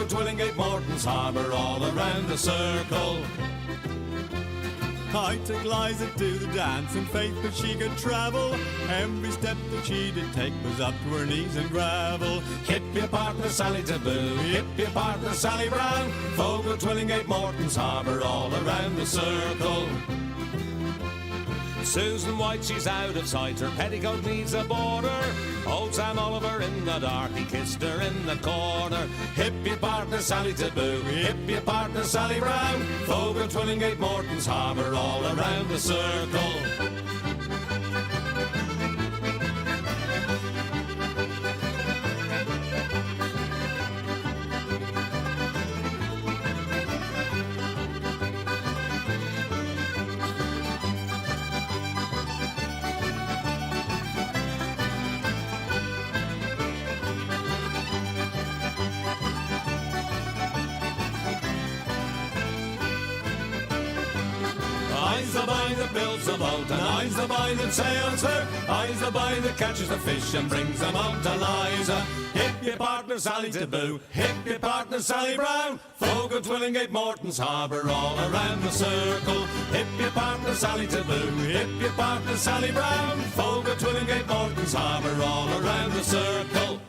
Fogo, Twillingate, Morton's Harbour, all around the circle. I took Liza to the dance in faith that she could travel. Every step that she did take was up to her knees in gravel. Hip your partner Sally Taboo, hip your partner Sally Brown. Fogo, Twillingate, Morton's Harbour, all around the circle. Susan White, she's out of sight, her petticoat needs a border. Old Sam Oliver in the dark, he kissed her in the corner. Hip your partner Sally Taboo, hip your partner Sally Brown. Fogo, Twillingate, Morton's Harbour, all around the circle. I's the boy that builds the boat, and I's the boy that sails her. I's the boy that catches the fish and brings them out to Liza. Hip your partner Sally Taboo, hip your partner Sally Brown. Fogo, Twillingate, Morton's Harbour, all around the circle. Hip your partner Sally Taboo, hip your partner Sally Brown. Fogo, Twillingate, Morton's Harbour, all around the circle.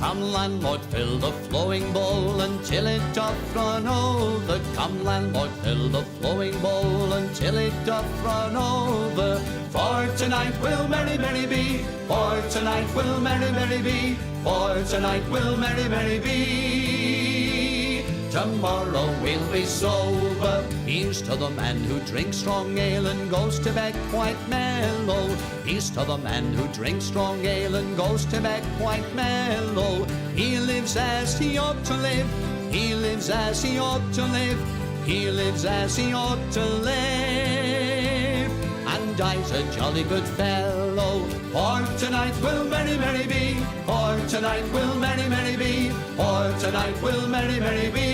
Come landlord, fill the flowing bowl until it doth run over. Come landlord, fill the flowing bowl until it doth run over. For tonight will merry, merry be. For tonight will merry, merry be. For tonight will merry, merry be. Tomorrow we'll be sober. Here's to the man who drinks strong ale and goes to bed quite mellow. Here's to the man who drinks strong ale and goes to bed quite mellow. He lives as he ought to live. He lives as he ought to live. He lives as he ought to live. And I's a jolly good fellow. For tonight will merry, merry be. For tonight will merry, merry be. For tonight will merry, merry be.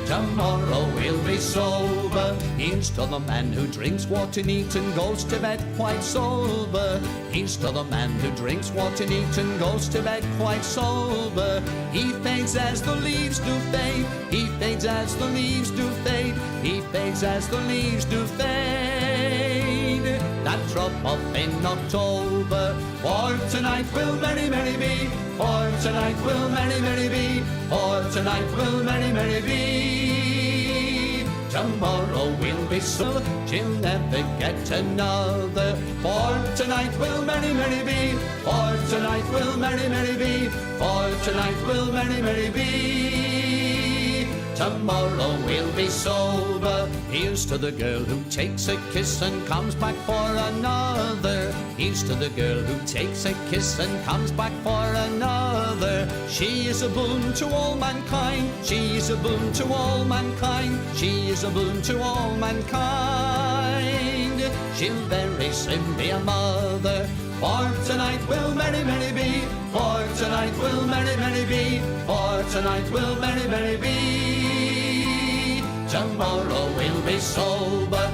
Tomorrow we'll be sober. Here's to the man who drinks water neat and goes to bed quite sober. Here's to the man who drinks water neat and goes to bed quite sober. He fades as the leaves do fade. He fades as the leaves do fade. He fades as the leaves do fade. That drop off in October. For tonight will merry, merry be. For tonight will merry, merry be. For tonight will merry, merry be. Tomorrow we'll be so she'll never get another. For tonight will merry, merry be. For tonight will merry, merry be. For tonight will merry, merry be. Tomorrow we'll be sober. Here's to the girl who takes a kiss and comes back for another. Here's to the girl who takes a kiss and comes back for another. She is a boon to all mankind. She is a boon to all mankind. She is a boon to all mankind. She'll very soon be a mother. For tonight will merry, merry be. For tonight will merry, merry be. For tonight will merry, merry be. Tomorrow we'll be sober.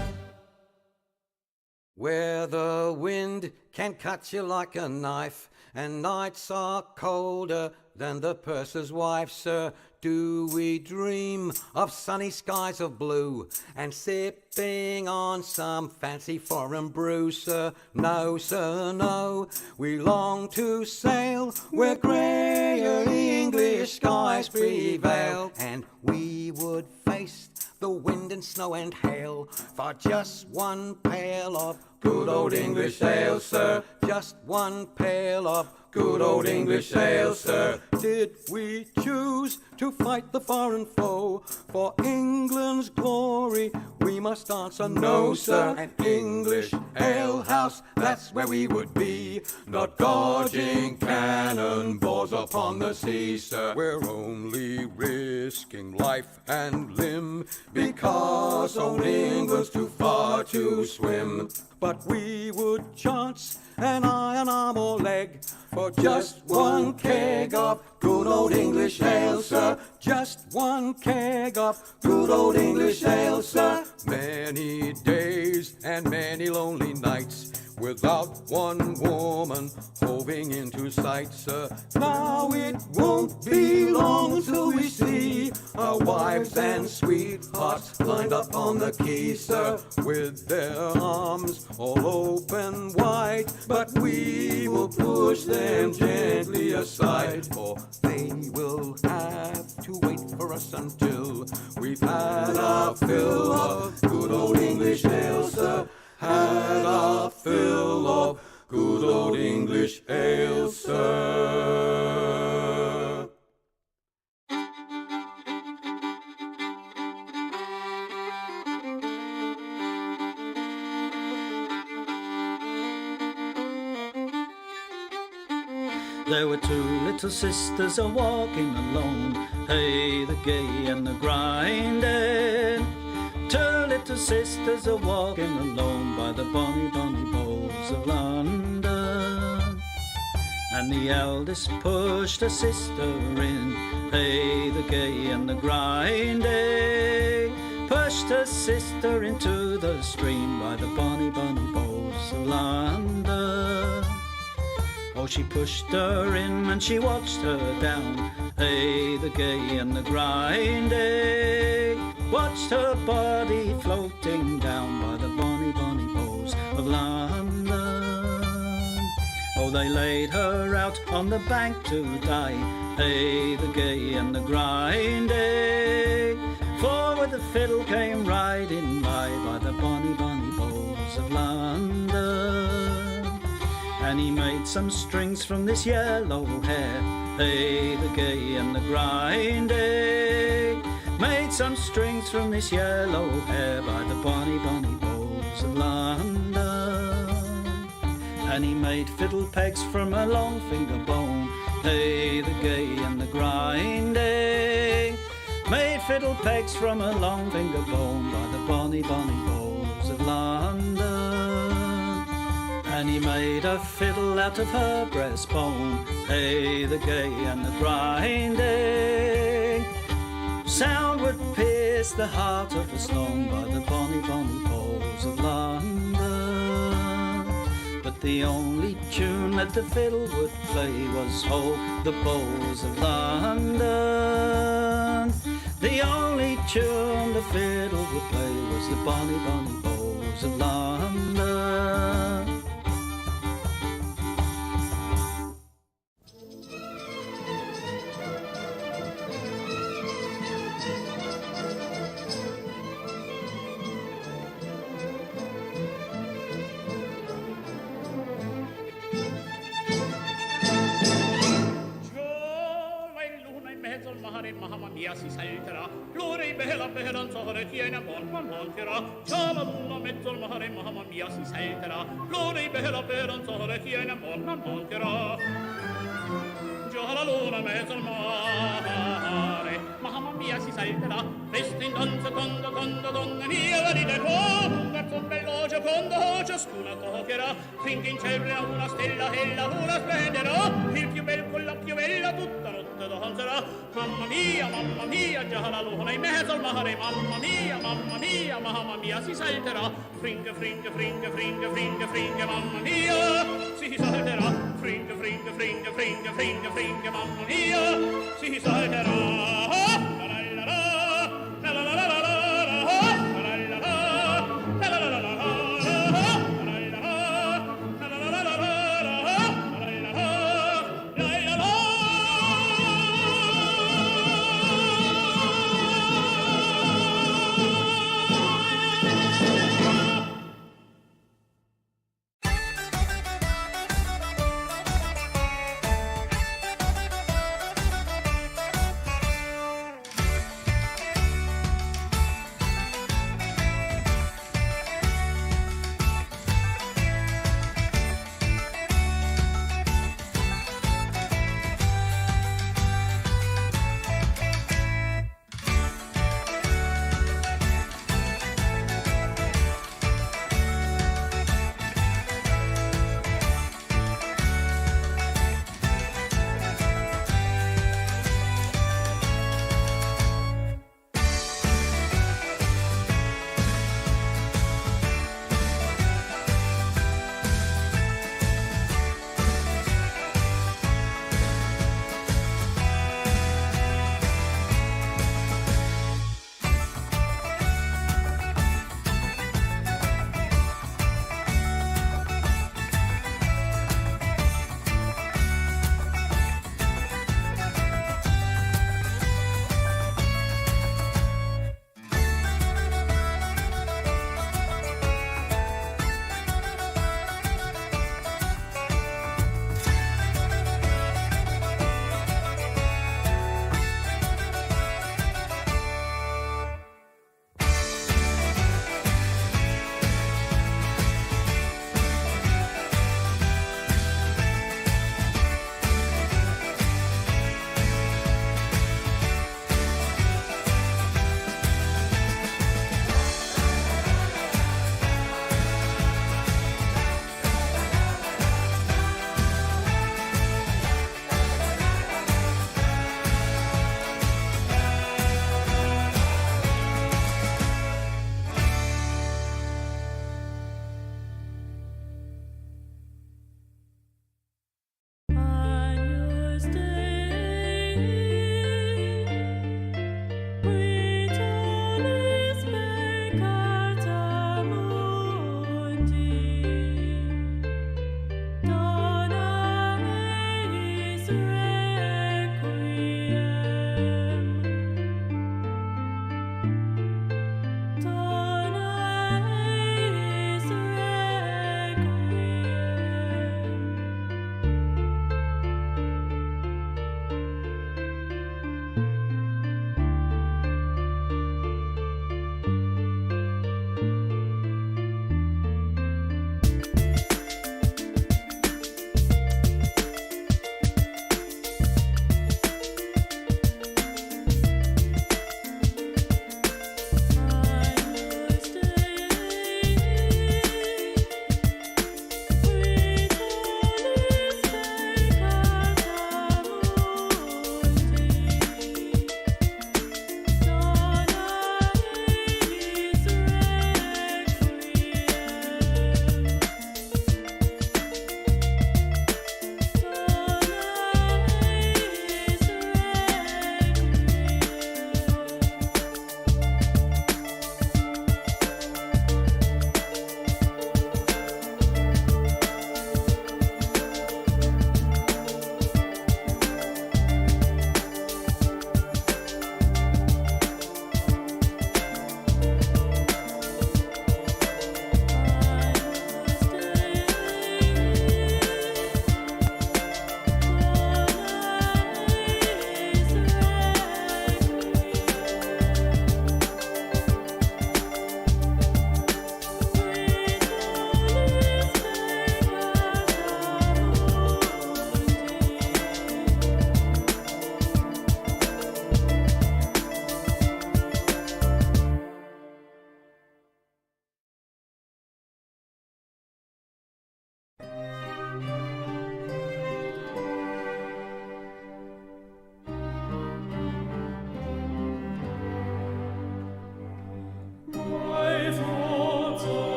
Where the wind can cut you like a knife, and nights are colder than the purser's wife, sir, do we dream of sunny skies of blue and sipping on some fancy foreign brew, sir? No, sir, no. We long to sail where greyer English skies prevail, and we would face the wind and snow and hail for just one pail of good old English ale, sir. Just one pail of good old English ale, sir. Did we choose to fight the foreign foe for England's glory? We must answer no, sir. An English ale house, that's where we would be, not dodging cannonballs upon the sea, sir. We're only risking life and limb because old England's too far to swim. But we would chance an iron arm or leg for just one keg of good old English ale, sir. Just one keg of good old English ale, sir. Many days and many lonely nights without one woman hoving into sight, sir. Now it won't be long till we see our wives and sweethearts lined up on the quay, sir, with their arms all open wide. But we will push them gently aside, for they will have to wait for us until we've had our fill of good old English ale, sir. Had our fill of good old English ale, sir. There were two little sisters a-walking alone, hey, the gay and the grinding. Two little sisters a-walking alone by the bonny, bonny bowls of London. And the eldest pushed her sister in, hey, the gay and the grinding. Pushed her sister into the stream by the bonny, bonny bowls of London. Oh, she pushed her in and she watched her down, hey, the gay and the grinding. Watched her body floating down by the bonny, bonny bowls of London. Oh, they laid her out on the bank to die, hey, the gay and the grinding. For with the fiddle came riding by the bonny, bonny bowls of London. And he made some strings from this yellow hair, hey, the gay and the grinding. Made some strings from this yellow hair by the bonny, bonny bowls of London. And he made fiddle pegs from a long finger bone, hey, the gay and the grinding. Made fiddle pegs from a long finger bone by the bonny, bonny bowls of London. And he made a fiddle out of her breastbone, hey, the gay and the grinding. Sound would pierce the heart of a stone by the bonny, bonny bowls of London. But the only tune that the fiddle would play was "Ho, the bowls of London." The only tune the fiddle would play was the bonny, bonny bowls of London. Mamma mia si salterà, l'ora è bella bella non tiene buon monterà. C'ha la luna mezzo al mare, mamma mia si salterà, l'ora è bella bella non tiene buon monterà. Già la luna mezzo al mare, mamma mia si salterà, festa in danza quando donna mia va di un verso bello quando ciascuna toccherà, finché in cielo una stella e la luna splenderà, il più bel con la più bella tutta notte danzerà. Mamma mia, già la luna in mezzo al mare, mamma mia, si salterà, fringe, mamma mia, si salterà, fringe, mamma mia, si salterà.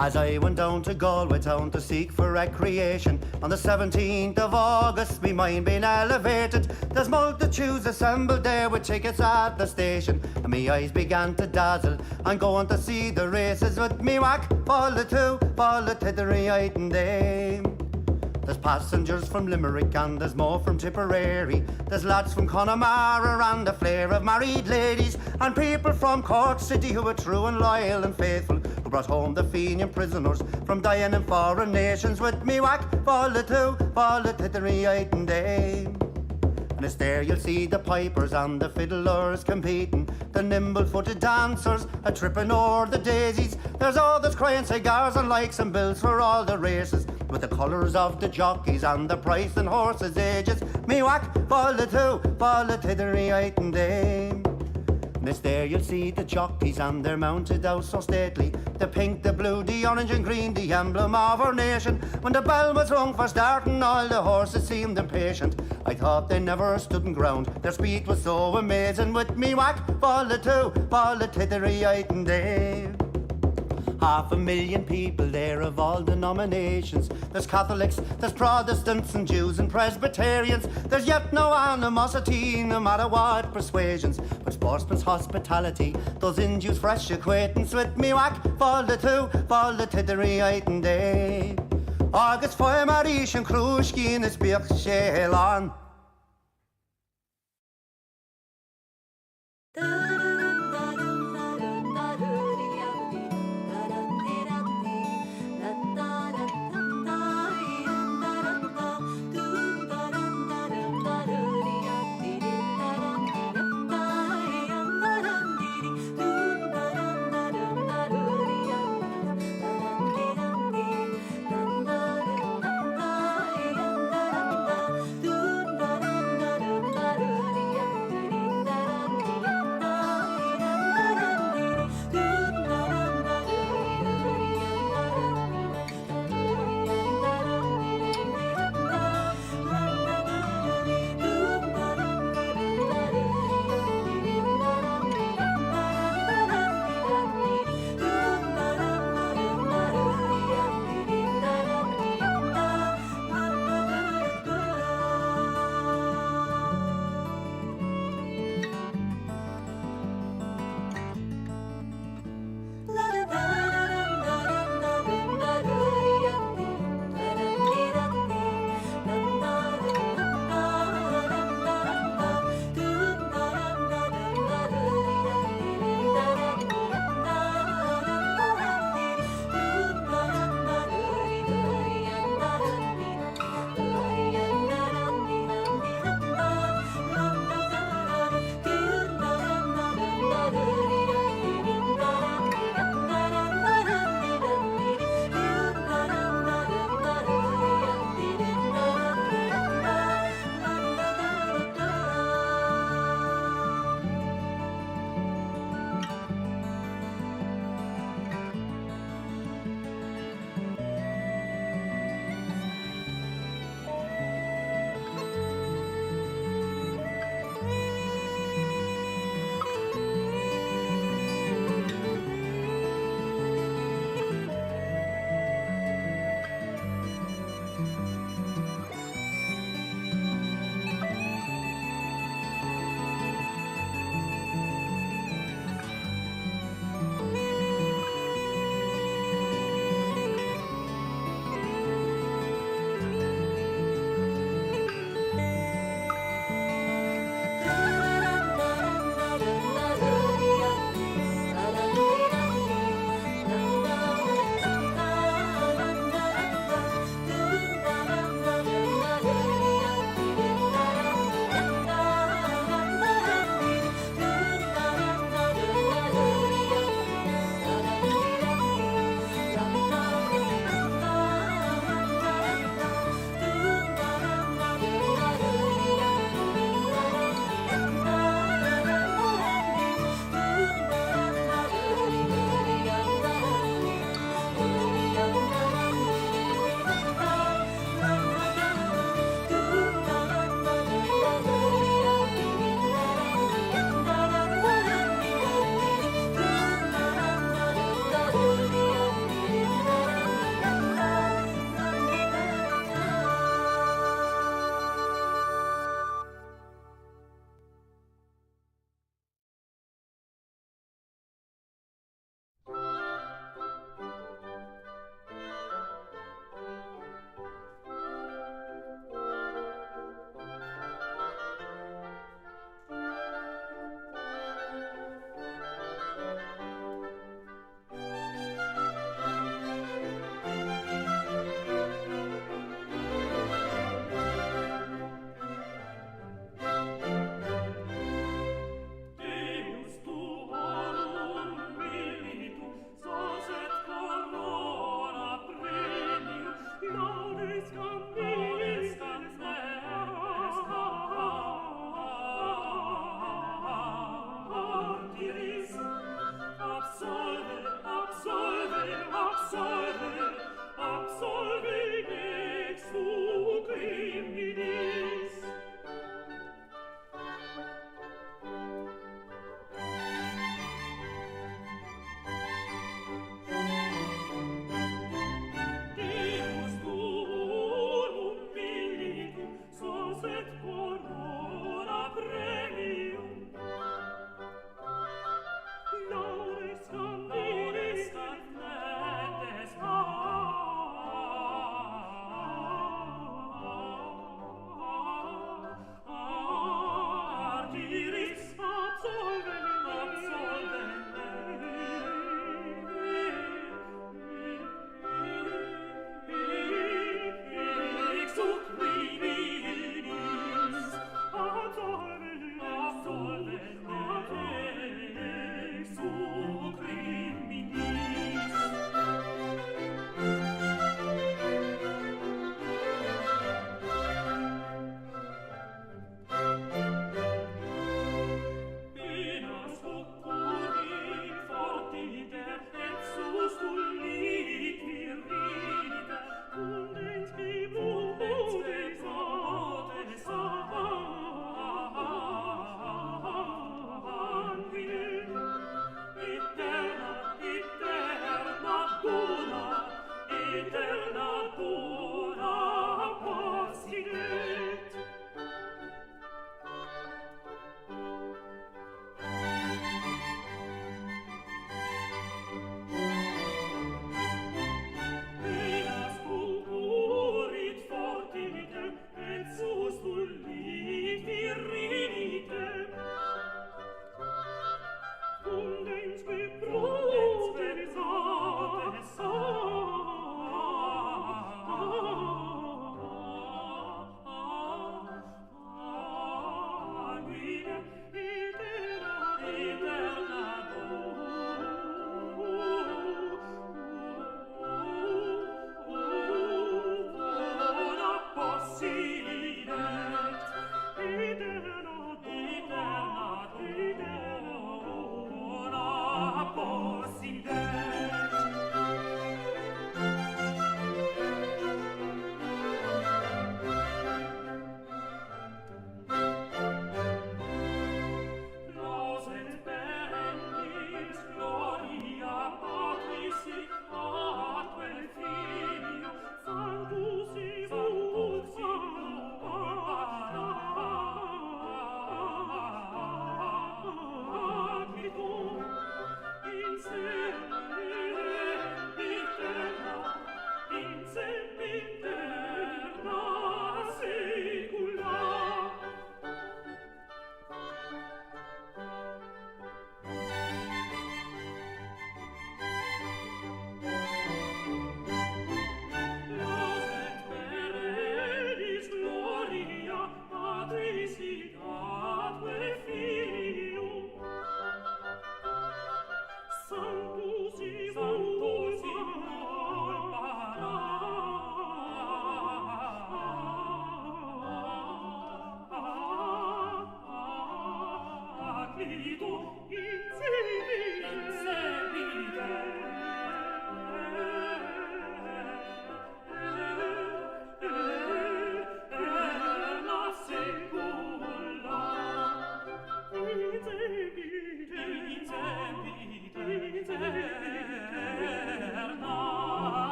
As I went down to Galway town to seek for recreation, on the 17th of August, me mind being elevated. There's multitudes assembled there with tickets at the station, and me eyes began to dazzle. I'm going to see the races with me whack, fall the tittery and dame. There's passengers from Limerick and there's more from Tipperary. There's lads from Connemara and a flare of married ladies, and people from Cork City who are true and loyal and faithful, who brought home the Fenian prisoners from dying in foreign nations. With me whack, fall the tittery and dame. And it's there you'll see the pipers and the fiddlers competing, the nimble-footed dancers a tripping o'er the daisies. There's others crying cigars and likes and bills for all the races, with the colours of the jockeys and the price and horses' ages. Me whack, fall the tittery and dame. And it's there you'll see the jockeys and they're mounted out so stately, the pink, the blue, the orange and green, the emblem of our nation. When the bell was rung for starting, all the horses seemed impatient. I thought they never stood in ground, their speed was so amazing. With me whack, fall the tittery and dame. 500,000 people there of all denominations. There's Catholics, there's Protestants and Jews and Presbyterians. There's yet no animosity, no matter what persuasions, but sportsman's hospitality, those Jews fresh acquaintance. With me whack, fall the tittery and day. Agus foy marish and crushki in his beak shelan.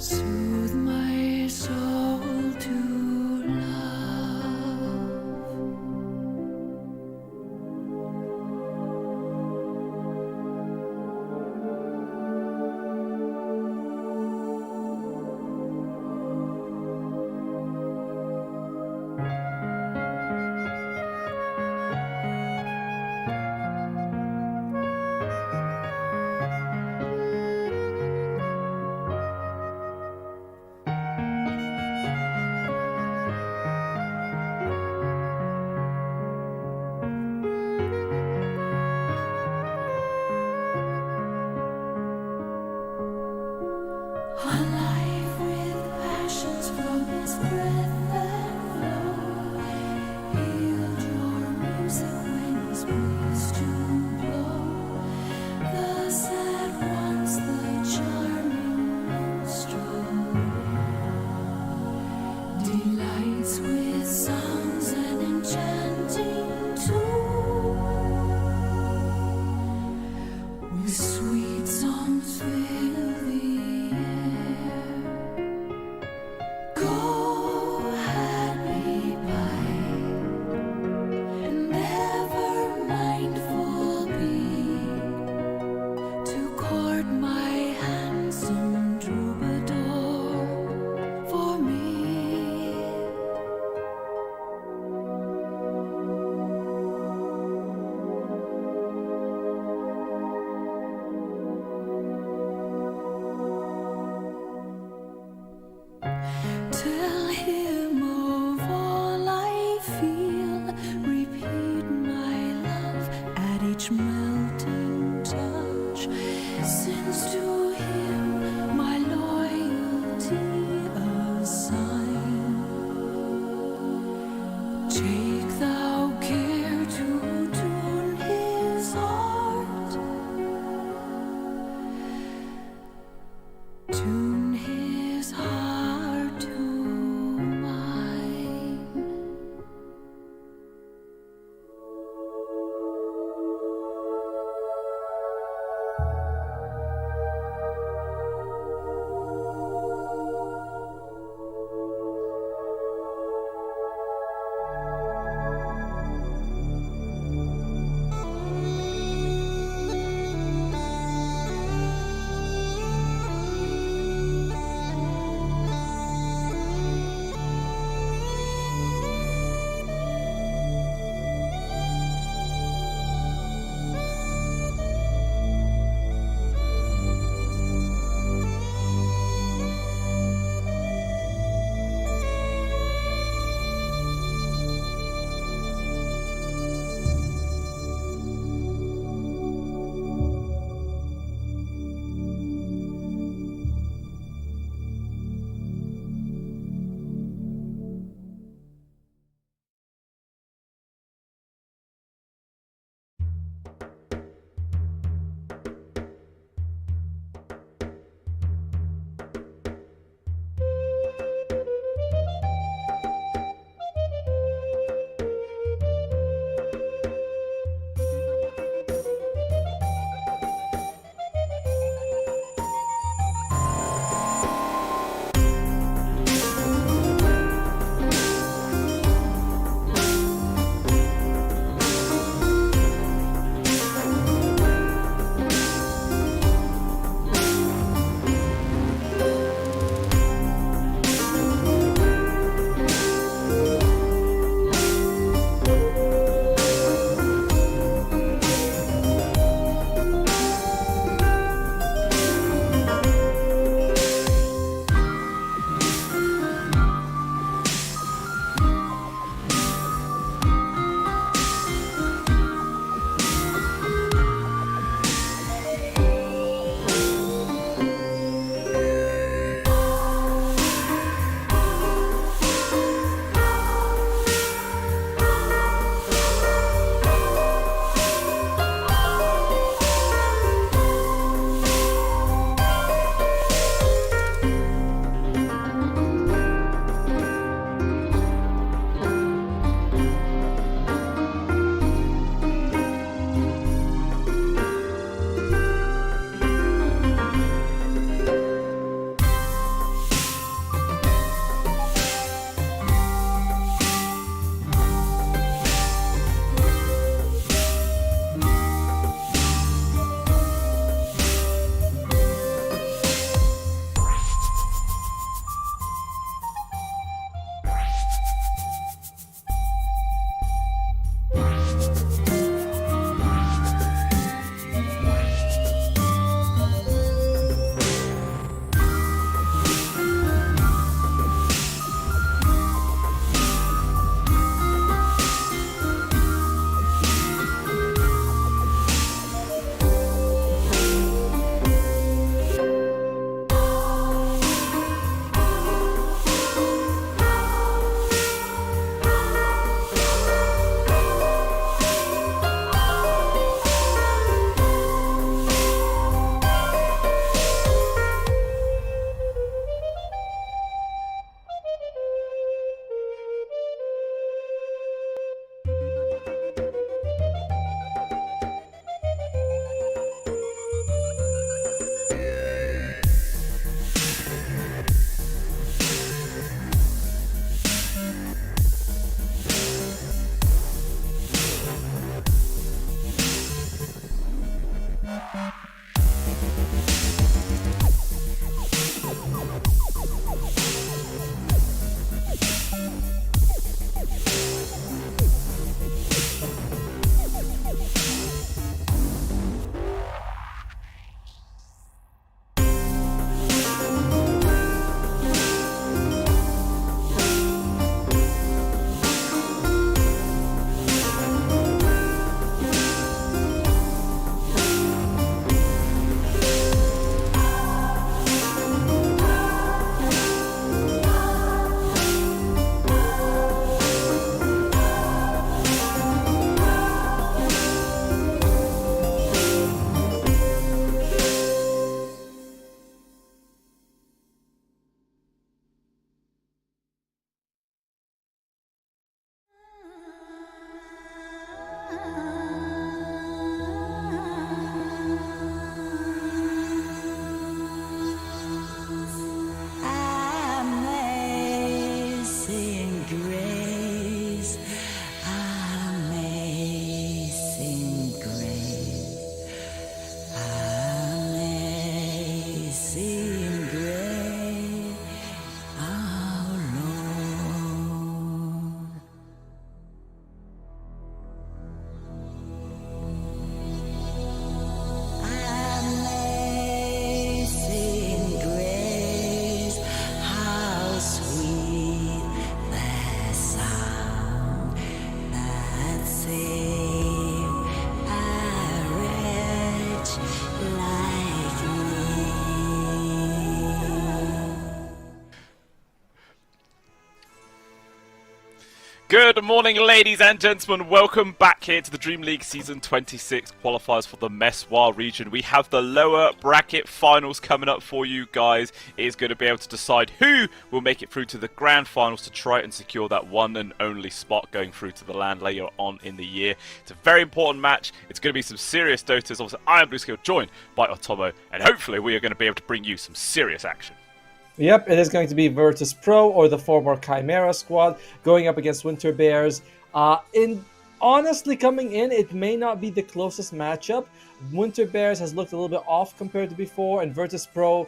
Soothe my soul to love. Good morning, ladies and gentlemen. Welcome back here to the DreamLeague Season 26 qualifiers for the MESWA region. We have the lower bracket finals coming up for you guys. It is going to be able to decide who will make it through to the grand finals to try and secure that one and only spot going through to the land later on in the year. It's a very important match. It's going to be some serious Dotas. Obviously, I am BlueSkill, joined by Otomo, and hopefully we are going to be able to bring you some serious action. Yep, it is going to be Virtus Pro or the former Chimera squad going up against Winter Bears. Honestly, coming in, it may not be the closest matchup. Winter Bears has looked a little bit off compared to before, and Virtus Pro,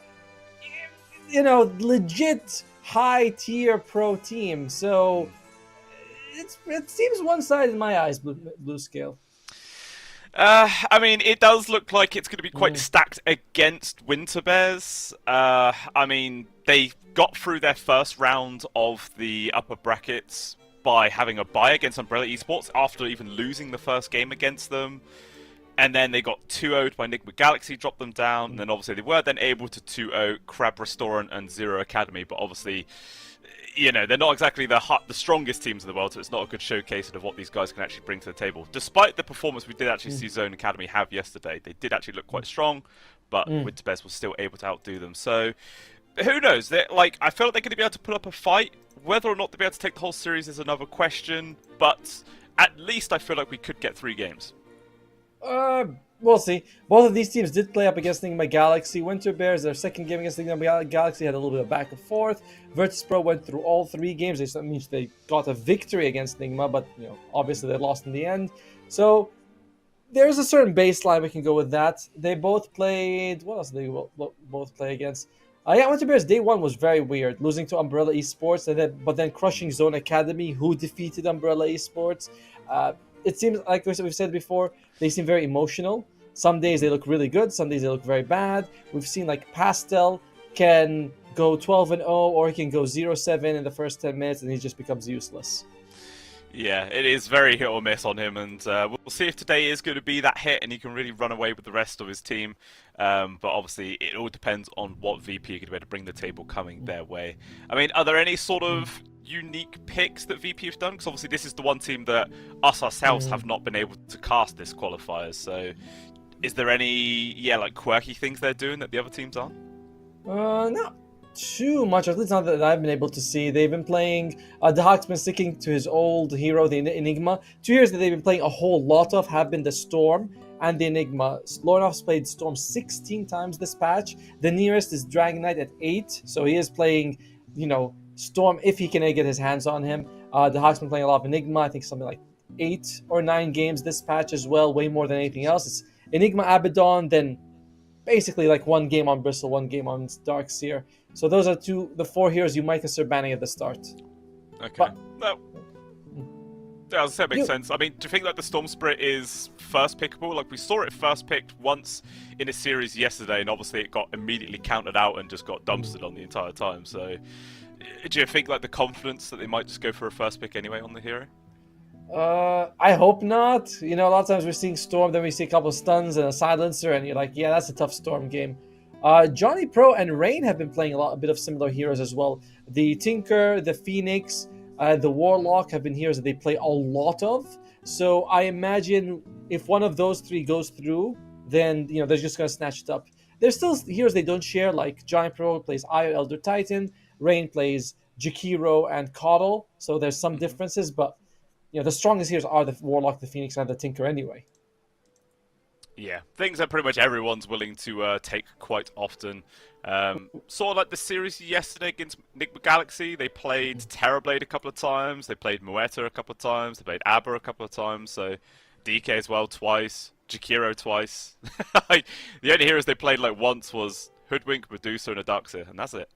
legit high-tier pro team. So it seems one-sided in my eyes, BlueSkill. I mean, it does look like it's going to be quite stacked against Winter Bears. I mean, they got through their first round of the upper brackets by having a bye against Umbrella Esports after even losing the first game against them. And then they got 2-0'd by Enigma Galaxy, dropped them down. And then obviously they were then able to 2-0 Crab Restaurant and Zero Academy. But obviously, they're not exactly the strongest teams in the world, so it's not a good showcase of what these guys can actually bring to the table. Despite the performance we did actually see Zone Academy have yesterday, they did actually look quite strong, but Winter Bears was still able to outdo them. So, who knows? I feel like they're going to be able to put up a fight. Whether or not they'll be able to take the whole series is another question, but at least I feel like we could get 3 games. We'll see. Both of these teams did play up against Enigma Galaxy. Winter Bears, their second game against Enigma Galaxy, had a little bit of back and forth. Virtus Pro went through all 3 games. That means they got a victory against Enigma, but obviously they lost in the end. So there's a certain baseline we can go with that. They both played. What else did they both play against? Winter Bears day 1 was very weird, losing to Umbrella Esports, but then crushing Zone Academy, who defeated Umbrella Esports. It seems like we've said before, they seem very emotional. Some days they look really good, some days they look very bad. We've seen Pastel can go 12-0 or he can go 0-7 in the first 10 minutes and he just becomes useless. Yeah, it is very hit or miss on him, and we'll see if today is going to be that hit and he can really run away with the rest of his team. But obviously, it all depends on what VP are going to be able to bring to the table coming their way. I mean, are there any sort of unique picks that VP have done? Because obviously, this is the one team that ourselves have not been able to cast this qualifiers. So, is there any, quirky things they're doing that the other teams aren't? Not too much, at least not that I've been able to see. They've been playing, Dahak's been sticking to his old hero, the Enigma. 2 heroes that they've been playing a whole lot of have been the Storm and the Enigma. Lornoff's played Storm 16 times this patch. The nearest is Dragon Knight at 8, so he is playing, Storm if he can get his hands on him. Dahak's been playing a lot of Enigma, I think something like 8 or 9 games this patch as well, way more than anything else. It's Enigma Abaddon, then basically 1 game on Bristle, 1 game on Darkseer. So those are the 4 heroes you might consider banning at the start. Okay. Yeah, that makes sense. I mean, do you think the Storm Spirit is first pickable? We saw it first picked once in a series yesterday, and obviously it got immediately countered out and just got dumpstered on the entire time. So, do you think the confidence that they might just go for a first pick anyway on the hero? I hope not. A lot of times we're seeing Storm, then we see a couple of stuns and a silencer, and you're like, yeah, that's a tough Storm game. Johnny Pro and Rain have been playing a bit of similar heroes as well. The Tinker, the Phoenix, the Warlock have been heroes that they play a lot of. So I imagine if one of those 3 goes through, then they're just gonna snatch it up. There's still heroes they don't share, like Johnny Pro plays Io Elder Titan, Rain plays Jakiro and Coddle. So there's some differences, but the strongest heroes are the Warlock, the Phoenix, and the Tinker anyway. Yeah, things that pretty much everyone's willing to take quite often. Saw the series yesterday against Enigma Galaxy. They played Terrorblade a couple of times. They played Mueta a couple of times. They played Abba a couple of times. So DK as well twice. Jakiro twice. The only heroes they played once was Hoodwink, Medusa, and a Darkseer, and that's it.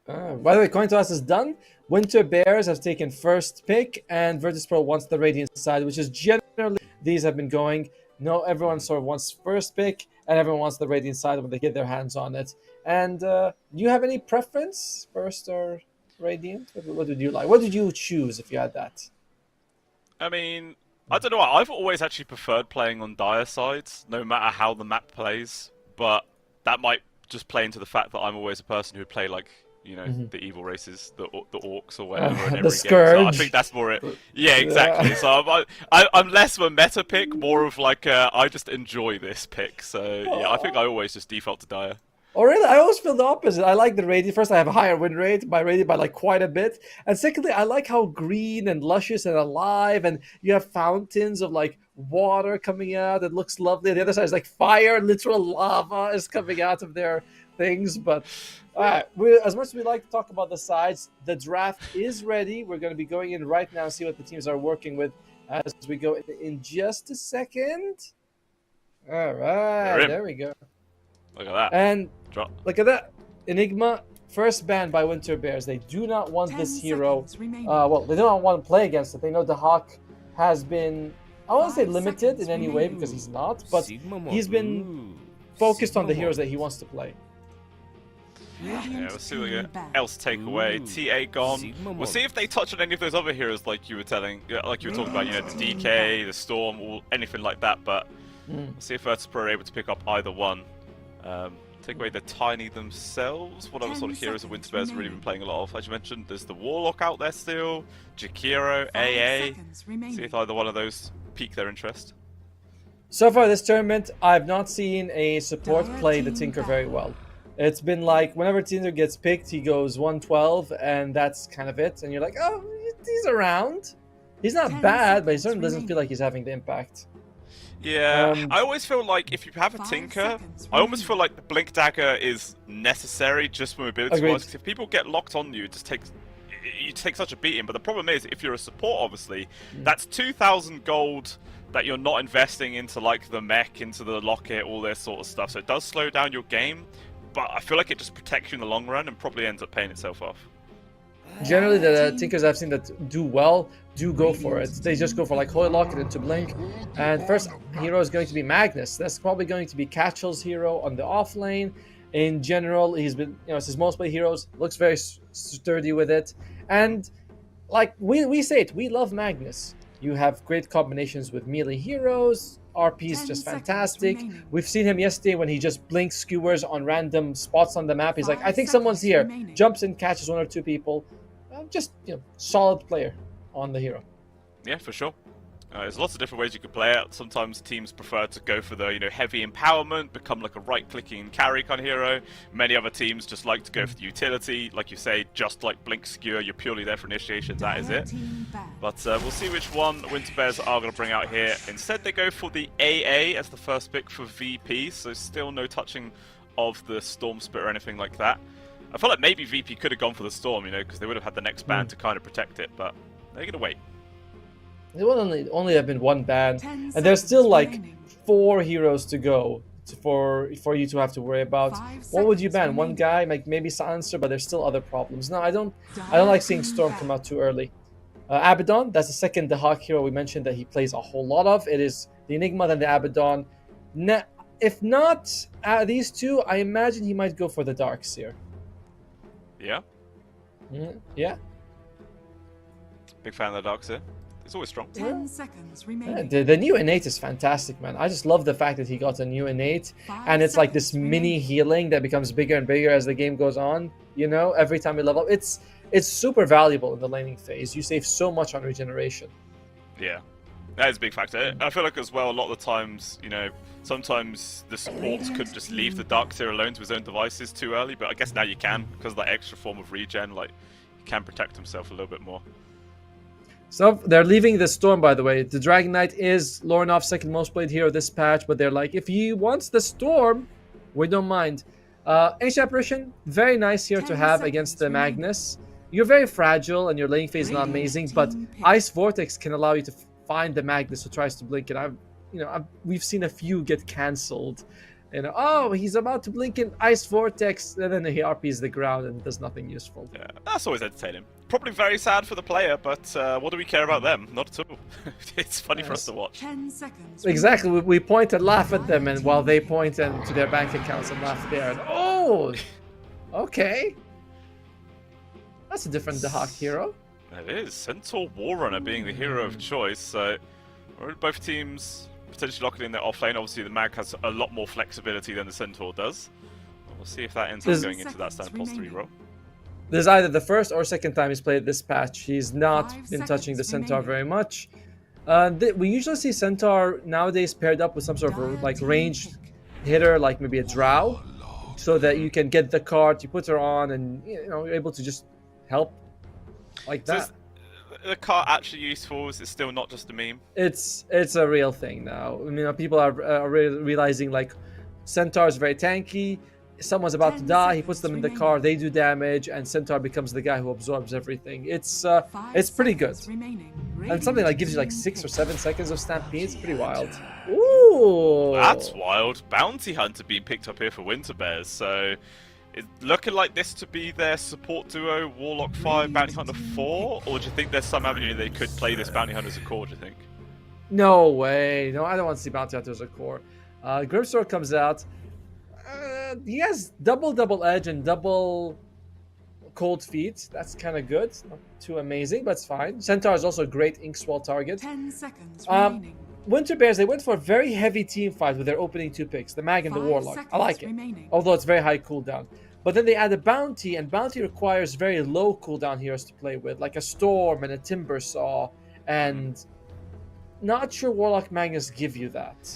By the way, Coin Toss is done. Winter Bears have taken first pick, and Virtus Pro wants the Radiant side, which is generally these have been going. No, everyone sort of wants first pick, and everyone wants the Radiant side when they get their hands on it. And do you have any preference, first or Radiant? What did you like? What did you choose if you had that? I mean, I don't know. I've always actually preferred playing on Dire sides, no matter how the map plays. But that might just play into the fact that I'm always a person who would play you know, the evil races, the orcs or whatever. In every the game. So I Scourge. think that's more it. Yeah, exactly. So I'm less of a meta pick, more of like I just enjoy this pick. So yeah, I think I always just default to Dire. Oh, really? I always feel the opposite. I like the radiant. First, I have a higher win rate by radiant by like quite a bit. And secondly, I like how green and luscious and alive, and you have fountains of like water coming out. It looks lovely. On the other side is like fire, literal lava is coming out of their things. But as much as we like to talk about the sides, the draft is ready. We're going to be going in right now and see what the teams are working with as we go in just a second. All right, there we go. Look at that. And Drop. look at that. Enigma, first banned by Winter Bears. They do not want this hero. Well, they do not want to play against it. They know the Hawk has been, I won't say limited in any way because he's not, but he's been focused on the heroes that he wants to play. Yeah, we'll see what else take away. TA gone. We'll see if they touch on any of those other heroes, like you were talking about. You know, the DK, the Storm, or anything like that. But we'll see if Virtus Pro are able to pick up either one. Take away the Tiny themselves. What other sort of heroes have Winter Bears have really been playing a lot of? As you mentioned, there's the Warlock out there still, Jakiro, AA. See if either one of those pique their interest. So far this tournament, I've not seen a support play the Tinker very well. It's been like, whenever Tinker gets picked, he goes 112, and that's kind of it. And you're like, oh, he's around. He's not bad, but he certainly doesn't feel like he's having the impact. Yeah, I always feel like if you have a Tinker, I almost feel like the Blink Dagger is necessary just for mobility-wise. Because if people get locked on you, you take such a beating. But the problem is, if you're a support, obviously, that's 2,000 gold that you're not investing into like the mech, into the locket, all this sort of stuff. So it does slow down your game, but I feel like it just protects you in the long run and probably ends up paying itself off. Generally, the Tinkers I've seen that do well do go for it. They just go for like Holy Locket into Blink. And first hero is going to be Magnus. That's probably going to be Catchell's hero on the off lane. In general, he's been, it's his most played heroes. Looks very sturdy with it. And like we say it, we love Magnus. You have great combinations with melee heroes. RP is just fantastic. We've seen him yesterday when he just blinks skewers on random spots on the map. He's like, I think someone's here. Jumps in, catches one or two people. Just, solid player on the hero. Yeah, for sure. There's lots of different ways you could play it. Sometimes teams prefer to go for the, heavy empowerment, become like a right-clicking carry kind of hero. Many other teams just like to go for the utility. Like you say, just like Blink Skewer, you're purely there for initiation, that is it. But we'll see which one Winter Bears are going to bring out here. Instead, they go for the AA as the first pick for VP, so still no touching of the Storm Spit or anything like that. I feel like maybe VP could have gone for the Storm, because they would have had the next ban to kind of protect it, but they're going to wait. There will only have been one ban, and there's still like 4 heroes to go for you to have to worry about. What would you ban? One guy, like maybe Silencer, but there's still other problems. No, I don't like seeing Storm come out too early. Abaddon, that's the second the Hawk hero we mentioned that he plays a whole lot of. It is the Enigma, then the Abaddon. If not these two, I imagine he might go for the Darkseer. Yeah? Yeah. Big fan of the Darkseer. It's always strong. 10 seconds remaining. The new innate is fantastic, man. I just love the fact that he got a new innate, and it's like this mini healing that becomes bigger and bigger as the game goes on. Every time you level up, it's super valuable in the laning phase. You save so much on regeneration. Yeah, that is a big factor. I feel like as well, a lot of the times, sometimes the supports could just leave the Darkseer alone to his own devices too early, but I guess now you can, because of that extra form of regen, like, he can protect himself a little bit more. So they're leaving the Storm, by the way. The Dragon Knight is Lornoff's second most played hero this patch, but they're like, if he wants the Storm, we don't mind. Ancient Apparition, very nice here to have against the Magnus. You're very fragile and your lane phase is not amazing, but Ice Vortex can allow you to find the Magnus who tries to blink it. We've seen a few get cancelled. Oh, he's about to blink in Ice Vortex, and then he RPs the ground and does nothing useful. Yeah, that's always entertaining. Probably very sad for the player, but what do we care about them? Not at all. It's funny for us to watch. 10 seconds. Exactly, we point and laugh at them, and while they point to their bank accounts and laugh there. And oh, okay. That's a different Hawk hero. It is. Centaur Warrunner being the hero of choice, so both teams potentially locking in their offlane. Obviously, the Mag has a lot more flexibility than the Centaur does. We'll see if that ends up going into that stand plus 3 roll. This is either the first or second time he's played this patch. He's not 5 been touching the seconds Centaur remaining. very much. We usually see Centaur nowadays paired up with some sort of like ranged hitter, like maybe a Drow, so that you can get the cart, you put her on, and you're able to just help like So that. is the cart actually useful? Is it still not just a meme? It's a real thing now. I mean, people are realizing like Centaur is very tanky. Someone's about to 10 die, he puts them in the seconds car, they do damage, and Centaur becomes the guy who absorbs everything. It's pretty good. And something like gives you like 6 or 7 seconds of stampede. It's pretty wild. Ooh, That's wild. Bounty Hunter being picked up here for Winter Bears, so it's looking like this to be their support duo, Warlock 5, Bounty Hunter 4, or do you think there's some avenue they could play this Bounty Hunter as a core, do you think? No way. No, I don't want to see Bounty Hunter as a core. Grimsword comes out. He has double edge and double cold feet. That's kind of good. Not too amazing, but it's fine. Centaur is also a great Inkswell target. 10 seconds remaining. Winter Bears, they went for a very heavy team fight with their opening 2 picks, the Mag and the 5 Warlock. I like it. remaining. Although it's very high cooldown. But then they add a Bounty, and Bounty requires very low cooldown heroes to play with, like a Storm and a Timber Saw, and not sure Warlock Magnus give you that.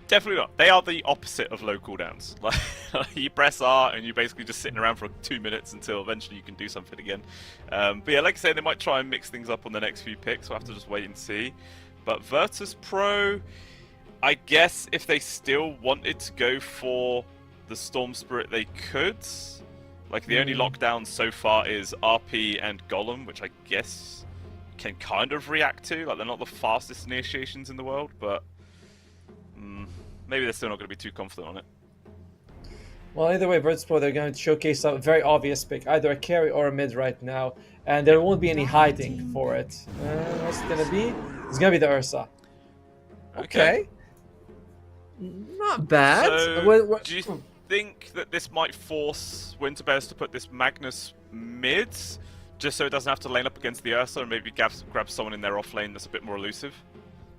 Definitely not. They are the opposite of low cooldowns. Like you press R and you're basically just sitting around for 2 minutes until eventually you can do something again. But yeah, like I say, they might try and mix things up on the next few picks. We'll have to just wait and see. But Virtus Pro, I guess if they still wanted to go for the Storm Spirit, they could. Like the only lockdown so far is RP and Golem, which I guess can kind of react to. Like they're not the fastest initiations in the world, but maybe they're still not going to be too confident on it. Well, either way, Virtus Pro, they're going to showcase a very obvious pick, either a carry or a mid right now, and there won't be any hiding for it. What's it going to be? It's going to be the Ursa. Okay. Not bad. So, do you think that this might force Winter Bears to put this Magnus mid, just so it doesn't have to lane up against the Ursa, and maybe grab someone in their off lane that's a bit more elusive?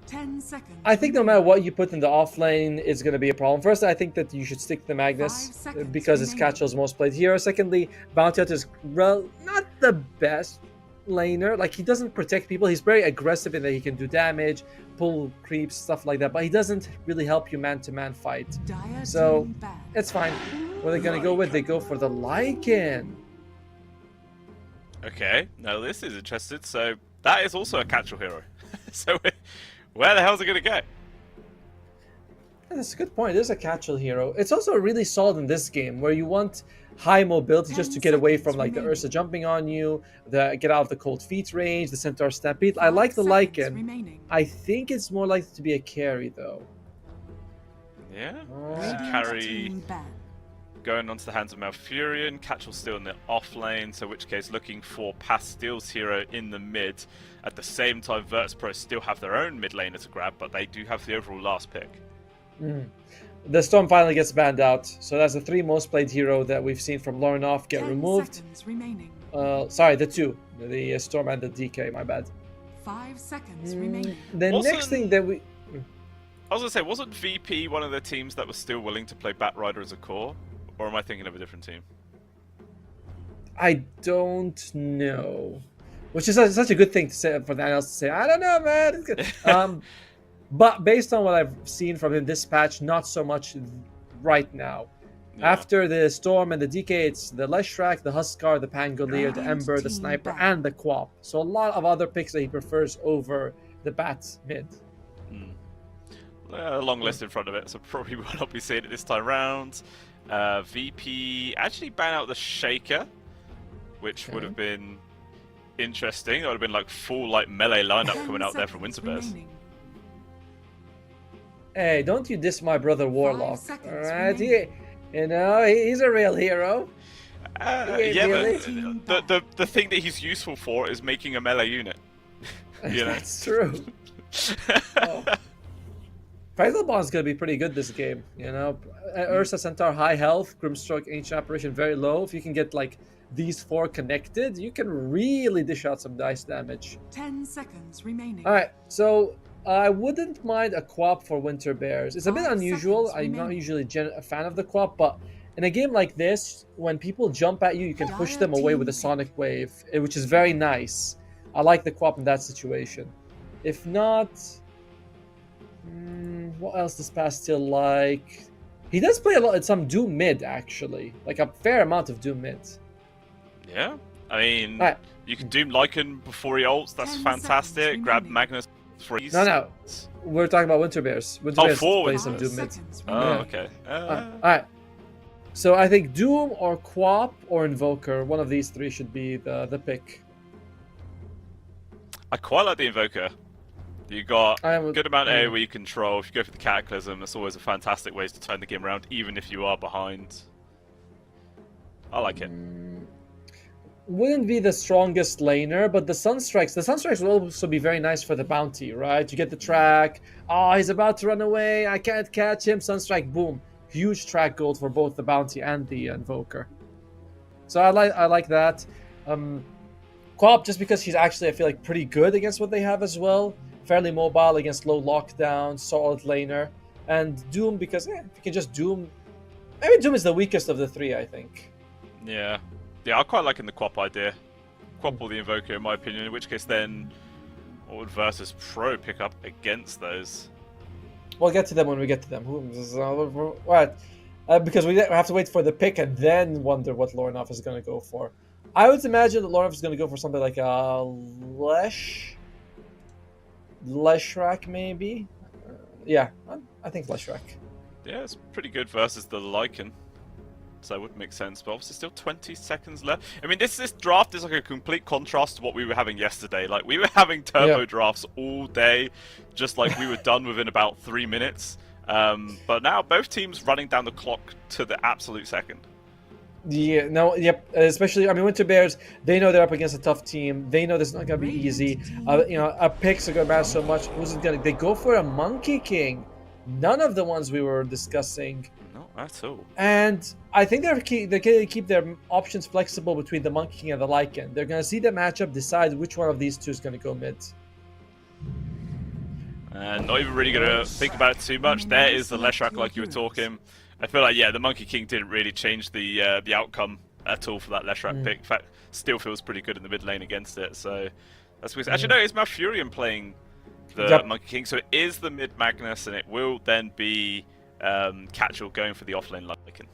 10 seconds. I think no matter what you put in the off lane, it's going to be a problem. First, I think that you should stick to the Magnus 5 seconds because it's remaining. Catchell's most played hero. Secondly, Bounty Hunter is not the best laner. Like, he doesn't protect people. He's very aggressive in that he can do damage, pull creeps, stuff like that, but he doesn't really help you man-to-man fight. Dire So, team ban. it's fine. What are they going to go with? They go for the Lycan. Okay, now this is interesting. So that is also a Catchell hero. So where the hell is it going to go? That's a good point. It is a Catchell hero. It's also really solid in this game where you want high mobility just to get away from like the Ursa jumping on you, get out of the cold feet range, the Centaur Stampede. I like the 5 seconds Lycan. remaining. I think it's more likely to be a carry though. Yeah. Radiant Carry team ban. going onto the hands of Malfurion. Catchell's still in the off lane, so in which case looking for Pastil's hero in the mid. At the same time, Virtus Pro still have their own mid laner to grab, but they do have the overall last pick. The Storm finally gets banned out, so that's the 3 most played hero that we've seen from Lornoff get 10 removed. seconds remaining. Sorry, the 2. The Storm and the DK, my bad. 5 seconds remaining. The next thing that we... I was going to say, wasn't VP one of the teams that was still willing to play Batrider as a core? Or am I thinking of a different team? I don't know. Which is such a good thing to say for the analyst to say, I don't know, man. It's good. But based on what I've seen from him this patch, not so much right now. Yeah. After the Storm and the DK, it's the Leshrac, the Huskar, the Pangolier, the Ember, the Sniper, and the Quap. So a lot of other picks that he prefers over the Bat mid. A long list in front of it, so probably will not be seeing it this time round. VP actually ban out the Shaker, which would have been interesting. That would have been like full like melee lineup 10 coming out there from seconds Winter Bears. remaining. Hey, don't you diss my brother Warlock. seconds Alright, remaining. he's a real hero. Yeah, really? but the thing that he's useful for is making a melee unit. You know? That's true. Fatal Bond's gonna be pretty good this game, you know. Ursa Centaur high health, Grimstroke Ancient Apparition very low. If you can get like these 4 connected, you can really dish out some dice damage. 10 seconds remaining. Alright, so I wouldn't mind a Quap for Winter Bears. It's a bit 5 unusual. seconds I'm not remaining. usually a fan of the Quap, but in a game like this, when people jump at you, you can push them away with a sonic wave, which is very nice. I like the Quap in that situation. If not, what else does Pass still like? He does play a lot, some Doom mid actually, like a fair amount of Doom mid. Yeah, I mean, Right. you can Doom Lycan before he ults. That's 10 fantastic. seconds Grab remaining. Magnus before he. No, we're talking about Winter Bears. Winter Bears forward. plays some 5 Doom mid. seconds Oh, remaining. okay. Alright. So I think Doom or Quap or Invoker, one of these three should be the pick. I quite like the Invoker. You got I am a a- good amount of I am- area where you control. If you go for the Cataclysm, that's always a fantastic way to turn the game around, even if you are behind. I like it. Wouldn't be the strongest laner, but the Sunstrikes will also be very nice for the bounty, right? You get the track. Oh, he's about to run away. I can't catch him. Sunstrike, boom. Huge track gold for both the bounty and the Invoker. So I like that. Quap, just because he's actually, I feel like, pretty good against what they have as well. Fairly mobile against low lockdown, solid laner. And Doom, because if you can just Doom... Maybe Doom is the weakest of the three, I think. Yeah. Yeah, I quite like in the Quap idea. Quap or the Invoker, in my opinion, in which case then what would Versus Pro pick up against those? We'll get to them when we get to them. Right. Because we have to wait for the pick and then wonder what Lornoff is going to go for. I would imagine that Lornoff is going to go for something like a Leshrac, maybe? Yeah, I think Leshrac. Yeah, it's pretty good versus the Lycan. So it would make sense, but obviously still 20 seconds left. I mean, this draft is like a complete contrast to what we were having yesterday. Like, we were having turbo drafts all day, just like we were done within about 3 minutes. But now both teams running down the clock to the absolute second. Yeah, no, yep. Especially, I mean, Winter Bears, they know they're up against a tough team. They know this is not going to be easy. Our picks are going to matter so much. Who's it going to... They go for a Monkey King. None of the ones we were discussing. No, at all. And I think they're going to keep their options flexible between the Monkey King and the Lycan. They're going to see the matchup, decide which one of these two is going to go mid. And not even really going to think about it too much. There is the Leshrac, like you were talking. I feel like, yeah, the Monkey King didn't really change the outcome at all for that Leshrac pick. In fact, still feels pretty good in the mid lane against it. So that's weird. Actually, no, it's Malfurion playing the Monkey King. So it is the mid Magnus, and it will then be Catchall going for the offlane Lycan.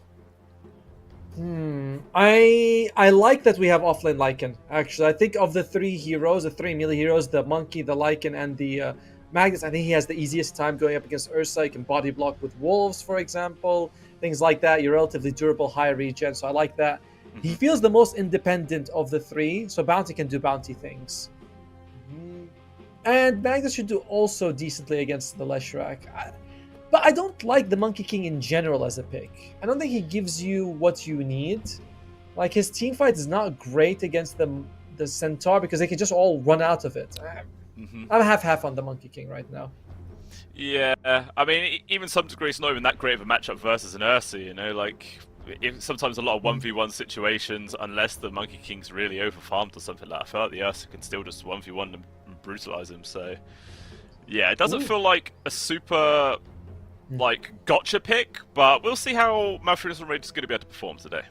I like that we have offlane Lycan, actually. I think of the three heroes, the three melee heroes, the Monkey, the Lycan, and the Magnus, I think he has the easiest time going up against Ursa. He can body block with wolves, for example. Things like that. You're relatively durable, high regen, so I like that. He feels the most independent of the three, so Bounty can do Bounty things. And Magnus should do also decently against the Leshrac. But I don't like the Monkey King in general as a pick. I don't think he gives you what you need. Like, his team fight is not great against the Centaur because they can just all run out of it. I'm half-half on the Monkey King right now. Yeah, I mean, even some degree, it's not even that great of a matchup versus an Ursa, you know? Like, sometimes a lot of 1v1 situations, unless the Monkey King's really overfarmed or something like that, I feel like the Ursa can still just 1v1 and brutalize him, so... Yeah, it doesn't feel like a super, like, gotcha pick, but we'll see how Malfurion Rage is going to be able to perform today.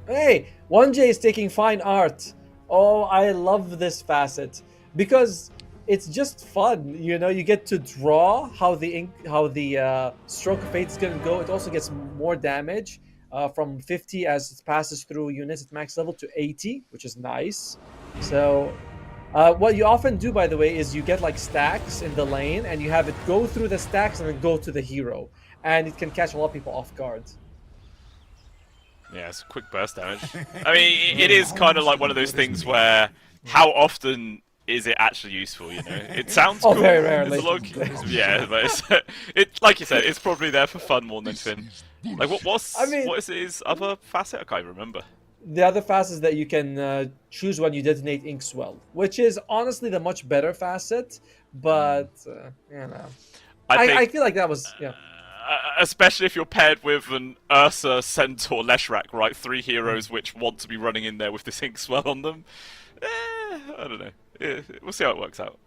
Hey, 1J is taking fine art. Oh, I love this facet. Because it's just fun, you know. You get to draw how the Stroke of Fate is going to go. It also gets more damage from 50 as it passes through units at max level to 80, which is nice. So what you often do, by the way, is you get like stacks in the lane and you have it go through the stacks and then go to the hero, and it can catch a lot of people off guard. Yeah, it's quick burst damage. I mean, it is kind of like one of those things where how often is it actually useful, you know? It sounds cool. Very rarely. Yeah, but it's like you said, it's probably there for fun more than anything. Like, what is his other facet? I can't even remember. The other facet is that you can choose when you detonate Inkswell, which is honestly the much better facet, but, you know. I feel like that was, yeah. Especially if you're paired with an Ursa, Centaur, Leshrac, right? 3 heroes which want to be running in there with this Inkswell on them. I don't know. We'll see how it works out.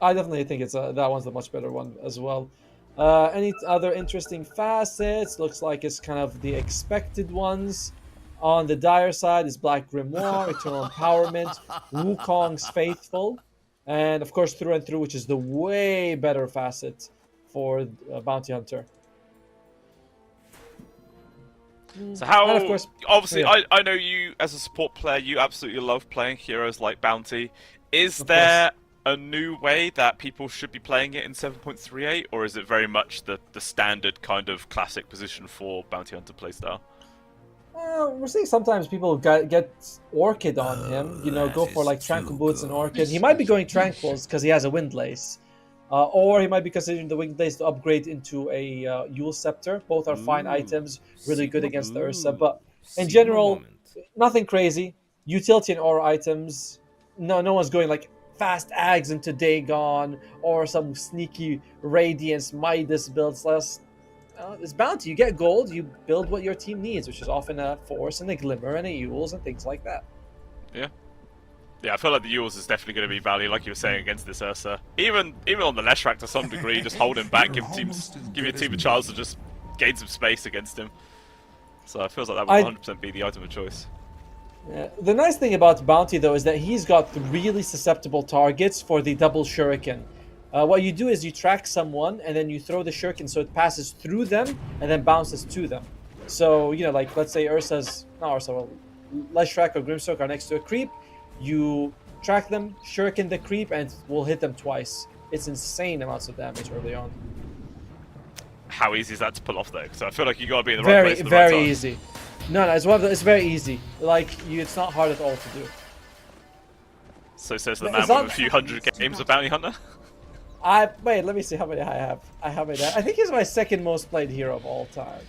I definitely think it's that one's the much better one as well. Any other interesting facets? Looks like it's kind of the expected ones. On the dire side is Black Grimoire, Eternal Empowerment, Wukong's Faithful, and of course Through and Through, which is the way better facet for Bounty Hunter. So how, And of course, obviously, yeah. I know you, as a support player, you absolutely love playing heroes like Bounty. Is there a new way that people should be playing it in 7.38, or is it very much the standard kind of classic position for Bounty Hunter playstyle? We're seeing sometimes people get Orchid on him, you know, go for like Tranquil Boots and Orchid. He might be going Tranquils because he has a Windlace. Or he might be considering the Windlace to upgrade into a Yule Scepter. Both are fine items, really good against the Ursa. But in general, nothing crazy. Utility and aura items. No one's going like fast Ags into Dagon or some sneaky Radiance Midas builds. It's Bounty. You get gold, you build what your team needs, which is often a Force and a Glimmer and a Yules and things like that. Yeah. Yeah, I feel like the Yules is definitely going to be value, like you were saying, against this Ursa. Even on the Leshrac to some degree, just hold him back, give your team a chance to just gain some space against him. So it feels like that would 100% be the item of choice. Yeah. The nice thing about Bounty, though, is that he's got really susceptible targets for the double shuriken. What you do is you track someone, and then you throw the shuriken so it passes through them, and then bounces to them. So, you know, like, let's say Leshrac or Grimstroke are next to a creep. You track them, shuriken the creep, and it will hit them twice. It's insane amounts of damage early on. How easy is that to pull off, though? So I feel like you got to be in the right place at the right time. Very easy. No, it's very easy. Like, it's not hard at all to do. So says the man with a few hundred games of Bounty Hunter. Wait, let me see how many I have. I think he's my second most played hero of all time.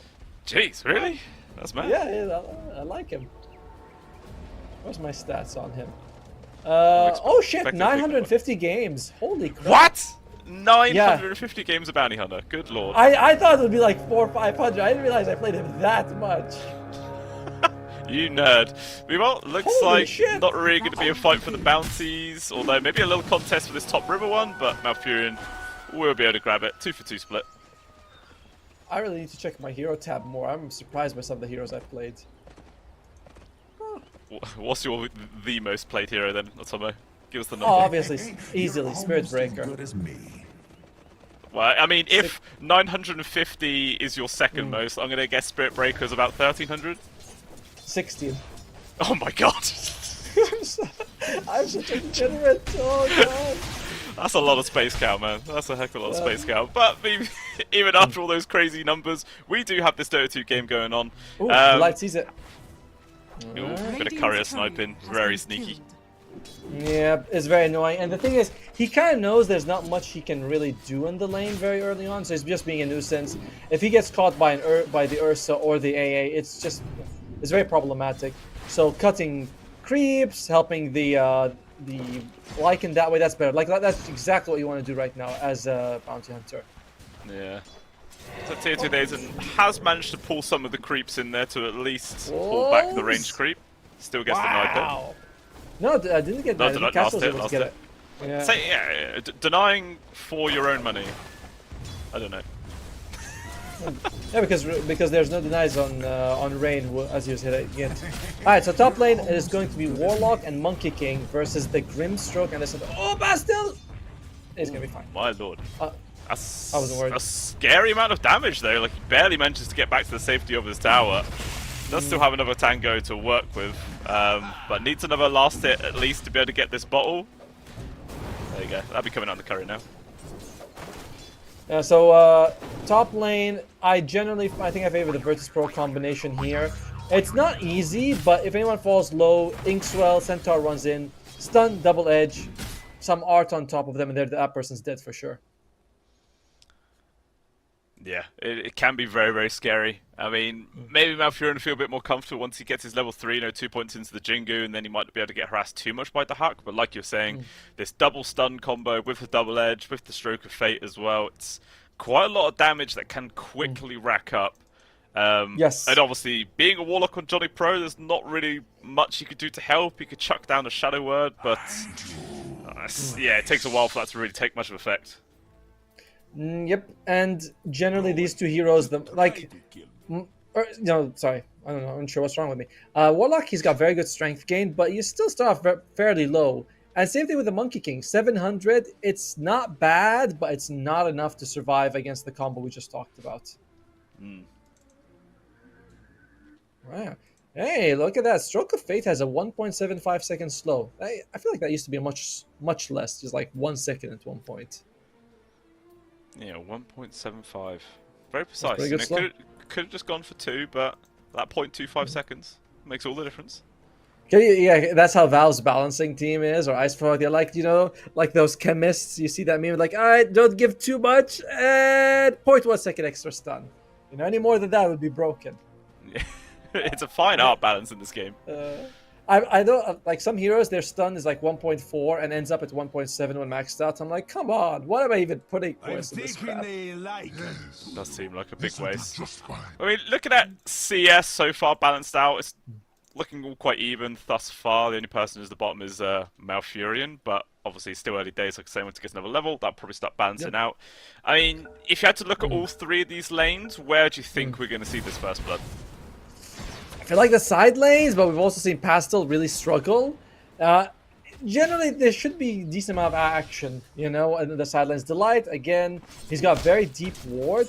Jeez, really? That's mad. Yeah, I like him. Where's my stats on him? Oh shit, 950 games. Holy crap. What? 950 games of Bounty Hunter. Good lord. I thought it would be like 400 or 500. I didn't realize I played him that much. You nerd. Well, looks Holy like shit. not really going to be a fight for the bounties, although maybe a little contest for this top river one, but Malfurion will be able to grab it. 2-for-2 split. I really need to check my hero tab more. I'm surprised by some of the heroes I've played. What's the most played hero then, Otomo? Give us the number. Oh, obviously, easily, Spirit Breaker. Well, I mean, if 950 is your second most, I'm going to guess Spirit Breaker is about 1300? 16. Oh my god! I'm such a degenerate. Oh god. That's a lot of space count, man. That's a heck of a lot of space count. But even after all those crazy numbers, we do have this Dota 2 game going on. Ooh, the light sees it. Ooh, bit of courier sniping. Very sneaky. Yeah, it's very annoying. And the thing is, he kind of knows there's not much he can really do in the lane very early on, so he's just being a nuisance. If he gets caught by the Ursa or the AA, it's very problematic. So cutting creeps, helping the Lycan that way, that's better. Like that's exactly what you want to do right now as a bounty hunter. Yeah. So Tier 2 Days has managed to pull some of the creeps in there to at least pull back the ranged creep. Still gets the sniper. No, I didn't get that. No, Castle's last able to get it. Yeah. Say, denying for your own money. I don't know. Yeah, because there's no denies on Rain as you said again. Alright, so top lane is going to be Warlock and Monkey King versus the Grimstroke and this. Oh, Bastille! It's gonna be fine. My lord. That's a scary amount of damage though. Like he barely manages to get back to the safety of his tower. Does still have another tango to work with, but needs another last hit at least to be able to get this bottle. There you go. That'll be coming out in the curry now. Yeah, so top lane, I think I favor the Virtus Pro combination here. It's not easy, but if anyone falls low, Inkswell, Centaur runs in, stun, double edge, some art on top of them, and that person's dead for sure. Yeah, it can be very, very scary. I mean, maybe Malfurion will feel a bit more comfortable once he gets his level 3, 2 points into the Jingu, and then he might be able to get harassed too much by the Huck. But like you're saying, this double stun combo with the double edge, with the Stroke of Fate as well, it's quite a lot of damage that can quickly rack up. Yes. And obviously, being a Warlock on Johnny Pro, there's not really much you could do to help. You could chuck down a Shadow Word, but yeah, it takes a while for that to really take much of effect. Yep, and generally these two heroes, sorry, I don't know, I'm not sure what's wrong with me. Warlock, he's got very good strength gain, but you still start off fairly low. And same thing with the Monkey King, 700. It's not bad, but it's not enough to survive against the combo we just talked about. Wow. Hey, look at that. Stroke of Fate has a 1.75 second slow. I feel like that used to be much less, just like 1 second at one point. Yeah, 1.75. Very precise. Pretty good slow. Could have just gone for 2, but that 0.25 seconds makes all the difference. Yeah, that's how Valve's balancing team is, or Icefrog. They're like, like those chemists. You see that meme, like, all right, don't give too much, and 0.1 second extra stun. Any more than that would be broken. Yeah. It's a fine art balance in this game. I know, like some heroes, their stun is like 1.4 and ends up at 1.7 when maxed out. I'm like, come on, what am I even putting points in this crap? Does seem like a big waste. I mean, looking at CS so far balanced out, it's looking all quite even thus far. The only person who's the bottom is Malfurion, but obviously it's still early days. Like I say, once it gets another level, that'll probably start balancing out. I mean, if you had to look at all 3 of these lanes, where do you think we're going to see this first blood? I feel like the side lanes, but we've also seen Pastel really struggle. Generally, there should be a decent amount of action, in the side lanes. Delight, again, he's got very deep ward,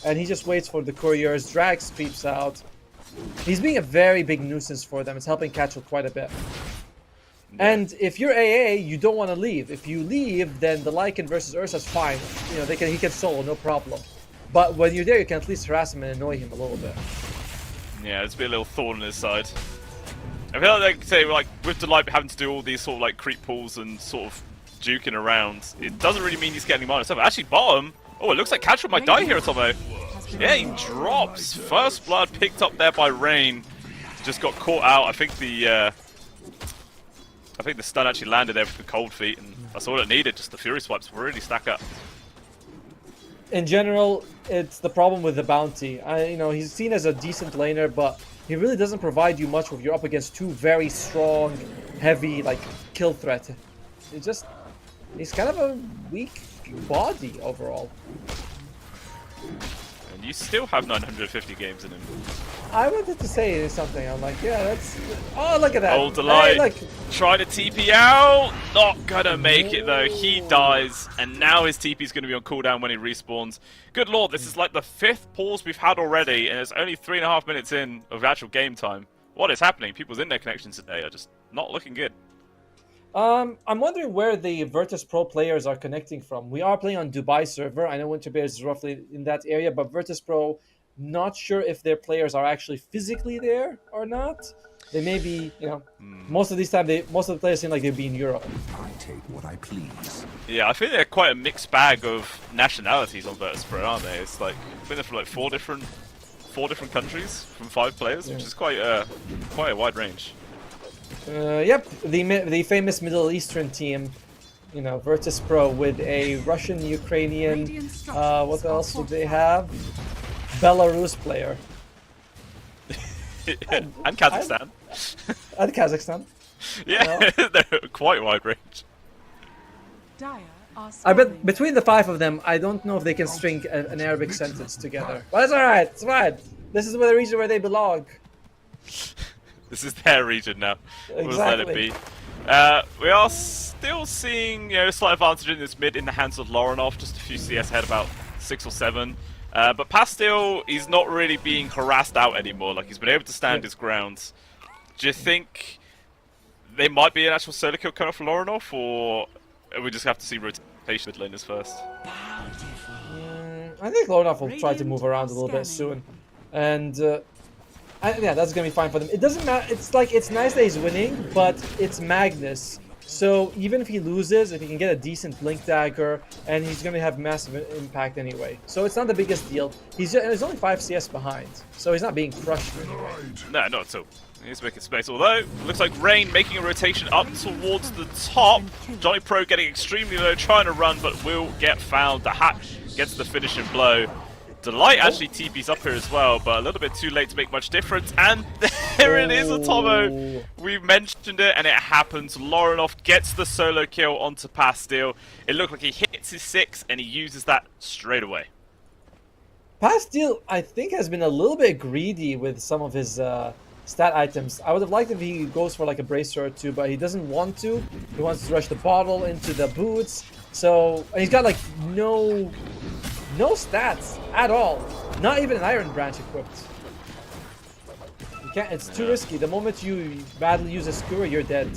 and he just waits for the couriers. Drax creeps out. He's being a very big nuisance for them. It's helping catch up quite a bit. And if you're AA, you don't want to leave. If you leave, then the Lycan versus Ursa's fine. He can solo, no problem. But when you're there, you can at least harass him and annoy him a little bit. Yeah, there's been a little thorn in his side. I feel like, say, with Delight having to do all these sort of creep pulls and sort of juking around, it doesn't really mean he's getting minus 7. Actually, bottom. Oh, it looks like Catcher might die here, Tomo. Yeah, he drops. First blood picked up there by Rain. Just got caught out. I think the stun actually landed there with the cold feet, and that's all it needed. Just the Fury swipes really stack up. In general, it's the problem with the bounty. He's seen as a decent laner, but he really doesn't provide you much when you're up against 2 very strong, heavy, kill threat. He's kind of a weak body overall. And you still have 950 games in him. I wanted to say something. I'm like, yeah, that's... Oh, look at that. Old Delight. Hey, look. Try to TP out. Not gonna make it, though. He dies, and now his TP's gonna be on cooldown when he respawns. Good lord, this is like the 5th pause we've had already, and it's only 3.5 minutes in of actual game time. What is happening? People's internet connections today are just not looking good. I'm wondering where the Virtus Pro players are connecting from. We are playing on Dubai server. I know Winter Bears is roughly in that area, but Virtus Pro, not sure if their players are actually physically there or not. They may be, most of the players seem like they'd be in Europe. I take what I please. Yeah, I think they're quite a mixed bag of nationalities on Virtus Pro, aren't they? It's like, I think they're from 4 different countries from 5 players, which is quite a wide range. Yep, the famous Middle Eastern team, Virtus Pro with a Russian, Ukrainian, what else would they have? Belarus player. And Kazakhstan. And Kazakhstan. Yeah, they're quite wide range. I bet between the 5 of them, I don't know if they can string an Arabic sentence together. But it's alright, it's fine. This is the region where they belong. This is their region now. Exactly. We'll let it be. We are still seeing a slight advantage in this mid in the hands of Lorinov, just a few CS ahead, about 6 or 7. But Pastil, he's not really being harassed out anymore. Like, he's been able to stand his ground. Do you think they might be an actual solo kill coming off Lorinov, or we just have to see rotation with laners first? I think Lorinov will try to move around a little bit soon. And yeah, that's gonna be fine for them. It doesn't matter. It's nice that he's winning, but it's Magnus. So even if he loses, if he can get a decent Blink Dagger, and he's gonna have massive impact anyway. So it's not the biggest deal. He's only 5 CS behind, so he's not being crushed anyway. No, not at all. He's making space. Although, looks like Rain making a rotation up towards the top. Johnny Pro getting extremely low, trying to run, but will get found. The hack gets the finishing blow. Delight actually TP's up here as well, but a little bit too late to make much difference. And there it is, Atomo. We mentioned it, and it happens. Lorinov gets the solo kill onto Pastille. It looked like he hits his 6, and he uses that straight away. Pastille, I think, has been a little bit greedy with some of his stat items. I would have liked if he goes for like a bracer or two, but he doesn't want to. He wants to rush the bottle into the boots. So he's got like no stats at all. Not even an Iron Branch equipped. You can't. It's too risky. The moment you badly use a skewer, you're dead.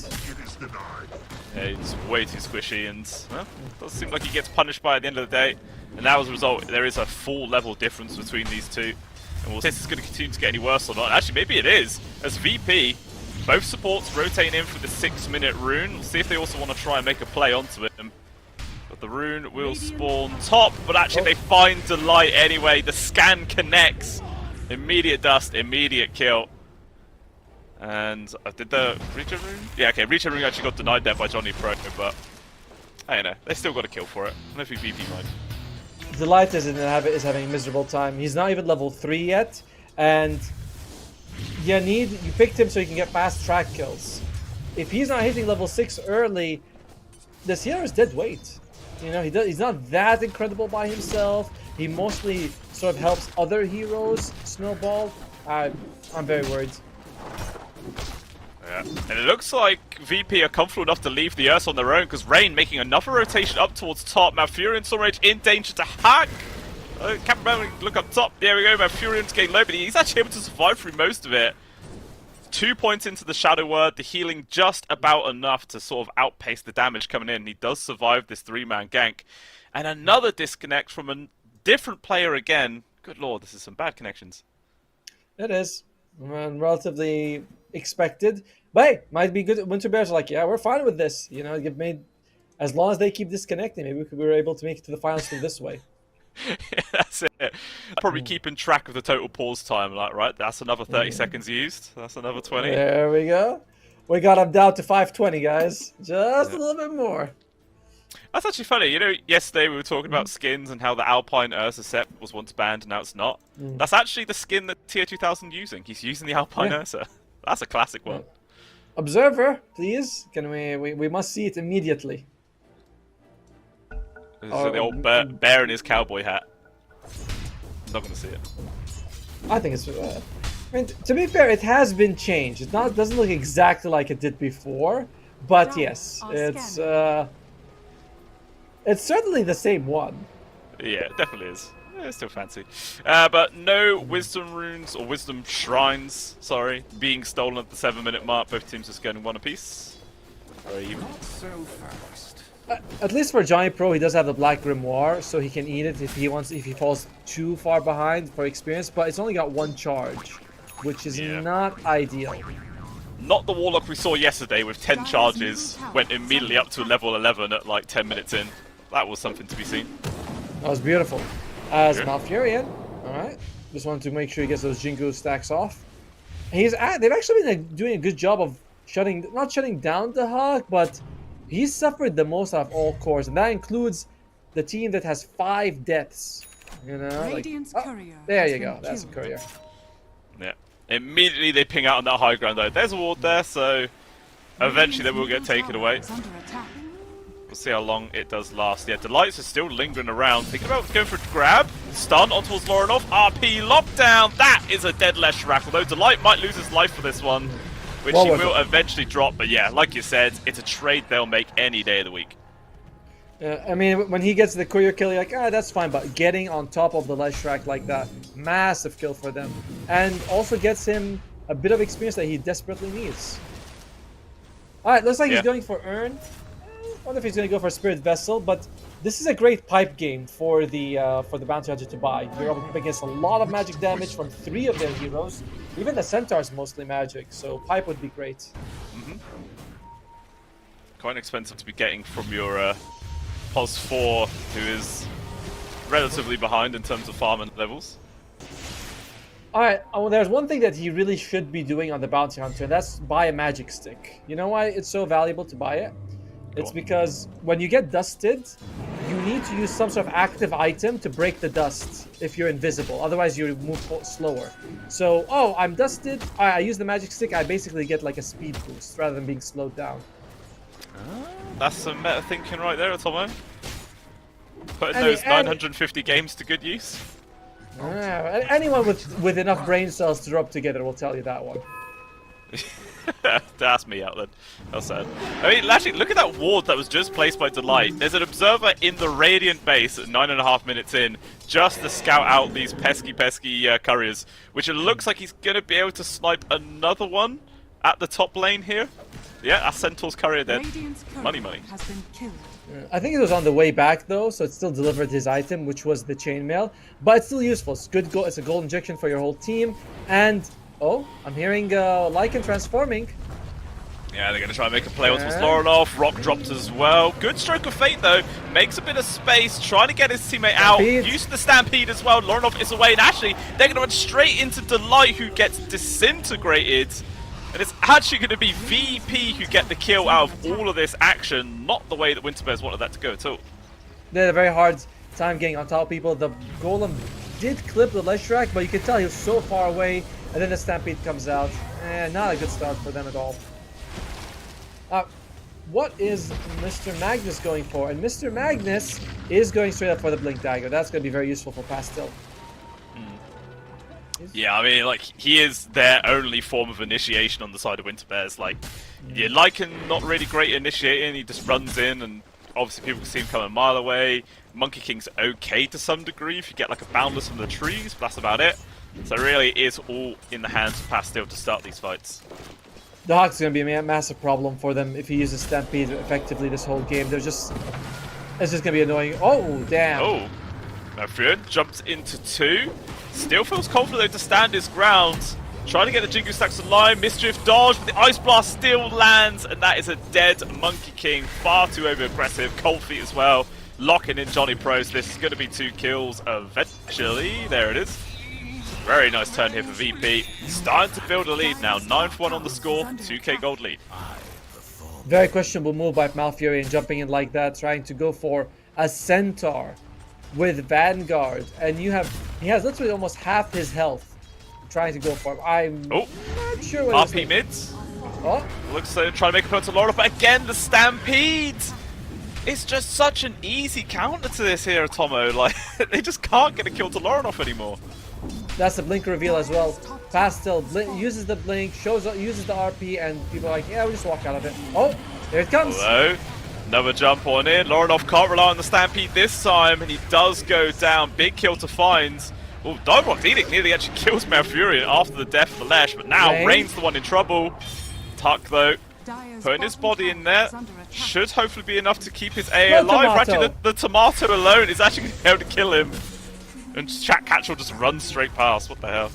Yeah, it's way too squishy, and well, it does seem like he gets punished by it at the end of the day. And now as a result, there is a full level difference between these two. And we'll see if this is going to continue to get any worse or not. Actually, maybe it is. As VP, both supports rotating in for the 6-minute rune. We'll see if they also want to try and make a play onto it. But the rune will spawn top, but actually they find Delight anyway. The scan connects. Immediate dust, immediate kill. And did the Reacher rune? Yeah, okay, Reacher rune actually got denied there by Johnny Pro, but I don't know. They still got a kill for it. I don't know if VP might. Delight is having a miserable time. He's not even level 3 yet, and you picked him so you can get fast track kills. If he's not hitting level 6 early, this hero is dead weight. You know, he's not that incredible by himself. He mostly sort of helps other heroes snowball. I'm very worried. Yeah. And it looks like VP are comfortable enough to leave the Earth on their own, because Rain making another rotation up towards top. Malfurion Stormrage in danger to hack. Captain look up top. There we go. Malfurion's getting low, but he's actually able to survive through most of it. 2 points into the Shadow Word, the healing just about enough to sort of outpace the damage coming in. He does survive this 3-man gank. And another disconnect from a different player again. Good lord, this is some bad connections. It is. Relatively expected. But hey, might be good. Winter Bears are like, yeah, we're fine with this. You know, you've made, as long as they keep disconnecting, maybe we were able to make it to the finals through this way. Yeah, that's it. Probably keeping track of the total pause time, like, right? That's another 30 seconds used. That's another 20. There we go. We got him down to 520, guys. Just a little bit more. That's actually funny. You know, yesterday we were talking about skins and how the Alpine Ursa set was once banned and now it's not. That's actually the skin that Tier 2000 using. He's using the Alpine Ursa. That's a classic one. Observer, please. Can we must see it immediately. So the old bear in his cowboy hat. I'm not going to see it. I think it's... I mean, to be fair, it has been changed. It doesn't look exactly like it did before, but yes, it's certainly the same one. Yeah, it definitely is. Yeah, it's still fancy. But no wisdom runes, or wisdom shrines, sorry, being stolen at the 7-minute mark. Both teams just getting one apiece. Very even. Not so fast. At least for Johnny Pro, he does have the Black Grimoire, so he can eat it if he falls too far behind for experience, but it's only got 1 charge, which is not ideal. Not the Warlock we saw yesterday with 10 charges, went immediately up to level 11 at like 10 minutes in. That was something to be seen. That was beautiful. As Malfurion, alright, just wanted to make sure he gets those Jingu stacks off. They've actually been doing a good job of not shutting down the Hawk, but he's suffered the most out of all cores, and that includes the team that has 5 deaths. You know, courier there you go. That's a courier. Yeah. Immediately they ping out on that high ground though. There's a ward there, so eventually they will get taken away. We'll see how long it does last. Yeah, Delights are still lingering around. Thinking about going for a grab. Stun on towards Lorinov. RP lockdown. That is a dead Leshrac. Although Delight might lose his life for this one, which he will eventually drop. But yeah, like you said, it's a trade they'll make any day of the week. I mean, when he gets the courier kill, you're like, that's fine. But getting on top of the Leshrac like that, massive kill for them. And also gets him a bit of experience that he desperately needs. Alright, looks like he's going for Urn. I wonder if he's going to go for Spirit Vessel, but this is a great pipe game for the Bounty Hunter to buy. You're up against a lot of magic damage from 3 of their heroes. Even the Centaur is mostly magic, so pipe would be great. Quite expensive to be getting from your POS 4, who is relatively behind in terms of farm and levels. Alright, there's one thing that he really should be doing on the Bounty Hunter, and that's buy a magic stick. You know why it's so valuable to buy it? It's because when you get dusted, you need to use some sort of active item to break the dust if you're invisible. Otherwise, you move slower. So, oh, I'm dusted. I use the magic stick. I basically get like a speed boost rather than being slowed down. That's some meta thinking right there, Tomo. Putting those 950 games to good use. Anyone with enough brain cells to rub together will tell you that one. That's me out then. That's sad. I mean, actually, look at that ward that was just placed by Delight. There's an observer in the Radiant base at 9.5 minutes in, just to scout out these pesky couriers, which it looks like he's going to be able to snipe another one at the top lane here. Yeah, that's Centaur's courier dead. Money. Has been killed. I think it was on the way back though, so it still delivered his item, which was the chainmail. But it's still useful. It's good. It's a gold injection for your whole team. And oh, I'm hearing Lycan transforming. Yeah, they're going to try and make a play once with Lorinov. Rock dropped as well. Good stroke of fate though. Makes a bit of space, trying to get his teammate out. Using the Stampede as well. Lorinov is away, and actually they're going to run straight into Delight, who gets disintegrated. And it's actually going to be VP who get the kill out of all of this action, not the way that Winterbears wanted that to go at all. They had a very hard time getting on top of people. The Golem did clip the ledge track, but you can tell he was so far away, and then the Stampede comes out. Not a good start for them at all. What is Mr. Magnus going for? And Mr. Magnus is going straight up for the Blink Dagger. That's going to be very useful for Pastel. Yeah, I mean, like, he is their only form of initiation on the side of Winterbears. Like, yeah, Lycan, not really great at initiating, he just runs in, and obviously people can see him coming a mile away. Monkey King's okay to some degree if you get, like, a Boundless from the trees, but that's about it. So really, it is all in the hands of Pastel to start these fights. The Hawk's going to be a massive problem for them if he uses Stampede effectively this whole game. It's just going to be annoying. Oh, damn. Oh, Mafrian jumps into 2. Still feels confident though to stand his ground. Trying to get the Jingu stacks alive. Mischief dodge, but the Ice Blast still lands, and that is a dead Monkey King. Far too over aggressive. Cold Feet as well. Locking in Johnny Pros. This is going to be 2 kills eventually. There it is. Very nice turn here for VP. Starting to build a lead now. 9-1 on the score. 2k gold lead. Very questionable move by Malfurion, jumping in like that, trying to go for a Centaur with Vanguard, and he has literally almost half his health trying to go for him. I'm not sure what RP mids. Oh, looks like they're trying to make a point to Laura, but again the Stampede. It's just such an easy counter to this here, Tomo. Like, they just can't get a kill to Lorinov anymore. That's the blink reveal as well. Pastel uses the blink, uses the RP, and people are like, yeah, we'll just walk out of it. Oh, there it comes. Hello. Another jump on in. Lorinov can't rely on the Stampede this time, and he does go down. Big kill to find. Oh, Diamond Edict nearly actually kills Malfurion after the death of the Lesh, but now Rain's the one in trouble. Tuck, though, putting his body in there, should hopefully be enough to keep his AA alive. Actually, the Tomato alone is actually going to be able to kill him. And Catchell just runs straight past. What the hell?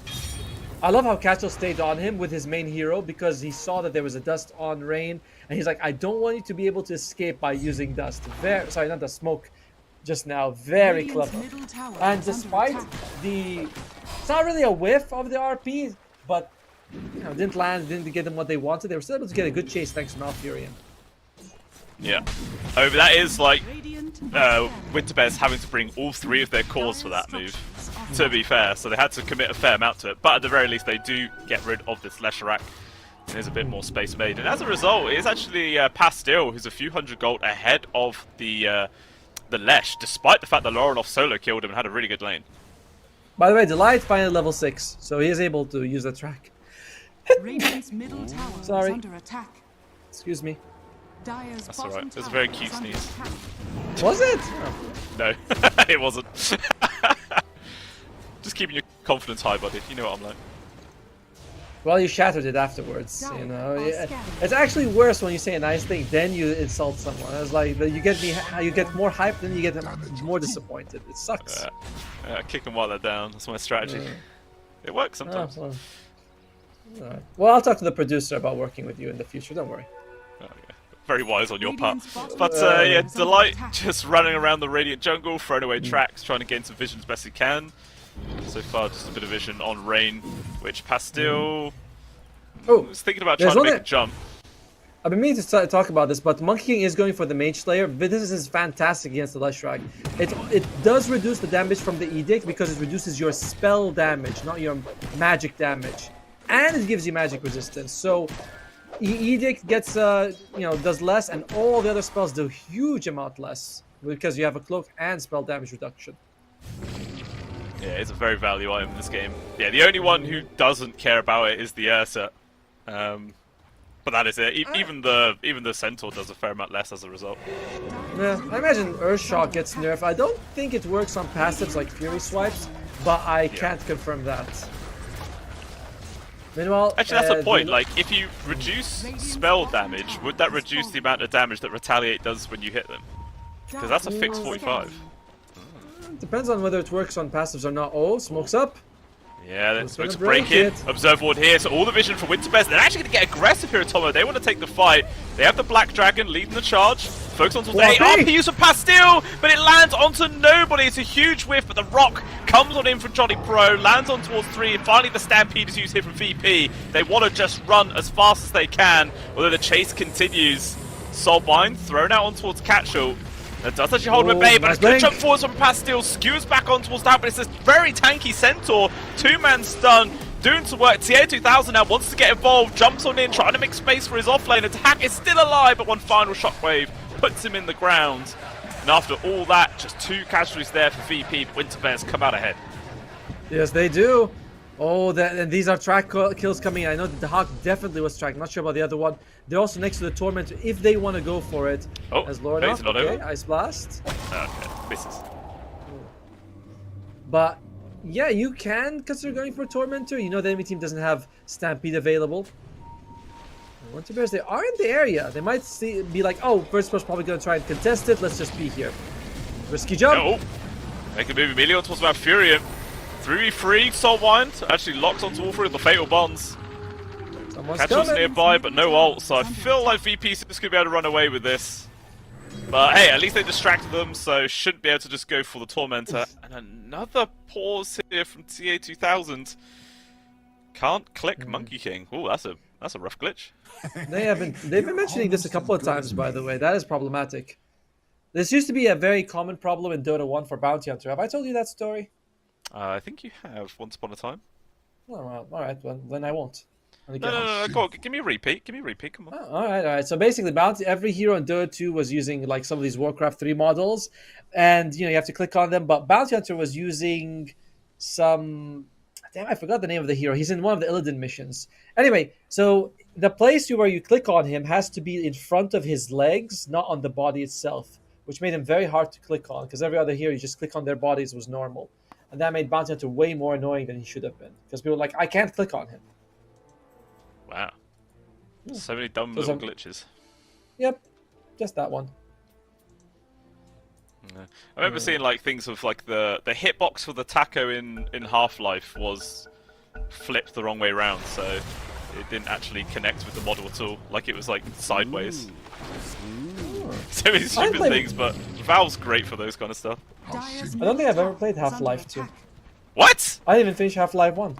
I love how Catchell stayed on him with his main hero because he saw that there was a dust on Rain, and he's like, I don't want you to be able to escape by using dust. Sorry, not the smoke just now. Very clever. And despite it's not really a whiff of the RP, but didn't land, didn't get them what they wanted. They were still able to get a good chase thanks to Malfurion. Yeah. But that is like Winterbears having to bring all 3 of their cores for that move, to be fair. So they had to commit a fair amount to it. But at the very least, they do get rid of this Lesharak. There's a bit more space made. And as a result, it is actually Pastel who's a few hundred gold ahead of the Lesh, despite the fact that Lorinov solo killed him and had a really good lane. By the way, Delight finally level 6, so he is able to use the track. Radiant's middle tower Sorry. is under attack. Excuse me. Dire's That's alright. It was a bottom very tower cute is under sneeze. attack. Was it? No, it wasn't. Just keeping your confidence high, buddy. You know what I'm like. Well, you shattered it afterwards, you know. It's actually worse when you say a nice thing, then you insult someone. It's like you get more hype, then you get more disappointed. It sucks. Kick them while they're down. That's my strategy. It works sometimes. Well, I'll talk to the producer about working with you in the future. Don't worry. Very wise on your part. But yeah, Delight just running around the Radiant jungle, throwing away tracks, trying to gain some vision as best he can. So far, just a bit of vision on Rain, which Pastel is thinking about trying to make a jump. I've been meaning to talk about this, but Monkey King is going for the Mage Slayer, but this is fantastic against the Leshrac. It does reduce the damage from the Edict because it reduces your spell damage, not your magic damage. And it gives you magic resistance. So Edict gets, does less, and all the other spells do a huge amount less because you have a cloak and spell damage reduction. Yeah, it's a very value item in this game. Yeah, the only one who doesn't care about it is the Ursa. But that is it. Even the Centaur does a fair amount less as a result. Yeah, I imagine Earthshock gets nerfed. I don't think it works on passives like Fury Swipes, but I can't confirm that. Meanwhile, actually, that's the point. Like, if you reduce spell damage, would that reduce the amount of damage that Retaliate does when you hit them? Because that's a fixed 45. Depends on whether it works on passives or not. Oh, smokes up. Yeah, then smokes break in. Observe Ward here, so all the vision for Winterbears. They're actually going to get aggressive here at Tomo. They want to take the fight. They have the Black Dragon leading the charge. Focus on towards the RP use of Pastille, but it lands onto nobody. It's a huge whiff, but the rock comes on in from Johnny Pro, lands on towards 3, and finally the Stampede is used here from VP. They want to just run as fast as they can, although the chase continues. Soulbind thrown out on towards Catchall. That does actually hold him at bay, but a good jump forwards from Pastille, skewers back on towards that, but it's this very tanky Centaur, 2-man stun, doing some work. TA2000 now wants to get involved, jumps on in, trying to make space for his offlane. Attack is still alive, but one final shockwave puts him in the ground. And after all that, just 2 casualties there for VP, Winterbears come out ahead. Yes, they do. Oh, and these are track kills coming in. I know that the Hawk definitely was tracked. Not sure about the other one. They're also next to the Tormentor if they want to go for it. Oh, as Lord not okay, over. Ice Blast. Okay, misses. But yeah, you can consider going for a Tormentor. You know the enemy team doesn't have Stampede available. Winterbears, they are in the area. They might be like, oh, first person's probably going to try and contest it. Let's just be here. Risky jump. Oh, they can move immediately on towards Malfurion. 3v3, Soulbind actually locks onto all 3 of the Fatal Bonds. Catchall's nearby, but no ult, so I feel like VP's just going to be able to run away with this. But hey, at least they distracted them, so shouldn't be able to just go for the Tormentor. And another pause here from TA2000. Can't click Monkey King. Ooh, that's a rough glitch. They've been mentioning this a couple of times, by the way. That is problematic. This used to be a very common problem in Dota 1 for Bounty Hunter. Have I told you that story? I think you have, once upon a time. Oh, well, alright, well, then I won't. No, go on, give me a repeat, come on. Oh, alright. So basically, every hero in Dota 2 was using like some of these Warcraft 3 models, and you have to click on them, but Bounty Hunter was using some... Damn, I forgot the name of the hero. He's in one of the Illidan missions. Anyway, so the place where you click on him has to be in front of his legs, not on the body itself, which made him very hard to click on, because every other hero, you just click on their bodies was normal. And that made Bounty Hunter way more annoying than he should have been. Because people were like, I can't click on him. Wow. So many dumb little glitches. Yep. Just that one. Yeah. I remember seeing like things of like the hitbox for the taco in Half-Life was flipped the wrong way around, so it didn't actually connect with the model at all. Like it was like sideways. So many stupid things, but Valve's great for those kind of stuff. I don't think I've ever played Half-Life 2. What? I didn't even finish Half-Life 1.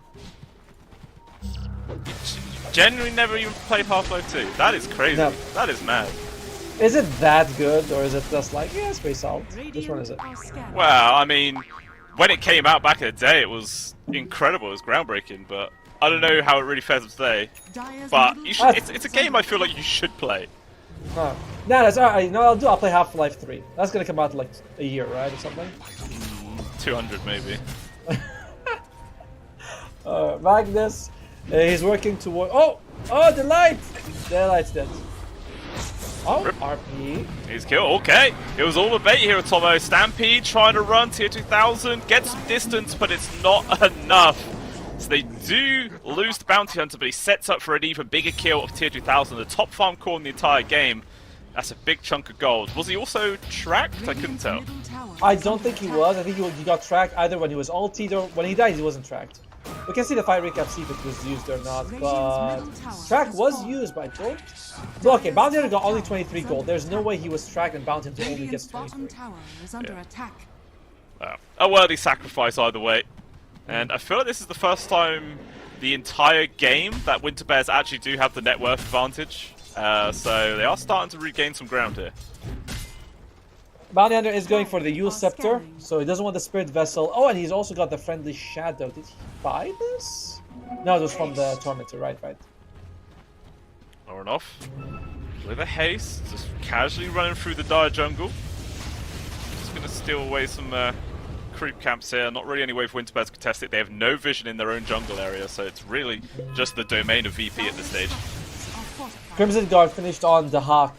Genuinely never even played Half-Life 2. That is crazy. No. That is mad. Is it that good, or is it just like, yeah, it's pretty solid? Which one is it? Well, I mean, when it came out back in the day, it was incredible. It was groundbreaking, but I don't know how it really fares up today. But you should, it's a game I feel like you should play. No, that's alright. No, I'll play Half-Life 3. That's gonna come out in like a year, right, or something? 200 maybe. Magnus, he's working toward. Oh, the light! The light's dead. Oh, Rip. RP. He's killed. Okay, it was all the bait here at Tomo. Stampede trying to run TA2000, get some distance, but it's not enough. So they do lose the Bounty Hunter, but he sets up for an even bigger kill of TA2000, the top farm core in the entire game. That's a big chunk of gold. Was he also tracked? I couldn't tell. I don't think he was. I think he got tracked either when he was ultied or when he died he wasn't tracked. We can see the fight recap, see if it was used or not, but track was used, but I don't... So, okay, Bounty Hunter got only 23 gold. There's no way he was tracked and Bounty Hunter only gets 23. Wow. A worthy sacrifice either way. And I feel like this is the first time the entire game that Winterbears actually do have the net worth advantage. So they are starting to regain some ground here. Bounty Hunter is going for the Yule Scepter, so he doesn't want the Spirit Vessel. Oh, and he's also got the Friendly Shadow. Did he buy this? No, it was from the Tormentor, right. Or enough. With a haste, just casually running through the dire jungle. Just gonna steal away some creep camps here. Not really any way for Winterbears to contest it. They have no vision in their own jungle area, so it's really just the domain of VP at this stage. Crimson Guard finished on the Hawk.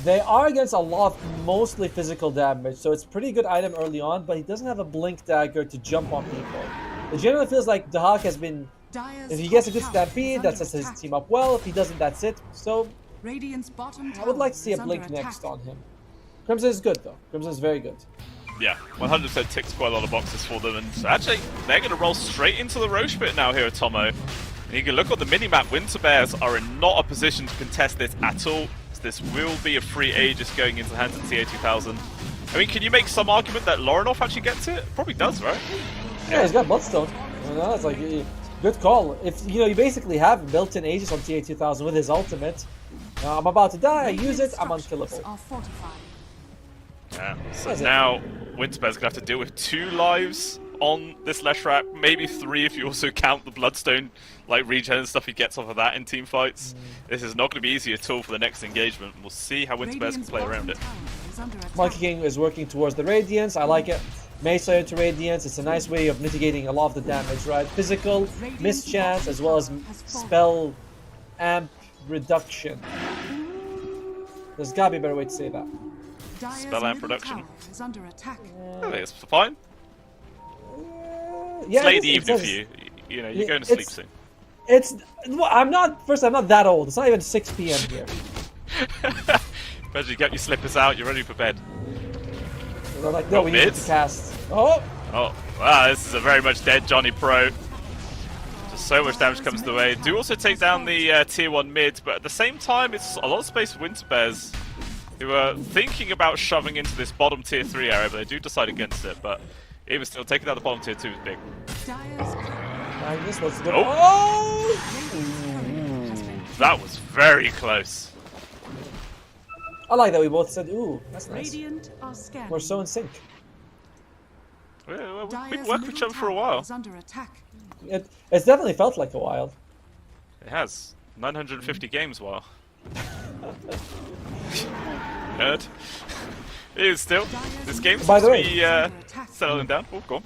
They are against a lot of mostly physical damage, so it's a pretty good item early on, but he doesn't have a Blink Dagger to jump on people. It generally feels like the Hawk has been... If he gets a good Stampede, that sets his team up well. If he doesn't, that's it. So, I would like to see a Blink next on him. Crimson is good, though. Crimson is very good. Yeah, 100% ticks quite a lot of boxes for them, and actually, they're going to roll straight into the Roche pit now here at Tomo. And you can look on the minimap, Winterbears are in not a position to contest this at all. This will be a free Aegis going into the hands of TA2000. I mean, can you make some argument that Lorinov actually gets it? Probably does, right? Yeah, he's got Bloodstone. You know, it's like, good call. If you basically have built-in Aegis on TA2000 with his ultimate. I'm about to die, I use it, I'm unkillable. Yeah, so now Winterbear's gonna have to deal with 2 lives on this Leshrac, maybe 3 if you also count the Bloodstone like regen and stuff he gets off of that in team fights. This is not going to be easy at all for the next engagement. We'll see how Winterbears can play around it. Monkey King is working towards the Radiance. I like it. MESWA into Radiance. It's a nice way of mitigating a lot of the damage, right? Physical, mischance, as well as spell amp reduction. There's gotta be a better way to say that. Spell amp reduction. I think it's fine. Yeah, it's late in the evening for you. You know, you're going to sleep soon. I'm not that old. It's not even 6 p.m. here. Imagine you get your slippers out, you're ready for bed. They're like, no, we need to cast. Oh, wow, this is a very much dead Johnny Pro. Just so much damage comes the way. Do also take down the tier 1 mid, but at the same time, it's a lot of space for Winterbears, who are thinking about shoving into this bottom tier 3 area, but they do decide against it. But even still, taking down the bottom tier 2 is big. That was very close. I like that we both said, ooh, that's nice. We're so in sync. We've been working with each other for a while. It's definitely felt like a while. It has. 950 games while. Nerd. It is still. This game seems to be settling down. Oh, go on.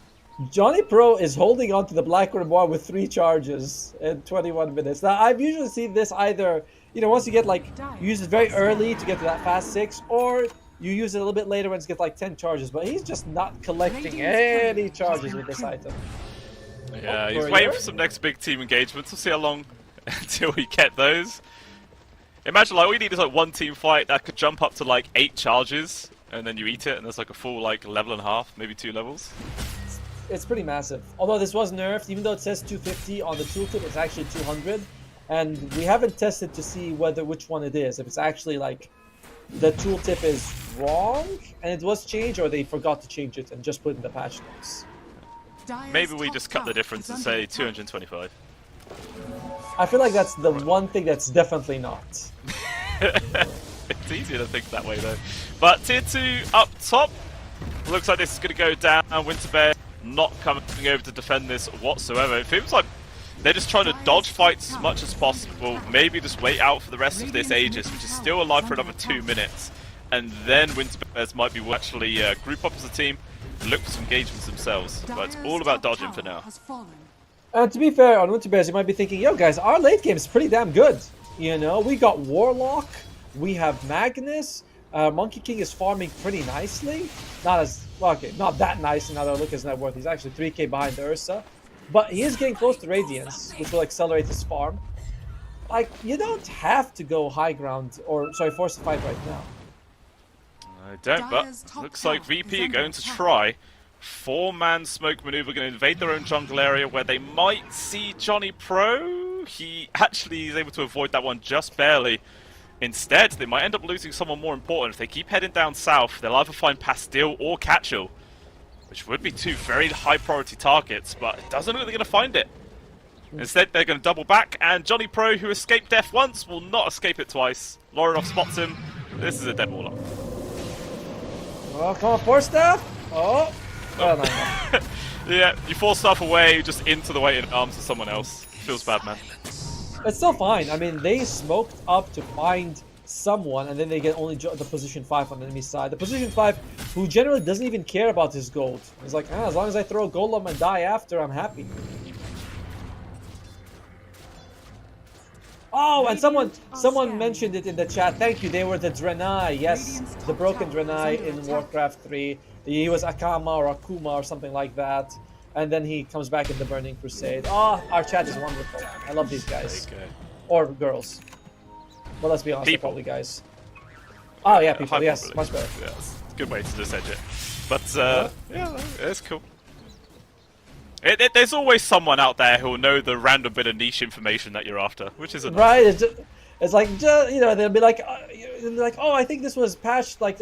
Johnny Pro is holding on to the Black Grimoire with 3 charges in 21 minutes. Now, I've usually seen this either, once you get you use it very early to get to that fast 6, or you use it a little bit later when it's get 10 charges, but he's just not collecting any charges with this item. Yeah, he's waiting for some next big team engagements. We'll see how long until we get those. Imagine, all you need is 1 team fight that could jump up to 8 charges, and then you eat it, and there's a full level and a half, maybe 2 levels. It's pretty massive. Although this was nerfed, even though it says 250 on the tooltip, it's actually 200. And we haven't tested to see which one it is. If it's actually the tooltip is wrong and it was changed, or they forgot to change it and just put it in the patch notes. Maybe we just cut the difference and say 225. I feel like that's the one thing that's definitely not. It's easier to think that way though. But tier 2 up top. Looks like this is going to go down. Winterbear not coming over to defend this whatsoever. It feels like they're just trying to dodge fights as much as possible. Maybe just wait out for the rest of this Aegis, which is still alive for another 2 minutes. And then Winterbears might be actually group up as a team and look for some engagements themselves. But it's all about dodging for now. To be fair, on Winterbears, you might be thinking, yo guys, our late game is pretty damn good. We got Warlock, we have Magnus, Monkey King is farming pretty nicely. Not that nice, now that I look at his net worth. He's actually 3k behind Ursa. But he is getting close to Radiance, which will accelerate his farm. You don't have to go high ground, force the fight right now. I don't, but looks like VP are going to try. 4-man smoke maneuver, going to invade their own jungle area where they might see Johnny Pro. He actually is able to avoid that one just barely. Instead, they might end up losing someone more important. If they keep heading down south, they'll either find Pastille or Catchel, which would be 2 very high priority targets, but it doesn't look like they're going to find it. Instead, they're going to double back, and Johnny Pro, who escaped death once, will not escape it twice. Lorinov spots him. This is a dead Warlock. Oh, come on, force staff! Oh! Oh, no. Yeah, you force stuff away, just into the weighted arms of someone else. Feels bad, man. It's still fine. I mean, they smoked up to find someone, and then they get only the position 5 on the enemy side. The position 5, who generally doesn't even care about his gold. He's like, as long as I throw a golem and die after, I'm happy. Oh, and someone mentioned it in the chat. Thank you. They were the Draenei. Yes, the broken Draenei in Warcraft 3. He was Akama or Akuma or something like that. And then he comes back in the Burning Crusade. Oh, our chat is wonderful. I love these guys. Or girls. Well, let's be honest, they're probably guys. Oh, yeah, people. Yes, much better. Yeah, it's a good way to just edge it. But, yeah, it's cool. There's always someone out there who will know the random bit of niche information that you're after, which is a right. It's like, you know, they'll be like, oh, I think this was patched like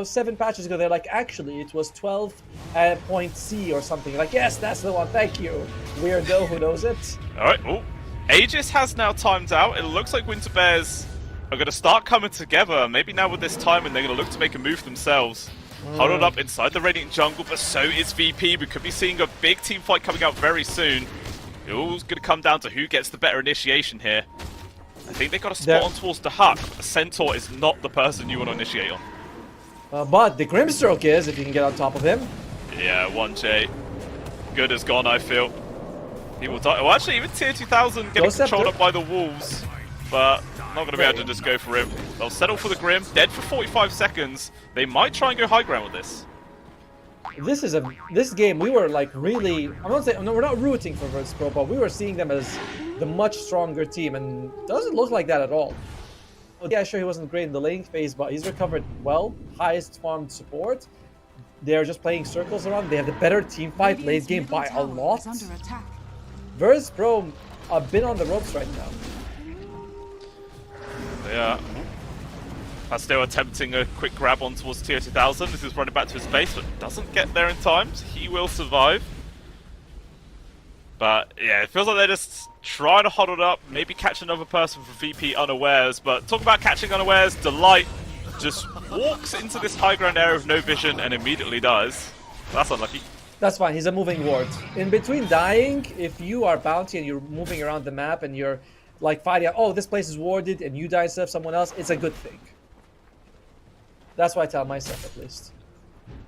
7 patches ago. They're like, actually, it was 12.C or something. Like, yes, that's the one. Thank you, weirdo who knows it. All right. Oh, Aegis has now timed out. It looks like Winter Bears are going to start coming together. Maybe now with this timing, they're going to look to make a move themselves. Huddled up inside the Radiant jungle, but so is VP. We could be seeing a big team fight coming out very soon. It's going to come down to who gets the better initiation here. I think they got a spot on towards the Huck. A Centaur is not the person you want to initiate on. But the Grimstroke is, if you can get on top of him. Yeah, 1J. Good as gone, I feel. He will die. Well, actually, even Tier 2000 getting controlled up by the Wolves. But not going to be able to just go for him. They'll settle for the Grim. Dead for 45 seconds. They might try and go high ground with this. This game we were like really. I'm not saying we're not rooting for Virtus.pro, but we were seeing them as the much stronger team, and it doesn't look like that at all. Yeah, sure, he wasn't great in the laning phase, but he's recovered well. Highest farmed support. They're just playing circles around. They have the better team fight late game by a lot. Virtus.pro a bit on the ropes right now. Yeah. Still attempting a quick grab on towards Tier 2000. This is running back to his base, but doesn't get there in time. So he will survive. But yeah, it feels like they're just trying to huddle up, maybe catch another person for VP unawares. But talk about catching unawares, Delight just walks into this high ground area with no vision and immediately dies. That's unlucky. That's fine, he's a moving ward. In between dying, if you are bounty and you're moving around the map and you're like fighting out, oh, this place is warded, and you die instead of someone else, it's a good thing. That's what I tell myself, at least.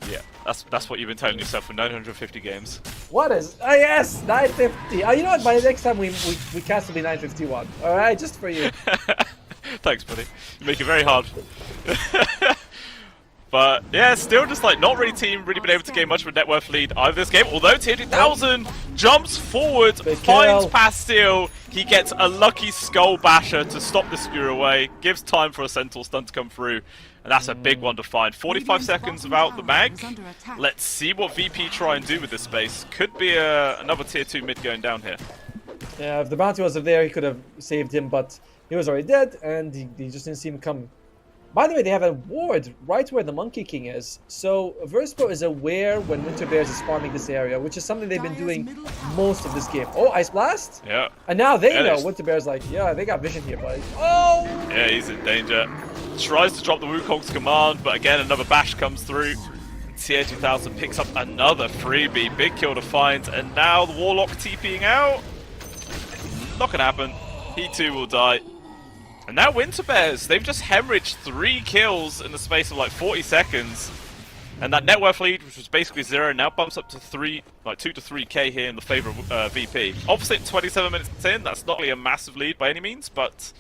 Yeah, that's what you've been telling yourself for 950 games. What is? Oh yes, 950. You know what? By the next time we cast will be 951. All right, just for you. Thanks, buddy. You make it very hard. But yeah, still just like not really been able to gain much of a net worth lead either this game. Although Tier 2000 jumps forward, finds Pastille. He gets a lucky Skull Basher to stop the Spear away. Gives time for a Centaur stun to come through. And that's a big one to find. 45 seconds without the mag. Let's see what VP try and do with this space. Could be another Tier 2 mid going down here. Yeah, if the bounty wasn't there, he could have saved him, but he was already dead, and he just didn't see him come. By the way, they have a ward right where the Monkey King is. So Virtus.pro is aware when Winter Bears is farming this area, which is something they've been doing most of this game. Oh, Ice Blast? Yeah. And now they know. Winter Bears like, yeah, they got vision here, buddy. Oh! Yeah, he's in danger. Tries to drop the Wukong's command, but again, another bash comes through. Tier 2000 picks up another freebie. Big kill to find. And now the Warlock TPing out. Not gonna happen. He too will die. And now Winter Bears, they've just hemorrhaged 3 kills in the space of like 40 seconds. And that net worth lead, which was basically 0, now bumps up to 2 to 3k here in the favor of VP. Obviously, 27 minutes in, that's not really a massive lead by any means, but,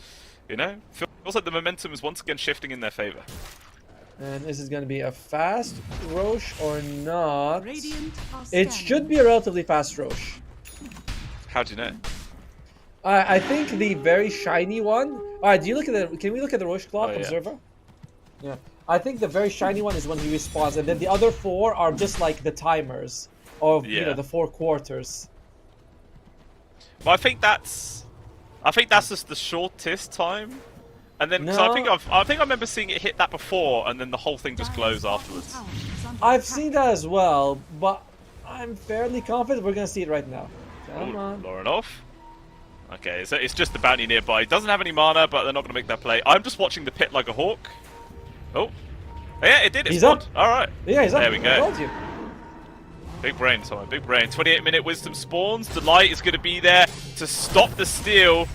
you know, feels like the momentum is once again shifting in their favor. And this is going to be a fast Roche or not? It should be a relatively fast Roche. How do you know? I think the very shiny one. Alright, do you look at the? Can we look at the Roche clock observer? Yeah. I think the very shiny one is when he respawns, and then the other 4 are just like the timers of you know the 4 quarters. Well, I think that's just the shortest time. And then cause I think I remember seeing it hit that before, and then the whole thing just glows afterwards. I've seen that as well, but I'm fairly confident we're gonna see it right now. Come on. Lorinov. Okay, so it's just the bounty nearby. Doesn't have any mana, but they're not going to make that play. I'm just watching the pit like a hawk. Oh. Yeah, it did. It's He's up. Alright. Yeah, he's up. There we go. I told you. Big brain, Tom. Big brain. 28-minute Wisdom spawns. Delight is going to be there to stop the steal.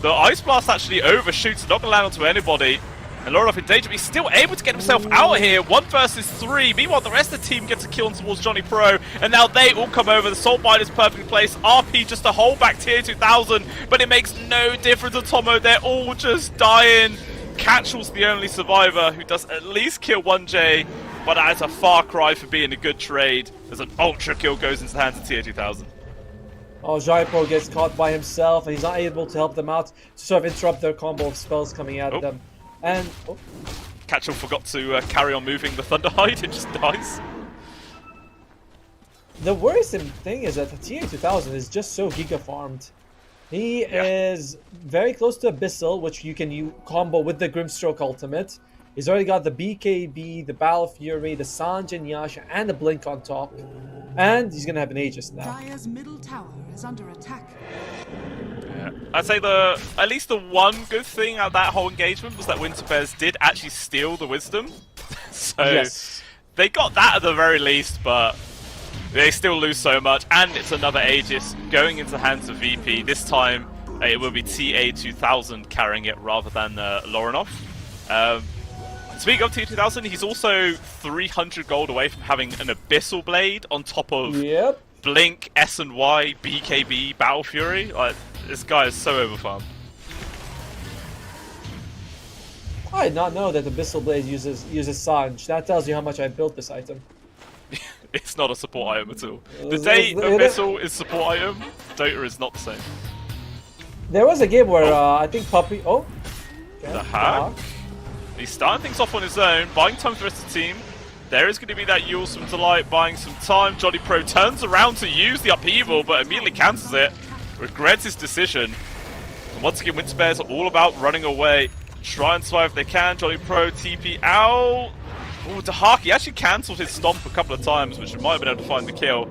The Ice Blast actually overshoots. Not going to land onto anybody. And Lorinoff in danger, but he's still able to get himself out here. 1 versus 3. Meanwhile, the rest of the team gets a kill towards Johnny Pro. And now they all come over. The Soul Bind is perfectly placed. RP just to hold back tier 2000. But it makes no difference to Tomo. They're all just dying. Catchall's the only survivor who does at least kill 1J. But that is a far cry for being a good trade. As an ultra kill goes into the hands of tier 2000. Oh, Jaipo gets caught by himself. And he's not able to help them out. To sort of interrupt their combo of spells coming at them. And Catchall forgot to carry on moving the Thunderhide, it just dies. the worrisome thing is that the tier 2000 is just so giga farmed. He is very close to Abyssal, which you can combo with the Grimstroke ultimate. He's already got the BKB, the Battle Fury, the Sanjin Yasha, and the Blink on top. And he's gonna have an Aegis now. Dire's middle tower is under attack. I'd say at least the one good thing out of that whole engagement was that Winterbears did actually steal the Wisdom. So Yes. they got that at the very least, but they still lose so much. And it's another Aegis going into the hands of VP. This time it will be TA2000 carrying it rather than Lorinoff. Speaking of TA2000, he's also 300 gold away from having an Abyssal Blade on top of Blink, S&Y, BKB, Battle Fury. Like, this guy is so overfarmed. I did not know that Abyssal Blade uses Sanj. That tells you how much I built this item. It's not a support item at all. The day Abyssal is support item, Dota is not the same. There was a game where I think Puppy... Oh! Okay. The hack. He's starting things off on his own, buying time for the rest of the team. There is going to be that Yule from Delight buying some time. Johnny Pro turns around to use the upheaval, but immediately cancels it. Regrets his decision. And once again, Winterbears are all about running away. Try and survive if they can. Johnny Pro TP out. Ooh, Dahaki actually cancelled his stomp a couple of times, which might have been able to find the kill.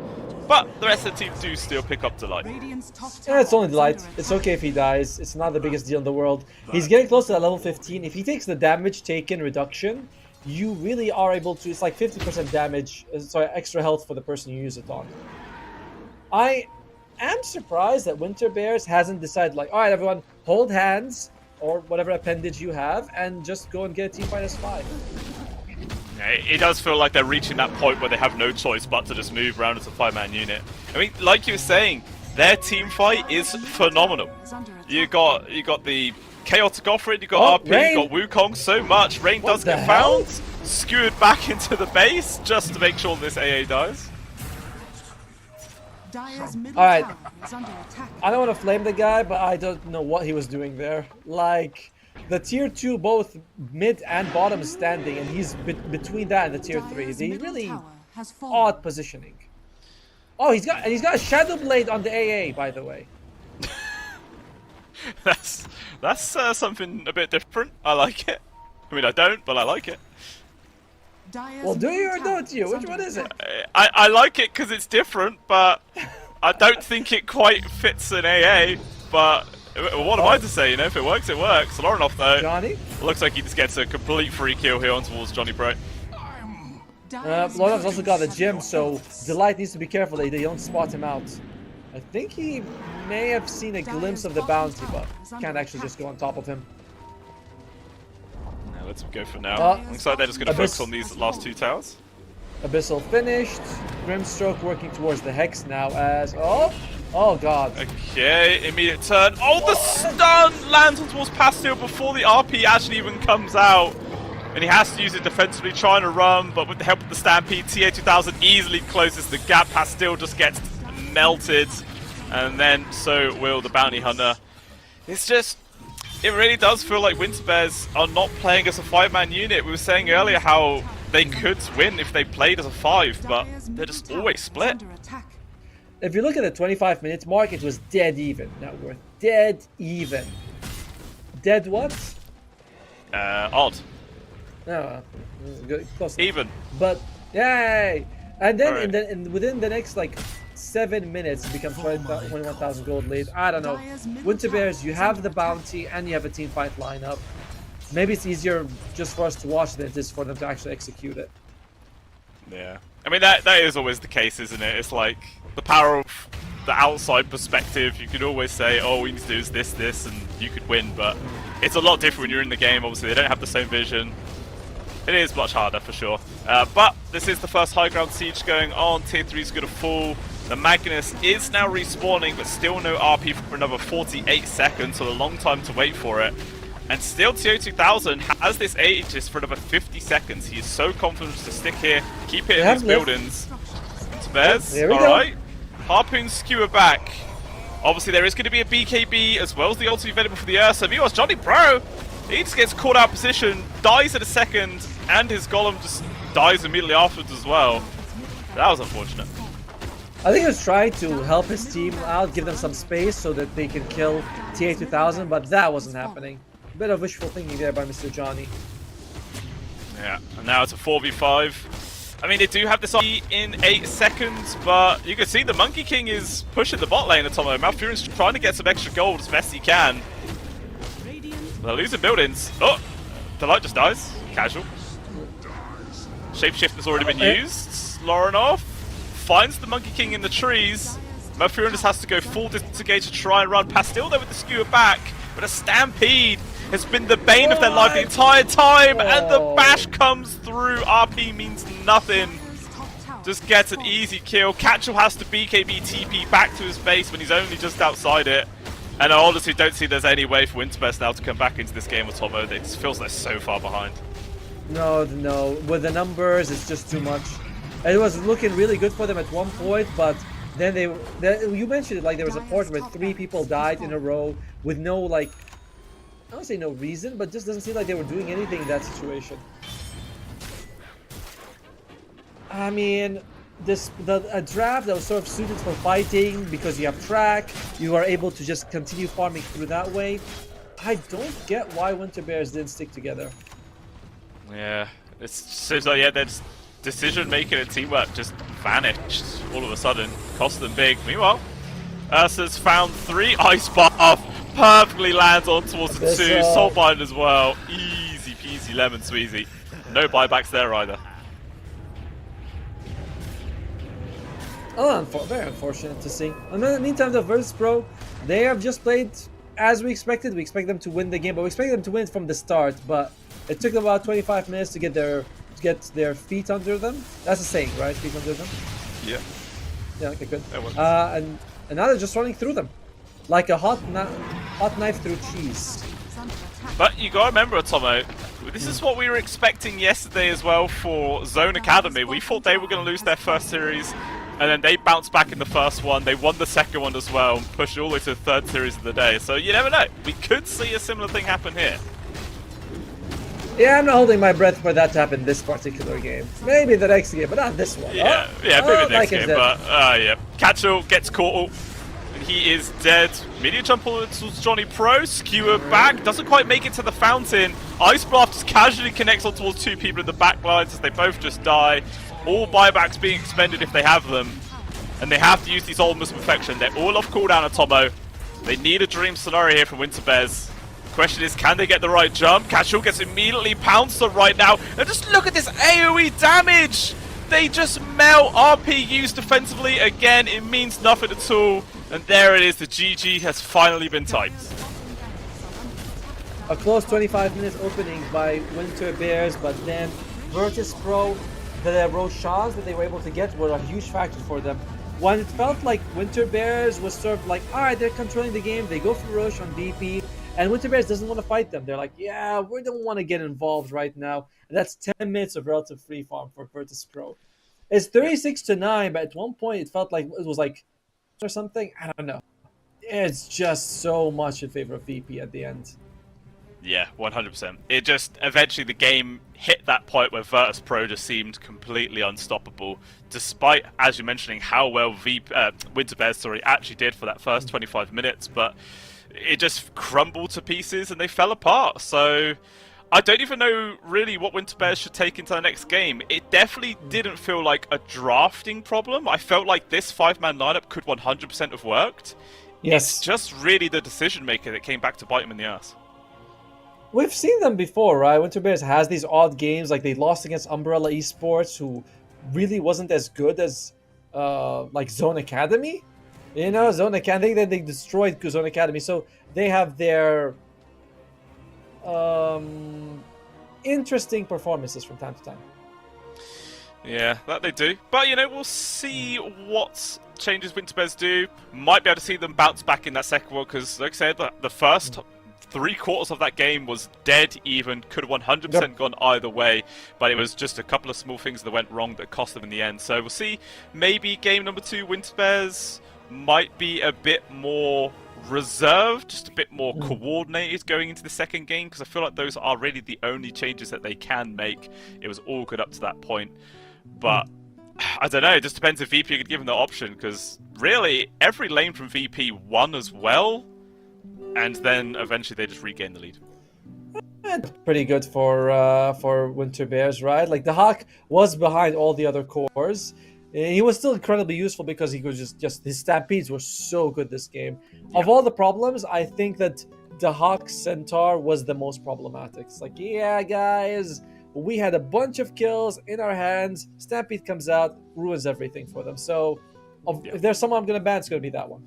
But the rest of the team do still pick up Delight. Yeah, it's only Delight. It's okay if he dies. It's not the biggest deal in the world. He's getting close to that level 15. If he takes the damage taken reduction, you really are able to... It's like 50% damage, sorry, extra health for the person you use it on. I am surprised that Winterbears hasn't decided, like, alright everyone, hold hands, or whatever appendage you have, and just go and get a team fight as 5. Yeah, it does feel like they're reaching that point where they have no choice but to just move around as a 5-man unit. I mean, like you were saying, their team fight is phenomenal. You got the Chaotic Offering, you got RP, Rain. you got Wukong, so much. Rain does get found, skewered back into the base just to make sure this AA dies. Alright, I don't want to flame the guy, but I don't know what he was doing there. Like, the tier 2, both mid and bottom is standing, and he's between that and the tier 3. They really odd positioning. Oh, he's got a Shadow Blade on the AA, by the way. That's something a bit different. I like it. I mean, I don't, but I like it. Well, do you or don't you? Which one is it? I like it because it's different, but I don't think it quite fits an AA. But what am I to say? You know, if it works, it works. Lorinoff, though, Johnny? looks like he just gets a complete free kill here on towards Johnny Pro. Lorinoff's also got a gem, so Delight needs to be careful that they don't spot him out. I think he may have seen a glimpse of the bounty, but can't actually just go on top of him. Now let's go for now. Looks like they're just going to focus on these last 2 towers. Abyssal finished. Grimstroke working towards the Hex now as... Oh god. Okay, immediate turn. Oh, the stun lands on towards Pastille before the RP actually even comes out. And he has to use it defensively, trying to run, but with the help of the Stampede, TA2000 easily closes the gap. Pastille just gets melted, and then so will the Bounty Hunter. It's just... It really does feel like Winterbears are not playing as a 5-man unit. We were saying earlier how they could win if they played as a 5, but they're just always split. If you look at the 25 minutes mark, it was dead even. Now we're dead even. Dead what? Odd. No, good, close enough. Even. But yay! And then within the next like 7 minutes to become 21,000 gold lead. I don't know. Winter Bears, you have the bounty and you have a team fight lineup. Maybe it's easier just for us to watch than it is for them to actually execute it. Yeah. I mean, that is always the case, isn't it? It's like the power of the outside perspective. You could always say, oh, we need to do this, and you could win, but it's a lot different when you're in the game. Obviously, they don't have the same vision. It is much harder, for sure. But this is the first high ground siege going on. Tier 3 is going to fall. The Magnus is now respawning, but still no RP for another 48 seconds, so a long time to wait for it. And still TO2000 has this Aegis for another 50 seconds. He is so confident to stick here, keep hitting these buildings. Into Bears, alright. Harpoon skewer back. Obviously there is going to be a BKB as well as the ultimate available for the Ursa. Meanwhile, Johnny Bro, he just gets caught out of position, dies in a second, and his golem just dies immediately afterwards as well. That was unfortunate. I think he was trying to help his team out, give them some space so that they can kill TA2000, but that wasn't happening. Bit of wishful thinking there by Mr. Johnny. Yeah, and now it's a 4v5. I mean, they do have this in 8 seconds, but you can see the Monkey King is pushing the bot lane at Tomo. Malfurin's trying to get some extra gold as best he can. They're losing buildings. Oh, the light just dies. Casual. Shapeshift has already been used. Lorinov finds the Monkey King in the trees. Malfurin just has to go full disengage to try and run. Pastil there with the skewer back, but a stampede has been the bane of their life the entire time, and the bash comes through. RP means nothing. Just gets an easy kill. Catchell has to BKB TP back to his base when he's only just outside it. And I honestly don't see there's any way for Winterbest now to come back into this game with Tomo. It just feels like so far behind. No. With the numbers, it's just too much. It was looking really good for them at one point, but then you mentioned it, like there was a point where 3 people died in a row with no, like, I don't say no reason, but just doesn't seem like they were doing anything in that situation. I mean, a draft that was sort of suited for fighting because you have track, you are able to just continue farming through that way. I don't get why Winter Bears didn't stick together. Yeah, it seems like, yeah, their decision making and teamwork just vanished all of a sudden. Cost them big. Meanwhile, Ursa's found 3 ice bath. Perfectly lands on towards the 2. Soulbind as well. Easy peasy lemon squeezy. No buybacks there either. Oh, very unfortunate to see. In the meantime, the Virtus Pro, they have just played as we expected. We expect them to win the game, but we expect them to win from the start. But it took them about 25 minutes to get their feet under them. That's the saying, right? Feet under them. Yeah. Yeah. Okay. Good. And now they're just running through them, like a hot knife through cheese. But you gotta remember, Tomo, this is what we were expecting yesterday as well for Zone Academy. We thought they were going to lose their first series, and then they bounced back in the first one. They won the second one as well, and pushed all the way to the third series of the day. So you never know. We could see a similar thing happen here. Yeah, I'm not holding my breath for that to happen this particular game. Maybe the next game, but not this one. Yeah, maybe the next game, but yeah. Catchell gets caught. He is dead. Media jump on towards Johnny Pro. Skewer back. Doesn't quite make it to the fountain. Ice Blast just casually connects on towards 2 people in the back lines as they both just die. All buybacks being expended if they have them. And they have to use these Ultimates of Perfection. They're all off cooldown at Tomo. They need a dream scenario here for Winter Bears. Question is, can they get the right jump? Catchell gets immediately pounced on right now. And just look at this AoE damage! They just melt RP used defensively. Again, it means nothing at all. And there it is, the GG has finally been typed. A close 25 minutes opening by Winter Bears, but then Virtus Pro, the Rochas that they were able to get were a huge factor for them. When it felt like Winter Bears was sort of like, alright, they're controlling the game, they go for Roche on BP, and Winter Bears doesn't want to fight them. They're like, yeah, we don't want to get involved right now. And that's 10 minutes of relative free farm for Virtus Pro. It's 36-9, but at one point it felt like it was like or something. I don't know. It's just so much in favor of VP at the end. Yeah, 100%. It just, eventually the game hit that point where Virtus Pro just seemed completely unstoppable, despite, as you're mentioning, how well Winter Bears actually did for that first 25 minutes, but it just crumbled to pieces and they fell apart. So I don't even know really what Winter Bears should take into the next game. It definitely didn't feel like a drafting problem. I felt like this 5-man lineup could 100% have worked. Yes. It's just really the decision maker that came back to bite him in the ass. We've seen them before, right? Winter Bears has these odd games, like they lost against Umbrella Esports, who really wasn't as good as like Zone Academy. You know, Zone Academy. I think that they destroyed Zone Academy, so they have their interesting performances from time to time. Yeah, that they do. But, you know, we'll see what changes Winter Bears do. Might be able to see them bounce back in that second one, because, like I said, the first 3/4 of that game was dead even. Could have 100% gone either way, but it was just a couple of small things that went wrong that cost them in the end. So we'll see. Maybe game number 2, Winter Bears might be a bit more reserved, just a bit more coordinated going into the second game, because I feel like those are really the only changes that they can make. It was all good up to that point, but I don't know, it just depends if VP could give them the option, because really every lane from VP won as well, and then eventually they just regained the lead. Pretty good for Winter Bears, right? Like the Hawk was behind all the other cores. He was still incredibly useful because he was just his stampedes were so good this game. Yeah. Of all the problems, I think that the Hawk Centaur was the most problematic. It's like, yeah, guys, we had a bunch of kills in our hands. Stampede comes out, ruins everything for them. So, if there's someone I'm gonna ban, it's gonna be that one.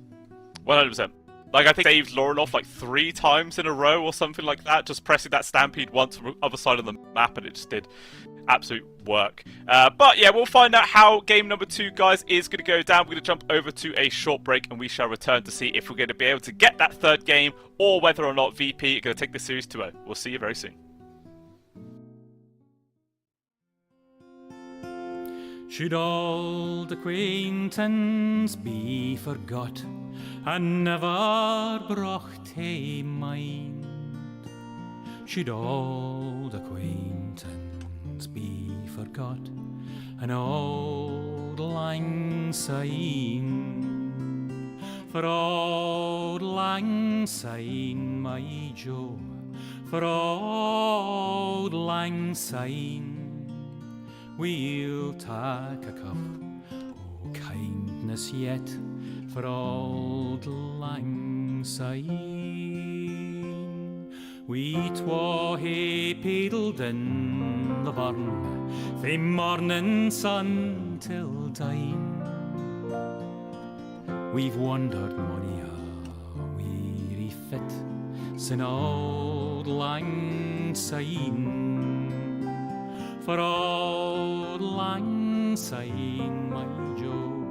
100%. Like, I think they saved Lauren off like 3 times in a row or something like that, just pressing that Stampede once from the other side of the map, and it just did absolute work. But yeah, we'll find out how game number 2, guys, is going to go down. We're going to jump over to a short break, and we shall return to see if we're going to be able to get that 3rd game, or whether or not VP are going to take this series 2-0. We'll see you very soon. Should old acquaintance be forgot and never brought to mind? Should old acquaintance be forgot and old lang syne? For old lang syne, my Joe, for old lang syne, we'll take a cup o' kindness yet for old lang syne. We twa hae paddled in the burn fae morning sun till dine. We've wandered mony a weary fit sin old lang syne. For old lang syne, my Joe,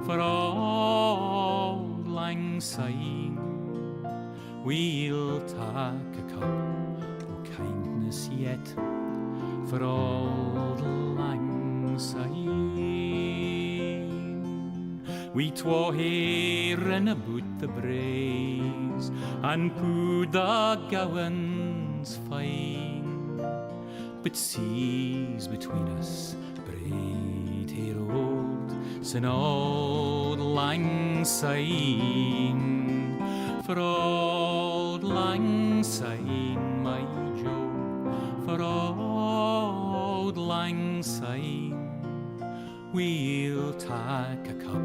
for old lang syne, we'll take a cup o' kindness yet for old lang syne. We twa hae rin aboot the braes and pooed the gowans fine. But seas between us braid hae road sin old lang syne. For old lang syne, my Joe, for old lang syne, we'll take a cup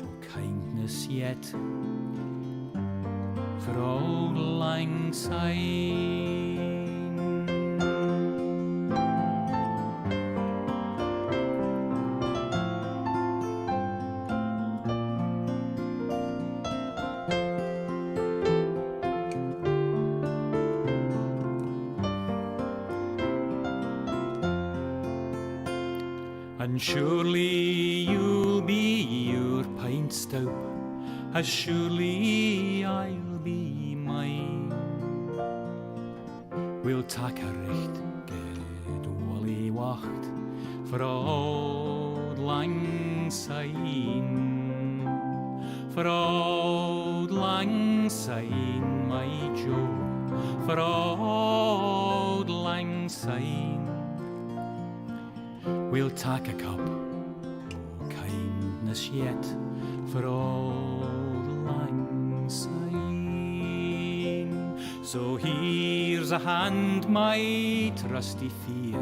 o' kindness yet for old lang syne. And surely you'll be your pint stout, as surely I'll be mine. We'll take a recht good wally wacht for old lang syne. For old lang syne, my Joe, for old lang syne, we'll take a cup o' kindness yet for old lang syne. So here's Here's a hand, my trusty fear,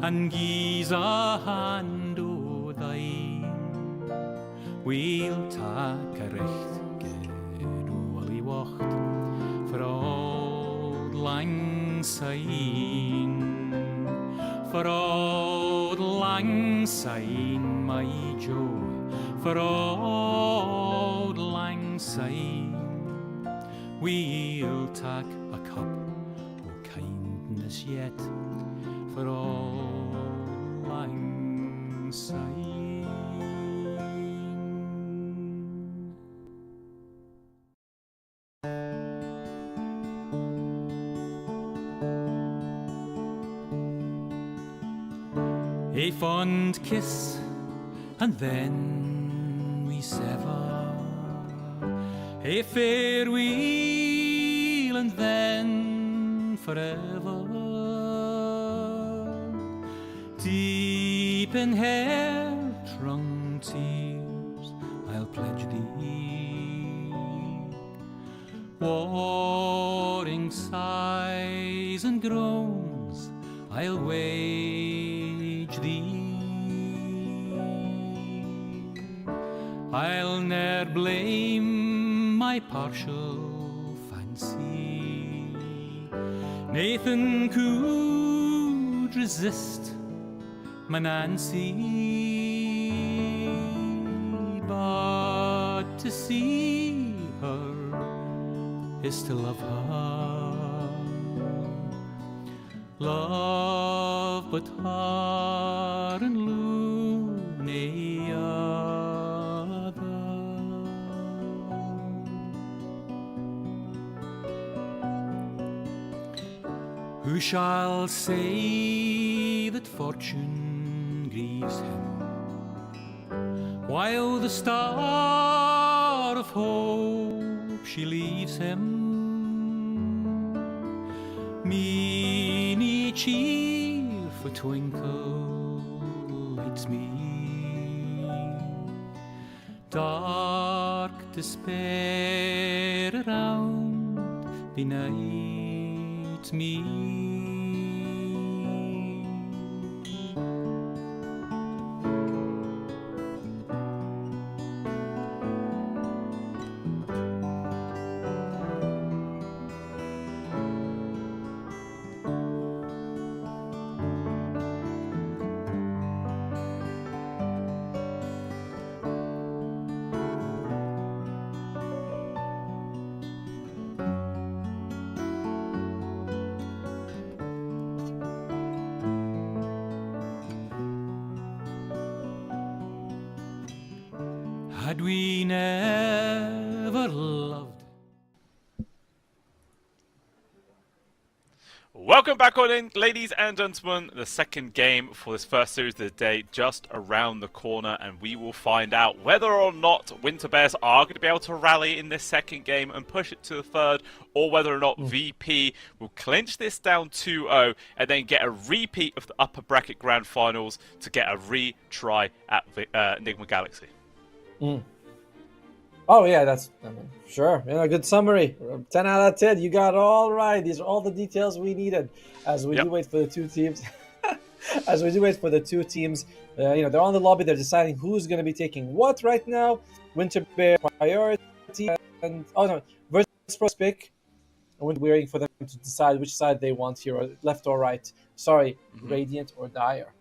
and gie's a hand o' thine. We'll tak a recht gedwali wacht for old lang syne. For old lang syne, my Joe, for old lang syne. We'll tak a cup o' kindness yet for old lang syne. A fond kiss, and then we sever. A farewell, and then forever. Deep in hair-wrung tears, I'll pledge thee. Warring sighs and groans, I'll wage thee. I'll ne'er blame my partial fancy. Nathan could resist my Nancy, but to see her is to love her. Love but her and loony other. Who shall say that fortune grieves him, while the star of hope she leaves him? Meany cheerful twinkle lights me, dark despair around benights me. Had we never loved. Welcome back on in, ladies and gentlemen. The second game for this first series of the day just around the corner, and we will find out whether or not Winter Bears are going to be able to rally in this second game and push it to the third, or whether or not VP will clinch this down 2-0 and then get a repeat of the upper bracket grand finals to get a retry at Enigma Galaxy. Oh yeah, that's sure. Good summary. 10 out of 10. You got it all right. These are all the details we needed as we do wait for the two teams. As we do wait for the two teams, they're on the lobby. They're deciding who's going to be taking what right now. Winter Bear priority and Virtus Pro pick. We're waiting for them to decide which side they want here, or left or right. Sorry, Radiant or Dire.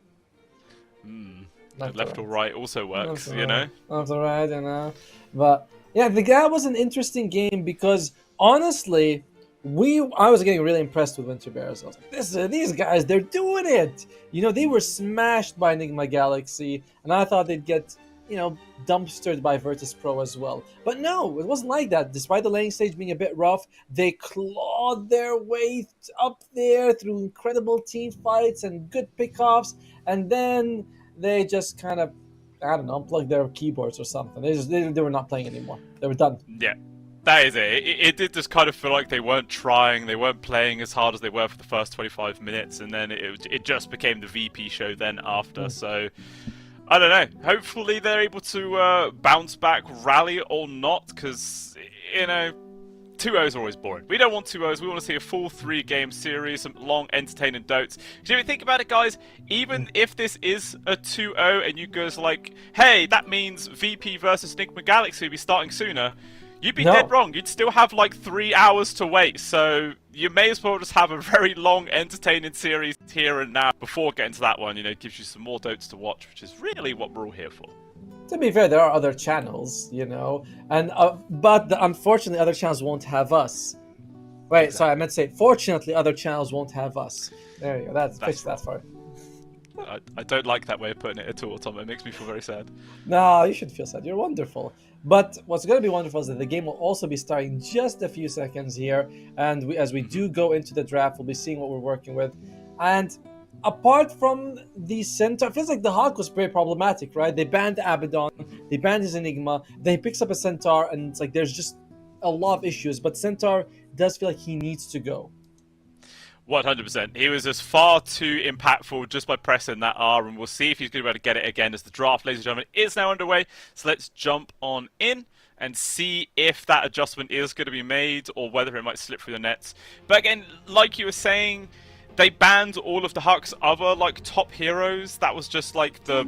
Left or right also works, you know? Left or right, But yeah, that was an interesting game because honestly, I was getting really impressed with Winter Bears. I was like, these guys, they're doing it. They were smashed by Enigma Galaxy, and I thought they'd get, dumpstered by Virtus Pro as well. But no, it wasn't like that. Despite the laning stage being a bit rough, they clawed their way up there through incredible team fights and good pickoffs, and then they just kind of, I don't know, unplugged their keyboards or something. They were not playing anymore. They were done. Yeah, that is it. It did just kind of feel like they weren't trying. They weren't playing as hard as they were for the first 25 minutes, and then it just became the VP show then after. So, I don't know. Hopefully they're able to bounce back, rally or not, because, 2-0s are always boring. We don't want 2-0s. We want to see a full 3-game series, some long, entertaining dotes. Because if you think about it, guys, even if this is a 2-0 and you guys are like, hey, that means VP versus Enigma Galaxy will be starting sooner, you'd be dead wrong. You'd still have like 3 hours to wait. So you may as well just have a very long, entertaining series here and now before getting to that one. You know, it gives you some more dotes to watch, which is really what we're all here for. To be fair, there are other channels, you know, and but unfortunately, other channels won't have us. Wait, sorry, I meant to say, fortunately, other channels won't have us. There you go. Fix that for it. I don't like that way of putting it at all, Tom. It makes me feel very sad. No, you should feel sad. You're wonderful. But what's going to be wonderful is that the game will also be starting just a few seconds here, and as we do go into the draft, we'll be seeing what we're working with, and. Apart from the Centaur, it feels like the Hawk was very problematic, right? They banned Abaddon, they banned his Enigma, then he picks up a Centaur, and it's like there's just a lot of issues. But Centaur does feel like he needs to go. 100%. He was just far too impactful just by pressing that R, and we'll see if he's going to be able to get it again as the draft, ladies and gentlemen, is now underway. So let's jump on in and see if that adjustment is going to be made or whether it might slip through the nets. But again, like you were saying, they banned all of the Huck's other, like, top heroes. That was just, like, the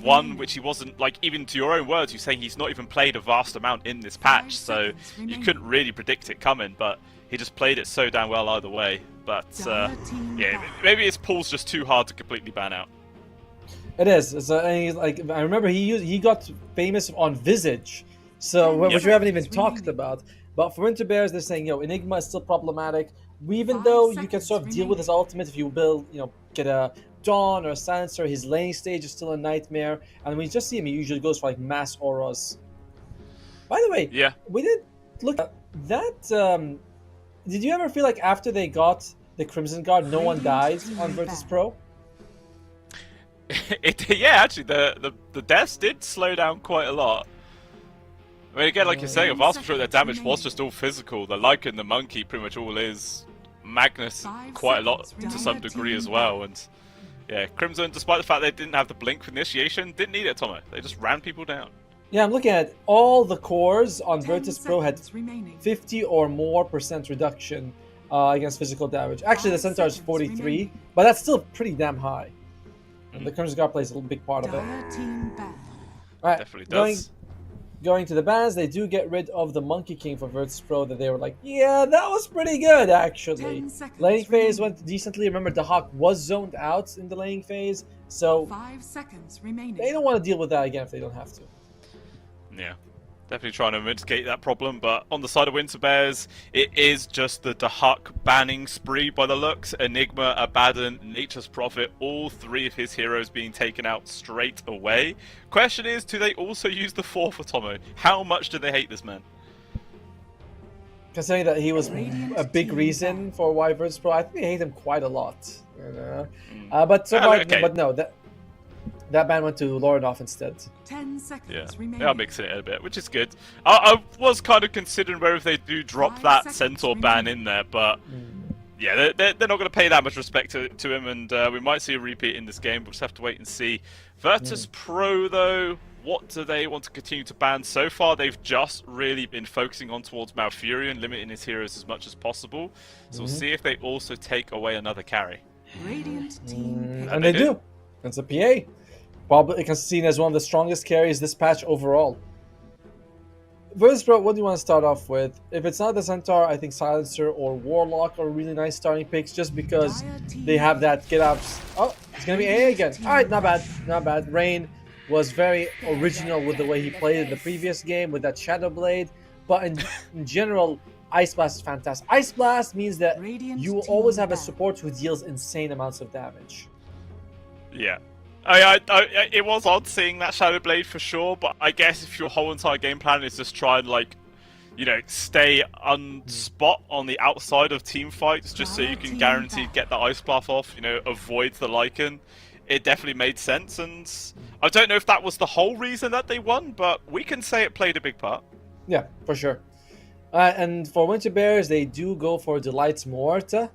one which he wasn't, like, even to your own words, you're saying he's not even played a vast amount in this patch, so you couldn't really predict it coming, but he just played it so damn well either way. But, yeah, maybe his pool's just too hard to completely ban out. It is. Like, I remember he got famous on Visage, so which we haven't even talked about. But for Winter Bears, they're saying, Enigma is still problematic. Even though you can sort of deal with his ultimate if you build, get a Dawn or a Silencer, his laning stage is still a nightmare. And when you just see him, he usually goes for like mass auras. By the way, we did look at that. Did you ever feel like after they got the Crimson Guard, no one died on Virtus Pro? Actually, the deaths did slow down quite a lot. I mean, again, like you're saying, a vast majority of their damage was just all physical. The Lycan, the Monkey, pretty much all is. Magnus, quite a lot to some degree as well. And yeah, Crimson, despite the fact they didn't have the blink for initiation, didn't need it, Tomo. They just ran people down. Yeah, I'm looking at all the cores on Virtus Pro had 50 or more % reduction against physical damage. Actually, the Centaur is 43, but that's still pretty damn high. And the Crimson Guard plays a big part of it. Alright, definitely does. Going to the bans, they do get rid of the Monkey King for Virtus Pro that they were like, yeah, that was pretty good, actually. Laning phase went decently. Remember, the Hawk was zoned out in the laning phase, so 5 seconds remaining. They don't want to deal with that again if they don't have to. Yeah, definitely trying to mitigate that problem, but on the side of Winter Bears, it is just the Dahak banning spree by the looks. Enigma, Abaddon, Nature's Prophet, all 3 of his heroes being taken out straight away. Question is, do they also use the 4 for Tomo? How much do they hate this man? Considering that he was a big reason for why Virtus Pro, I think they hate him quite a lot. But so far, but no, that ban went to Lordoff instead. 10 seconds remaining. They are mixing it a bit, which is good. I was kind of considering whether if they do drop that Centaur ban in there, but yeah, they're not going to pay that much respect to him, and we might see a repeat in this game. We'll just have to wait and see. Virtus Pro, though, what do they want to continue to ban? So far, they've just really been focusing on towards Malfurion, limiting his heroes as much as possible. So we'll see if they also take away another carry. Radiant team. And they do. It's a PA. Probably seen as one of the strongest carries this patch overall. Virtus Pro, what do you want to start off with? If it's not the Centaur, I think Silencer or Warlock are really nice starting picks just because they have that get out. Oh, it's going to be AA again. Alright, not bad. Not bad. Rain was very original with the way he played in the previous game with that Shadow Blade. But in general, Ice Blast is fantastic. Ice Blast means that you will always have a support who deals insane amounts of damage. Yeah. It was odd seeing that Shadow Blade for sure, but I guess if your whole entire game plan is just try and, like, stay unspot on the outside of team fights just so you can guaranteed get the Ice Blast off, avoid the Lycan, it definitely made sense, and I don't know if that was the whole reason that they won, but we can say it played a big part. Yeah, for sure. And for Winter Bears, they do go for Delight's Morta.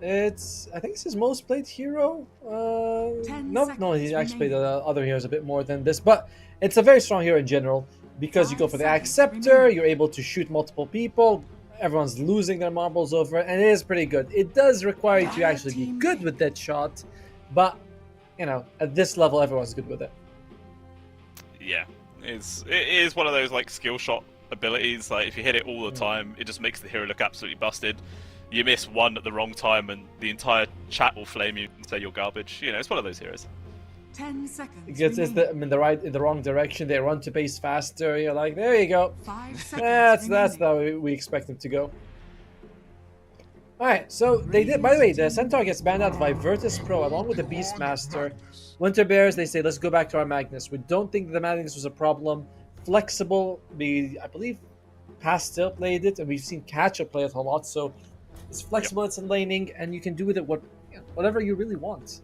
I think it's his most played hero. No, he actually played other heroes a bit more than this, but it's a very strong hero in general because you go for the Acceptor, you're able to shoot multiple people, everyone's losing their marbles over it, and it is pretty good. It does require you to actually be good with that shot, but, you know, at this level, everyone's good with it. Yeah, it is one of those like skill shot abilities. Like if you hit it all the time, it just makes the hero look absolutely busted. You miss one at the wrong time, and the entire chat will flame you and say you're garbage. You know, it's one of those heroes. 10 seconds. It gets in the wrong direction. They run to base faster. You're like, there you go. 5 seconds. That's how we expect them to go. All right, so they did. By the way, the Centaur gets banned out by Virtus Pro along with the Beastmaster. Winter Bears, they say, let's go back to our Magnus. We don't think the Magnus was a problem. Flexible, I believe Pastel played it, and we've seen Catcher play it a lot. So it's flexible, it's in laning, and you can do with it whatever you really want.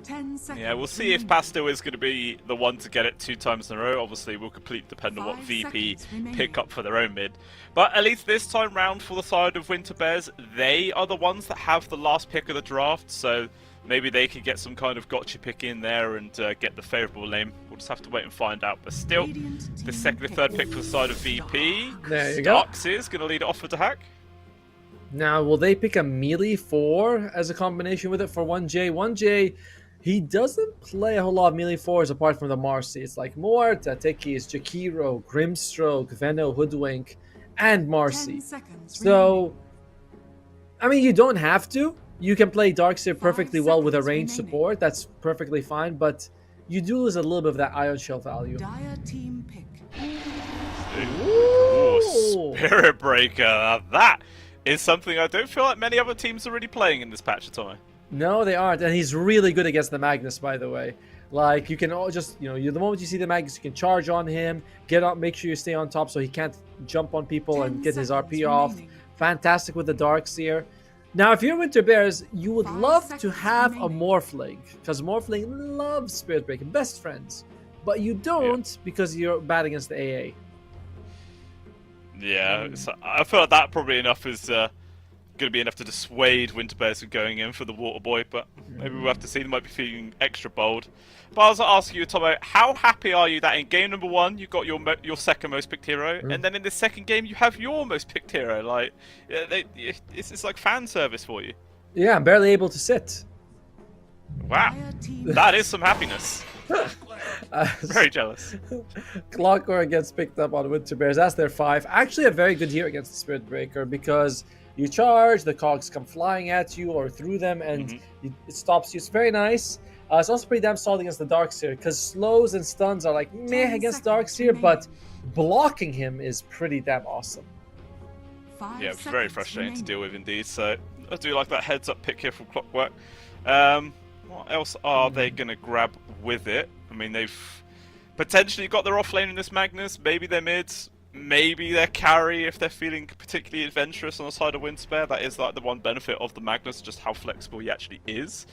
10 seconds. Yeah, we'll see if Pastel is going to be the one to get it 2 times in a row. Obviously, will completely depend on what 5 VP seconds remaining. pick up for their own mid. But at least this time round, for the side of Winter Bears, they are the ones that have the last pick of the draft. So maybe they could get some kind of gotcha pick in there and get the favourable lane. We'll just have to wait and find out. But still, the third pick for the side of VP. There you go. Starks is going to lead it off with the hack. Now, will they pick a melee 4 as a combination with it for 1J? 1J, he doesn't play a whole lot of melee 4s apart from the Marcy. It's like Morta, Tekis, Jakiro, Grimstroke, Veno, Hoodwink, and Marcy. 10 seconds So, I mean, you don't have to. You can play Darkseer perfectly well with a seconds range remaining. support. That's perfectly fine, but you do lose a little bit of that Ion Shell value. Dire team pick. Ooh, Spirit Breaker. Now that is something I don't feel like many other teams are really playing in this patch at all. No, they aren't, and he's really good against the Magnus, by the way. Like, you can all just, the moment you see the Magnus, you can charge on him, get up, make sure you stay on top so he can't jump on people and 10 get his seconds RP off. remaining. Fantastic with the Darkseer. Now, if you're Winter Bears, you would 5 love to seconds have a remaining. Morphling, because Morphling loves Spirit Breaker, best friends. But you don't because you're bad against the AA. Yeah, so I feel like that probably enough is going to be enough to dissuade Winter Bears from going in for the Water Boy, but maybe we'll have to see. They might be feeling extra bold. But I was asking you, Tomo, how happy are you that in game number 1 you got your second most picked hero, and then in the second game you have your most picked hero? Like, it's like fan service for you. Yeah, I'm barely able to sit. Wow, Dire team that is some happiness. Very jealous. Clockwork gets picked up on Winter Bears. That's their 5. Actually, a very good year against the Spirit Breaker because you charge, the cogs come flying at you or through them, and it stops you. It's very nice. It's also pretty damn solid against the Darkseer because slows and stuns are like meh against Darkseer, but blocking him is pretty damn awesome. 5 Yeah, very seconds frustrating to remaining. deal with indeed. So I do like that heads-up pick here from Clockwork. What else are they going to grab with it? I mean, they've potentially got their off lane in this Magnus. Maybe their mids. Maybe their carry if they're feeling particularly adventurous on the side of Windspear. That is like the one benefit of the Magnus, just how flexible he actually is.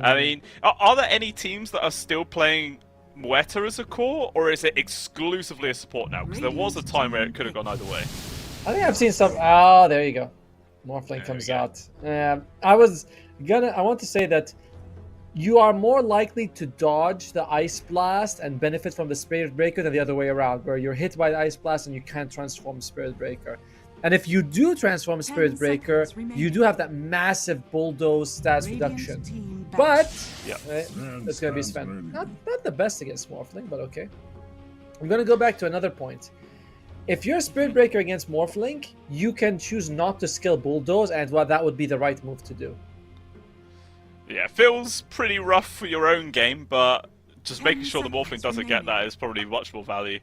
I mean, are there any teams that are still playing Muerta as a core, or is it exclusively a support now? Because there was a time where it could have gone either way. I think I've seen some. Oh, there you go. Morphling comes out. I want to say that you are more likely to dodge the Ice Blast and benefit from the Spirit Breaker than the other way around, where you're hit by the Ice Blast and you can't transform Spirit Breaker. And if you do transform Spirit 10 Breaker, seconds remaining. you do have that massive Bulldoze stats Radiant reduction. team back. But Yeah. it's going to be Sven. Not the best against Morphling, but okay. I'm going to go back to another point. If you're a Spirit Breaker against Morphling, you can choose not to skill Bulldoze, and that would be the right move to do. Yeah, feels pretty rough for your own game, but just 10 making sure the Morphling seconds doesn't get that is probably much more value.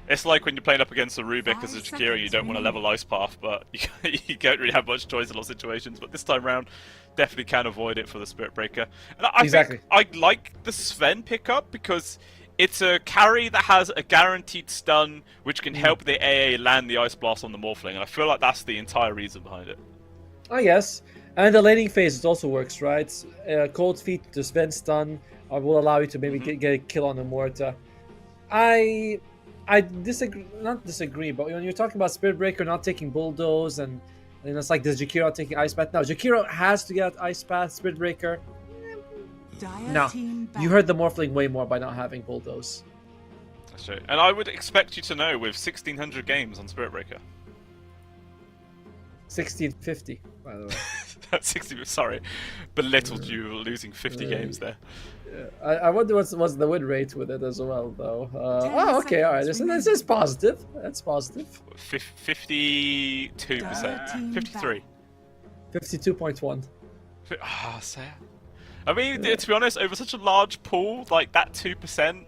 It's like when you're playing up against a Rubik as a 5 Jakiro and you don't want to seconds level Ice Path, but you don't really have much choice in a lot of situations. But this time round, definitely can avoid it for the Spirit Breaker. And I Exactly. think I like the Sven pickup because it's a carry that has a guaranteed stun, which can help the AA land the Ice Blast on the Morphling, and I feel like that's the entire reason behind it. I guess. And the laning phase, it also works, right? Cold Feet to Sven stun will allow you to maybe get a kill on the Morta. I disagree, not disagree, but when you're talking about Spirit Breaker not taking Bulldoze and it's like, does Jakiro not taking Ice Path? No, Jakiro has to get Ice Path, Spirit Breaker. Dire No, team back. you hurt the Morphling way more by not having Bulldoze. That's true. And I would expect you to know with 1,600 games on Spirit Breaker. 1650, by the way. That's 60. Sorry, belittled you losing 50 games there. I wonder what's the win rate with it as well, though. 10 Oh, okay, all right. seconds This is positive. That's positive. 52%. 53. 52.1. Ah, sad. I mean, to be honest, over such a large pool, like that 2%,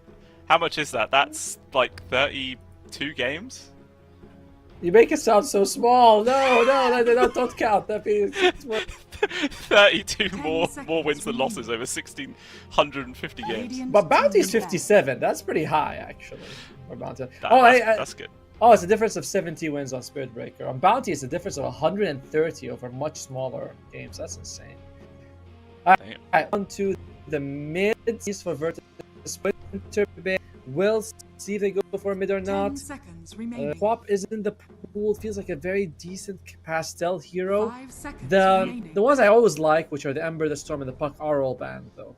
how much is that? That's like 32 games. You make it sound so small. No, don't count. That means 32 more seconds wins than losses over 1,650 games. Radiant But Bounty's team back. 57. That's pretty high, actually. For Bounty. That's good. Oh, it's a difference of 70 wins on Spirit Breaker. On Bounty, it's a difference of 130 over much smaller games. That's insane. Alright, on to the mids for Virtus Winter Bear. We'll see if they go for a mid or 10 not. seconds remaining. Quap is in the pool. Feels like a very decent pastel hero. 5 seconds The remaining. ones I always like, which are the Ember, the Storm, and the Puck, are all banned though.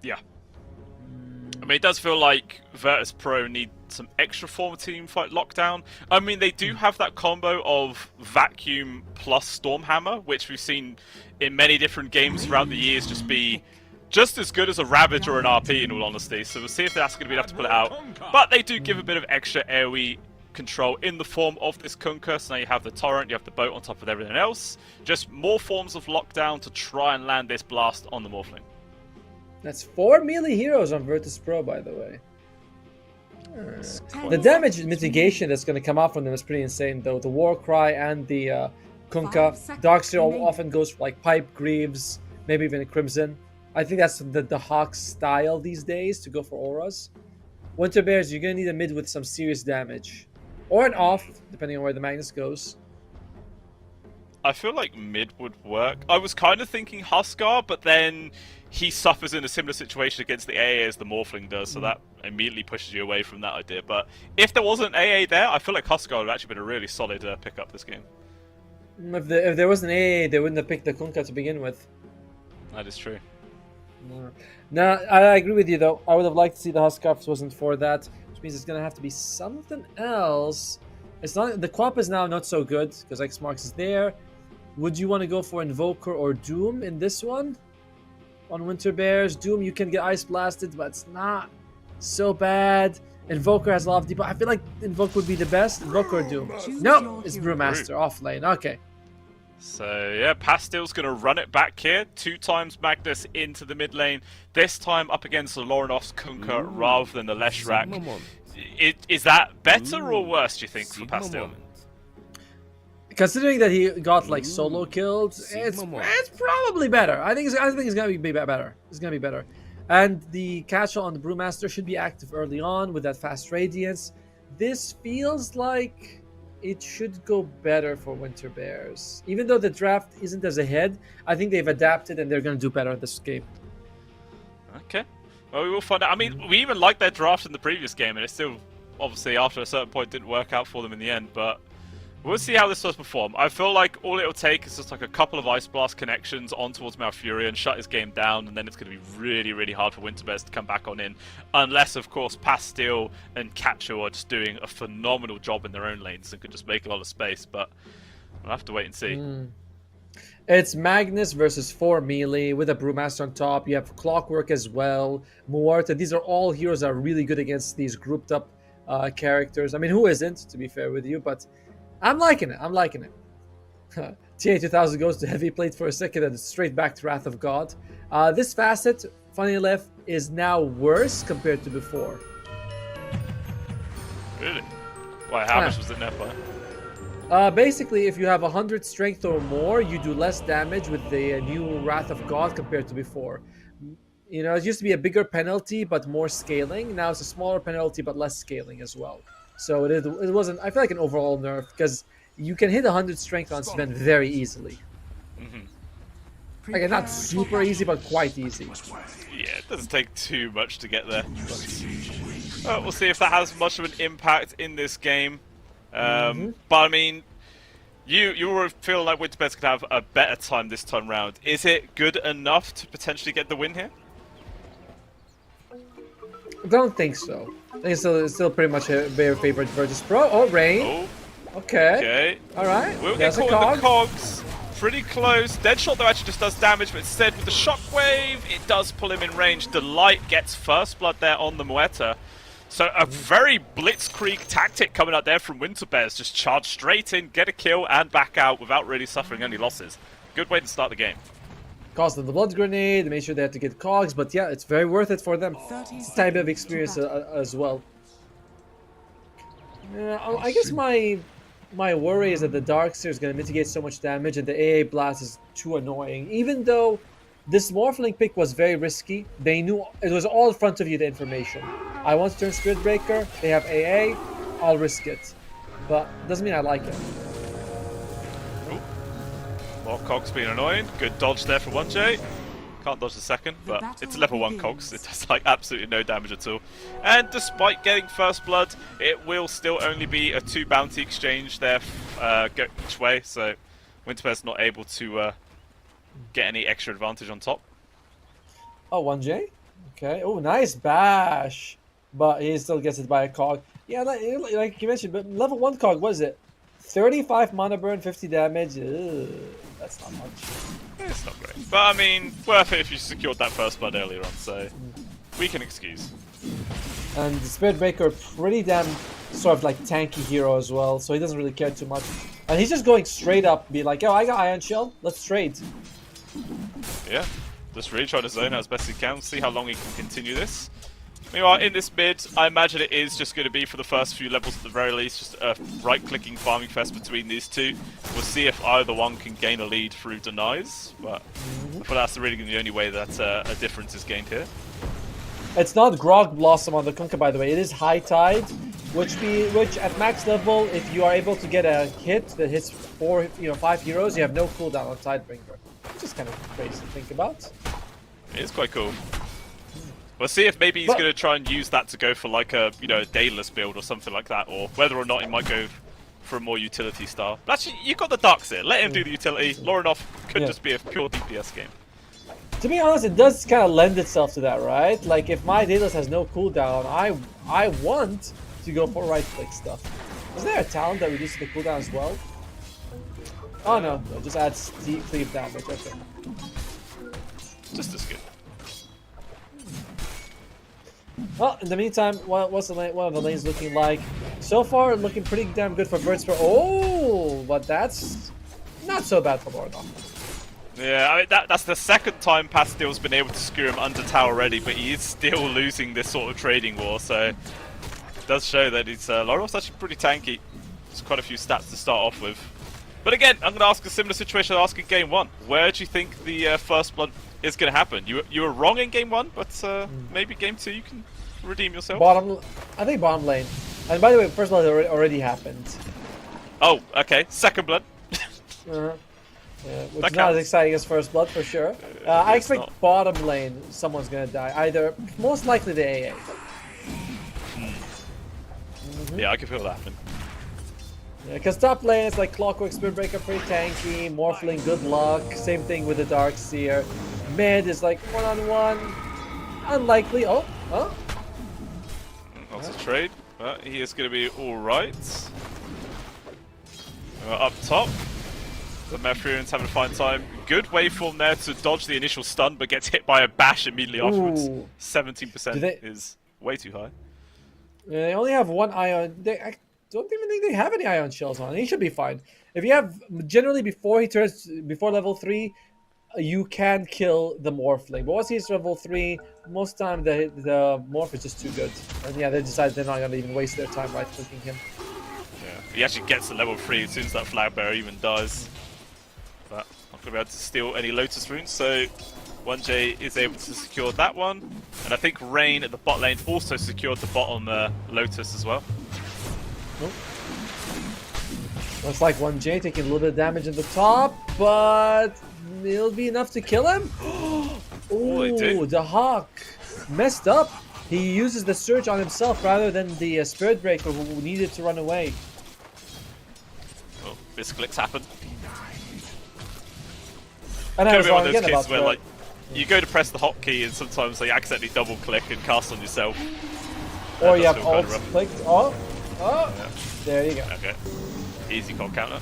Yeah. I mean, it does feel like Virtus Pro need some extra form team fight lockdown. I mean, they do have that combo of Vacuum plus Stormhammer, which we've seen in many different games throughout the years just be just as good as a Ravage or an RP, in all honesty. So we'll see if that's going to be enough to pull it out. But they do give a bit of extra AoE control in the form of this Kunkka. So now you have the Torrent, you have the boat on top of everything else. Just more forms of lockdown to try and land this blast on the Morphling. That's 4 melee heroes on Virtus Pro, by the way. 10 The damage seconds mitigation that's going to come out from them is pretty insane, though. The Warcry and the Kunkka. 5 seconds Darkseer remaining. often goes for like Pipe, Greaves, maybe even a Crimson. I think that's the Hawk style these days, to go for auras. Winter Bears, you're going to need a mid with some serious damage. Or an off, depending on where the Magnus goes. I feel like mid would work. I was kind of thinking Huskar, but then he suffers in a similar situation against the AA as the Morphling does, so that immediately pushes you away from that idea. But if there wasn't AA there, I feel like Huskar would have actually been a really solid pickup this game. If there was an AA, they wouldn't have picked the Kunkka to begin with. That is true. No, I agree with you, though. I would have liked to see the Huskar if it wasn't for that, which means it's going to have to be something else. It's not the Quap is now not so good because X Marks is there. Would you want to go for Invoker or Doom in this one? On Winter Bears, Doom, you can get Ice Blasted, but it's not so bad. Invoker has a lot of deep. I feel like Invoker would be the best. Invoker or Doom? Choose No, your it's hero. Brewmaster off lane. Okay. So yeah, Pastil's going to run it back here. 2 times Magnus into the mid lane. This time up against the Loronov's Kunkka rather than the Leshrac. Is that better or worse, do you think, for Pastil? Considering that he got like solo killed, it's probably better. I think it's gonna be better. It's gonna be better. And the catch-all on the Brewmaster should be active early on with that fast radiance. This feels like it should go better for Winter Bears. Even though the draft isn't as ahead, I think they've adapted and they're gonna do better this game. Okay. Well, we will find out. I mean, we even liked their draft in the previous game, and it still, obviously, after a certain point, didn't work out for them in the end. But we'll see how this does perform. I feel like all it'll take is just like a couple of Ice Blast connections on towards Malfurion, shut his game down, and then it's going to be really, really hard for Winter Bears to come back on in. Unless, of course, Pastil and Catcho are just doing a phenomenal job in their own lanes and could just make a lot of space. But we'll have to wait and see. It's Magnus versus 4 melee with a Brewmaster on top. You have Clockwork as well, Muerta. These are all heroes that are really good against these grouped up characters. I mean, who isn't, to be fair with you, but I'm liking it. TA2000 goes to Heavy Plate for a second and straight back to Wrath of God. This facet, funny enough, is now worse compared to before. Really? Why, how much was it nerfed by? Basically, if you have 100 strength or more, you do less damage with the new Wrath of God compared to before. You know, it used to be a bigger penalty, but more scaling. Now it's a smaller penalty, but less scaling as well. So it wasn't, I feel like, an overall nerf, because you can hit 100 strength on Sven very easily. Like, not super easy, but quite easy. Yeah, it doesn't take too much to get there. But we'll see if that has much of an impact in this game. But I mean, you were feeling like Winter Bears could have a better time this time round. Is it good enough to potentially get the win here? I don't think so. I think it's still pretty much a very favorite Virtus Pro. Oh, Rain. Okay. All right. We'll get There's a caught in the cog. cogs. Pretty close. Deadshot though actually just does damage, but instead with the shockwave, it does pull him in range. Delight gets first blood there on the Muerta. So a very blitzkrieg tactic coming out there from Winter Bears. Just charge straight in, get a kill, and back out without really suffering any losses. Good way to start the game. Cost them the blood grenade, made sure they had to get cogs, but yeah, it's very worth it for them. It's a tiny bit of experience as well. I guess my worry is that the Darkseer is going to mitigate so much damage and the AA Blast is too annoying. Even though this Morphling pick was very risky, they knew it was all in front of you, the information. I want to turn Spirit Breaker, they have AA, I'll risk it. But doesn't mean I like it. Well, Cogs being annoying. Good dodge there for 1J. Can't dodge the second, but it's level 1 Cogs. It does like absolutely no damage at all. And despite getting first blood, it will still only be a 2 bounty exchange there go each way, so Winterbear's not able to get any extra advantage on top. Oh, 1J? Okay. Oh, nice bash. But he still gets it by a cog. Yeah, like you mentioned, but level 1 cog, what is it? 35 mana burn, 50 damage. Ugh, that's not much. It's not great. But I mean, worth it if you secured that first blood earlier on, so we can excuse. And the Spirit Breaker, pretty damn sort of like tanky hero as well, so he doesn't really care too much. And he's just going straight up, be like, oh, I got Ion Shell, let's trade. Yeah, just really try to zone out as best he can, see how long he can continue this. Meanwhile, in this mid, I imagine it is just going to be for the first few levels at the very least, just a right-clicking farming fest between these two. We'll see if either one can gain a lead through denies, but that's really the only way that a difference is gained here. It's not Grog Blossom on the Kunkka, by the way. It is High Tide, which at max level, if you are able to get a hit that hits 5 heroes, you have no cooldown on Tidebringer. Which is kind of crazy to think about. It is quite cool. We'll see if maybe he's going to try and use that to go for like a a Daedalus build or something like that, or whether or not he might go for a more utility style. But actually, you've got the Darkseer. Let him do the utility. Lorinov could just be a pure DPS game. To be honest, it does kind of lend itself to that, right? Like, if my Daedalus has no cooldown, I want to go for right-click stuff. Is there a talent that reduces the cooldown as well? Oh no, it just adds cleave damage. Okay. Just as good. Well, in the meantime, what's one of the lanes looking like? So far, looking pretty damn good for Vertspur. Oh, but that's not so bad for Lorinov. Yeah, I mean, that's the second time Pastil's been able to screw him under tower already, but he is still losing this sort of trading war, so it does show that it's Lorinov's actually pretty tanky. There's quite a few stats to start off with. But again, I'm going to ask a similar situation I asked in Game 1. Where do you think the first blood is going to happen? You were wrong in Game 1, but maybe Game 2 you can redeem yourself? I think bottom lane. And by the way, first blood already happened. Oh, okay. Second blood. Yeah, which is not as exciting as first blood for sure. I expect bottom lane someone's gonna die. Either, most likely the AA. Yeah, I can feel that happen. Yeah, because top lane is like Clockwork, Spirit Breaker, pretty tanky. Morphling, good luck. Same thing with the Darkseer. Mid is like one-on-one. Unlikely. Oh. That's a trade, but he is going to be alright. Up top. The Mefrians having a fine time. Good waveform there to dodge the initial stun, but gets hit by a bash immediately afterwards. 17% is way too high. Yeah, they only have one Ion. I don't even think they have any Ion Shells on. He should be fine. If you have, generally before level 3, you can kill the Morphling. But once he's level 3, most time the Morph is just too good. And yeah, they decide they're not going to even waste their time right-clicking him. Yeah, he actually gets to level 3 as soon as that Flag Bearer even dies. But not going to be able to steal any Lotus runes, so 1J is able to secure that one. And I think Rain at the bot lane also secured the bottom Lotus as well. Nope. Looks like 1J taking a little bit of damage at the top, but it'll be enough to kill him. Oh, the Hawk messed up. He uses the Surge on himself rather than the Spirit Breaker who needed to run away. Oh, misclicks happen. And I was wrong one of again those cases about where like you go to press the hotkey and sometimes they accidentally double click and cast on yourself. Or you have alt clicked. Oh, yeah. there you go. Okay. Easy call counter.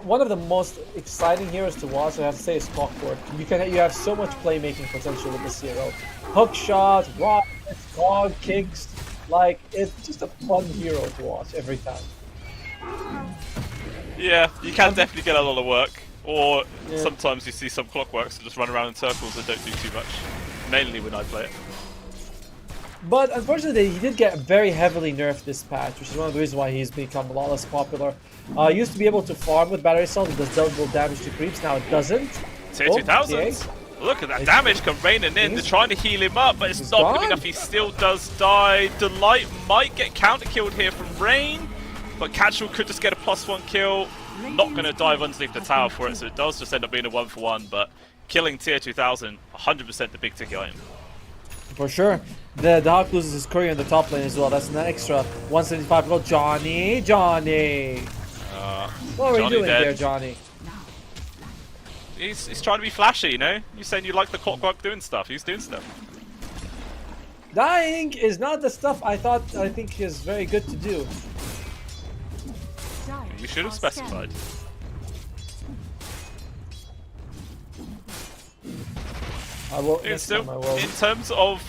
One of the most exciting heroes to watch, I have to say, is Clockwork. You have so much playmaking potential with this hero. Hook shots, rockets, dog kicks. Like, it's just a fun hero to watch every time. Yeah, you can definitely get a lot of work. Or sometimes you see some Clockworks that just run around in circles and don't do too much. Mainly when I play it. But unfortunately, he did get very heavily nerfed this patch, which is one of the reasons why he's become a lot less popular. Used to be able to farm with Battery Assault, it does double damage to creeps, now it doesn't. Tier 2000s. Look at that damage come raining in. They're trying to heal him up, but it's not good enough. He still does die. Delight might get counter killed here from Rain, but Catchall could just get a +1 kill. Not going to dive underneath the tower for it, so it does just end up being a 1-for-1, but killing tier 2000, 100% the big ticket item. For sure. The Hawk loses his courier in the top lane as well. That's an extra 175 gold. Johnny! What were you doing there, Johnny? He's trying to be flashy, you know? You're saying you like the Clockwork doing stuff. He's doing stuff. Dying is not the stuff I think is very good to do. You should have specified. I will. In terms of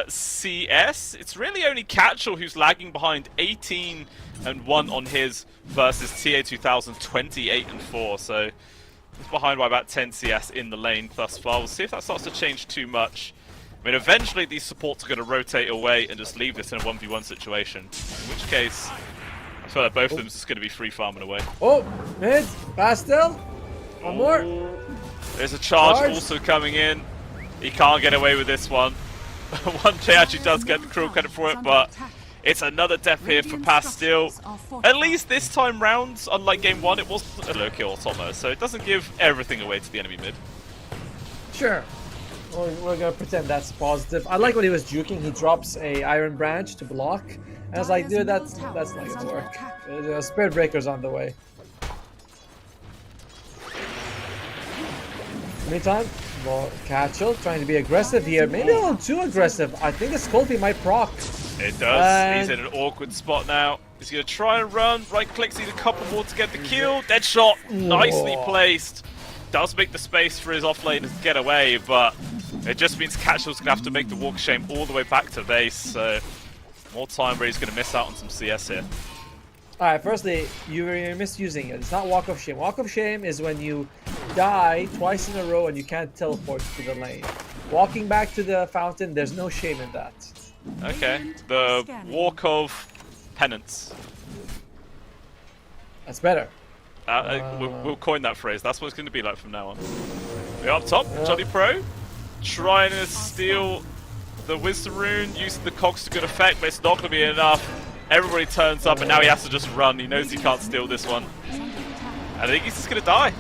CS, it's really only Catchall who's lagging behind 18 and 1 on his versus TA 2000 28 and 4. So he's behind by about 10 CS in the lane thus far. We'll see if that starts to change too much. I mean, eventually these supports are going to rotate away and just leave this in a 1v1 situation. In which case, I feel like both of them is just going to be free farming away. Oh, mid, Pastel. One more. There's a charge also coming in. He can't get away with this one. 1J actually does get the cruel credit for it, but it's another death here for Pastel. At least this time round, unlike game 1, it wasn't a low kill automa, so it doesn't give everything away to the enemy mid. Sure. We're gonna pretend that's positive. I like when he was juking. He drops a Iron Branch to block, and I was like, dude, that's not gonna work. Spirit Breaker's on the way. Meantime, well, Catchall trying to be aggressive here. Maybe a little too aggressive. I think the Sculpey might proc. It does. He's in an awkward spot now. He's going to try and run. Right clicks, needs a couple more to get the kill. Dead shot. Nicely placed. Does make the space for his offlane to get away, but it just means Catchall's going to have to make the walk of shame all the way back to base. So more time where he's going to miss out on some CS here. Alright, firstly, you're misusing it. It's not Walk of Shame. Walk of Shame is when you die twice in a row and you can't teleport to the lane. Walking back to the fountain, there's no shame in that. Okay, the Walk of Penance. That's better. We'll coin that phrase. That's what it's going to be like from now on. We're up top, Johnny Pro. Trying to steal the Wisdom Rune, using the cogs to good effect, but it's not going to be enough. Everybody turns up and now he has to just run. He knows he can't steal this one. And I think he's just going to die.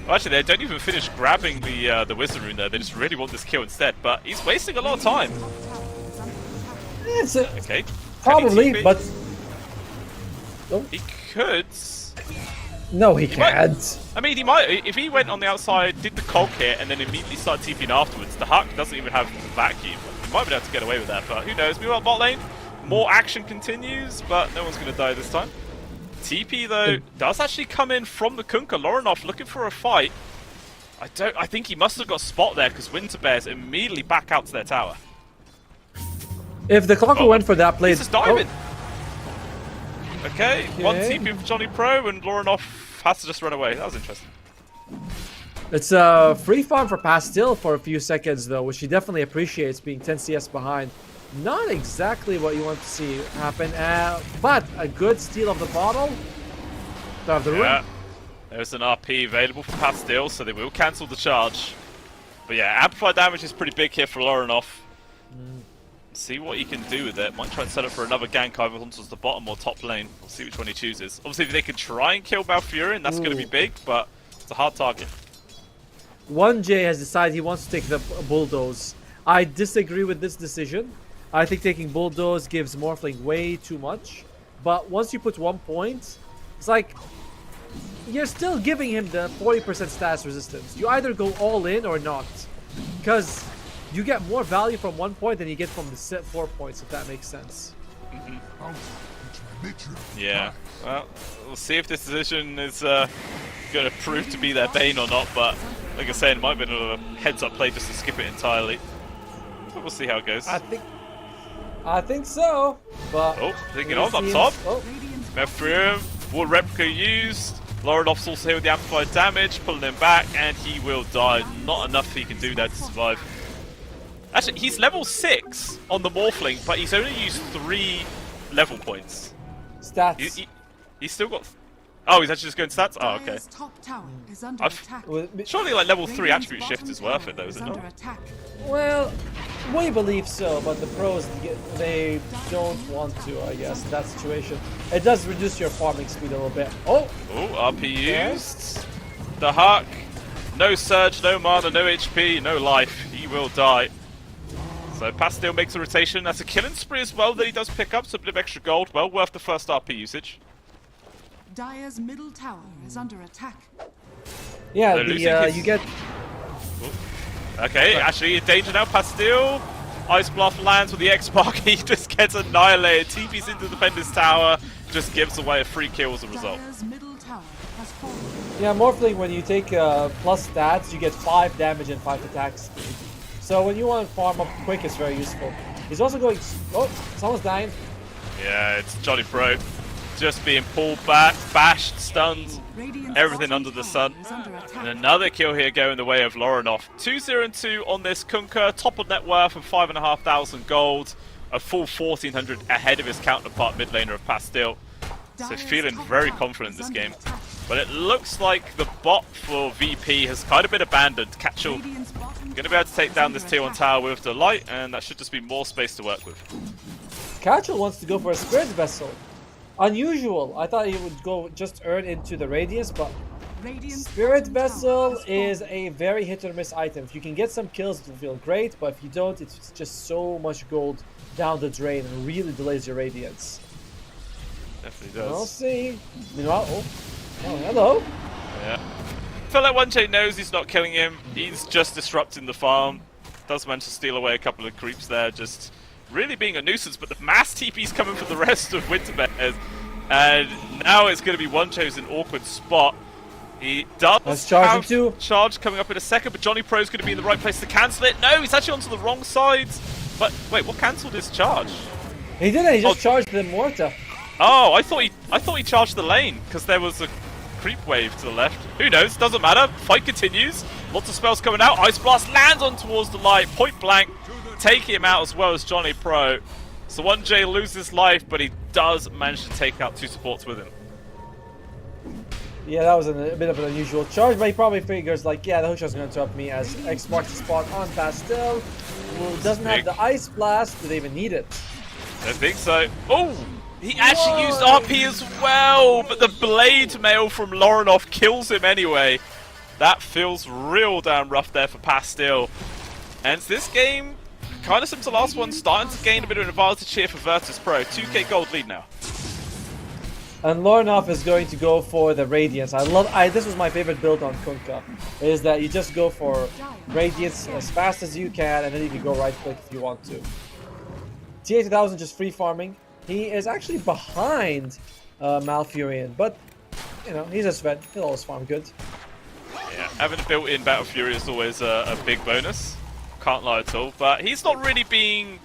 Well, actually, they don't even finish grabbing the Wisdom Rune there. They just really want this kill instead. But he's wasting a lot of time. Okay. Probably, but... He could. No, he can't. I mean, he might. If he went on the outside, did the cog hit, and then immediately started TPing afterwards, the Huck doesn't even have the vacuum. He might be able to get away with that, but who knows? Meanwhile, bot lane. More action continues, but no one's going to die this time. TP, though, does actually come in from the Kunkka. Lorinov looking for a fight. I think he must have got a spot there, because Winter Bears immediately back out to their tower. If the Clocker went for that play... He's just diving. Okay, one TP for Johnny Pro, and Lorinov has to just run away. That was interesting. It's a free farm for Pastel for a few seconds, though, which he definitely appreciates, being 10 CS behind. Not exactly what you want to see happen, but a good steal of the bottle. Of the room. There's an RP available for Pastel, so they will cancel the charge. But yeah, amplified damage is pretty big here for Lorinov. See what he can do with it. Might try and set up for another gank either onto the bottom or top lane. We'll see which one he chooses. Obviously, if they can try and kill Malfurion, that's going to be big, but it's a hard target. 1J has decided he wants to take the Bulldoze. I disagree with this decision. I think taking Bulldoze gives Morphling way too much. But once you put 1 point, it's like you're still giving him the 40% status resistance. You either go all in or not. Because you get more value from 1 point than you get from the set 4 points, if that makes sense. Yeah. Well, we'll see if this decision is going to prove to be their bane or not. But like I said, it might have been a heads-up play just to skip it entirely. But we'll see how it goes. I think so. But oh, taking on up top. Oh. Mefrium, War Replica used. Lorodov's also here with the amplified damage, pulling him back, and he will die. Not enough he can do there to survive. Actually, he's level 6 on the Morphling, but he's only used 3 level points. Stats. He's still got... Oh, he's actually just going stats? Oh, okay. Dire's top tower is under attack. Surely like level 3 Radiant's attribute bottom shift is worth tower it though, is it under not? attack. Well, we believe so, but the pros, they don't want to, I guess, in that situation. It does reduce your farming speed a little bit. Oh! Oh, RP used. The Huck. No surge, no mana, no HP, no life. He will die. So Pastel makes a rotation. That's a killing spree as well that he does pick up, so a bit of extra gold. Well worth the first RP usage. Dire's middle tower is under attack. Yeah, you get... Okay, actually in danger now, Pastel. Ice Blast lands with the X-Spark, he just gets annihilated. TP's into the defender's tower, just gives away a free kill as a result. Dire's middle tower has fallen. Yeah, Morphling, when you take plus stats, you get 5 damage and 5 attacks. So when you want to farm up quick, it's very useful. He's also going... Oh, someone's dying. Yeah, it's Johnny Pro. Just being pulled back, bashed, stunned, everything under the sun. And another kill here going the way of Lorinov. 2-0-2 on this Kunkka, top of net worth of 5,500 gold, a full 1,400 ahead of his counterpart mid laner of Pastel. So feeling very confident in this game. But it looks like the bot for VP has kind of been abandoned. Catchel going to be able to take down this tier 1 tower with Delight, and that should just be more space to work with. Catchel wants to go for a Spirit Vessel. Unusual. I thought he would go just earn into the Radiance, but Spirit Vessel is a very hit or miss item. If you can get some kills, it will feel great, but if you don't, it's just so much gold down the drain and really delays your Radiance. Definitely does. We'll see. Meanwhile, oh, hello. Yeah. I feel like 1J knows he's not killing him. He's just disrupting the farm. Does manage to steal away a couple of creeps there, just really being a nuisance. But the mass TP's coming for the rest of Winterbears. And now it's going to be 1J's an awkward spot. He does have charge coming up in a second, but Johnny Pro's going to be in the right place to cancel it. No, he's actually onto the wrong side. But wait, what cancelled his charge? He didn't. He just charged the Morta. Oh, I thought he charged the lane because there was a creep wave to the left. Who knows? Doesn't matter. Fight continues. Lots of spells coming out. Ice Blast lands on towards the light. Point blank, taking him out as well as Johnny Pro. So 1J loses life, but he does manage to take out 2 supports with him. Yeah, that was a bit of an unusual charge, but he probably figures like, yeah, the hookshot's going to interrupt me as X marks the spot on Pastel, who doesn't have the Ice Blast. Do they even need it? I think so. Oh! He actually used RP as well, but the blade mail from Lorinov kills him anyway. That feels real damn rough there for Pastel. And this game, kind of similar to the last one, starting to gain a bit of an advantage here for Virtus Pro. 2k gold lead now. And Lorinov is going to go for the Radiance. This was my favorite build on Kunkka, is that you just go for Radiance as fast as you can, and then you can go right click if you want to. TA2000 just free farming. He is actually behind Malfurion, but you know, he's a Sven. He'll always farm good. Yeah, having a built-in Battle Fury is always a big bonus. Can't lie at all. But he's not really being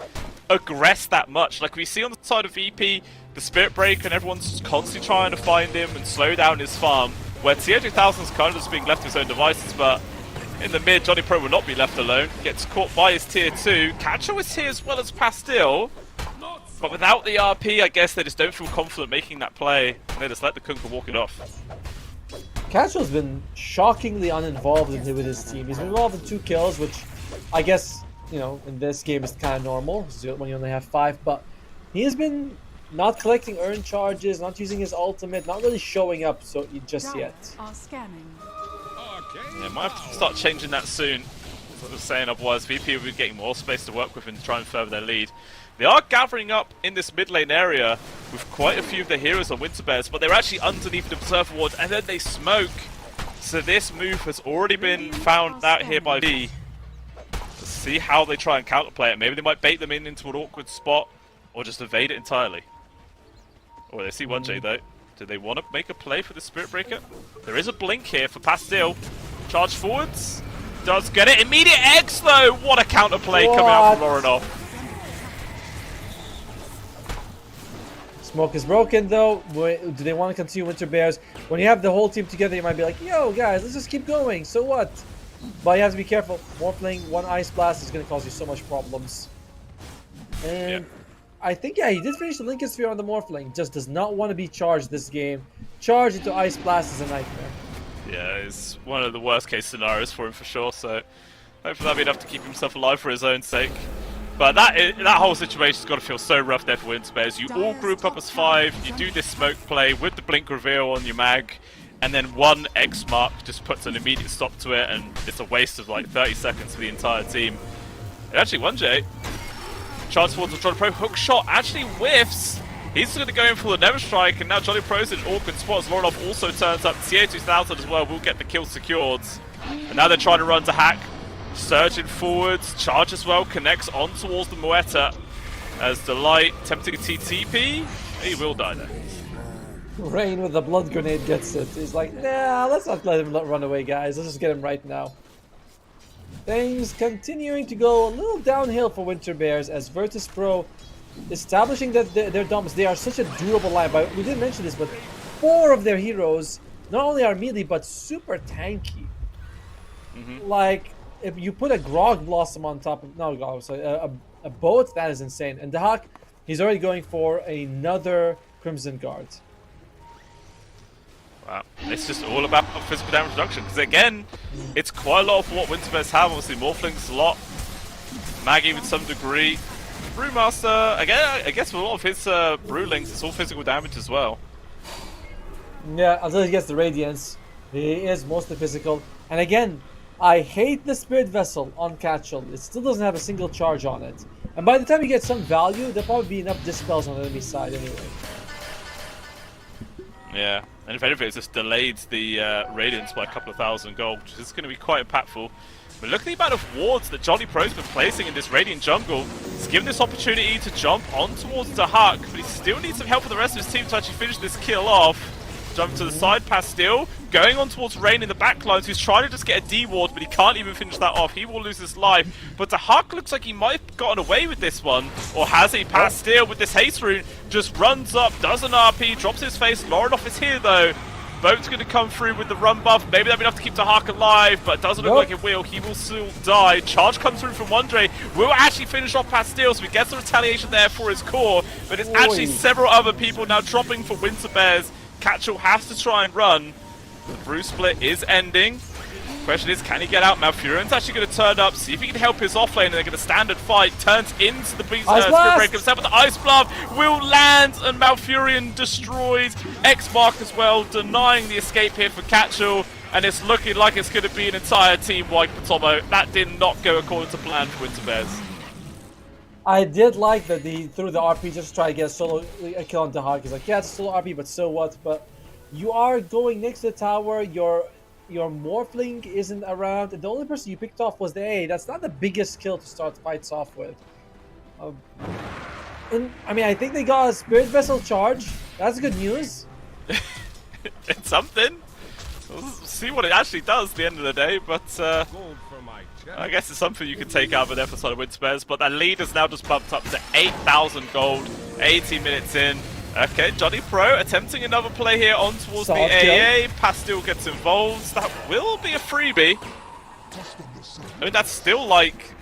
aggressed that much. Like we see on the side of VP, the Spirit Break, and everyone's constantly trying to find him and slow down his farm. Where TA2000's kind of just being left to his own devices, but in the mid, Johnny Pro will not be left alone. Gets caught by his tier 2. Catcher is here as well as Pastel. But without the RP, I guess they just don't feel confident making that play. And they just let the Kunkka walk it off. Catchel's been shockingly uninvolved with his team. He's been involved in 2 kills, which I guess, you know, in this game is kind of normal when you only have 5. But he has been not collecting earn charges, not using his ultimate, not really showing up just yet. Yeah, might have to start changing that soon. As I was saying, otherwise VP will be getting more space to work with and try and further their lead. They are gathering up in this mid lane area with quite a few of the heroes on Winterbears, but they're actually underneath the Observer Ward and then they smoke. So this move has already been found out here by V. Let's see how they try and counterplay it. Maybe they might bait them into an awkward spot. or just evade it entirely. Oh, they see 1J though. Do they want to make a play for the Spirit Breaker? There is a blink here for Pastille. Charge forwards. Does get it. Immediate X though. What a counter play coming out from Lorinov. Smoke is broken though. Do they want to continue Winter Bears? When you have the whole team together, you might be like, yo guys, let's just keep going. So what? But you have to be careful. Morphling, one Ice Blast is going to cause you so much problems. And I think, yeah, he did finish the Lincoln Sphere on the Morphling. Just does not want to be charged this game. Charge into Ice Blast is a nightmare. Yeah, it's one of the worst case scenarios for him for sure. So hopefully that'll be enough to keep himself alive for his own sake. But that whole situation's got to feel so rough there for Winter Bears. You all group up as 5, you do this smoke play with the blink reveal on your mag, and then one X mark just puts an immediate stop to it, and it's a waste of like 30 seconds for the entire team. And actually, 1J, chance towards the Johnny Pro, hook shot actually whiffs. He's going to go in for the Never Strike, and now Johnny Pro's in an awkward spot as Lorinov also turns up. TA2000 as well will get the kill secured. And now they're trying to run to hack. Surging forwards, charge as well, connects on towards the Moeta as Delight tempting a TTP. He will die there. Rain with the blood grenade gets it. He's like, nah, let's not let him run away, guys. Let's just get him right now. Things continuing to go a little downhill for Winter Bears as Virtus Pro establishing that their dumps, they are such a durable line. But we didn't mention this, but 4 of their heroes not only are melee, but super tanky. Like, if you put a Grog Blossom on top of, no, Grog, sorry, a boat, that is insane. And the Hawk, he's already going for another Crimson Guard. Wow, it's just all about physical damage reduction, because again, it's quite a lot of what Winter Bears have. Obviously, Morphling's a lot, Maggie with some degree. Brewmaster, again, I guess with a lot of his Brewlings, it's all physical damage as well. Yeah, until he gets the Radiance, he is mostly physical. And again, I hate the Spirit Vessel on Catchel. It still doesn't have a single charge on it. And by the time you get some value, there'll probably be enough Dispels on the enemy side anyway. Yeah, and if anything, it's just delayed the Radiance by a couple of thousand gold, which is going to be quite impactful. But look at the amount of wards that Johnny Pro's been placing in this Radiant jungle. He's given this opportunity to jump on towards the Hawk, but he still needs some help from the rest of his team to actually finish this kill off. Jump to the side, Pastille, going on towards Rain in the backlines, who's trying to just get a D-ward, but he can't even finish that off. He will lose his life. But the Hawk looks like he might have gotten away with this one. Or has he? Pastille with this haste rune just runs up, does an RP, drops his face. Lorinov is here though. Boat's going to come through with the run buff. Maybe that'll be enough to keep the Hawk alive, but it doesn't look like it will. He will still die. Charge comes through from Wandre. Will actually finish off Pastille, so he gets the retaliation there for his core. But it's actually several other people now dropping for Winter Bears. Catchel has to try and run. The brew split is ending. Question is, can he get out? Malfurion's actually going to turn up, see if he can help his offlane, and they're going to standard fight. Turns into the Spirit Breaker himself, but the Ice Blast will land, and Malfurion destroys X-Mark as well, denying the escape here for Catchel. And it's looking like it's going to be an entire team wipe for Tomo. That did not go according to plan for Winter Bears. I did like that he threw the RP just to try to get a kill on the Hawk. He's like, yeah, it's a solo RP, but so what? But you are going next to the tower, your Morphling isn't around, and the only person you picked off was the A. That's not the biggest kill to start fights off with. And I mean, I think they got a Spirit Vessel charge. That's good news. It's something. We'll see what it actually does at the end of the day, but I guess it's something you can take out of an episode of Winter Bears. But that lead is now just bumped up to 8,000 gold, 18 minutes in. Okay, Johnny Pro attempting another play here on towards the AA. Pastille gets involved. That will be a freebie. I mean, that's still like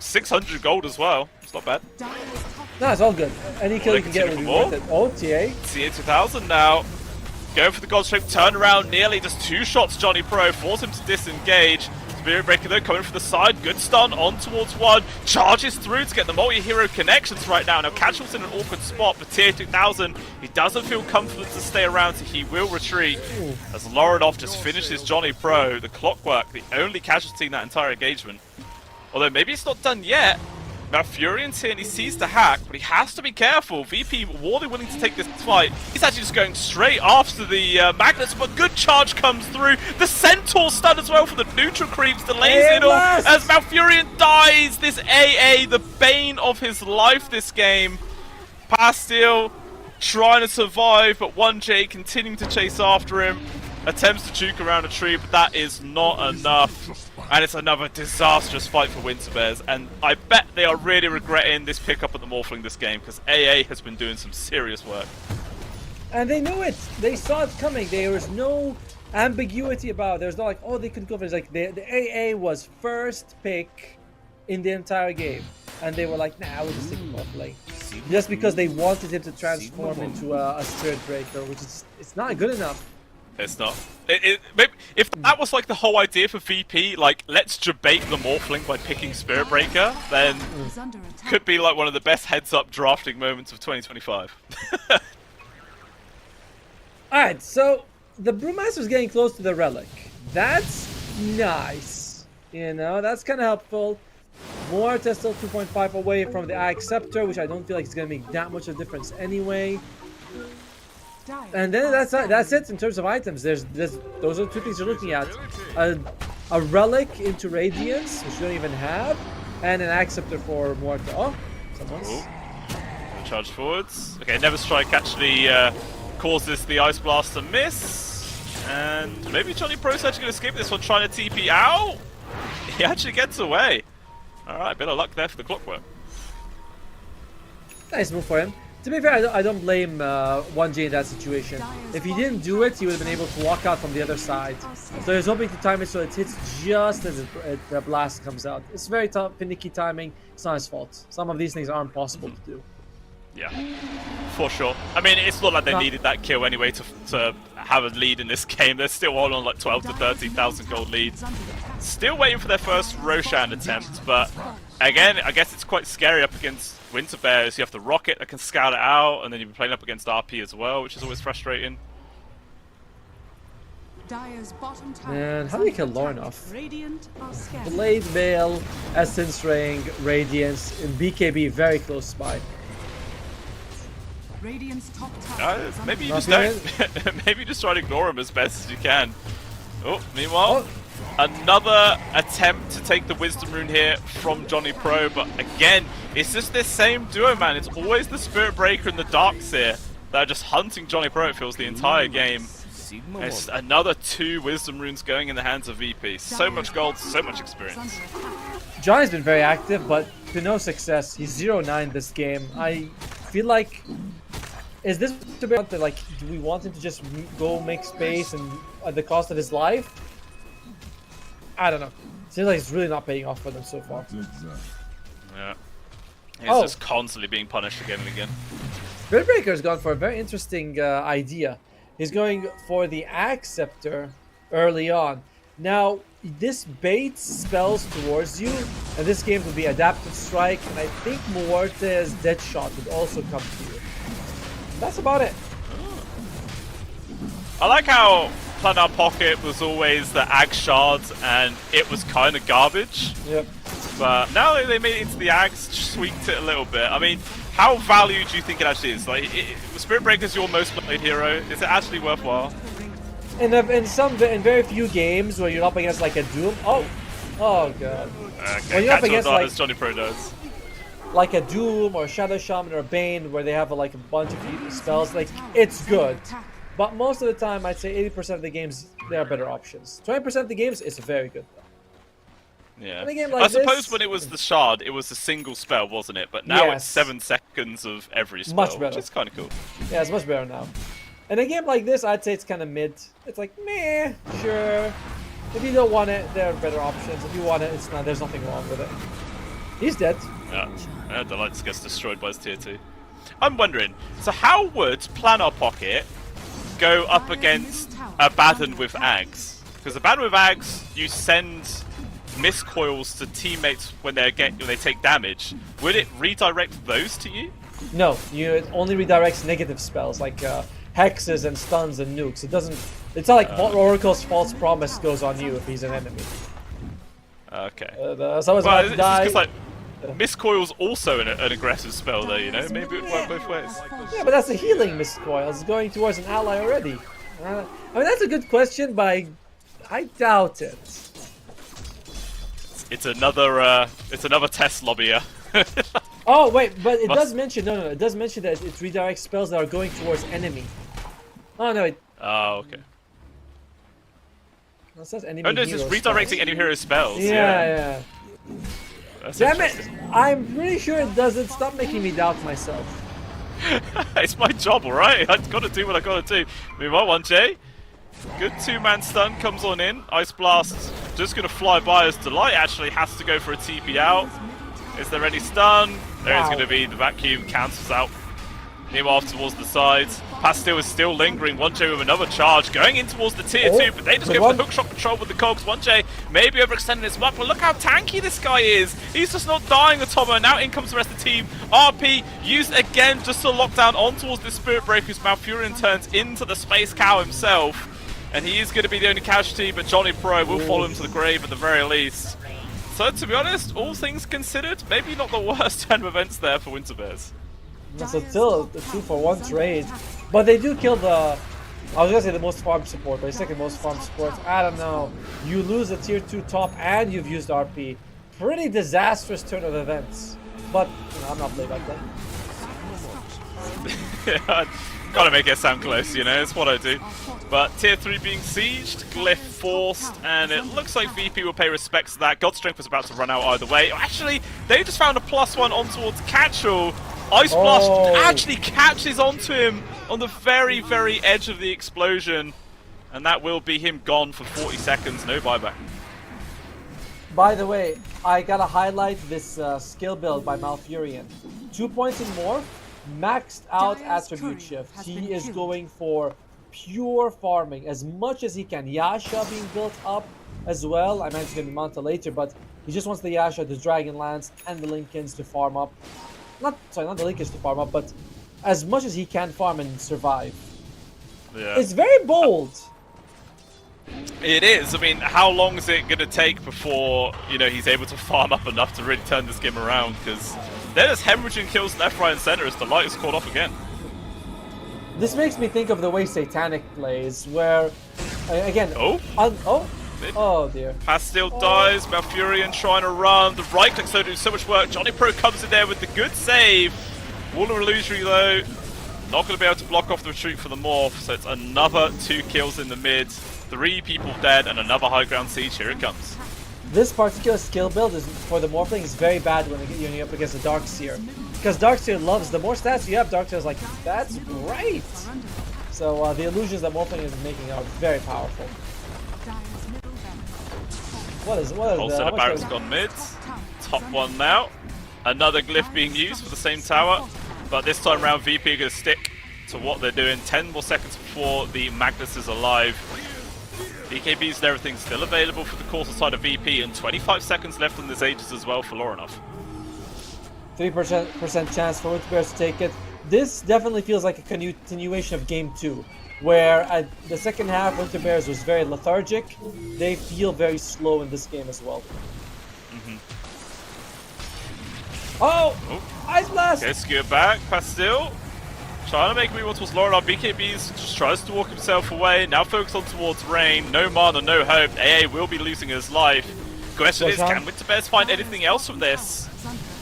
600 gold as well. It's not bad. No, it's all good. Any kill you can get will be worth it. Oh, TA. TA2000 now. Going for the Gold Strength turnaround. Nearly just 2 shots, Johnny Pro. Force him to disengage. Spirit Breaker though coming from the side, good stun on towards 1, charges through to get the multi-hero connections right now. Now Catchel's in an awkward spot, but TA2000, he doesn't feel confident to stay around, so he will retreat. As Lorinov just finishes Johnny Pro, the Clockwork, the only casualty in that entire engagement. Although maybe it's not done yet. Malfurion's here and he sees the hack, but he has to be careful. VP more than willing to take this fight. He's actually just going straight after the Magnets, but good charge comes through. The Centaur stun as well for the neutral creeps, delays it all as Malfurion dies. This AA, the bane of his life this game. Pastille trying to survive, but 1J continuing to chase after him. Attempts to juke around a tree, but that is not enough. And it's another disastrous fight for Winter Bears. And I bet they are really regretting this pickup at the Morphling this game, because AA has been doing some serious work. And they knew it. They saw it coming. There was no ambiguity about it. There's not like, oh, they could go for it. It's like the AA was first pick in the entire game. And they were like, nah, we'll just stick with Morphling. Just because they wanted him to transform into a Spirit Breaker, which is it's not good enough. It's not. Maybe if that was like the whole idea for VP, like let's debate the Morphling by picking Spirit Breaker, then could be like one of the best heads-up drafting moments of 2025. Alright, so the Brewmaster's getting close to the Relic. That's nice. You know, that's kind of helpful. Mort is still 2.5 away from the Ag Scepter, which I don't feel like it's going to make that much of a difference anyway. And then that's it in terms of items. Those are two things you're looking at: a relic into Radiance, which you don't even have, and an Acceptor for Mortar. Oh, someone's charge forwards. Okay, Never Strike actually causes the Ice Blast to miss, and maybe Johnny Pro's actually going to escape this one, trying to TP out. He actually gets away. All right, bit of luck there for the Clockwork. Nice move for him. To be fair, I don't blame 1J in that situation. If he didn't do it, he would have been able to walk out from the other side. So he was hoping to time it so it hits just as the blast comes out. It's very tough, finicky timing. It's not his fault. Some of these things are impossible to do. Yeah, for sure. I mean, it's not like they needed that kill anyway to have a lead in this game. They're still on like 12 to 13,000 gold lead. Still waiting for their first Roshan attempt, but again, I guess it's quite scary up against Winter Bears. You have the Rocket that can scout it out, and then you've been playing up against RP as well, which is always frustrating. And how do you kill Lorne off? Blade Veil, Essence Ring, Radiance, and BKB very close by. Maybe you just don't. Maybe just try to ignore him as best as you can. Oh, meanwhile, another attempt to take the Wisdom Rune here from Johnny Pro, but again, it's just this same duo, man. It's always the Spirit Breaker and the Darkseer that are just hunting Johnny Pro, it feels, the entire game. It's another 2 Wisdom Runes going in the hands of VP. So much gold, so much experience. Johnny's been very active, but to no success. He's 0-9 this game. I feel like, is this like, do we want him to just go make space and at the cost of his life? I don't know. Seems like it's really not paying off for them so far. Yeah. He's just constantly being punished again and again. Spirit Breaker's gone for a very interesting idea. He's going for the Acceptor early on. Now, this baits spells towards you, and this game would be Adaptive Strike, and I think Muerte's Deadshot would also come to you. That's about it. I like how Planar Pocket was always the Ag Shards, and it was kind of garbage. Yep. But now that they made it into the Ags, tweaked it a little bit. I mean, how valued do you think it actually is? Like, Spirit Breaker's your most played hero. Is it actually worthwhile? In very few games where you're up against like a Doom. Oh god. Okay, when you're up against like Johnny Pro does. Like a Doom or Shadow Shaman or a Bane, where they have like a bunch of spells, like it's good. But most of the time, I'd say 80% of the games there are better options. 20% of the games, it's very good. Yeah. Like I suppose when it was the Shard, it was a single spell, wasn't it? But now it's 7 seconds of every spell, much better. Which is kind of cool. Yeah, it's much better now. In a game like this, I'd say it's kind of mid. It's like, meh, sure. If you don't want it, there are better options. If you want it, it's not. There's nothing wrong with it. He's dead. Yeah, Delights gets destroyed by his tier 2. I'm wondering, so how would Planar Pocket go up against Abaddon with Ags? Because Abaddon with Ags, you send miscoils to teammates when they take damage. Would it redirect those to you? No, it only redirects negative spells like hexes and stuns and nukes. It doesn't. It's not like Oracle's False Promise goes on you if he's an enemy. Okay. Someone's about to die. Just like, Miscoil's also an aggressive spell though, you know? Maybe it would work both ways. Yeah, but that's a healing Miscoil. It's going towards an ally already. I mean, that's a good question, but I doubt it. It's another test lobbyer. Oh wait, but it does mention no, it does mention that it redirects spells that are going towards enemy. Oh no, it. Oh, okay. It says enemy. Oh no, it's just hero redirecting spells. enemy hero spells. Yeah. That's Damn it! interesting. I'm pretty sure it doesn't. Stop making me doubt myself. It's my job, alright? I've got to do what I got to do. Move on, 1J. Good two-man stun comes on in. Ice Blast just going to fly by as Delight actually has to go for a TP out. Is there any stun? There is going to be. The vacuum cancels out. Him off towards the sides. Pastil is still lingering. 1J with another charge going in towards the tier 2, but they just go for the hookshot control with the cogs. 1J maybe overextending his mark, but look how tanky this guy is. He's just not dying at all. Now in comes the rest of the team. RP used again just to lock down on towards the Spirit Breaker, whose Malfurion turns into the Space Cow himself. And he is going to be the only casualty, but Johnny Pro will follow him to the grave at the very least. So to be honest, all things considered, maybe not the worst turn of events there for Winter Bears. So still a 2-for-1 trade, but they do kill the. I was gonna say the most farm support, but the second most farm support. I don't know. You lose a tier 2 top, and you've used RP. Pretty disastrous turn of events. But you know, I'm not playing like that. Yeah, gotta make it sound close, you know. It's what I do. But tier 3 being sieged, Glyph forced, and it looks like VP will pay respects to that. God's Strength was about to run out either way. Actually, they just found a +1 on towards Catchall. Ice Blast actually catches onto him on the very, very edge of the explosion. And that will be him gone for 40 seconds, no buyback. By the way, I gotta highlight this skill build by Malfurion. 2 points and more, maxed out attribute shift. He is going for pure farming as much as he can. Yasha being built up as well. I mean, it's gonna be mounted later, but he just wants the Yasha, the Dragonlance, and the Lincolns to farm up. Not the Lincolns to farm up, but as much as he can farm and survive. Yeah. It's very bold. It is. I mean, how long is it going to take before, you know, he's able to farm up enough to really turn this game around? Because they're just hemorrhaging kills left, right, and center as the light is caught off again. This makes me think of the way Satanic plays, where, again... Oh dear. Pastil dies, Malfurion trying to run, the right click so doing so much work. Johnny Pro comes in there with the good save. Wall of Illusory though, not going to be able to block off the retreat for the Morph, so it's another 2 kills in the mid, 3 people dead, and another high ground siege. Here it comes. This particular skill build is for the Morphling is very bad when you're up against a Darkseer. Because Darkseer loves, the more stats you have, Darkseer is like, that's great! So the illusions that Morphling is making are very powerful. What is Whole set of barracks gone mid. Top one now. Another glyph being used for the same tower. But this time around, VP are going to stick to what they're doing. 10 more seconds before the Magnus is alive. BKBs and everything still available for the Corsa side of VP. And 25 seconds left on this Aegis as well for Lorinov. 3% chance for Winter Bears to take it. This definitely feels like a continuation of Game 2. Where at the second half, Winter Bears was very lethargic. They feel very slow in this game as well. Oh! Ice Blast! Okay, skewer back. Pastil trying to make a move towards Lorinov. BKBs just tries to walk himself away. Now focus on towards Rain. No mana, no hope. AA will be losing his life. Question is, can Winter Bears find anything else from this?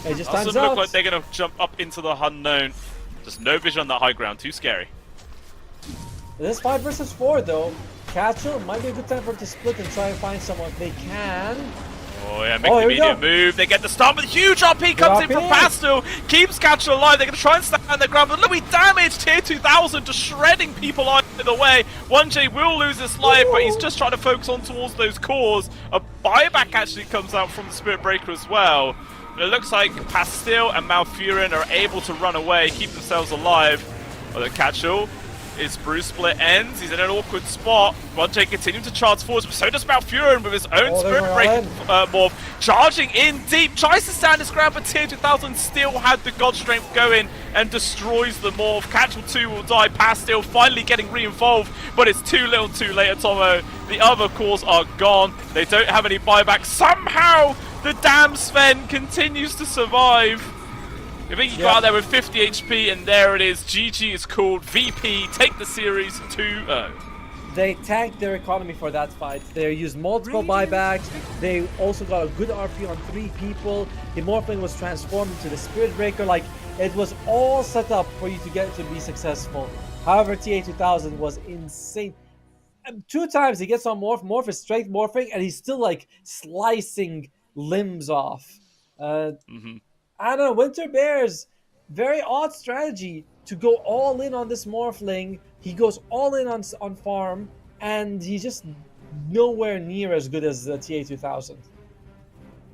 It just doesn't look like they're going to jump up into the unknown. Just no vision on that high ground. Too scary. This is 5 versus 4 though. Catchall might be a good time for them to split and try and find someone if they can. Oh yeah, make the immediate move. They get the start, but huge RP comes in from Pastil. Keeps Catchall alive. They're going to try and stand their ground, but look, we damaged tier 2000, just shredding people either way. 1J will lose his life, but he's just trying to focus on towards those cores. A buyback actually comes out from the Spirit Breaker as well. But it looks like Pastil and Malfurion are able to run away, keep themselves alive. But the Catchall, his Bruce split ends, he's in an awkward spot. 1J continuing to charge forwards, but so does Malfurion with his own Spirit Breaker morph. Charging in deep, tries to stand his ground, but tier 2000 still had the God Strength going and destroys the morph. Catchall 2 will die, Pastil finally getting re-involved, but it's too little too late, Atomo. The other cores are gone, they don't have any buyback. Somehow, the damn Sven continues to survive. I think he got out there with 50 HP, and there it is. GG is called. VP take the series 2-0. They tanked their economy for that fight. They used multiple buybacks. They also got a good RP on 3 people. The Morphling was transformed into the Spirit Breaker. Like, it was all set up for you to get to be successful. However, TA2000 was insane. 2 times he gets on Morph is straight morphing, and he's still like slicing limbs off. I don't know, Winter Bears, very odd strategy to go all in on this Morphling. He goes all in on farm, and he's just nowhere near as good as the TA2000.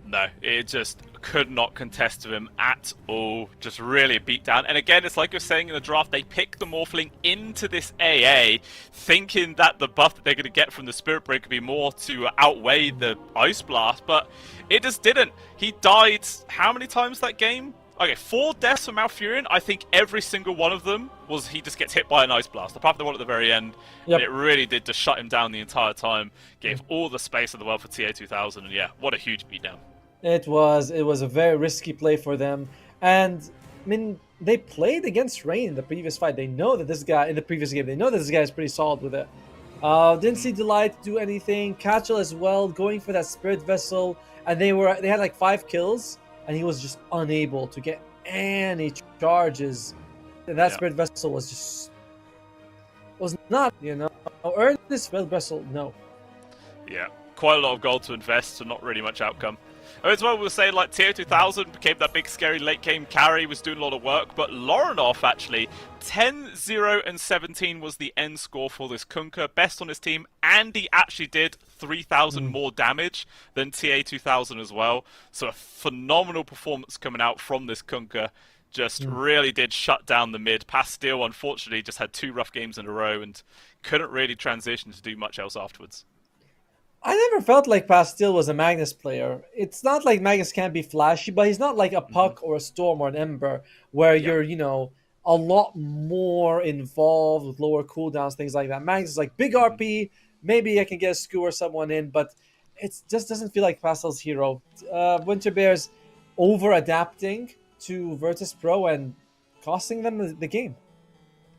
No, it just could not contest to him at all. Just really beat down. And again, it's like you're saying in the draft, they pick the Morphling into this AA, thinking that the buff that they're going to get from the Spirit Break could be more to outweigh the Ice Blast, but it just didn't. He died how many times that game? Okay, 4 deaths from Malfurion. I think every single one of them was he just gets hit by an Ice Blast, apart from the one at the very end. Yep. And it really did just shut him down the entire time. Gave all the space in the world for TA2000, and yeah, what a huge beatdown. It was a very risky play for them, and I mean they played against Rain in the previous fight. They know that this guy in the previous game. They know that this guy is pretty solid with it. Didn't see Delight do anything. Catchel as well, going for that Spirit Vessel, and they had like 5 kills, and he was just unable to get any charges. And that Spirit Vessel was not earn this Spirit Vessel. No. Yeah, quite a lot of gold to invest, so not really much outcome. As well, we'll say like TA2000 became that big scary late game carry, was doing a lot of work, but Lorinov actually 10-0 and 17 was the end score for this Kunkka, best on his team, and he actually did 3,000 more damage than TA2000 as well. So a phenomenal performance coming out from this Kunkka. Just really did shut down the mid. Pastille, unfortunately, just had 2 rough games in a row and couldn't really transition to do much else afterwards. I never felt like Pastille was a Magnus player. It's not like Magnus can't be flashy, but he's not like a Puck or a Storm or an Ember, where you're, a lot more involved with lower cooldowns, things like that. Magnus is like big RP, maybe I can get a Skewer someone in, but it just doesn't feel like Pastille's hero. Winter Bears over-adapting to Virtus Pro and costing them the game.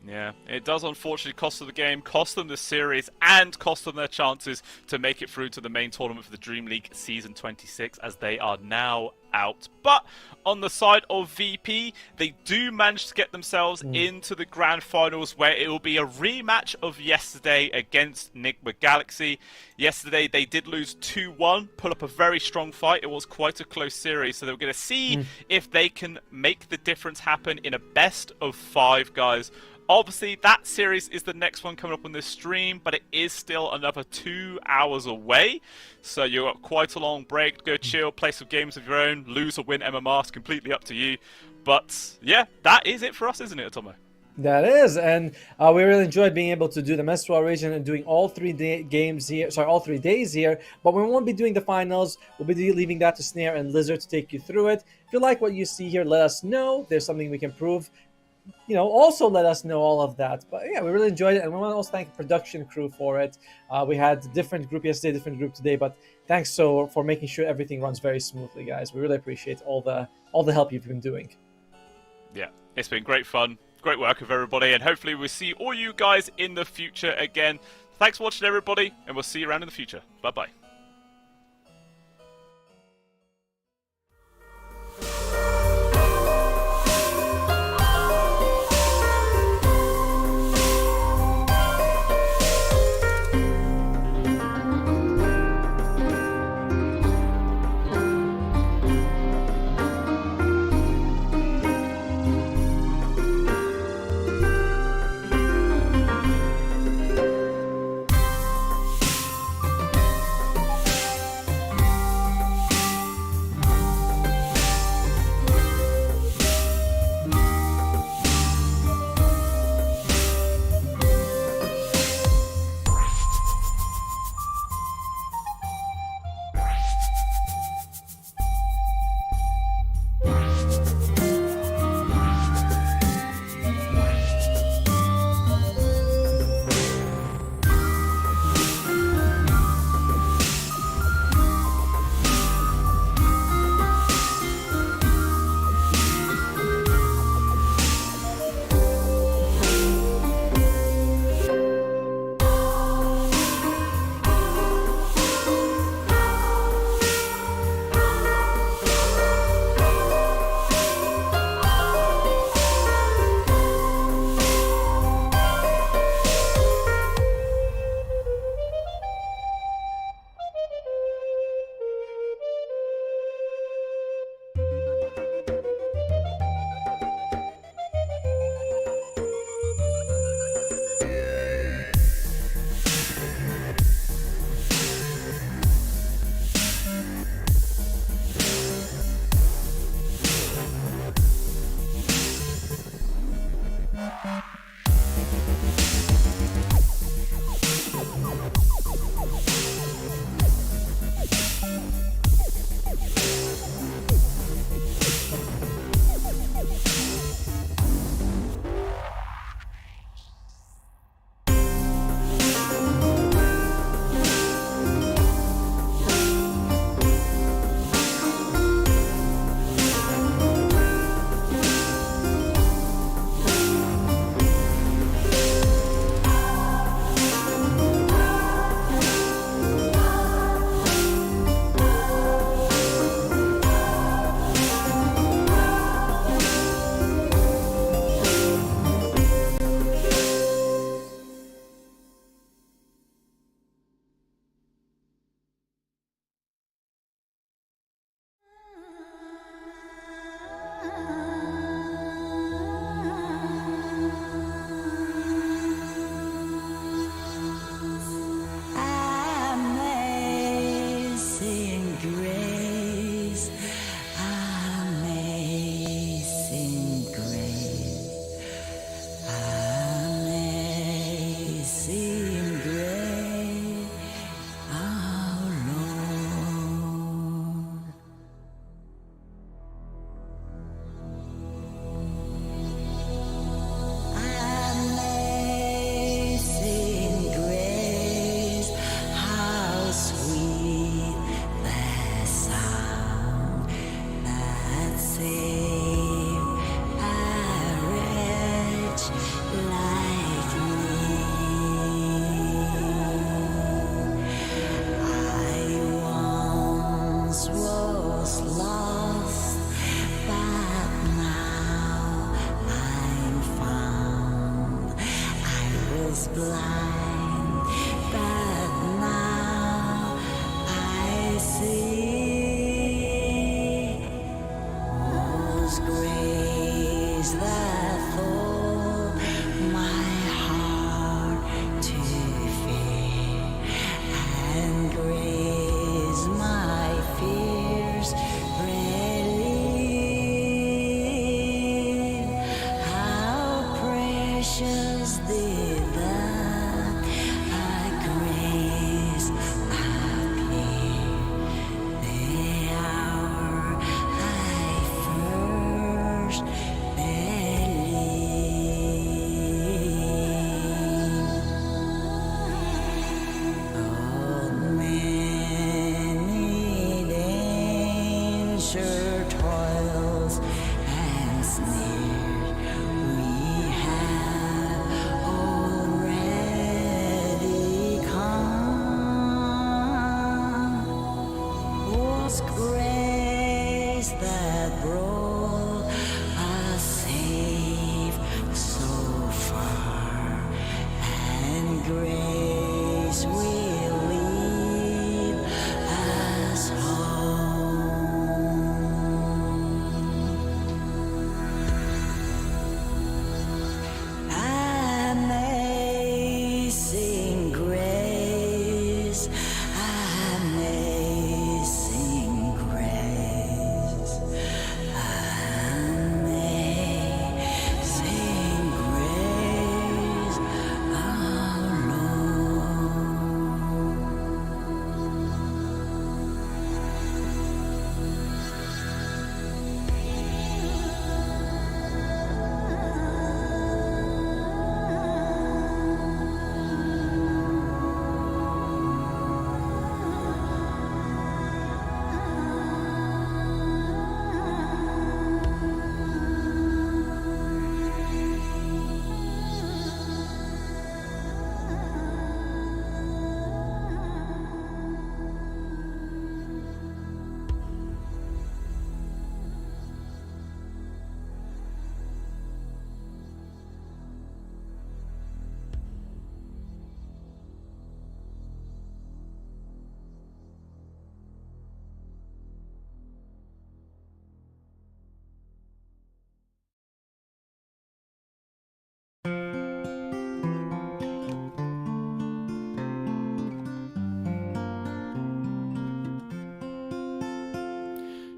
Yeah, it does unfortunately cost them the game, cost them the series, and cost them their chances to make it through to the main tournament for the DreamLeague Season 26, as they are now out. But on the side of VP, they do manage to get themselves into the Grand Finals, where it will be a rematch of yesterday against Enigma Galaxy. Yesterday, they did lose 2-1, put up a very strong fight. It was quite a close series, so they were going to see if they can make the difference happen in a best of 5, guys. Obviously, that series is the next one coming up on this stream, but it is still another 2 hours away. So you've got quite a long break. Go chill, play some games of your own, lose or win MMR. It's completely up to you. But yeah, that is it for us, isn't it, Atomo? That is, and we really enjoyed being able to do the MESWA region and doing all 3 games here. Sorry, all 3 days here. But we won't be doing the finals. We'll be leaving that to Snare and Lizard to take you through it. If you like what you see here, let us know. If there's something we can improve, also let us know all of that. But yeah, we really enjoyed it, and we want to also thank the production crew for it. We had a different group yesterday, different group today, but thanks for making sure everything runs very smoothly, guys. We really appreciate all the help you've been doing. Yeah, it's been great fun, great work with everybody, and hopefully we'll see all you guys in the future again. Thanks for watching, everybody, and we'll see you around in the future. Bye-bye. Amazing grace, amazing grace, amazing grace, our Lord. Amazing grace, how sweet the sound that saved a wretch like me. I once was lost, but now I'm found. I was blind, but now I see. Was grace that taught my heart to fear, and grace my fears relieve. How precious did that grace appear the hour I first believed. Oh, many danger toils and snares we have already come. Was grace that brought us safe so far, and grace will lead us home. Amazing grace, amazing grace, amazing grace, our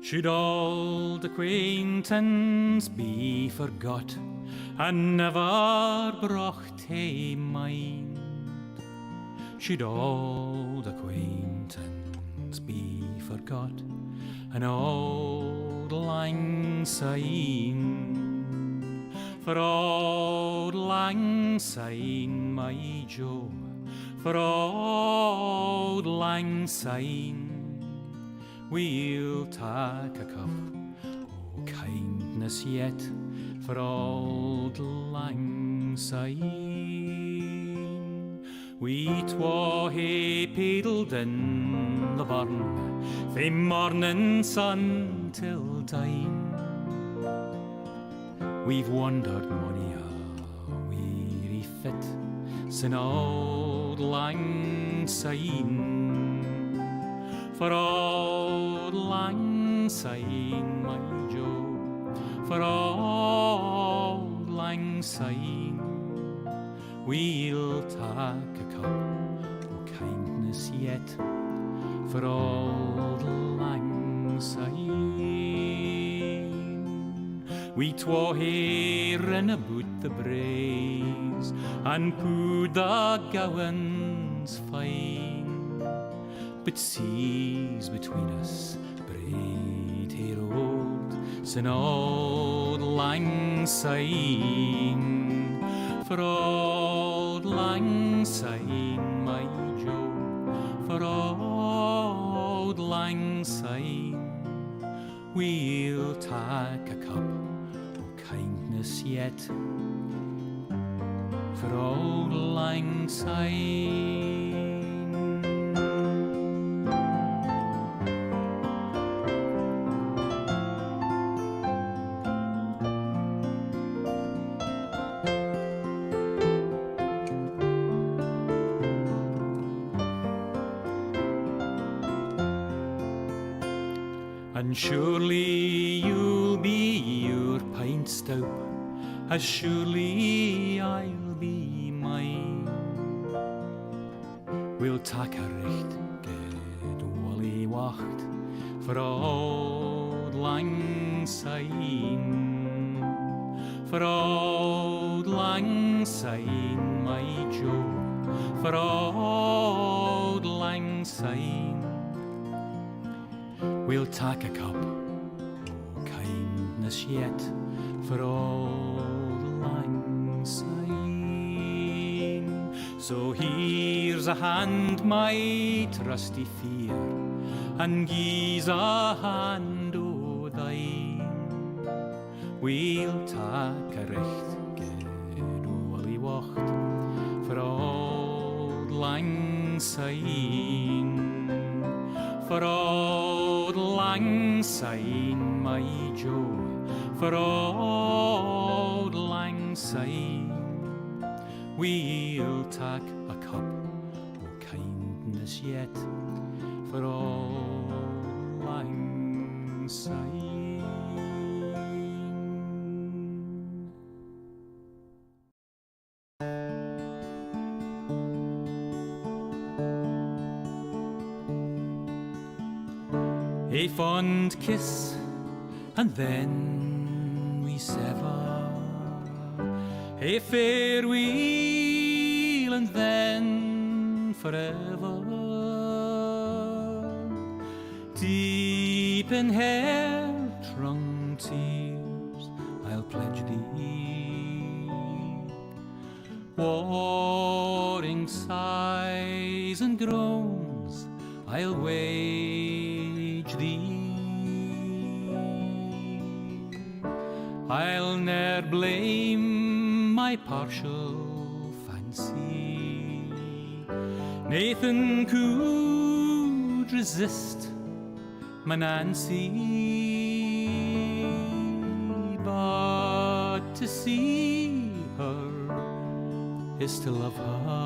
Should old acquaintance be forgot and never brought to mind? Should old acquaintance be forgot and old lang syne? For old lang syne, my Joe, for old lang syne, we'll take a cup o' kindness yet for old lang syne. We twa hae paddled in the burn fae morning sun till dine. We've wandered mony a weary fit sin old lang syne. For old lang syne, my Joe, for auld lang syne. We'll take a cup o' kindness yet for auld lang syne. We twa hearing about the braes and put the gowans fine, but seas between us braid her old sin auld lang syne. For auld lang syne, my Jo, for auld lang syne, we'll take a cup o' kindness yet for auld lang syne. And surely you'll be your pint stout, as surely I'll be mine. We'll take a recht good wally wacht for auld lang syne, for auld lang syne, my Jo, for auld lang syne. We'll take a cup o' kindness yet for auld lang syne. So here's a hand, my trusty fear, and gie's a hand o' thine. We'll take a recht good wally wacht for auld lang syne, for auld lang syne, my Jo, for auld lang syne. We'll take a cup o' kindness yet for auld lang syne. A fond kiss, and then we sever. A farewell, and then forever. Deep in hair-wrung tears, I'll pledge thee. Warring sighs and groans, I'll wage thee. I'll ne'er blame my partial fancy. Nathan could resist my Nancy, but to see her is to love her.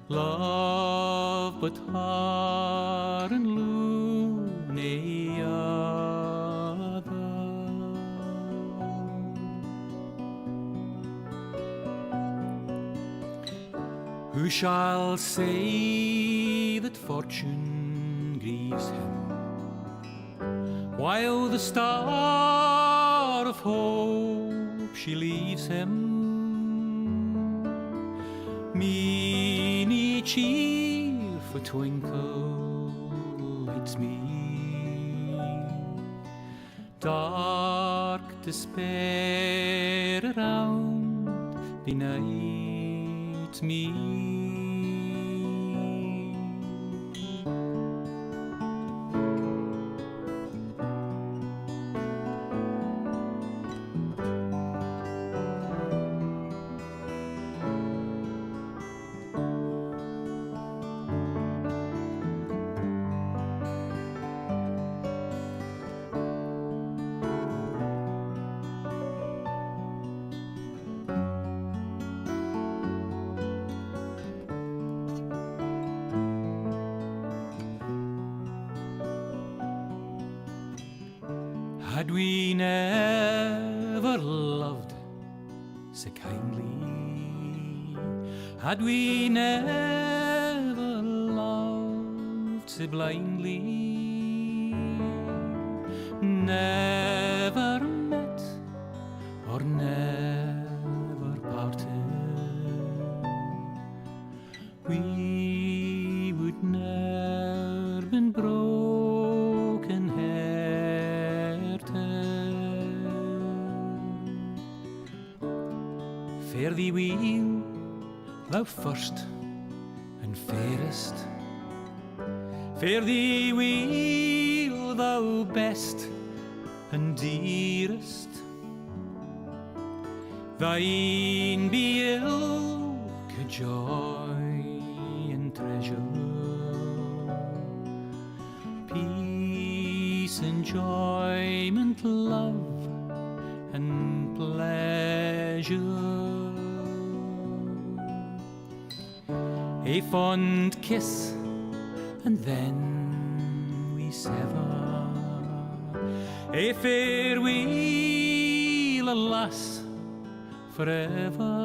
Love but her and loony other. Who shall say that fortune grieves him, while the star of hope she leaves him? Meany cheerful twinkle lights me, dark despair around benight me. Had we never loved so kindly, had we never loved so blindly, never met or never parted, we would never been broken hearted. Fare thee weel, thou first and fairest. Fare thee weel, thou best and dearest. Thine be ilk joy and treasure, peace, enjoyment, love and pleasure. A fond kiss and then we sever. A farewell, alas, forever.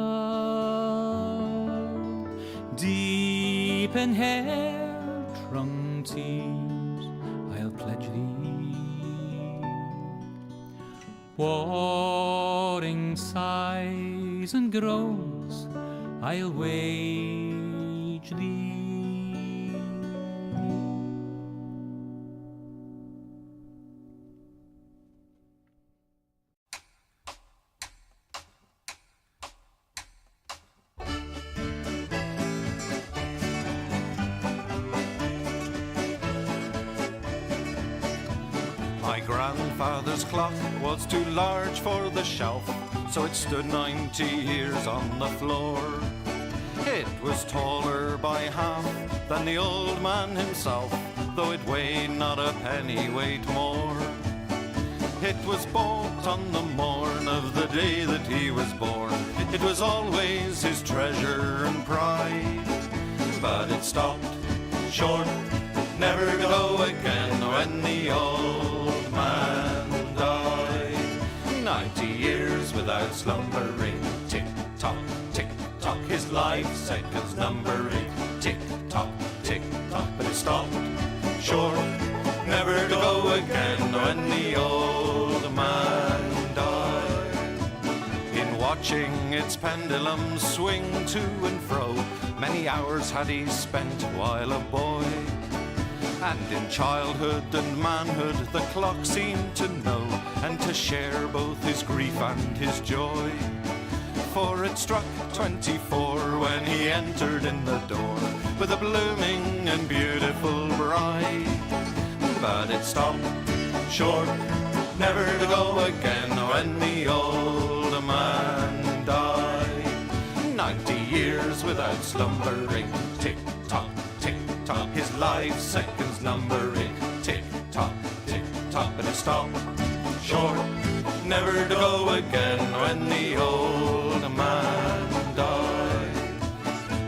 Deep in hair-wrung tears I'll pledge thee, warring sighs and groans I'll wage thee. My grandfather's clock was too large for the shelf, so it stood 90 years on the floor. It was taller by half than the old man himself, though it weighed not a pennyweight more. It was bought on the morn of the day that he was born. It was always his treasure and pride, but it stopped short, never to go again when the old man died. 90 years without slumbering, tick-tock, tick-tock, his life seconds numbering, tick-tock, tick-tock, but it stopped short, never to go again when the old man died. In watching its pendulum swing to and fro, many hours had he spent while a boy. And in childhood and manhood the clock seemed to know, and to share both his grief and his joy. For it struck 24 when he entered in the door with a blooming and beautiful bride. But it stopped short, never to go again when the old man died. 90 years without slumbering, tick-tock, tick-tock, his life seconds numbering, tick-tock, tick-tock, but it stopped short, never to go again when the old man died.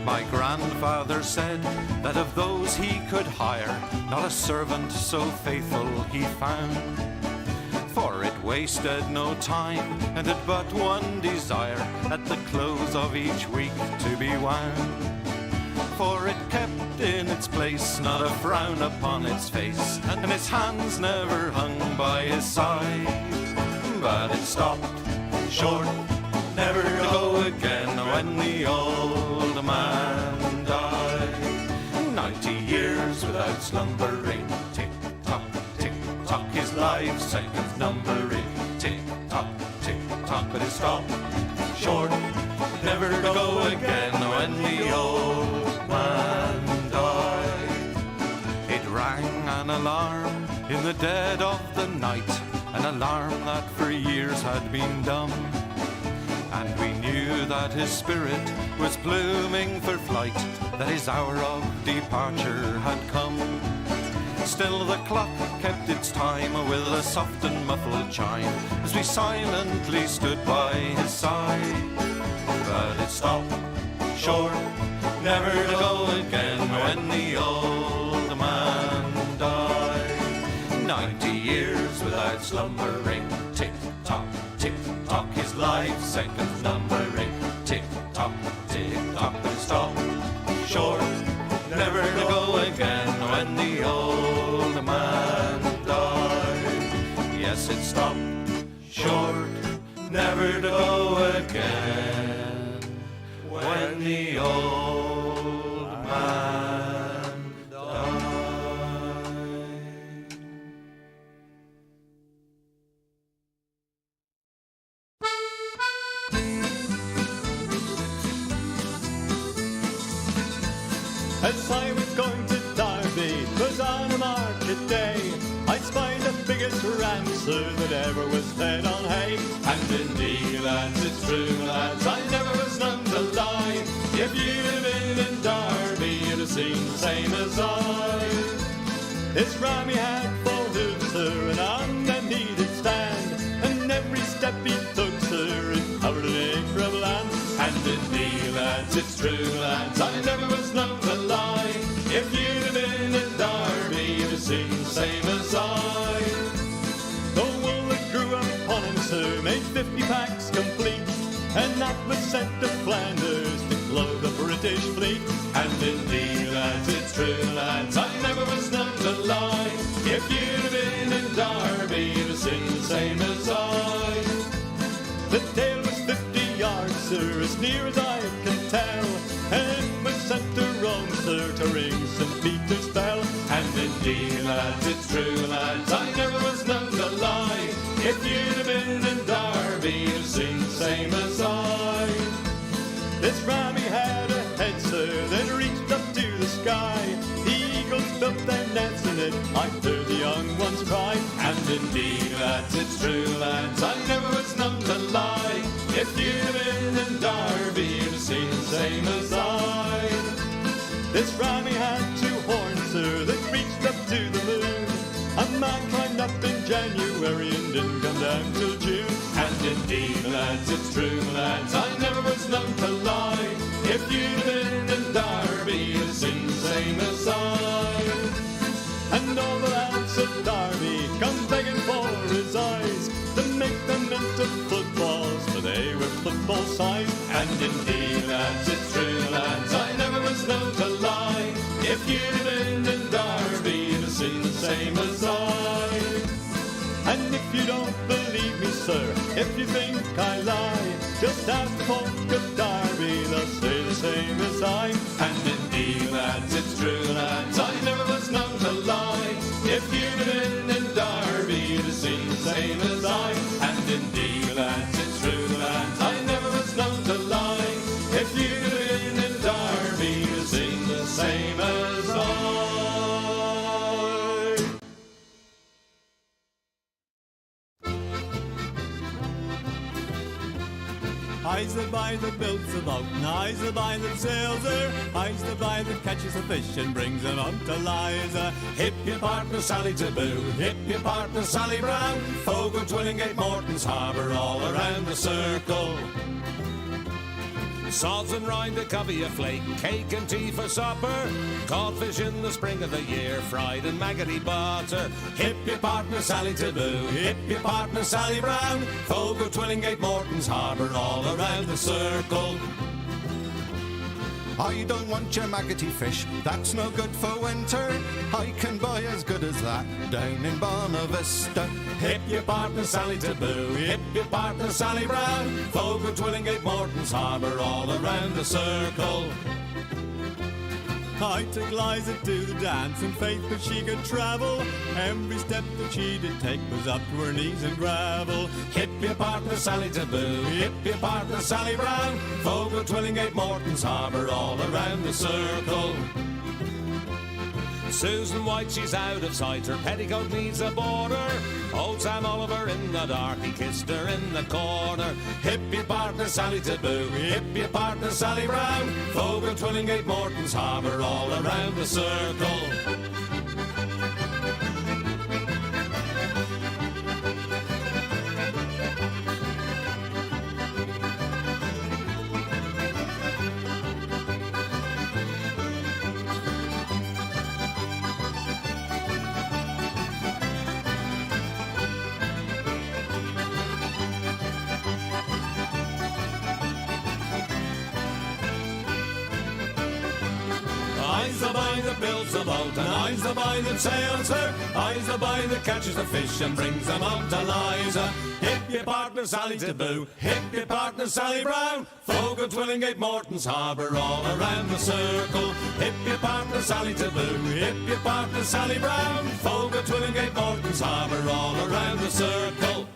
My grandfather said that of those he could hire, not a servant so faithful he found. For it wasted no time and had but one desire, at the close of each week to be wound. For it kept in its place not a frown upon its face, and its hands never hung by his side. But it stopped short, never to go again when the old man died. 90 years without slumbering, tick-tock, tick-tock, his life seconds numbering, tick-tock, tick-tock, but it stopped short, never to go again when the old man died. It rang an alarm in the dead of the night, an alarm that for years had been dumb. And we knew that his spirit was pluming for flight, that his hour of departure had come. Still the clock kept its time with a soft and muffled chime, as we silently stood by his side. But it stopped short, never to go again when the old man died. 90 years without slumbering. Tick tock, his life seconds numbering. Tick tock, but it stopped short, never to go again when the old man died. Yes, it stopped short, never to go again when the old man died. As I was going to Derby, 'twas on a market day, I spied the biggest rancer that ever was fed on hay. And indeed, lads, it's true, lads, I never was known to lie. If you'd have been in Derby, you'd have seen the same as I. His rammy had full hooves, sir, and on them he did stand, and every step he took, sir, it covered an acre of land. And indeed, lads, it's true, lads, I never was known to lie. If you'd have been in Derby, you'd have seen the same as I. The wool that grew upon him, sir, made 50 packs complete, and that was sent to Flanders to clothe the British fleet. And indeed, lads, it's true, lads, I never was known to lie. If you'd have been in Derby, you'd have seen the same as I. The tail was 50 yards, sir, as near as I can tell, and it was sent to Rome, sir, to ring St. Peter's bell. And indeed, lads, it's true, lads, I never was known to lie. If you'd have been in Derby, you'd have seen the same as I. This rammy had a head, sir, that reached up to the sky. The eagles built their nets in it, I heard the young ones cry. And indeed, lads, it's true, lads, I never was known to lie. If you'd have been in Derby, you'd have seen the same as I. This rammy had 2 horns, sir, that reached up to the moon. A man climbed up in January and didn't come down till June. And indeed, lads, it's true, lads, I never was known to lie. If you'd have been in Derby, you'd have seen the same as I. And all the lads of Derby come begging for his eyes, to make them into footballs, for they were football size. And indeed, lads, it's true, lads, I never was known to lie. If you'd have been in Derby, you'd have seen the same as I. And if you don't believe me, sir, if you think I lie, just ask the folk of Derby, they'll say the same as I. And indeed, lads, it's true, lads, I never was known to lie. If you'd have been in Derby, you'd have seen the same as I. And indeed, lads, it's true, lads, I never was known to lie. If you'd have been in Derby, you'd have seen the same as I. Eyes that buy that builds a boat, and eyes that buy that sails her, eyes that buy that catches a fish and brings them out to Liza. Hip your partner Sally Taboo, hip your partner Sally Brown, Fogo, Twillingate, Morton's Harbour, all around the circle. Sods and rind, a covey, a flake, cake and tea for supper, codfish in the spring of the year, fried in maggoty butter. Hip your partner Sally Taboo, hip your partner Sally Brown, Fogo, Twillingate, Morton's Harbour, all around the circle. I don't want your maggoty fish, that's no good for winter. I can buy as good as that down in Bonavista. Hip your partner Sally Taboo, hip your partner Sally Brown, Fogo, Twillingate, Morton's Harbour, all around the circle. I took Liza to the dance in faith that she could travel. Every step that she did take was up to her knees in gravel. Hip your partner Sally Taboo, hip your partner Sally Brown, Fogo, Twillingate, Morton's Harbour, all around the circle. Susan White, she's out of sight, her petticoat needs a border. Old Sam Oliver in the dark, he kissed her in the corner. Hip your partner Sally Taboo, hip your partner Sally Brown, Fogo, Twillingate, Morton's Harbour, all around the circle. the boy that builds the boat, and I's the boy that sails her. I's the boy that catches the fish and brings them out to Liza. Hip your partner Sally to Boo, hip your partner Sally Brown. Folk at Twillingate, Morton's Harbour, all around the circle. Hip your partner Sally to Boo, hip your partner Sally Brown. Folk at Twillingate, Morton's Harbour, all around the circle.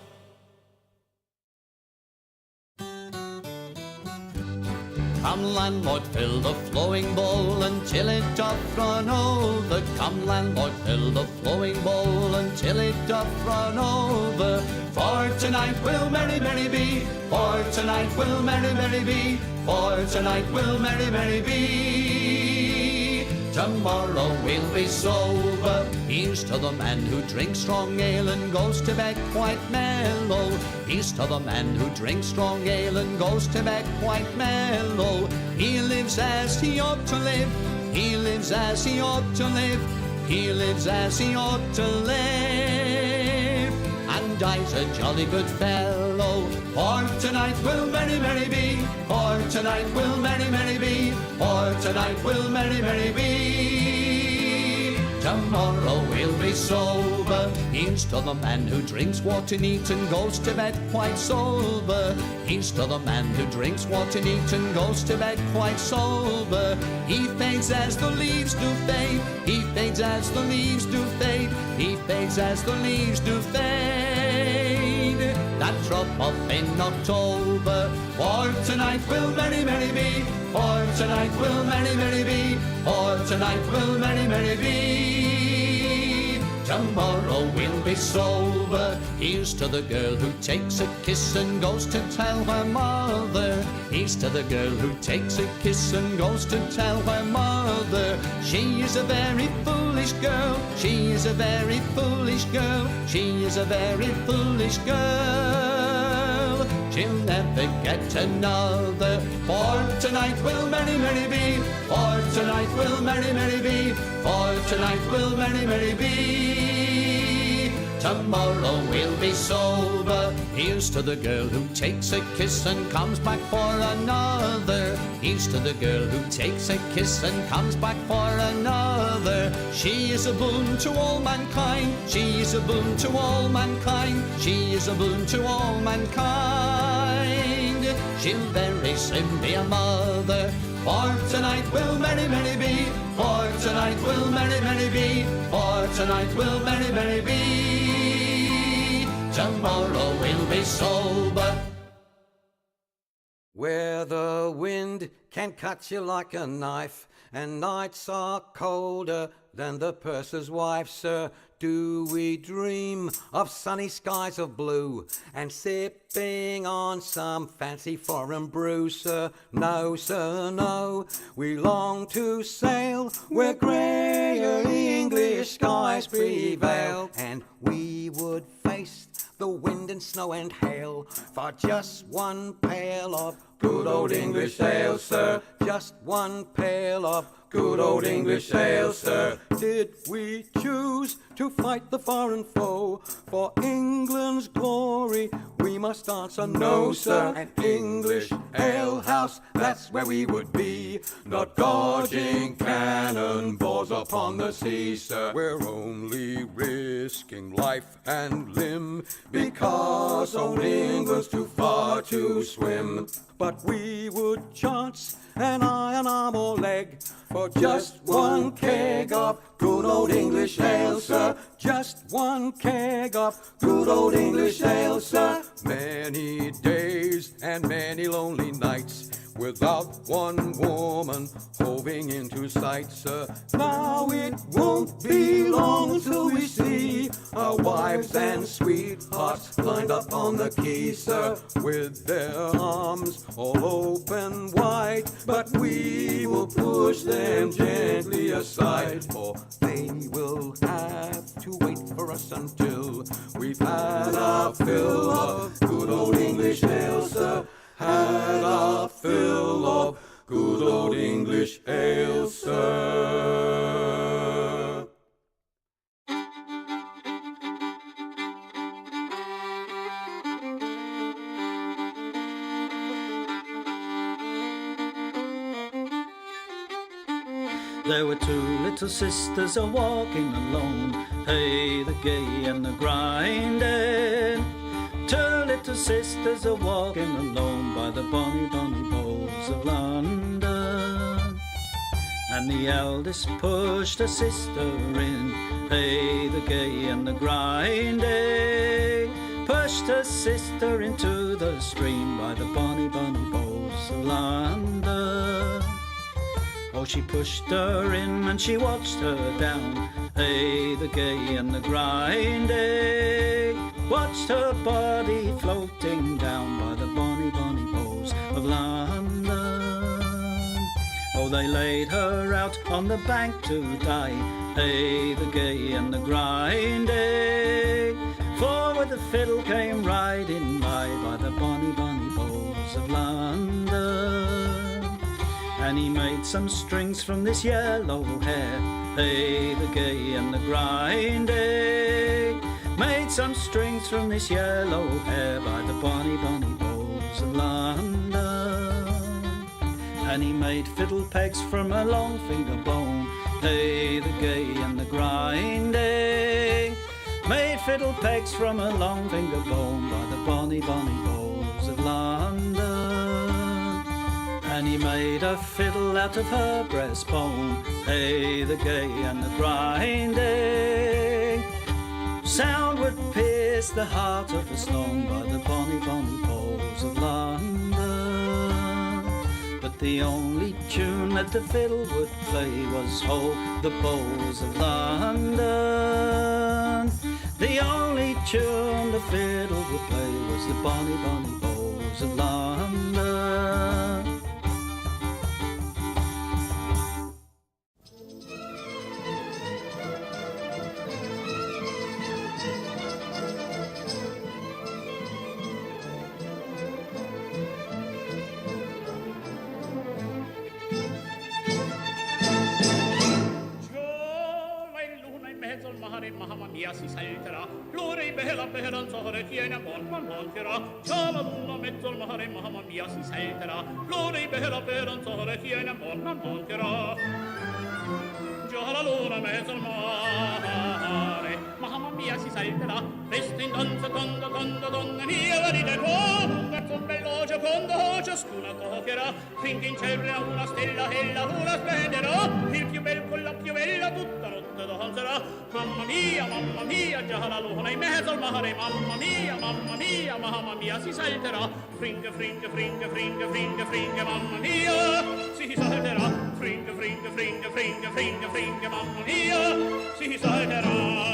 Come landlord, fill the flowing bowl until it doth run over. Come landlord, fill the flowing bowl until it doth run over. For tonight will merry, merry be. For tonight will merry, merry be. For tonight will merry, merry be. Tomorrow we'll be sober. Here's to the man who drinks strong ale and goes to bed quite mellow. Here's to the man who drinks strong ale and goes to bed quite mellow. He lives as he ought to live. He lives as he ought to live. He lives as he ought to live. And dies a jolly good fellow. For tonight will merry, merry be. For tonight will merry, merry be. For tonight will merry, merry be. Tomorrow we'll be sober. Here's to the man who drinks water neat and goes to bed quite sober. Here's to the man who drinks water neat and goes to bed quite sober. He fades as the leaves do fade. He fades as the leaves do fade. He fades as the leaves do fade. That drop off in October. For tonight will merry, merry be. For tonight will merry, merry be. For tonight will merry, merry be. Tomorrow we'll be sober. Here's to the girl who takes a kiss and goes to tell her mother. Here's to the girl who takes a kiss and goes to tell her mother. She is a very foolish girl. She is a very foolish girl. She is a very foolish girl. She'll never get another. For tonight will merry, merry be. For tonight will merry, merry be. For tonight will merry, merry be. Tomorrow we'll be sober. Here's to the girl who takes a kiss and comes back for another. Here's to the girl who takes a kiss and comes back for another. She is a boon to all mankind. She is a boon to all mankind. She is a boon to all mankind. She'll very soon be a mother. For tonight will merry, merry be. For tonight will merry, merry be. For tonight will merry, merry be. Tomorrow we'll be sober. Where the wind can cut you like a knife, and nights are colder than the purser's wife, sir. Do we dream of sunny skies of blue and sipping on some fancy foreign brew, sir? No, sir, no. We long to sail where greyer English skies prevail, and we would face the wind and snow and hail for just one pail of good old English ale, sir. Just one pail of good old English ale, sir. Did we choose to fight the foreign foe for England's glory? We must answer no, sir. An English ale house, that's where we would be, not dodging cannonballs upon the sea, sir. We're only risking life and limb because old England's too far to swim. But we would chance an iron arm or leg for just one keg of good old English ale, sir. Just one keg of good old English ale, sir. Many days and many lonely nights without one woman hoving into sight, sir. Now it won't be long till we see our wives and sweethearts lined up on the quay, sir, with their arms all open wide. But we will push them gently aside, for they will have to wait for us until we've had our fill of good old English ale, sir. Had our fill of good old English ale, sir. There were two little sisters a walking alone. Hey, the gay and the grinding. Two little sisters a walking alone by the bonny, bonny bowls of London. And the eldest pushed her sister in. Hey, the gay and the grinding. Pushed her sister into the stream by the bonny, bonny bowls of London. Oh, she pushed her in and she watched her down. Hey, the gay and the grinding. Watched her body floating down by the bonny, bonny bowls of London. Oh, they laid her out on the bank to die. Hey, the gay and the grinding. For with the fiddle came riding by the bonny, bonny bowls of London. And he made some strings from this yellow hair. Hey, the gay and the grinding. Made some strings from this yellow hair by the bonny, bonny bowls of London. And he made fiddle pegs from a long finger bone. Hey, the gay and the grinding. Made fiddle pegs from a long finger bone by the bonny, bonny bowls of London. And he made a fiddle out of her breastbone. Hey, the gay and the grinding. Sound would pierce the heart of a stone by the bonny, bonny bowls of London. But the only tune that the fiddle would play was Ho, the bowls of London. The only tune the fiddle would play was the bonny, bonny bowls of London. Mamma mia si salterà, l'ora è bella bella non so che tiene buon man mancherà. Ciao la luna mezzo al mare, mamma mia si salterà, l'ora è bella bella non so che tiene buon man mancherà. Già la luna mezzo al mare, mamma mia si salterà, resta in danza donna mia venite qua, un garzon bello giocondo ciascuna toccherà, finché in cielo una stella e la luna splenderà, il più bel con la più bella tutta notte danzerà. Mamma mia, già la luna in mezzo al mare, mamma mia, si salterà, fringe, fringe, fringe, fringe, fringe, fringe, mamma mia, si salterà, fringe, fringe, fringe, fringe, fringe, fringe, mamma mia, si salterà.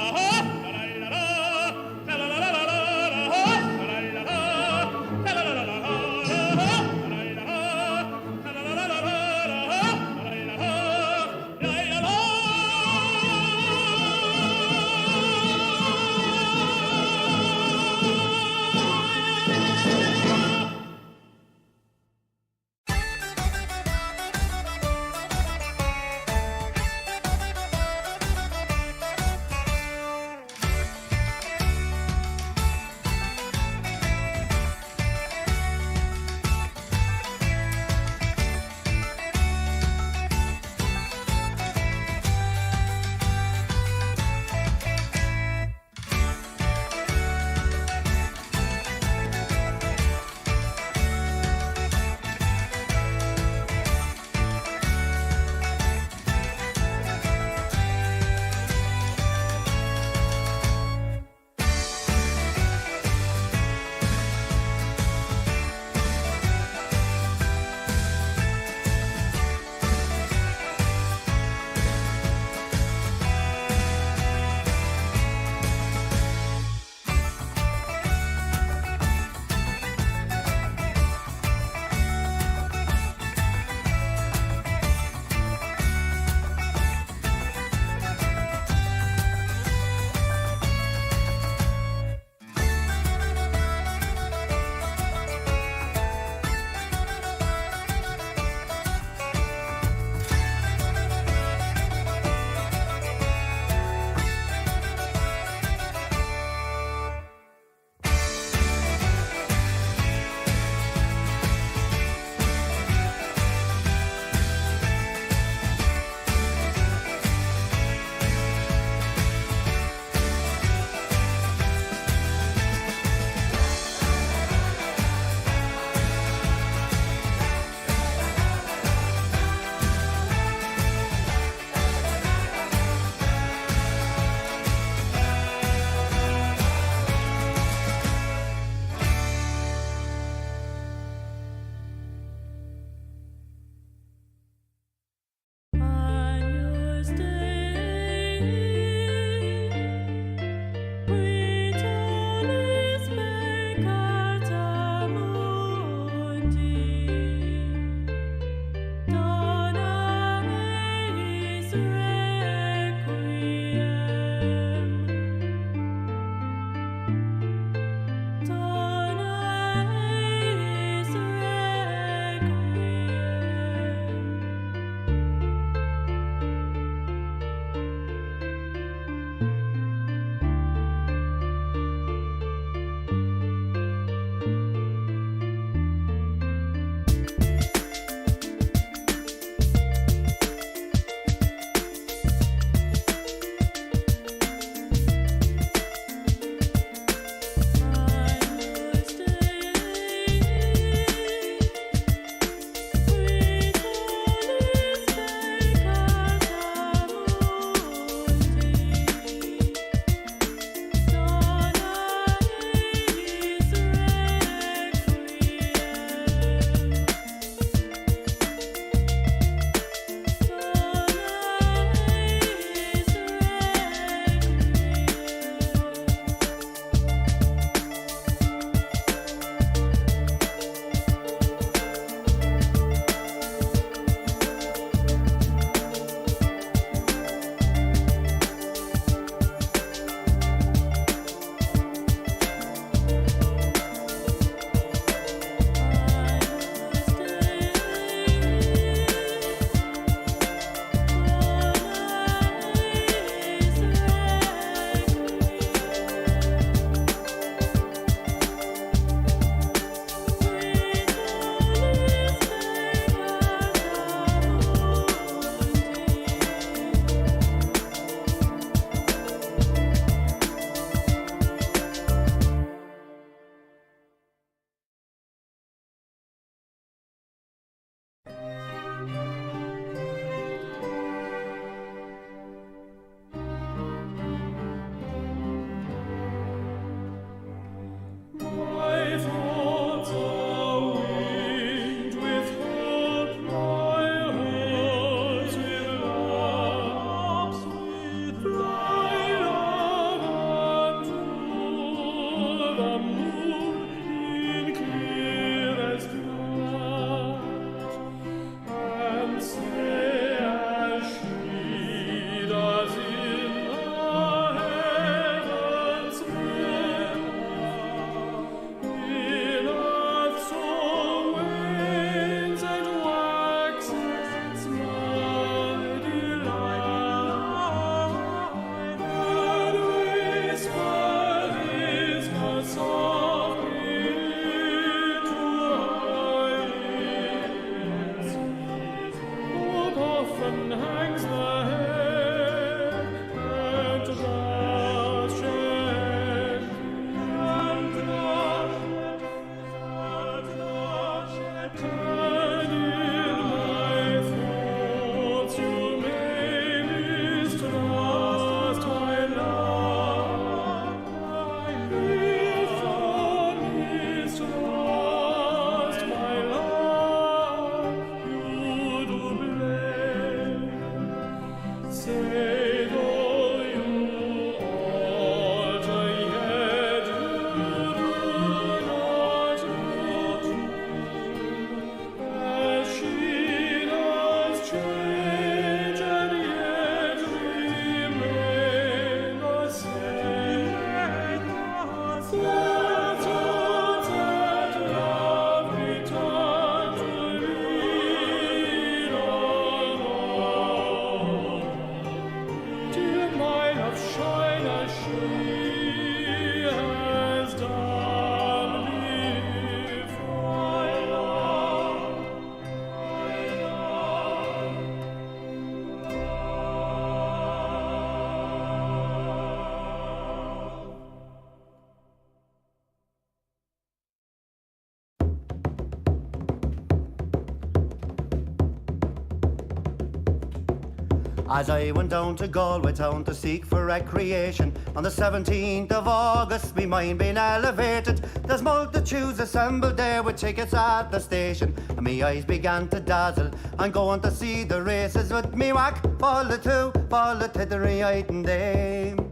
As I went down to Galway town to seek for recreation, on the 17th of August, me mind being elevated. There's multitudes assembled there with tickets at the station, and me eyes began to dazzle. I'm going to see the races with me whack, fall the tittery and dame.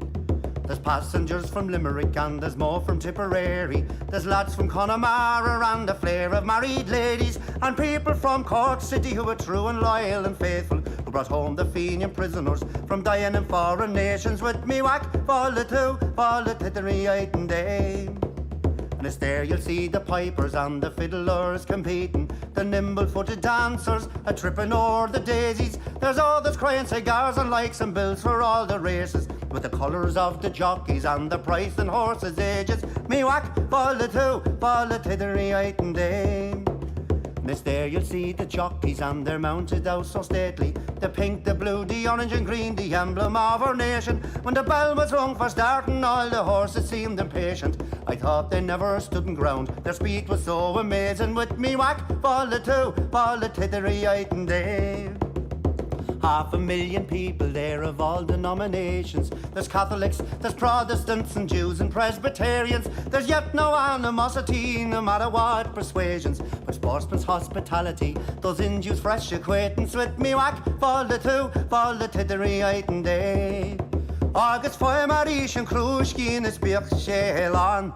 There's passengers from Limerick and there's more from Tipperary. There's lads from Connemara and a flare of married ladies, and people from Cork City who are true and loyal and faithful, who brought home the Fenian prisoners from dying in foreign nations. With me whack, fall the tittery and dame. And it's there you'll see the pipers and the fiddlers competing, the nimble-footed dancers a tripping o'er the daisies. There's others crying cigars and likes and bills for all the races, with the colours of the jockeys and the price and horses' ages. Me whack, fall the tittery and dame. And it's there you'll see the jockeys and they're mounted out so stately, the pink, the blue, the orange and green, the emblem of our nation. When the bell was rung for starting, all the horses seemed impatient. I thought they never stood in ground, their speed was so amazing. With me whack, fall the tittery and dame. 500,000 people there of all denominations. There's Catholics, there's Protestants and Jews and Presbyterians. There's yet no animosity, no matter what persuasions, but sportsman's hospitality, those Jews fresh acquaintance. With me whack, fall the tittery and day. Agus foy marish and crushkin is birch shelan.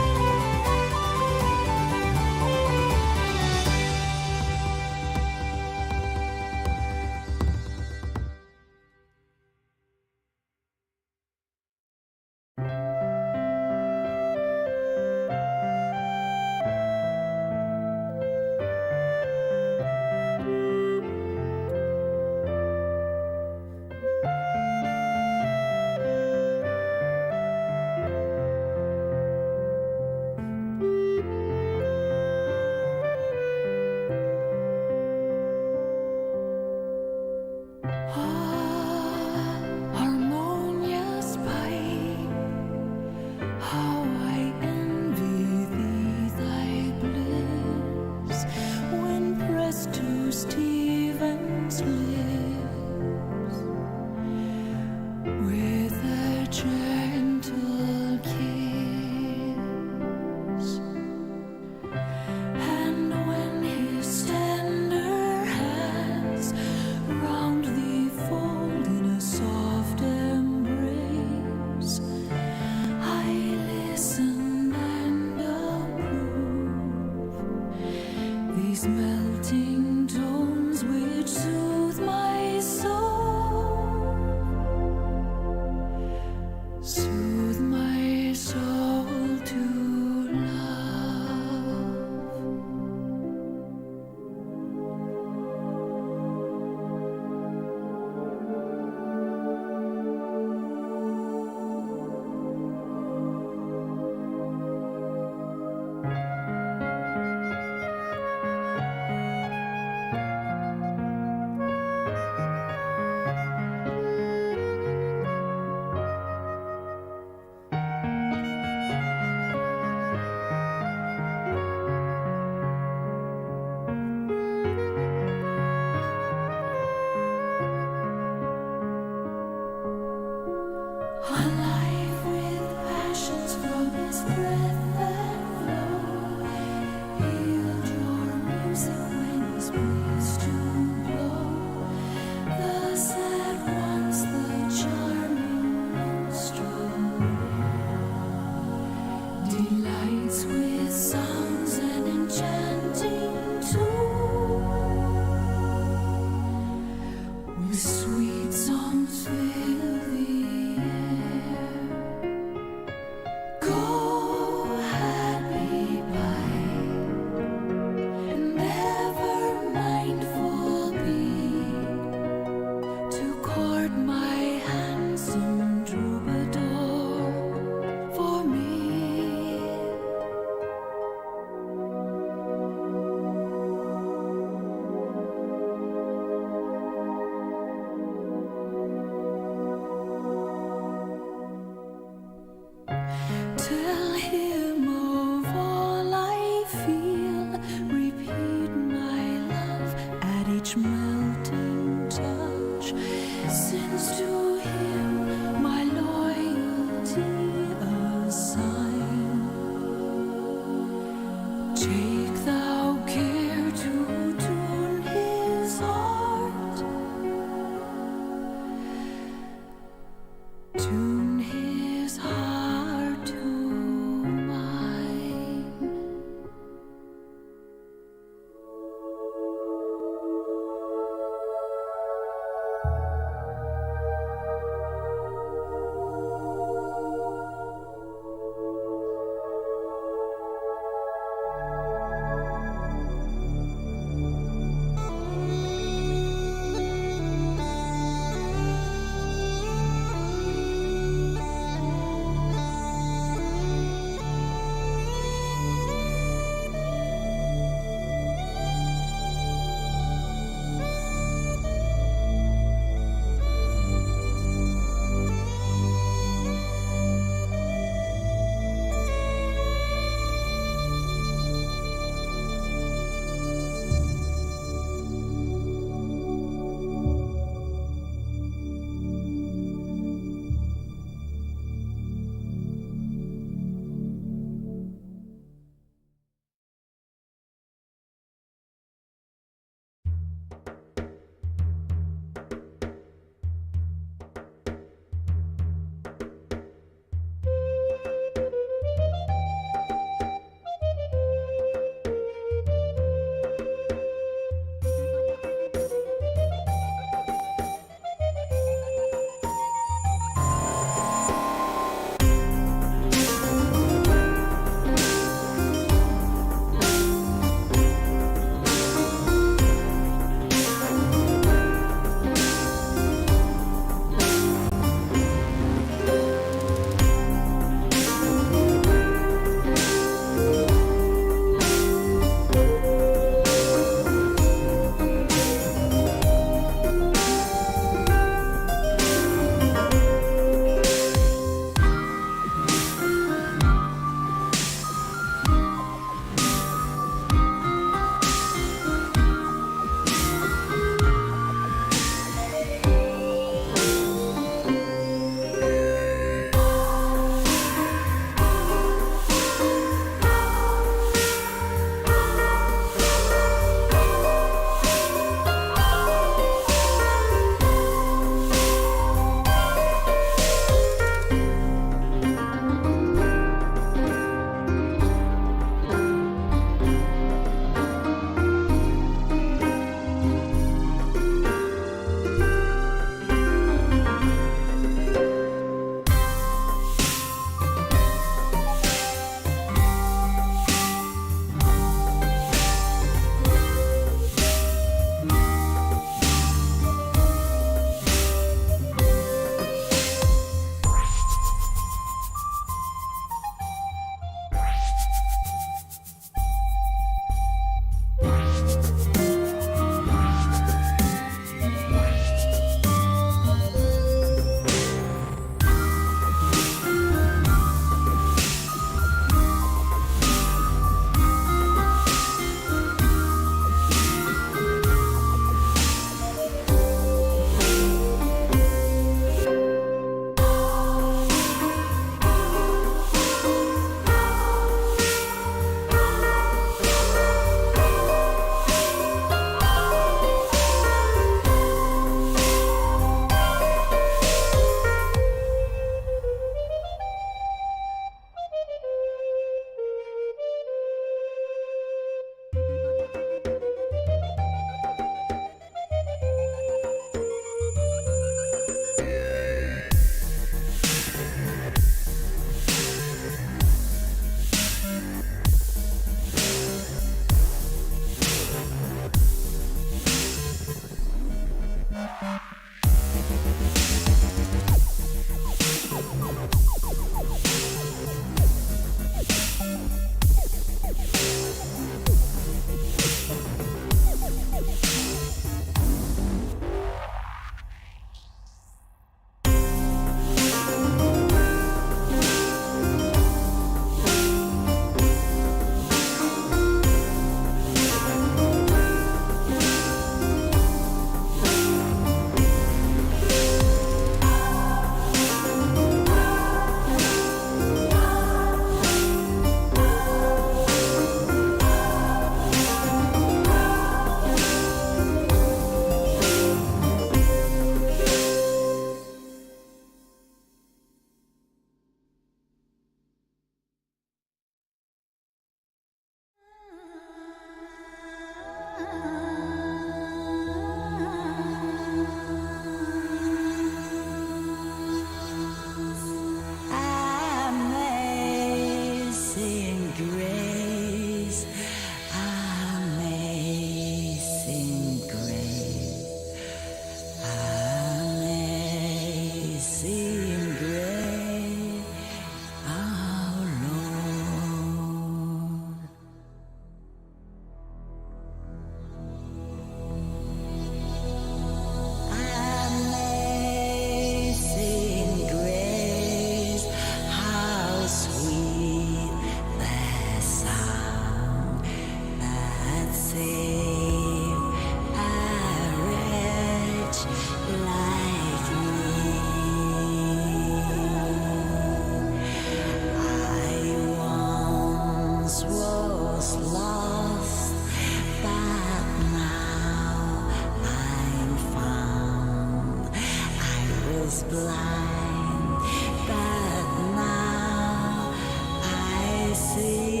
blind, but now I see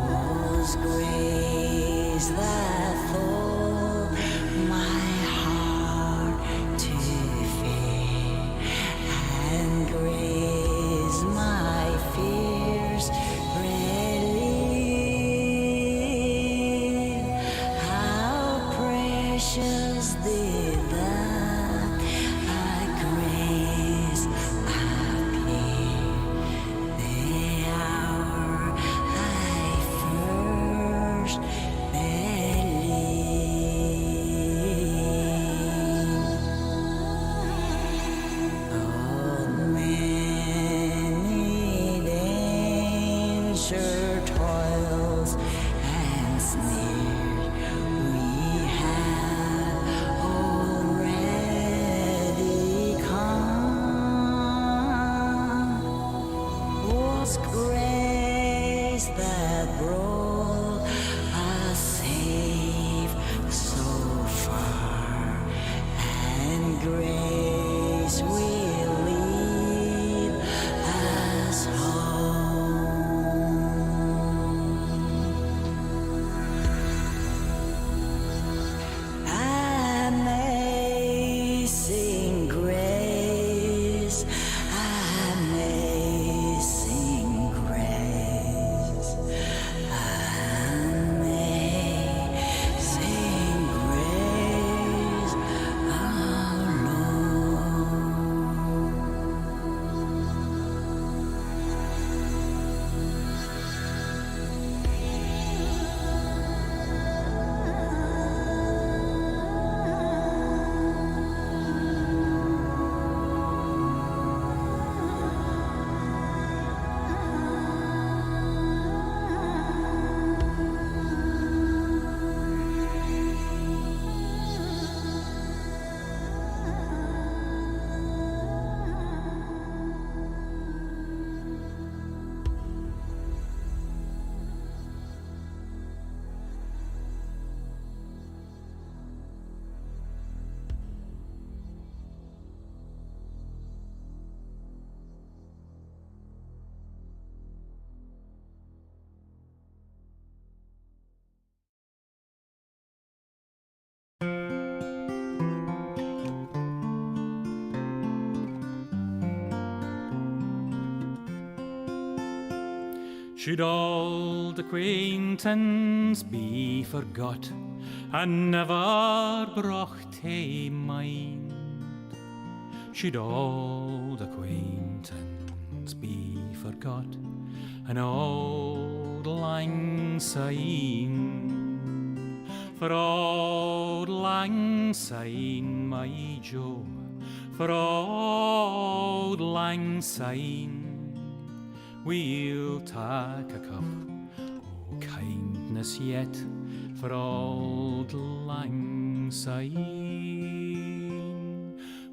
those grace that fill my heart to fear, and grace my fears relieve. How precious did that grace appear the hour I first believed. Oh, many danger toils and snares we have already come. Was grace that brought us safe so far, and grace will lead us home. Amazing grace, amazing grace, amazing grace, our Should old acquaintance be forgot and never brought to mind? Should old acquaintance be forgot and old lang syne? For old lang syne, my Joe, for old lang syne, we'll take a cup o' kindness yet for old lang syne.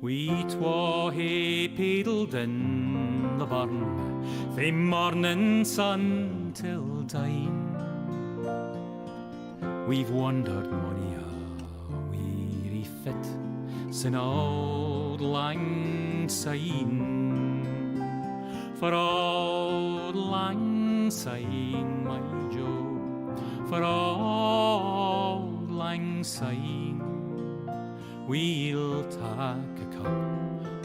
We twa hae paddled in the burn fae morning sun till dine. We've wandered mony a weary fit sin old lang syne. For old lang syne, my Joe, for old lang syne, we'll take a cup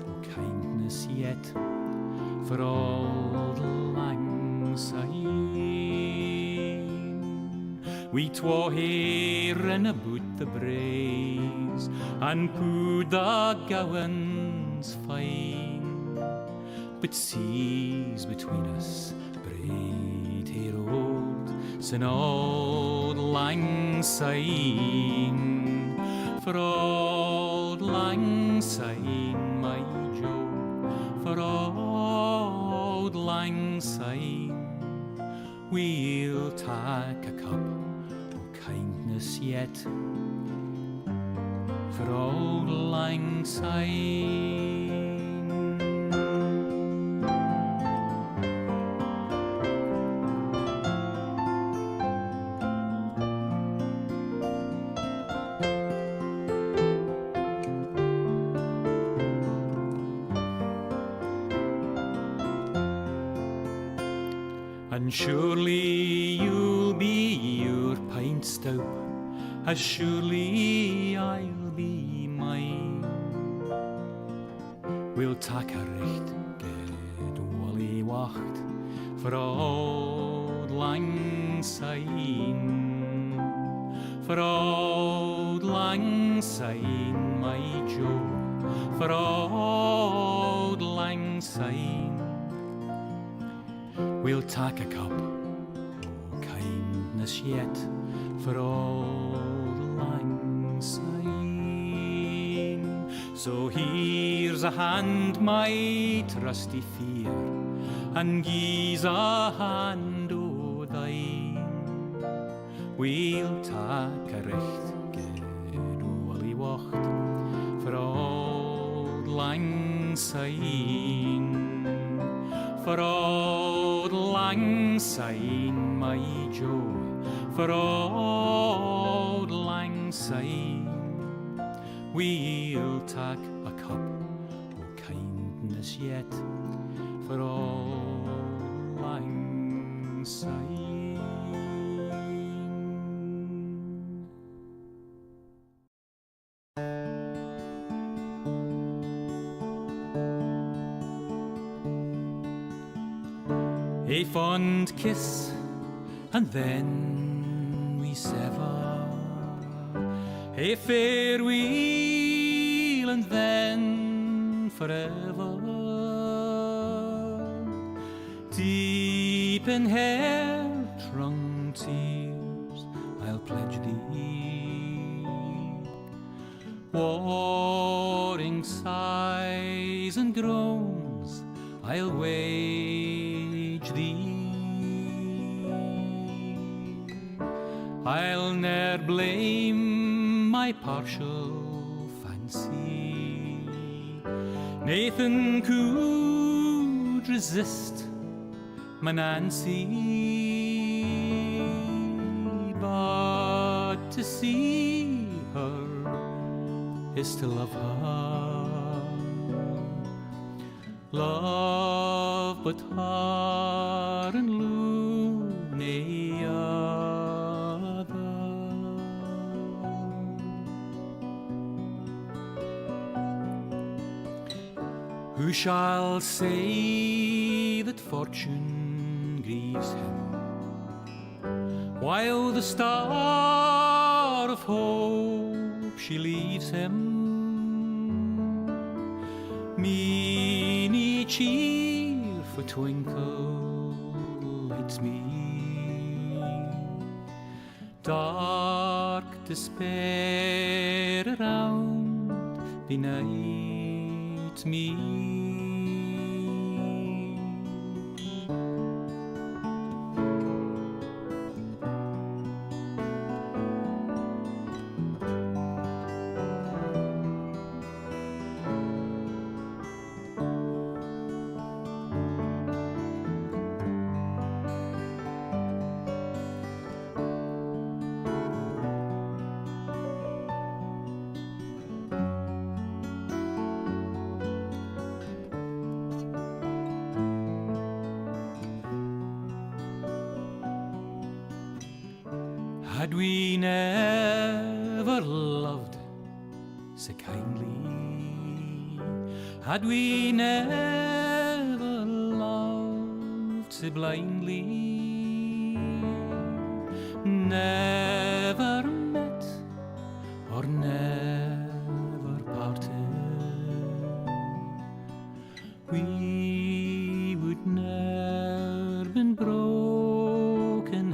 o' kindness yet for old lang syne. We twa hae rin aboot the braes and pooed the gowans fine, but seas between us braid he road sin old lang syne. For old lang syne, my Joe, for old lang syne, we'll take a cup o' kindness yet for old lang syne. And surely you'll be your pint stout, as surely I'll be mine. We'll tak a recht good wally wacht for old lang syne, for old lang syne, my Joe, for old lang syne. We'll tak a cup o' kindness yet for old lang syne. So here's a hand, my trusty fear, and gie's a hand o' thine. We'll tak a recht good wally wacht for old lang syne, for old lang syne, my Joe, for old lang syne. We'll tak a cup o' kindness yet for old lang syne. A fond kiss, and then we sever. A farewell, and then forever. Deep in hair-wrung tears, I'll pledge thee. Warring sighs and groans, I'll wage thee. I'll ne'er blame my partial fancy. Nathan could resist my Nancy, but to see her is to love her. Love but her and loony other. Who shall say that fortune grieves him, while the star of hope she leaves him? Meany cheerful twinkle lights me, dark despair around benights me. Had we never loved so kindly, had we never loved so blindly, never met or never parted, we would never been broken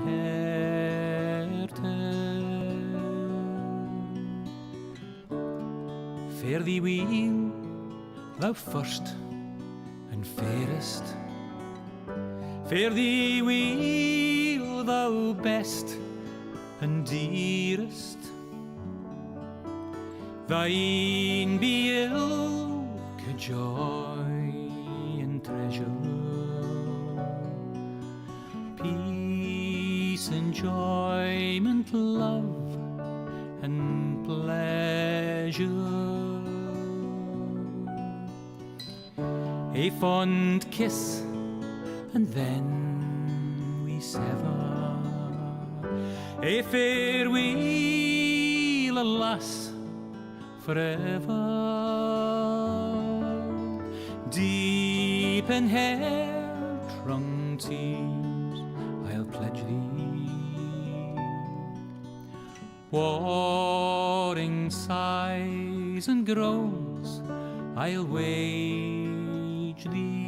Fare thee weel, thou first and fairest. Fare thee weel, thou best and dearest. Thine be ilke joy and treasure, peace, enjoyment, love and pleasure. A fond kiss, and then we A farewell, alas, forever. Deep in hair-wrung tears I'll pledge thee, warring sighs and groans I'll wage thee.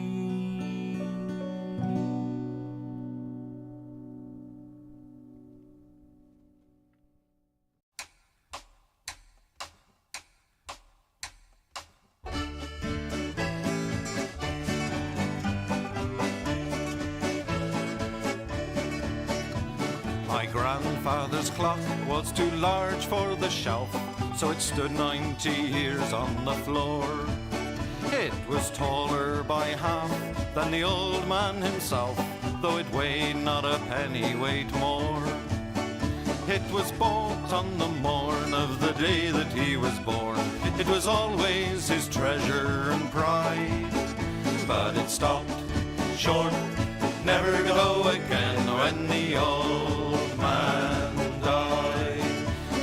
My grandfather's clock was too large for the shelf, so it stood 90 years on the floor. It was taller by half than the old man himself, though it weighed not a pennyweight more. It was bought on the morn of the day that he was born. It was always his treasure and pride, but it stopped short, never to go again when the old man died.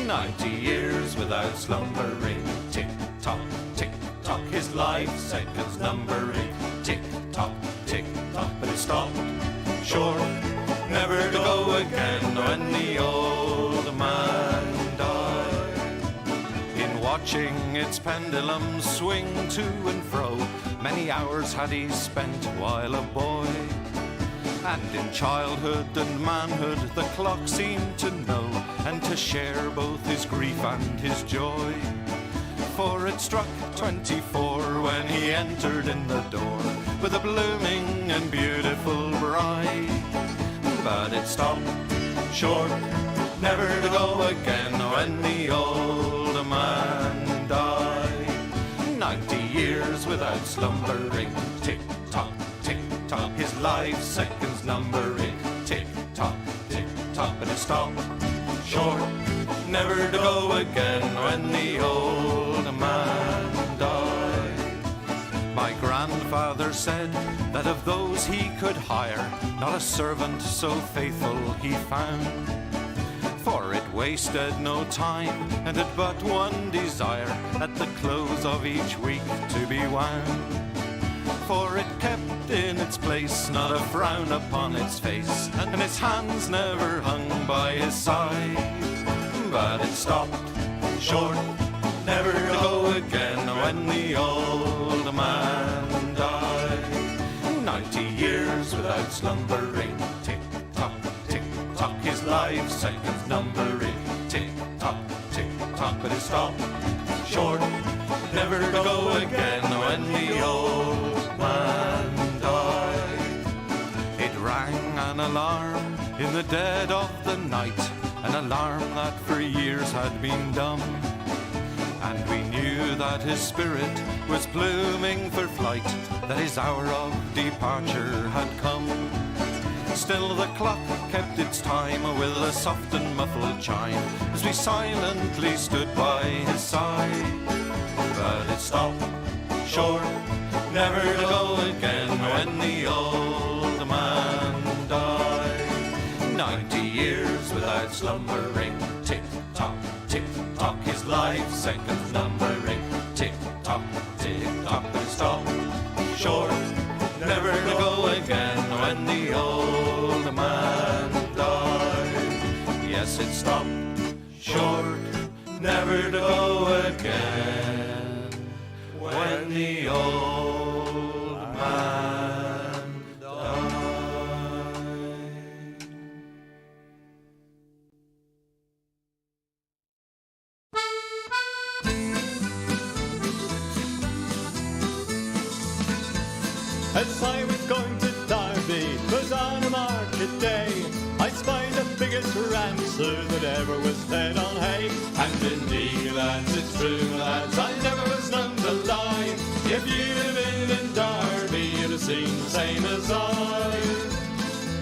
90 years without slumbering, tick-tock, tick-tock, his life seconds numbering, tick-tock, tick-tock, but it stopped short, never to go again when the old man died. In watching its pendulum swing to and fro, many hours had he spent while a boy. And in childhood and manhood the clock seemed to know, and to share both his grief and his joy. For it struck 24 when he entered in the door with a blooming and beautiful bride. But it stopped short, never to go again when the old man died. 90 years without slumbering, tick-tock, tick-tock, his life seconds numbering, tick-tock, tick-tock, but it stopped short, never to go again when the old man died. My grandfather said that of those he could hire, not a servant so faithful he found. For it wasted no time and had but one desire, at the close of each week to be wound. For it kept in its place not a frown upon its face, and its hands never hung by his side. But it stopped short, never to go again when the old man died. 90 years without slumbering, tick-tock, tick-tock, his life seconds numbering, tick-tock, tick-tock, but it stopped short, never to go again when the old man died. It rang an alarm in the dead of the night, an alarm that for years had been dumb. And we knew that his spirit was blooming for flight, that his hour of departure had come. Still the clock kept its time with a soft and muffled chime, as we silently stood by his side. But it stopped short, never to go again when the old man died. 90 years without slumbering, tick-tock, tick-tock, his life seconds numbering, tick-tock, tick-tock, but it stopped short, never to go again when the old man died. Yes, it stopped short, never to go again when the old man died. As I was going to Derby, 'twas on a market day, I spied the biggest rancer that ever was fed on hay. And indeed, lads, it's true, lads, I never was known to lie. If you'd have been in Derby, you'd have seen the same as I.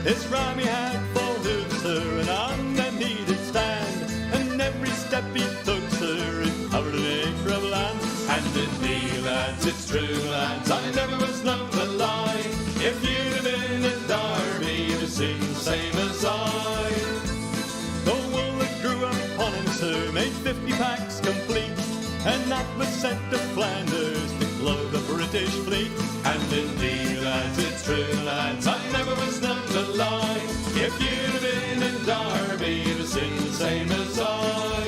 His ram he had full hooves, sir, and on them he did stand, and every step he took, sir, it covered an acre of land. And indeed, lads, it's true, lads, I never was known to lie. If you'd have been in Derby, you'd have seen the same as packs complete, and that was sent to Flanders to clothe the British fleet. And indeed, lads, it's true, lads, I never was known to lie. If you'd been in Derby, you'd have seen the same as I.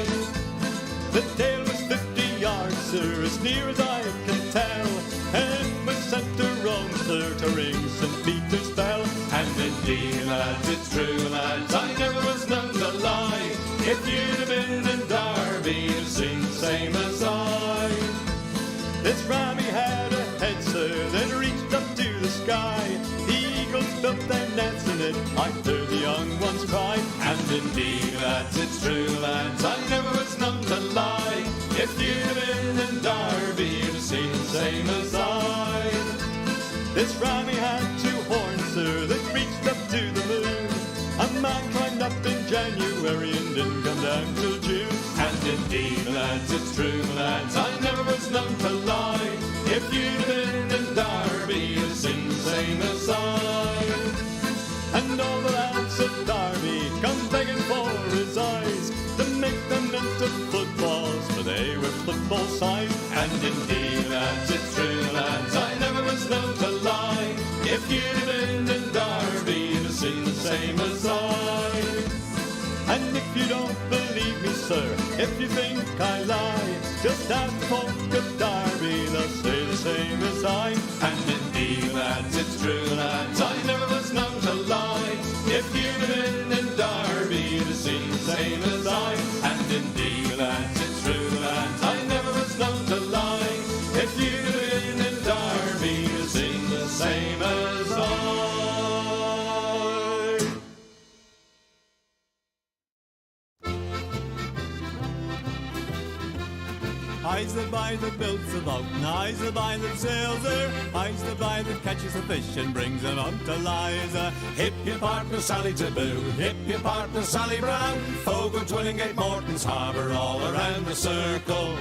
The tail was 50 yards, sir, as near as I can tell, and it was sent to Rome, sir, to ring St. Peter's bell. And indeed, lads, it's true, lads, I never was known to lie. If you'd have been in Derby, you'd have seen the same as I. This rammy had a head, sir, that reached up to the sky. The eagles built their nets in it, I heard the young ones cry. And indeed, lads, it's true, lads, I never was known to lie. If you'd been in Derby, you'd have seen the same as I. This rammy had two horns, sir, that reached up to the moon. A man climbed up in January and didn't come down till June. And indeed, lads, it's true, lads, I never was known to lie. If you'd been in Derby, you'd have seen the same as I. And all the lads of Derby come begging for his eyes, to make them into footballs, for they were football size. And indeed, lads, it's true, lads, I never was known to lie. If you'd been in Derby, you'd have seen the same as I. And if you don't believe me, sir, if you think I lie, just ask folk of Derby, they'll say the same as I. And indeed, lads, it's true, lads, I never was known to lie. If you'd been in Derby, you'd have seen the same as I. And indeed, lads, it's true, lads, I never was known to lie. If you'd been in Derby, you'd have seen the same as I. I's the boy that builds the boat, and I's the boy that sails her. I's the boy that catches the fish and brings them up to Liza. Hip your partner Sally Taboo, hip your partner Sally Brown. Fogo, Twillingate, Morton's Harbour, all around the circle.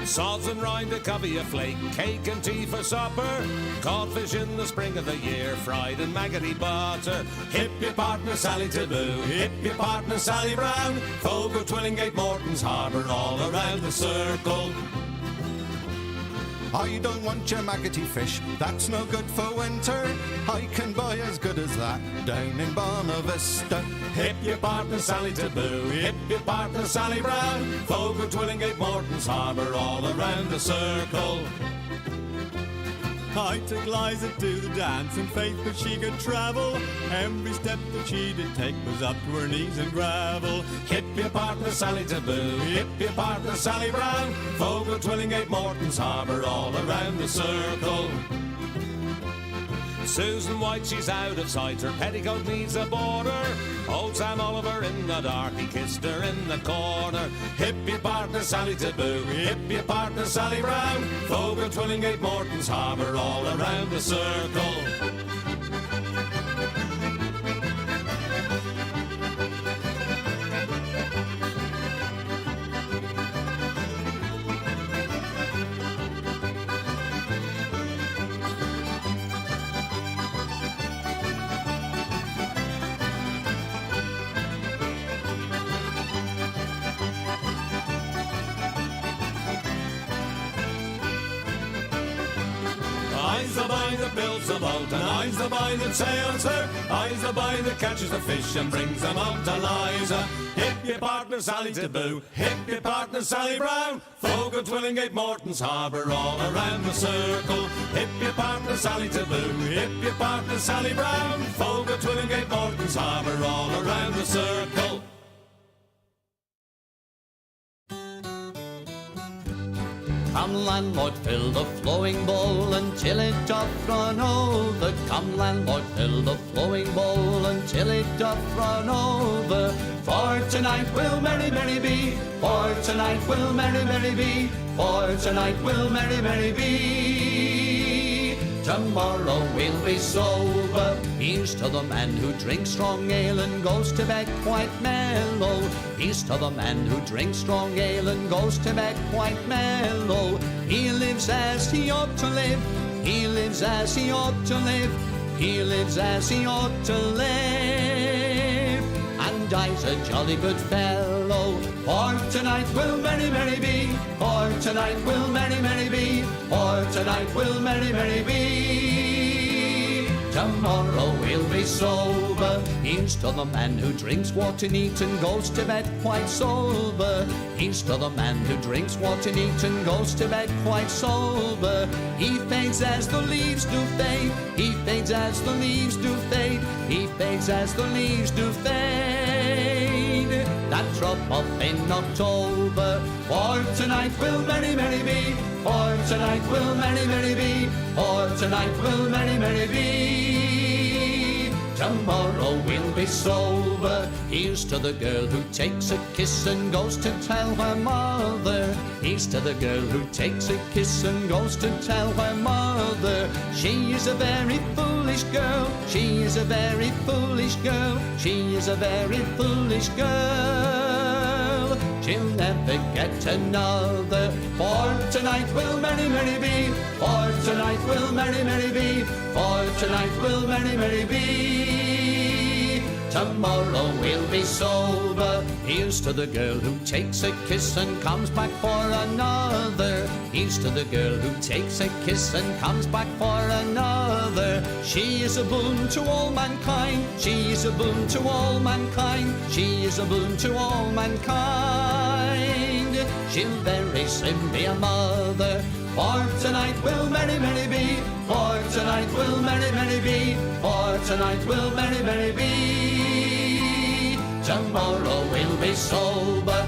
Sods and rind to cover your flake, cake and tea for supper. Codfish in the spring of the year, fried in maggoty butter. Hip your partner Sally Taboo, hip your partner Sally Brown. Fogo, Twillingate, Morton's Harbour, all around the circle. I don't want your maggoty fish, that's no good for winter. I can buy as good as that down in Bonavista. Hip your partner Sally Taboo, hip your partner Sally Brown. Fogo, Twillingate, Morton's Harbour, all around the circle. I took Liza to the dance in faith that she could travel. Every step that she did take was up to her knees in gravel. Hip your partner Sally Taboo, hip your partner Sally Brown. Fogo, Twillingate, Morton's Harbour, all around the circle. Susan White, she's out of sight, her petticoat needs a border. Old Sam Oliver in the dark, he kissed her in the corner. Hip your partner Sally Taboo, hip your partner Sally Brown. Fogo, Twillingate, Morton's Harbour, all around the circle. I's the boy that builds the boat, and I's the boy that sails her. I's the boy that catches the fish and brings them up to Liza. Hip your partner Sally Taboo, hip your partner Sally Brown. Fogo, Twillingate, Morton's Harbour, all around the circle. Hip your partner Sally Taboo, hip your partner Sally Brown. Fogo, Twillingate, Morton's Harbour, all around the circle. Come landlord, fill the flowing bowl until it doth run over. Come landlord, fill the flowing bowl until it doth run over. For tonight will merry, merry be. For tonight will merry, merry be. For tonight will merry, merry be. Tomorrow we'll be sober. Here's to the man who drinks strong ale and goes to bed quite mellow. Here's to the man who drinks strong ale and goes to bed quite mellow. He lives as he ought to live. He lives as he ought to live. He lives as he ought to live. And dies a jolly good fellow. tomorrow. For tonight will merry, merry be. For tonight will merry, merry be. For tonight will merry, merry be. Tomorrow we'll be sober. Here's to the man who drinks water neat and goes to bed quite sober. Here's to the man who drinks water neat and goes to bed quite sober. He fades as the leaves do fade. He fades as the leaves do fade. He fades as the leaves do fade. That drop off in October. For tonight will merry, merry be. For tonight will merry, merry be. For tonight will merry, merry be. Tomorrow we'll be sober. Here's to the girl who takes a kiss and goes to tell her mother. Here's to the girl who takes a kiss and goes to tell her mother. She is a very foolish girl. She is a very foolish girl. She is a very foolish girl. She'll never get another. For tonight will merry, merry be. For tonight will merry, merry be. For tonight will merry, merry be. Tomorrow we'll be sober. Here's to the girl who takes a kiss and comes back for another. Here's to the girl who takes a kiss and comes back for another. She is a boon to all mankind. She is a boon to all mankind. She is a boon to all mankind. She'll very soon be a mother. For tonight will merry, merry be. For tonight will merry, merry be. For tonight will merry, merry be. Tomorrow we'll be sober.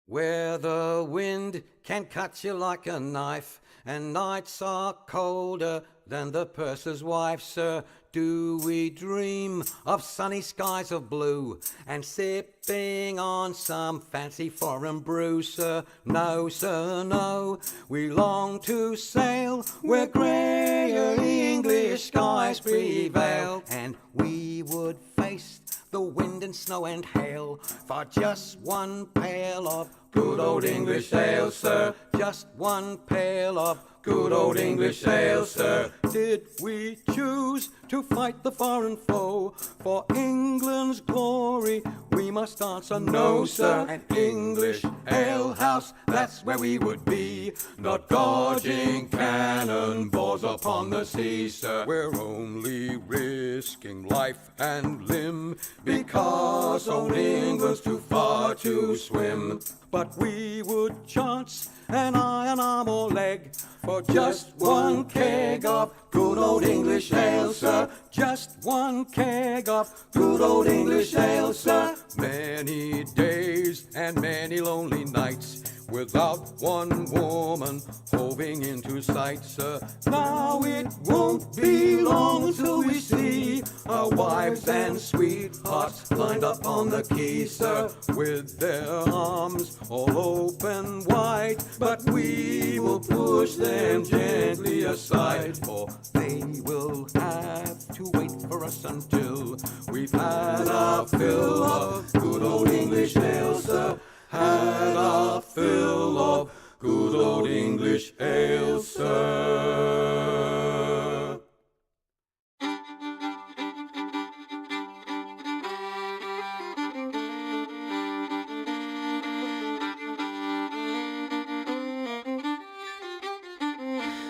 Where the wind can cut you like a knife, and nights are colder than the purser's wife, sir. Do we dream of sunny skies of blue and sipping on some fancy foreign brew, sir? No, sir, no. We long to sail where greyer English skies prevail, and we would face the wind and snow and hail for just one pail of good old English ale, sir. Just one pail of good old English ale, sir. Did we choose to fight the foreign foe for England's glory? We must answer no, sir. An English ale house, that's where we would be, not dodging cannonballs upon the sea, sir. We're only risking life and limb because old England's too far to swim. But we would chance an iron arm or leg for just one keg of good old English ale, sir. Just one keg of good old English ale, sir. Many days and many lonely nights without one woman hoving into sight, sir. Now it won't be long till we see our wives and sweethearts lined up on the quay, sir, with their arms all open wide. But we will push them gently aside, for they will have to wait for us until we've had our fill of good old English ale, sir. Had our fill of good old English ale, sir.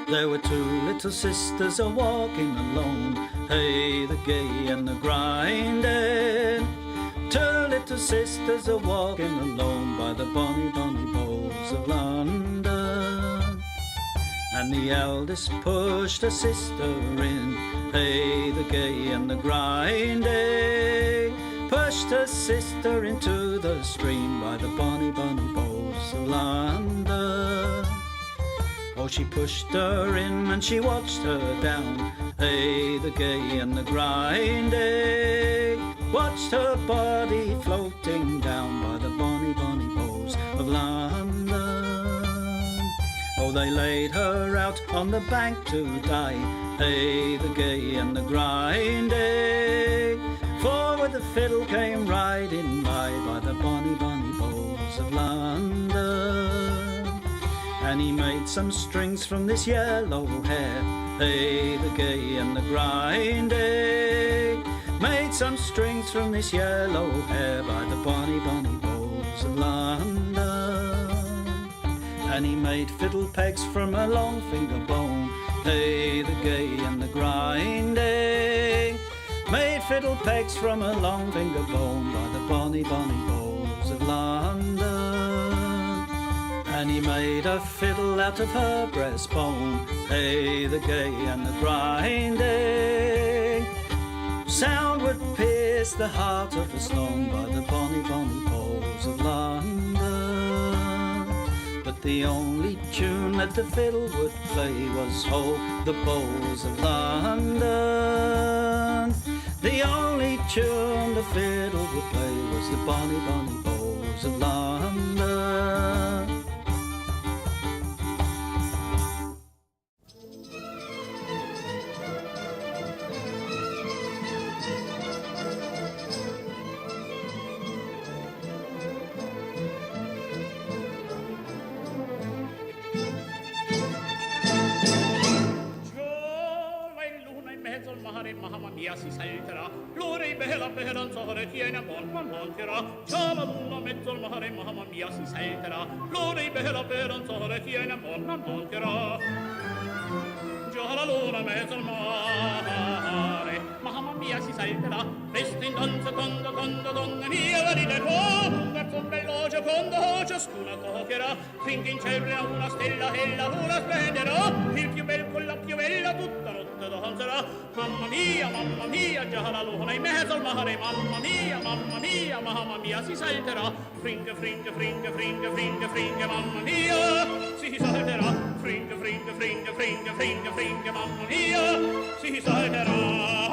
There were two little sisters a-walking alone, hey, the gay and the grinding. Two little sisters a-walking alone by the bonny, bonny bowls of London. And the eldest pushed her sister in, hey, the gay and the grinding. Pushed her sister into the stream by the bonny, bonny bowls of London. Oh, she pushed her in and she watched her down, hey, the gay and the grinding. Watched her body floating down by the bonny, bonny bowls of London. Oh, they laid her out on the bank to die, hey, the gay and the grinding. For with the fiddle came riding by the bonny, bonny bowls of London. And he made some strings from this yellow hair, hey, the gay and the grinding. made some strings from this yellow hair by the bonny, bonny bows of London. And he made fiddle pegs from a long finger bone. Hey, the gay and the grinding. Made fiddle pegs from a long finger bone by the bonny, bonny bows of London. And he made a fiddle out of her breastbone. Hey, the gay and the grinding. Sound would pierce the heart of a stone by the bonny, bonny bows of London. But the only tune that the fiddle would play was Ho, the bows of London. The only tune the fiddle would play was the bonny, bonny bows of London. Mamma mia si salterà, l'ora è bella bella danzare, tiene monterà, c'ha la luna mezzo al mare, mamma mia si salterà, l'ora è bella bella danzare, tiene monterà, già la luna mezzo al mare, mamma mia si salterà, resta in danza donna mia, la ride un verso bello giocondo, ciascuna toccherà, finché in cielo una stella e la luna splenderà, il più bel con la più bella tutta notte danzerà. Mamma mia, già la luna in mezzo al mare, mamma mia, si salterà, fringe, mamma mia, si salterà, fringe, mamma mia, si salterà.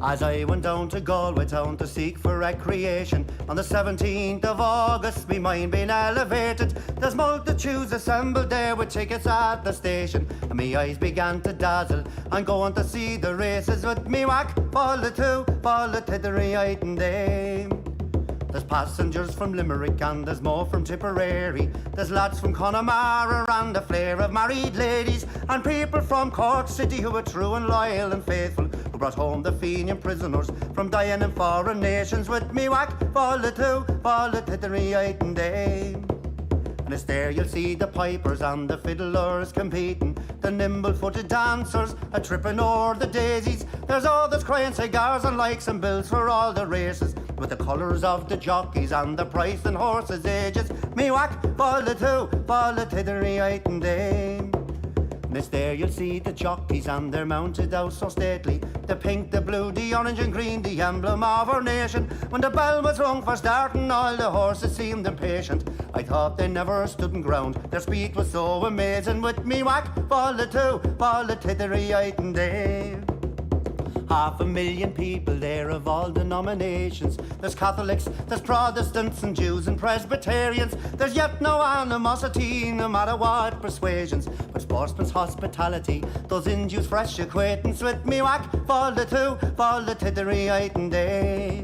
As I went down to Galway town to seek for recreation, on the 17th of August, me mind being elevated. There's multitudes assembled there with tickets at the station, and me eyes began to dazzle. I'm going to see the races with me whack, fall the tittery and dame. There's passengers from Limerick and there's more from Tipperary. There's lads from Connemara and a flare of married ladies, and people from Cork City who are true and loyal and faithful, who brought home the Fenian prisoners from dying in foreign nations. With me whack, fall the tittery and dame. And it's there you'll see the pipers and the fiddlers competing, the nimble-footed dancers a tripping o'er the daisies. There's others crying cigars and likes and bills for all the races, with the colours of the jockeys and the price and horses' ages. Me whack, fall the tittery and dame. And it's there you'll see the jockeys and they're mounted out so stately, the pink, the blue, the orange and green, the emblem of our nation. When the bell was rung for starting, all the horses seemed impatient. I thought they never stood in ground, their speed was so amazing. With me whack, fall the tittery and dame. 500,000 people there of all denominations. There's Catholics, there's Protestants and Jews and Presbyterians. There's yet no animosity, no matter what persuasions, but sportsman's hospitality, those induce fresh acquaintance. With me whack, fall the tittery and day.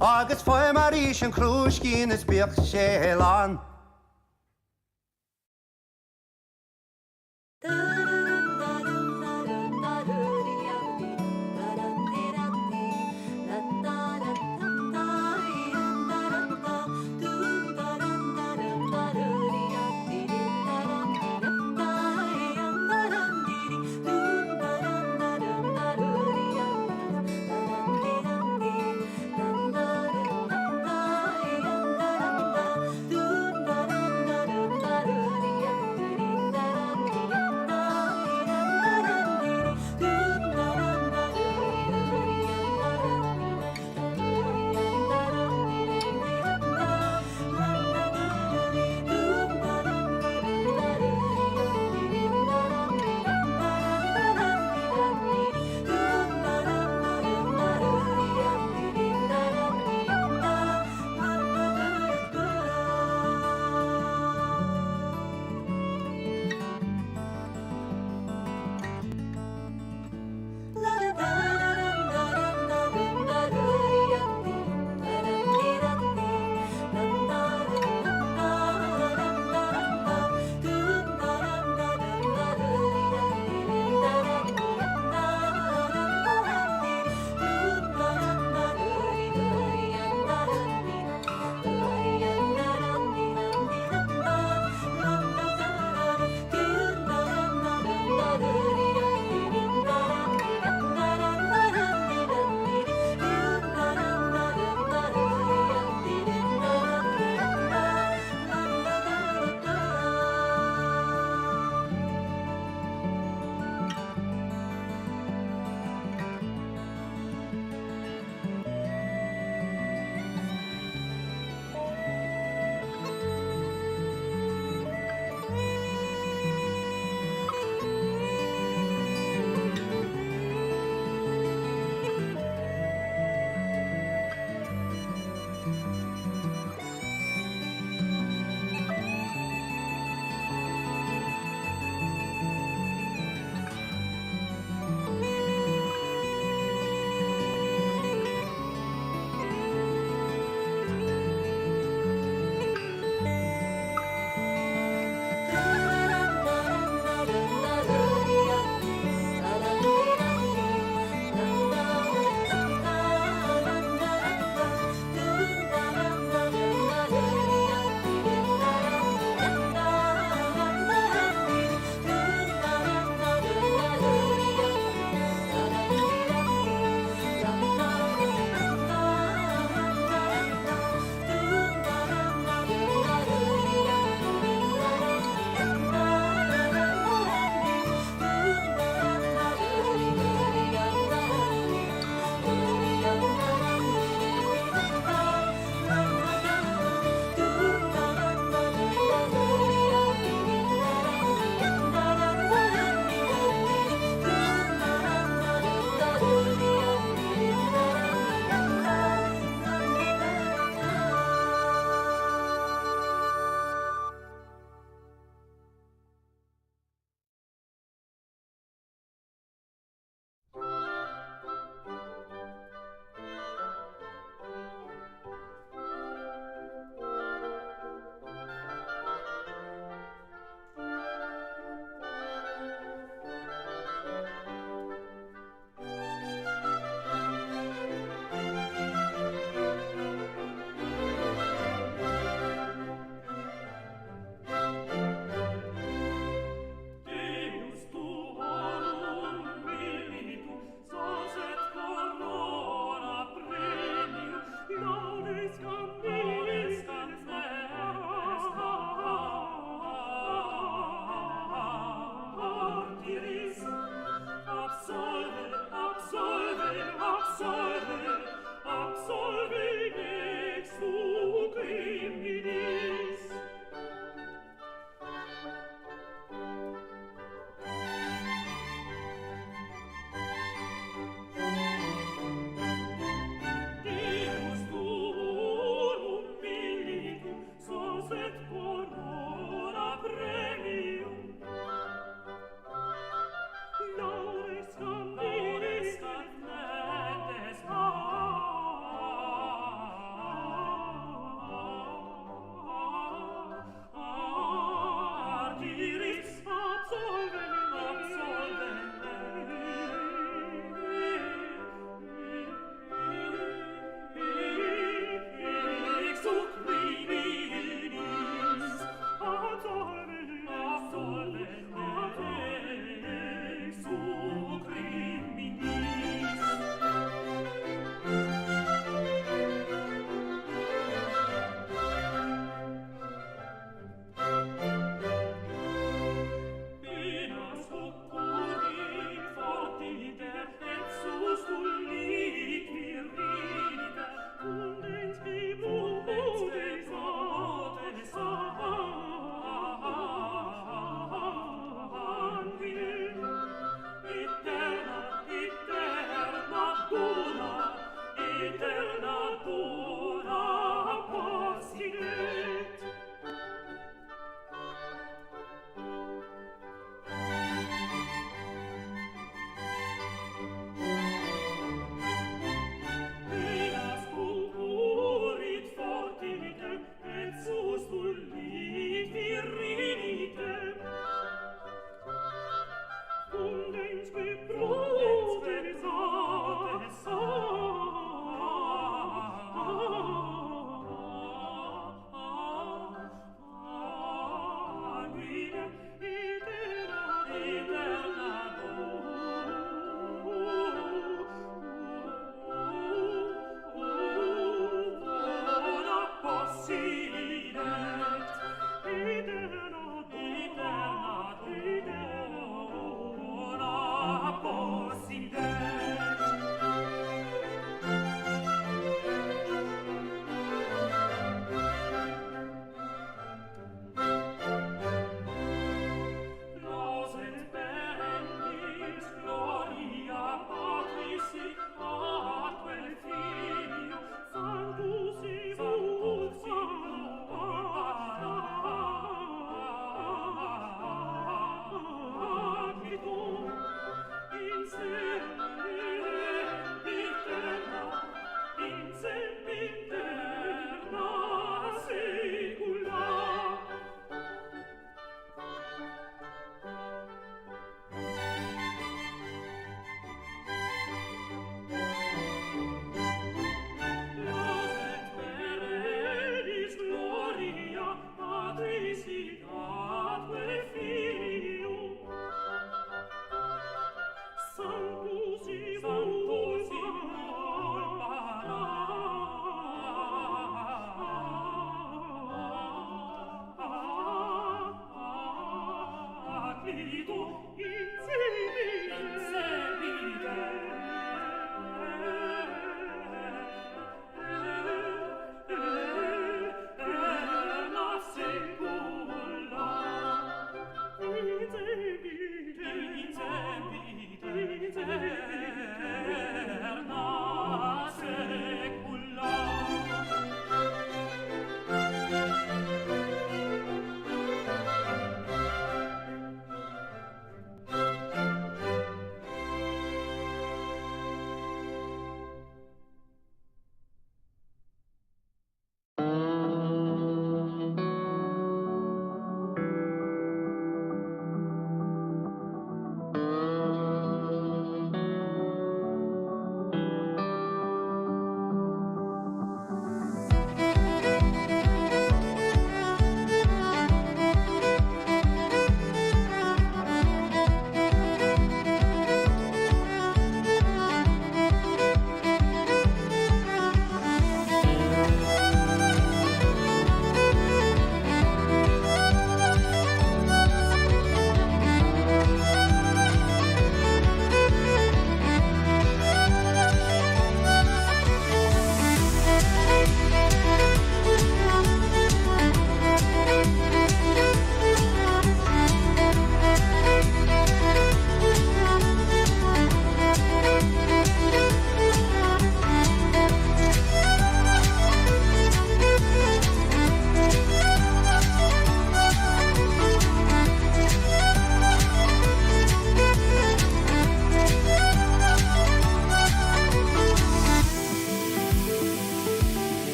Agus foy marish and crushki in the spiach shelan.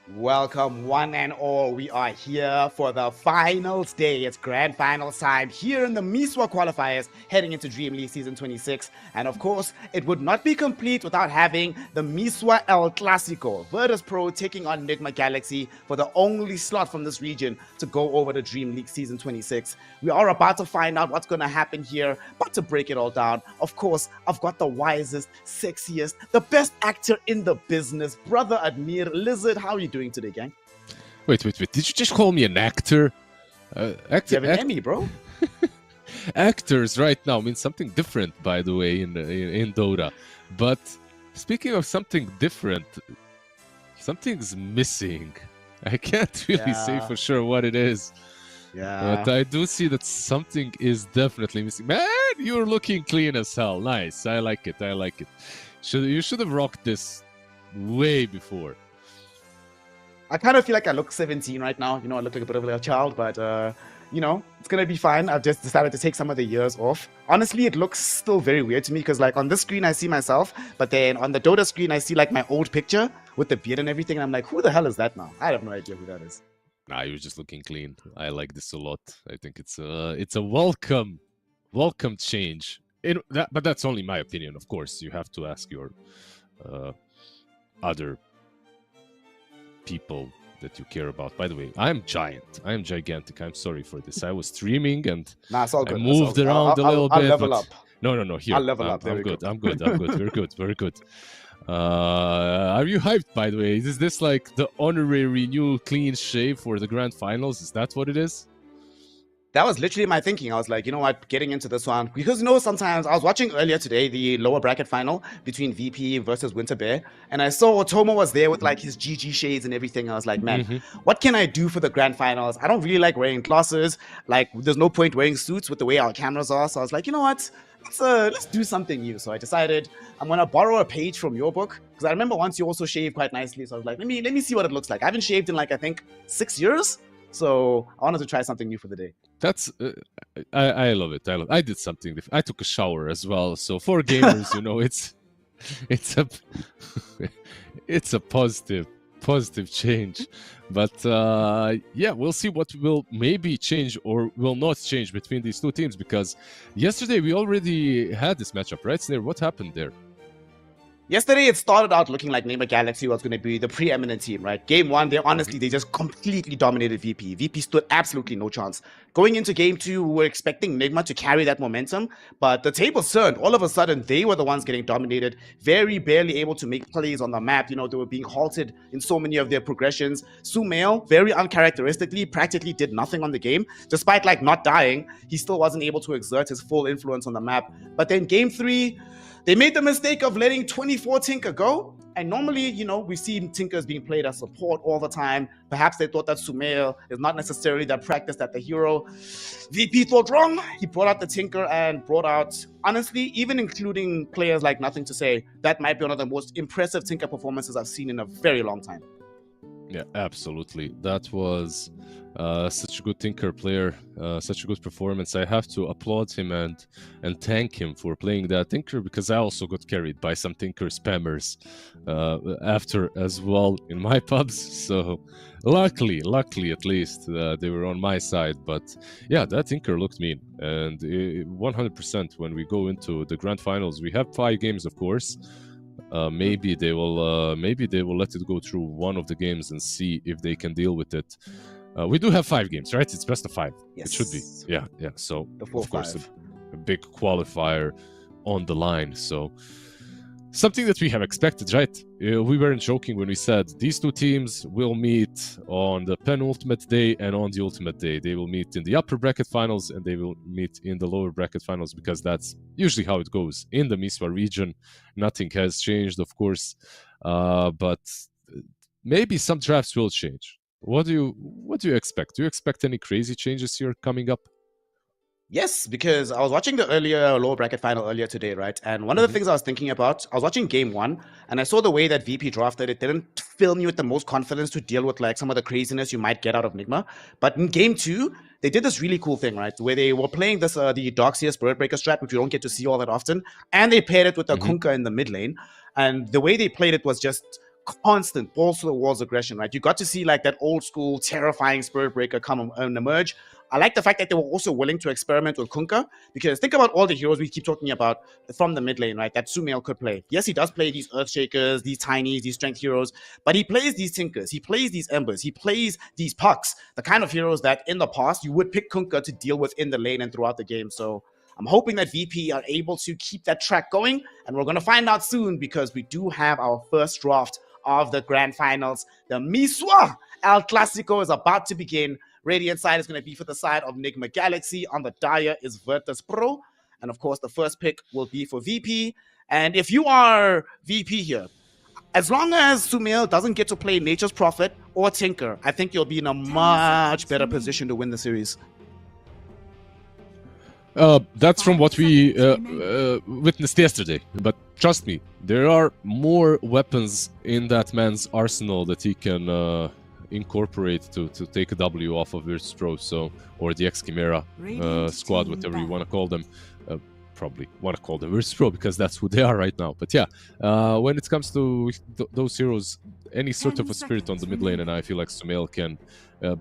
Welcome, one and all. We are here for the finals day. It's grand finals time here in the MESWA qualifiers heading into DreamLeague Season 26. And of course, it would not be complete without having the MESWA El Clasico. Virtus Pro taking on Enigma Galaxy for the only slot from this region to go over to DreamLeague Season 26. We are about to find out what's going to happen here, but to break it all down, of course, I've got the wisest, sexiest, the best actor in the business, Brother Admir. Lizard, how are you doing today, gang? Wait. Did you just call me an actor? You have an Emmy, bro. Actors right now mean something different, by the way, in Dota. But speaking of something different, something's missing. I can't really say for sure what it is. Yeah. But I do see that something is definitely missing. Man, you're looking clean as hell. Nice. I like it. You should have rocked this way before. I kind of feel like I look 17 right now. I look like a bit of a child, but, it's going to be fine. I've just decided to take some of the years off. Honestly, it looks still very weird to me because, on this screen, I see myself, but then on the Dota screen, I see, my old picture with the beard and everything, and I'm like, who the hell is that now? I have no idea who that is. Nah, you're just looking clean. I like this a lot. I think it's a welcome change. But that's only my opinion, of course. You have to ask your other people that you care about. By the way, I am gigantic. I'm sorry for this. I was streaming and it's all good. I moved around a little bit. I'll level up. No. Here, I'll level up. I'm good. We're good. Are you hyped, by the way? Is this like the honorary new clean shave for the grand finals? Is that what it is? That was literally my thinking. I was like, you know what, getting into this one. Because, sometimes I was watching earlier today the lower bracket final between VP versus Winter Bear. And I saw Otomo was there with his GG shades and everything. I was like, man, what can I do for the grand finals? I don't really like wearing glasses. There's no point wearing suits with the way our cameras are. So I was like, you know what? Let's do something new. So I decided I'm going to borrow a page from your book. Because I remember once you also shaved quite nicely. So I was like, let me see what it looks like. I haven't shaved in I think 6 years. So I wanted to try something new for the day. That's I love it. I did something different. I took a shower as well. So for gamers, it's a positive change. But we'll see what will maybe change or will not change between these two teams, because yesterday we already had this matchup, right, Snare? What happened there? Yesterday, it started out looking like Enigma Galaxy was going to be the preeminent team, right? Game 1, they just completely dominated VP. VP stood absolutely no chance. Going into Game 2, we were expecting Enigma to carry that momentum, but the tables turned. All of a sudden, they were the ones getting dominated, very barely able to make plays on the map. They were being halted in so many of their progressions. Sumail, very uncharacteristically, practically did nothing on the game. Despite not dying, he still wasn't able to exert his full influence on the map. But then Game 3, they made the mistake of letting 24 Tinker go. And normally, we see Tinkers being played as support all the time. Perhaps they thought that Sumail is not necessarily that practiced at the hero. VP thought wrong. He brought out the Tinker and brought out, honestly, even including players like Nothing to Say, that might be one of the most impressive Tinker performances I've seen in a very long time. Yeah, absolutely. That was such a good Tinker player, such a good performance. I have to applaud him and thank him for playing that Tinker, because I also got carried by some Tinker spammers after as well in my pubs. So luckily at least, they were on my side. But yeah, that Tinker looked mean. And 100% when we go into the grand finals, we have 5 games, of course. Maybe they will let it go through one of the games and see if they can deal with it. We do have 5 games, right? It's best of 5. Yes. It should be. Yeah. So of course, a big qualifier on the line. So something that we have expected, right? We weren't joking when we said these two teams will meet on the penultimate day and on the ultimate day. They will meet in the upper bracket finals and they will meet in the lower bracket finals, because that's usually how it goes in the MESWA region. Nothing has changed, of course, but maybe some drafts will change. What do you expect? Do you expect any crazy changes here coming up? Yes, because I was watching the lower bracket final earlier today, right? And one of the things I was thinking about, I was watching Game 1, and I saw the way that VP drafted it didn't fill me with the most confidence to deal with some of the craziness you might get out of Enigma. But in Game 2, they did this really cool thing, right? Where they were playing this the Darkseer Spirit Breaker strat, which we don't get to see all that often, and they paired it with the Kunkka in the mid lane. And the way they played it was just constant balls to the walls aggression, right? You got to see like that old school terrifying Spirit Breaker come and emerge. I like the fact that they were also willing to experiment with Kunkka, because think about all the heroes we keep talking about from the mid lane, right? That Sumail could play. Yes, he does play these Earthshakers, these Tinies, these Strength heroes, but he plays these Tinkers, he plays these Embers, he plays these Pucks, the kind of heroes that in the past you would pick Kunkka to deal with in the lane and throughout the game. So I'm hoping that VP are able to keep that track going, and we're going to find out soon, because we do have our first draft of the grand finals. The MESWA El Clasico is about to begin. Radiant side is going to be for the side of Nigma Galaxy. On the Dire is Virtus Pro. And of course, the first pick will be for VP. And if you are VP here, as long as Sumail doesn't get to play Nature's Prophet or Tinker, I think you'll be in a much better position to win the series. That's from what we witnessed yesterday. But trust me, there are more weapons in that man's arsenal that he can incorporate to take a W off of Virtus Pro, or the Ex-Chimera squad, whatever you want to call them. Probably want to call them Virtus Pro because that's who they are right now. But yeah, when it comes to those heroes, any sort of a spirit on the mid lane, and I feel like Sumail can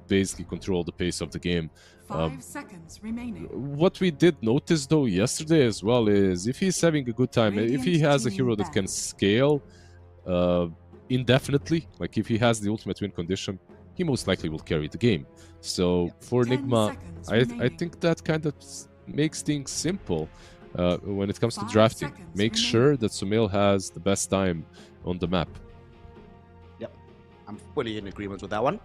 basically control the pace of the game. 5 seconds remaining. What we did notice though yesterday as well is if he's having a good time, if he has a hero that can scale indefinitely, like if he has the ultimate win condition, he most likely will carry the game. So for Nigma, I think that kind of makes things simple when it comes to drafting. Make sure that Sumail has the best time on the map. Yep, I'm fully in agreement with that one.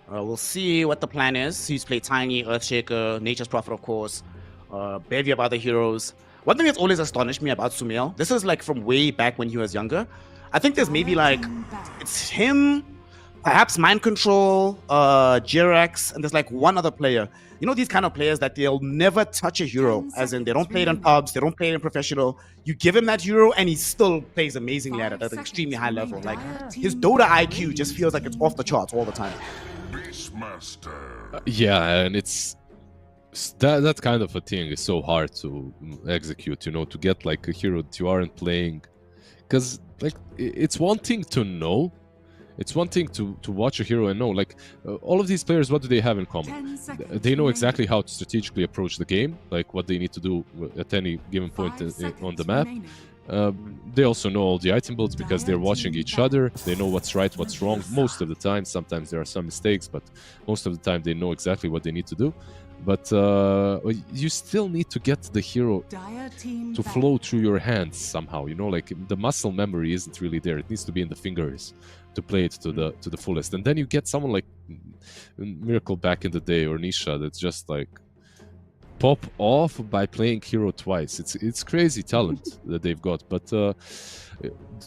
We'll see what the plan is. He's played Tiny, Earthshaker, Nature's Prophet, of course, bevy of other heroes. One thing that's always astonished me about Sumail, this is like from way back when he was younger. I think there's maybe like, it's him, perhaps Mind Control, Jirax, and there's like one other player. You know, these kind of players that they'll never touch a hero, as in they don't play it in pubs, they don't play it in professional. You give him that hero and he still plays amazingly at it at an extremely high level. Like his Dota IQ just feels like it's off the charts all the time. Yeah, and it's that kind of a thing is so hard to execute, you know, to get like a hero that you aren't playing. Because like it's one thing to know, it's one thing to watch a hero and know, like all of these players, what do they have in common? They know exactly how to strategically approach the game, like what they need to do at any given point on the map. They also know all the item builds because they're watching each other. They know what's right, what's wrong most of the time. Sometimes there are some mistakes, but most of the time they know exactly what they need to do. But you still need to get the hero to flow through your hands somehow. You know, like the muscle memory isn't really there. It needs to be in the fingers to play it to the fullest. And then you get someone like Miracle back in the day or Nisha that's just like pop off by playing hero twice. It's crazy talent that they've got. But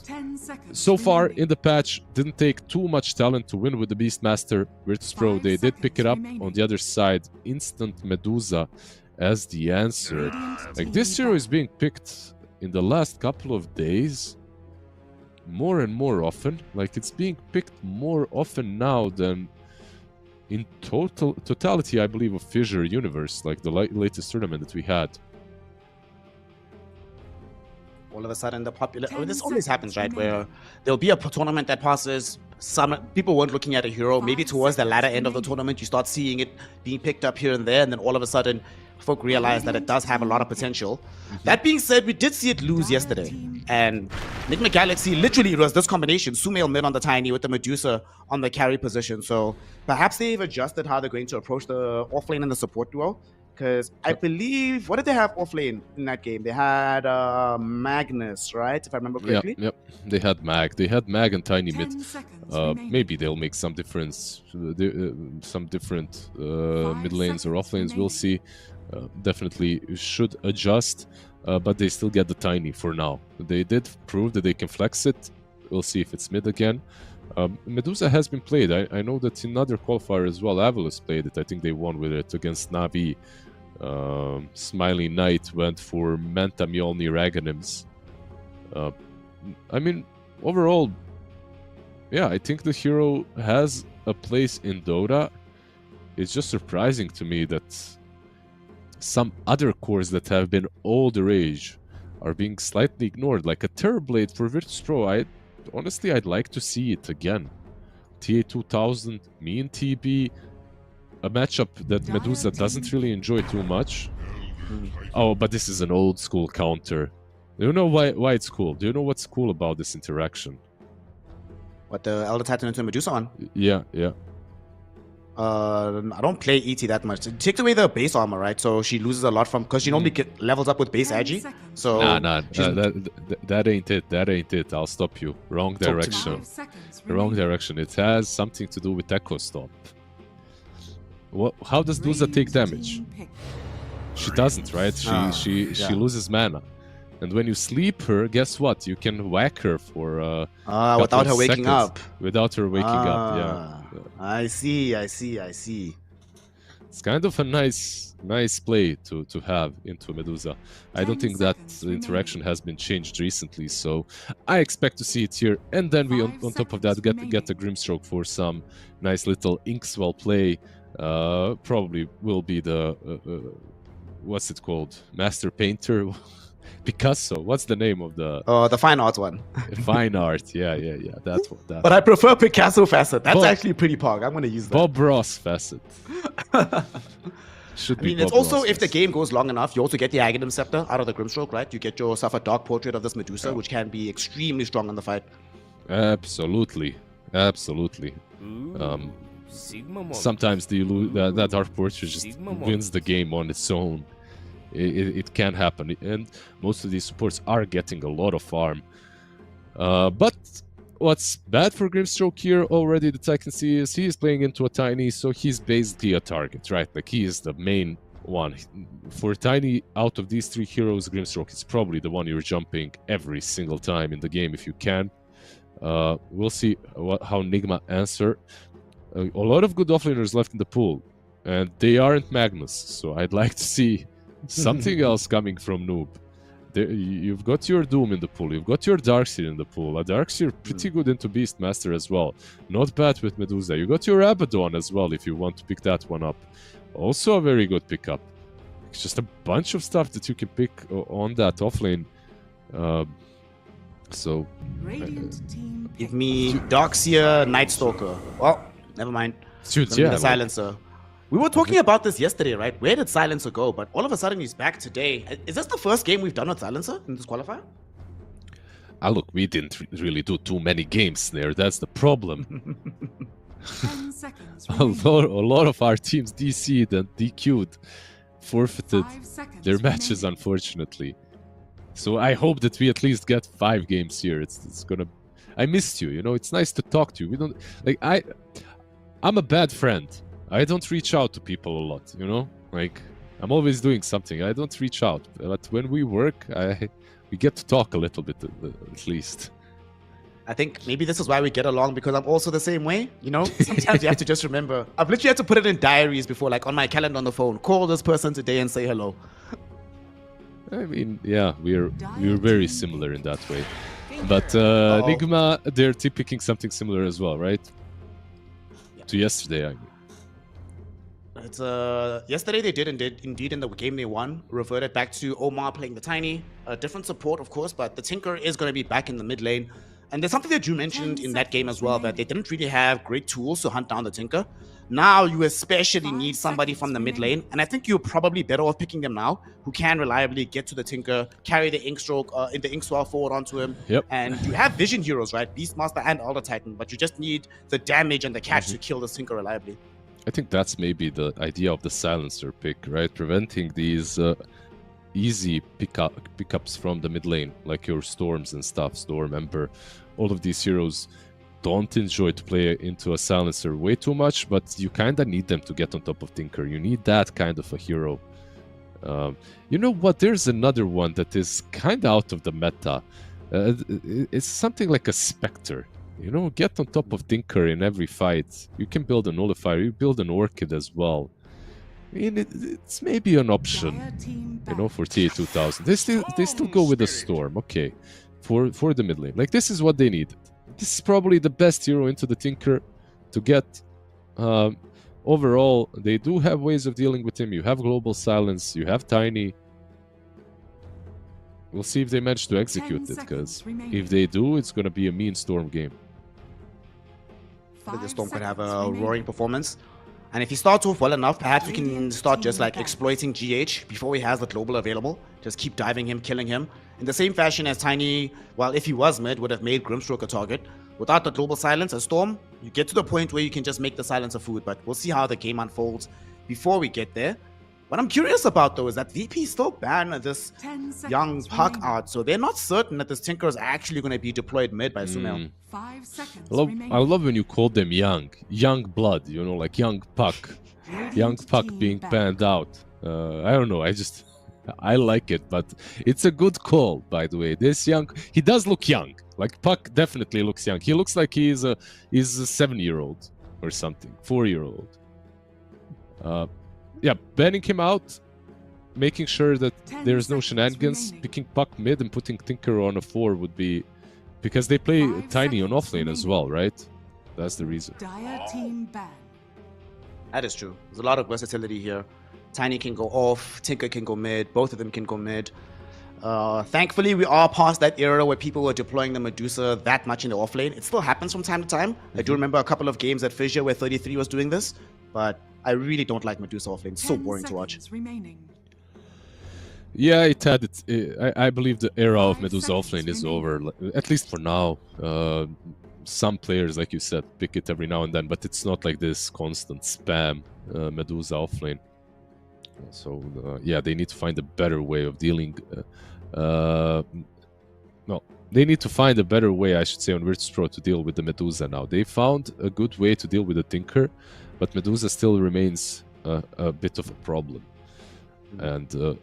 10 seconds so far in the patch, didn't take too much talent to win with the Beastmaster. Virtus Pro, they did pick it up on the other side. Instant Medusa as the answer. Like this hero is being picked in the last couple of days more and more often. Like it's being picked more often now than in totality, I believe, of Fissure Universe, like the latest tournament that we had. All of a sudden, the popular... this always happens, right? Where there'll be a tournament that passes, some people weren't looking at a hero. Maybe towards the latter end of the tournament, you start seeing it being picked up here and there, and then all of a sudden, folk realize that it does have a lot of potential. That being said, we did see it lose yesterday. And Nigma Galaxy, literally, it was this combination. Sumail mid on the Tiny with the Medusa on the carry position. So perhaps they've adjusted how they're going to approach the offlane and the support duo. Because I believe, what did they have offlane in that game? They had Magnus, right? If I remember correctly. Yep. They had Mag. They had Mag and Tiny mid. Maybe they'll make some difference, some different mid lanes or off lanes. We'll see. Definitely should adjust, but they still get the Tiny for now. They did prove that they can flex it. We'll see if it's mid again. Medusa has been played. I know that in other qualifier as well, Avalus played it. I think they won with it against Navi. Smiley Knight went for Manta Mjolnir Aghanims. I mean, overall, yeah, I think the hero has a place in Dota. It's just surprising to me that some other cores that have been all the rage are being slightly ignored. Like a Terrorblade for Virtus Pro, honestly, I'd like to see it again. TA 2000, me and TB, a matchup that Medusa doesn't really enjoy too much. Oh, but this is an old school counter. Do you know why it's cool? Do you know what's cool about this interaction? What, the Elder Titan into Medusa on? Yeah. I don't play ET that much. It takes away the base armor, right? So she loses a lot from, because she normally levels up with base agi. So that ain't it. That ain't it. I'll stop you. Wrong direction. Wrong direction. It has something to do with Echo Stomp. How does Dusa take damage? She doesn't, right? She loses mana. And when you sleep her, guess what? You can whack her for without her waking up. Without her waking up, yeah. I see. It's kind of a nice play to have into Medusa. I don't think that the interaction has been changed recently, so I expect to see it here. And then we, on top of that, get a Grimstroke for some nice little Inkswell play. Probably will be the what's it called? Master Painter. Picasso. What's the name of the? The fine art one. Fine art. Yeah. That's what. But I prefer Picasso facet. That's actually pretty pog. I'm gonna use that. Bob Ross facet. Should be. I mean, it's also if the game goes long enough, you also get the Aghanim Scepter out of the Grimstroke, right? You get yourself a dark portrait of this Medusa, which can be extremely strong in the fight. Absolutely. Sometimes that dark portrait just wins the game on its own. It can happen, and most of these supports are getting a lot of farm. But what's bad for Grimstroke here already that I can see is he is playing into a Tiny, so he's basically a target, right? Like he is the main one. For Tiny, out of these three heroes, Grimstroke is probably the one you're jumping every single time in the game if you can. We'll see how Nigma answer. A lot of good offlaners left in the pool, and they aren't Magnus, so I'd like to see something else coming from Noob. You've got your Doom in the pool, you've got your Darkseer in the pool. A Darkseer pretty good into Beastmaster as well. Not bad with Medusa. You got your Abaddon as well if you want to pick that one up. Also a very good pickup. It's just a bunch of stuff that you can pick on that offlane. So give me Darkseer, Nightstalker. Well, never mind. Dude, yeah, Silencer. We were talking about this yesterday, right? Where did Silencer go? But all of a sudden he's back today. Is this the first game we've done with Silencer in this qualifier? Look, we didn't really do too many games there. That's the problem. 10 seconds a lot of our teams DC'd and DQ'd, forfeited their matches, unfortunately. So I hope that we at least get 5 games here. It's gonna. I missed you. You know, it's nice to talk to you. We don't like. I'm a bad friend. I don't reach out to people a lot, you know? Like, I'm always doing something. I don't reach out. But when we work, we get to talk a little bit, at least. I think maybe this is why we get along, because I'm also the same way, you know? Sometimes you have to just remember. I've literally had to put it in diaries before, like on my calendar on the phone. Call this person today and say hello. I mean, yeah, we're very similar in that way. But Nigma, they're picking something similar as well, right? Yeah. To yesterday, I mean. It's yesterday they did indeed in the game they won, reverted back to Omar playing the Tiny. A different support, of course, but the Tinker is going to be back in the mid lane. And there's something that you mentioned in that game as well, that they didn't really have great tools to hunt down the Tinker. Now you especially need somebody from the mid lane, and I think you're probably better off picking them now, who can reliably get to the Tinker, carry the Inkstroke, in the Inkswell forward onto him. Yep. And you have Vision heroes, right? Beastmaster and Elder Titan, but you just need the damage and the catch to kill the Tinker reliably. I think that's maybe the idea of the Silencer pick, right? Preventing these easy pickups from the mid lane, like your Storms and stuff, Storm, Ember. All of these heroes don't enjoy to play into a Silencer way too much, but you kind of need them to get on top of Tinker. You need that kind of a hero. You know what? There's another one that is kind of out of the meta. It's something like a Spectre. You know, get on top of Tinker in every fight. You can build a Nullifier, you build an Orchid as well. I mean, it's maybe an option, you know, for TA 2000. They still go with a Storm, okay, for the mid lane. Like, this is what they needed. This is probably the best hero into the Tinker to get. Overall, they do have ways of dealing with him. You have Global Silence, you have Tiny. We'll see if they manage to execute it, because if they do, it's going to be a mean Storm game. The Storm could have a roaring performance. And if he starts off well enough, perhaps we can start just like exploiting GH before he has the global available. Just keep diving him, killing him. In the same fashion as Tiny, well, if he was mid, would have made Grimstroke a target. Without the global silence, as Storm, you get to the point where you can just make the silence a food. But we'll see how the game unfolds before we get there. What I'm curious about, though, is that VP still banned this young Puck out. So they're not certain that this Tinker is actually going to be deployed mid by Sumail. 5 seconds I love when you call them young blood, you know, like young Puck being banned out. I don't know, I like it, but it's a good call, by the way. This young, he does look young. Like Puck definitely looks young. He looks like he's a 7-year-old or something, 4-year-old. Yeah, banning him out, making sure that there's no shenanigans, picking Puck mid and putting Tinker on a 4 would be... Because they play Tiny on offlane as well, right? That's the reason. Dire team ban. That is true. There's a lot of versatility here. Tiny can go off, Tinker can go mid, both of them can go mid. Thankfully, we are past that era where people were deploying the Medusa that much in the offlane. It still happens from time to time. I do remember a couple of games at Fissure where 33 was doing this, but I really don't like Medusa offlane. It's so boring to watch. Yeah, it had it. I believe the era of Medusa offlane is over, at least for now. Some players, like you said, pick it every now and then, but it's not like this constant spam Medusa offlane. So yeah, they need to find a better way of dealing. No, they need to find a better way, I should say, on Virtus.pro to deal with the Medusa now. They found a good way to deal with the Tinker, but Medusa still remains a bit of a problem. And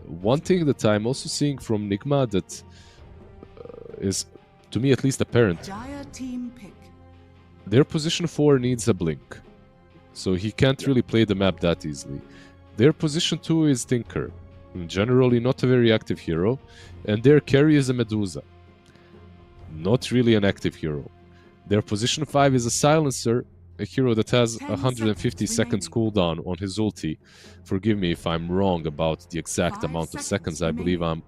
one thing that I'm also seeing from Nigma that is, to me at least, apparent. Their position 4 needs a blink, so he can't really play the map that easily. Their position 2 is Tinker, generally not a very active hero, and their carry is a Medusa, not really an active hero. Their position 5 is a Silencer, a hero that has 150 seconds cooldown on his ulti. Forgive me if I'm wrong about the exact amount of seconds. I believe I'm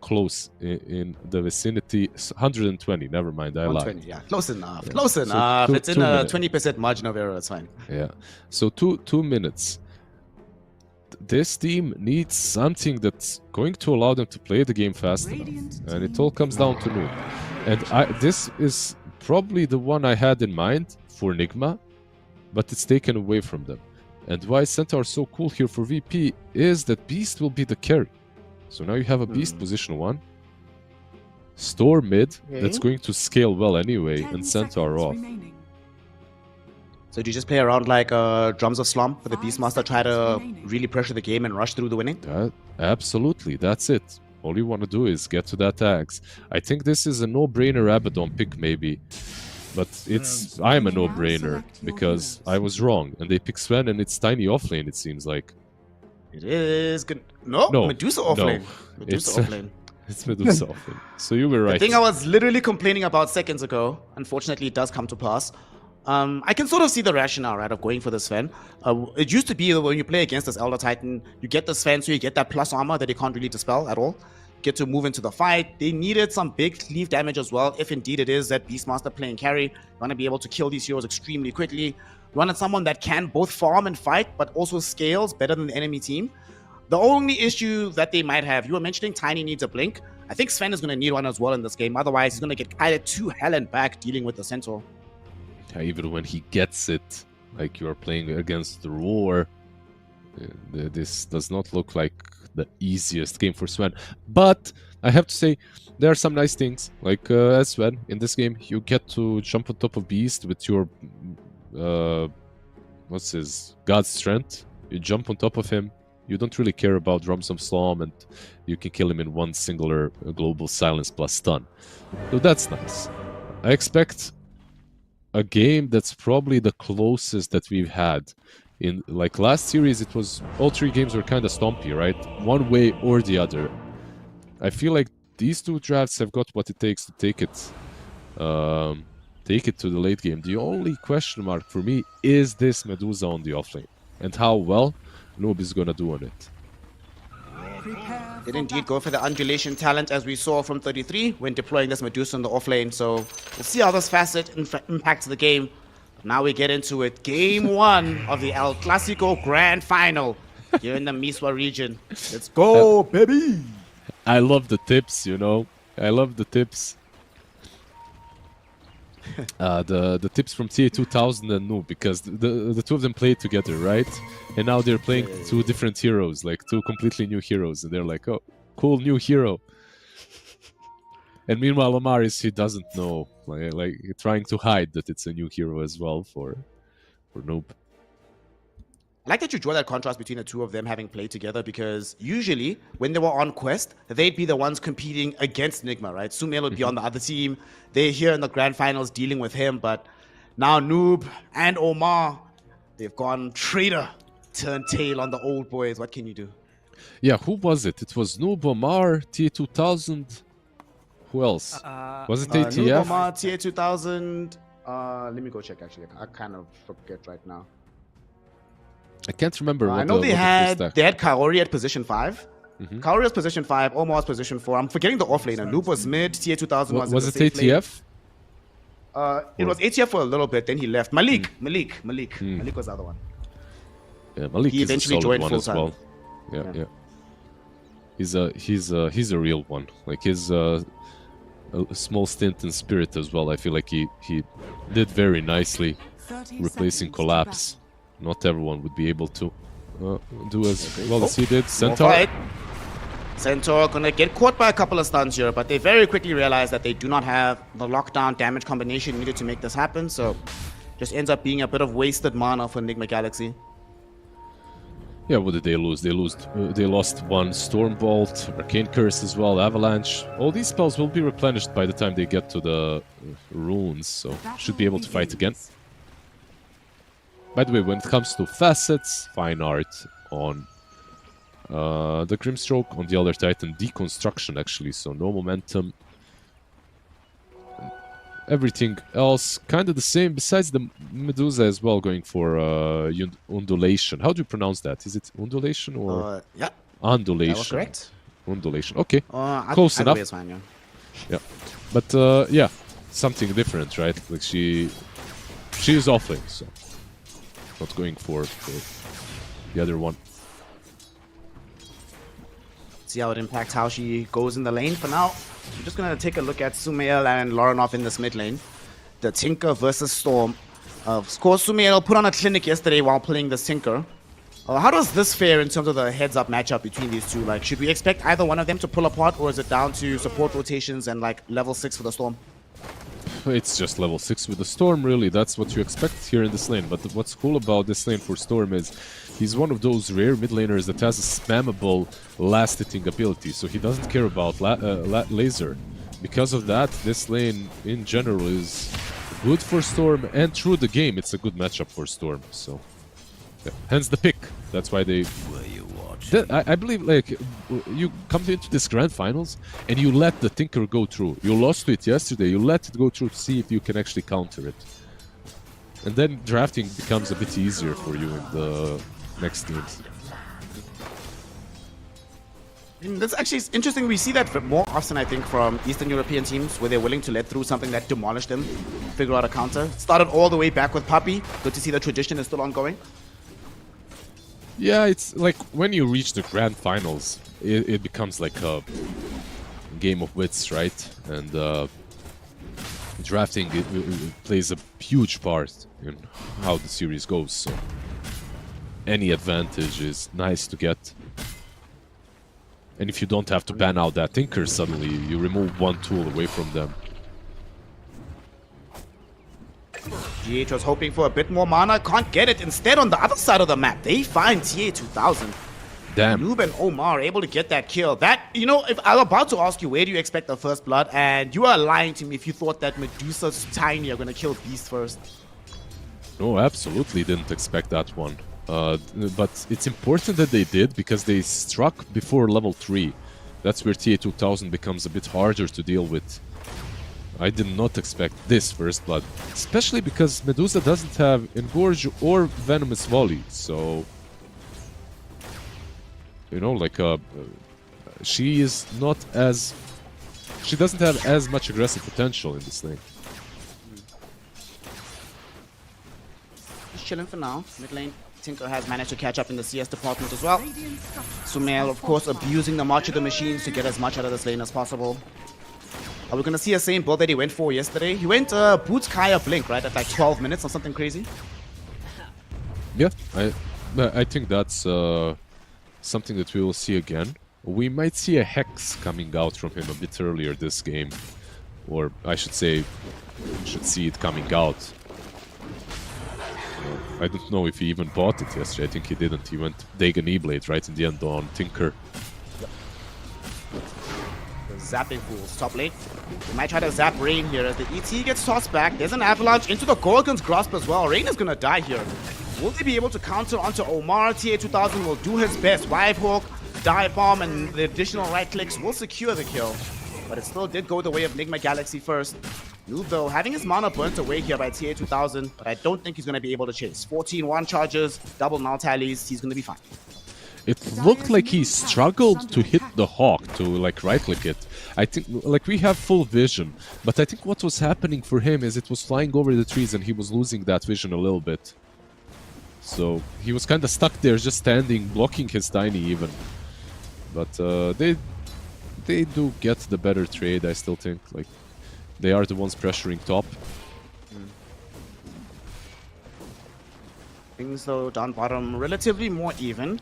close in the vicinity. 120. Never mind, I lied. Yeah, close enough. Close enough. It's in a 20% margin of error. It's fine. Yeah. So 2 minutes. This team needs something that's going to allow them to play the game fast enough, and it all comes down to Noon. And this is probably the one I had in mind for Nigma, but it's taken away from them. And why Centaur is so cool here for VP is that Beast will be the carry. So now you have a Beast position 1, Storm mid, that's going to scale well anyway, and Centaur off. So do you just play around like Drums of Slump for the Beastmaster, try to really pressure the game and rush through the winning? Absolutely, that's it. All you want to do is get to that axe. I think this is a no-brainer Abaddon pick maybe, but I'm a no-brainer because I was wrong, and they pick Sven and it's Tiny offlane, it seems like. It is good. No, Medusa offlane. No, Medusa offlane. It's Medusa offlane. So you were right. The thing I was literally complaining about seconds ago, unfortunately it does come to pass. I can sort of see the rationale, right, of going for the Sven. It used to be when you play against this Elder Titan, you get the Sven, so you get that plus armor that you can't really dispel at all. Get to move into the fight. They needed some big cleave damage as well, if indeed it is that Beastmaster playing carry. You want to be able to kill these heroes extremely quickly. You wanted someone that can both farm and fight, but also scales better than the enemy team. The only issue that they might have, you were mentioning Tiny needs a blink. I think Sven is going to need one as well in this game. Otherwise, he's going to get kited to hell and back dealing with the Centaur. Even when he gets it, like you are playing against the Roar, this does not look like the easiest game for Sven. But I have to say, there are some nice things. Like as Sven, in this game, you get to jump on top of Beast with your, what's his, God's Strength. You jump on top of him. You don't really care about Drums of Slum, and you can kill him in one singular global silence plus stun. So that's nice. I expect a game that's probably the closest that we've had. In like last series, it was all 3 games were kind of stompy, right? One way or the other. I feel like these 2 drafts have got what it takes to take it to the late game. The only question mark for me is this Medusa on the offlane, and how well Noob is gonna do on it. Prepare did indeed go for the undulation talent, as we saw from 33 when deploying this Medusa in the offlane. So we'll see how this facet impacts the game. Now we get into it. Game 1 of the El Clasico Grand Final here in the MESWA region. Let's go, baby! I love the tips, you know. I love the tips. The tips from TA2000 and Noob, because the two of them played together, right? And now they're playing two different heroes, like two completely new heroes, and they're like, oh, cool new hero. And meanwhile, Amaris, he doesn't know, like trying to hide that it's a new hero as well for Noob. I like that you draw that contrast between the two of them having played together, because usually when they were on Quest, they'd be the ones competing against Nigma, right? Sumail would be on the other team. They're here in the grand finals dealing with him, but now Noob and Omar, they've gone traitor, turned tail on the old boys. What can you do? Yeah, who was it? It was Noob, Omar, TA2000. Who else? Was it ATF? Noob, Omar, TA2000. Let me go check, actually. I kind of forget right now. I can't remember. I know they had Kaori at position 5. Kaori was position 5. Omar was position 4. I'm forgetting the offlaner. Noob was mid. TA2000 was it ATF? It was ATF for a little bit. Then he left. Malik was the other one. Yeah, Malik. He is eventually a solid joined one full as time. well. Yeah. He's a real one. Like his a small stint in Spirit as well. I feel like he did very nicely, replacing Collapse. Not everyone would be able to do as well as he did. Centaur. Centaur gonna get caught by a couple of stuns here, but they very quickly realize that they do not have the lockdown damage combination needed to make this happen, so just ends up being a bit of wasted mana for Enigma Galaxy. Yeah, what did they lose? They lost one Stormbolt, Arcane Curse as well, Avalanche. All these spells will be replenished by the time they get to the runes, so should be able to fight again. By the way, when it comes to facets, fine art on the Grimstroke, on the Elder Titan, deconstruction actually, so no momentum. Everything else kind of the same, besides the Medusa as well, going for undulation. How do you pronounce that? Is it undulation or yeah, undulation? That was correct. Undulation. Okay, close enough. Fine, yeah, but yeah, something different, right? Like she is offlane, so not going for the other one. See how it impacts how she goes in the lane. For now, I'm just going to take a look at Sumail and Lorinov in this mid lane. The Tinker versus Storm. Of course, Sumail put on a clinic yesterday while playing the Tinker. How does this fare in terms of the heads-up matchup between these two? Like, should we expect either one of them to pull apart, or is it down to support rotations and like level 6 for the Storm? It's just level 6 with the Storm, really. That's what you expect here in this lane. But what's cool about this lane for Storm is he's one of those rare mid laners that has a spammable last-hitting ability, so he doesn't care about laser. Because of that, this lane in general is good for Storm, and through the game it's a good matchup for Storm. So, yeah. Hence the pick. That's why they... I believe, like, you come into this grand finals and you let the Tinker go through. You lost to it yesterday, you let it go through to see if you can actually counter it. And then drafting becomes a bit easier for you in the next teams. That's actually interesting. We see that more often, I think, from Eastern European teams, where they're willing to let through something that demolished them, figure out a counter. Started all the way back with Puppy. Good to see the tradition is still ongoing. Yeah, it's like when you reach the grand finals, it becomes like a game of wits, right? And drafting it plays a huge part in how the series goes. So any advantage is nice to get. And if you don't have to ban out that Tinker suddenly, you remove one tool away from them. GH was hoping for a bit more mana, can't get it. Instead, on the other side of the map, they find TA2000. Damn. Noob and Omar able to get that kill. That, you know, if I was about to ask you, where do you expect the first blood? And you are lying to me if you thought that Medusa's Tiny are going to kill Beast first. No, absolutely didn't expect that one. But it's important that they did, because they struck before level 3. That's where TA2000 becomes a bit harder to deal with. I did not expect this first blood, especially because Medusa doesn't have Engorge or Venomous Volley, so... You know, like, she is not as... She doesn't have as much aggressive potential in this lane. Just chilling for now. Mid lane, Tinker has managed to catch up in the CS department as well. Sumail, of course, abusing the March of the Machines to get as much out of this lane as possible. Are we going to see the same build that he went for yesterday? He went Boots Kaya Blink, right, at like 12 minutes or something crazy? Yeah, I think that's something that we will see again. We might see a Hex coming out from him a bit earlier this game. Or I should say, we should see it coming out. I don't know if he even bought it yesterday. I think he didn't. He went Dagon E-Blade right in the end on Tinker. The zapping fools, top lane. They might try to zap Rain here as the ET gets tossed back. There's an avalanche into the Gorgon's grasp as well. Rain is gonna die here. Will they be able to counter onto Omar? TA2000 will do his best. Wive Hawk, dive bomb, and the additional right clicks will secure the kill. But it still did go the way of Nigma Galaxy first. Noob though, having his mana burnt away here by TA2000, but I don't think he's going to be able to chase. 14 one charges, double null tallies, he's going to be fine. It looked like he struggled to hit the Hawk, to like right-click it. I think, like, we have full vision, but I think what was happening for him is it was flying over the trees and he was losing that vision a little bit. So he was kind of stuck there, just standing, blocking his Tiny even. But they do get the better trade, I still think. Like, they are the ones pressuring top. Things though down bottom relatively more even.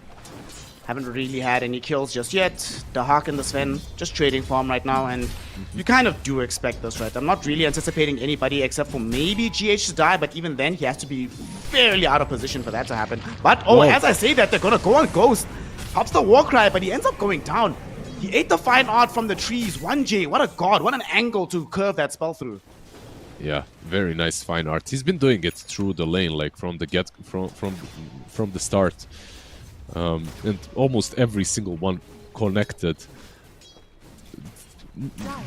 Haven't really had any kills just yet. The Hawk and the Sven just trading farm right now, and you kind of do expect this, right? I'm not really anticipating anybody except for maybe GH to die, but even then he has to be fairly out of position for that to happen. But as I say that, they're gonna go on Ghost. Pops the war cry, but he ends up going down. He ate the fine art from the trees. 1J, what a god, what an angle to curve that spell through. Yeah, very nice fine art. He's been doing it through the lane, like from the start. And almost every single one connected.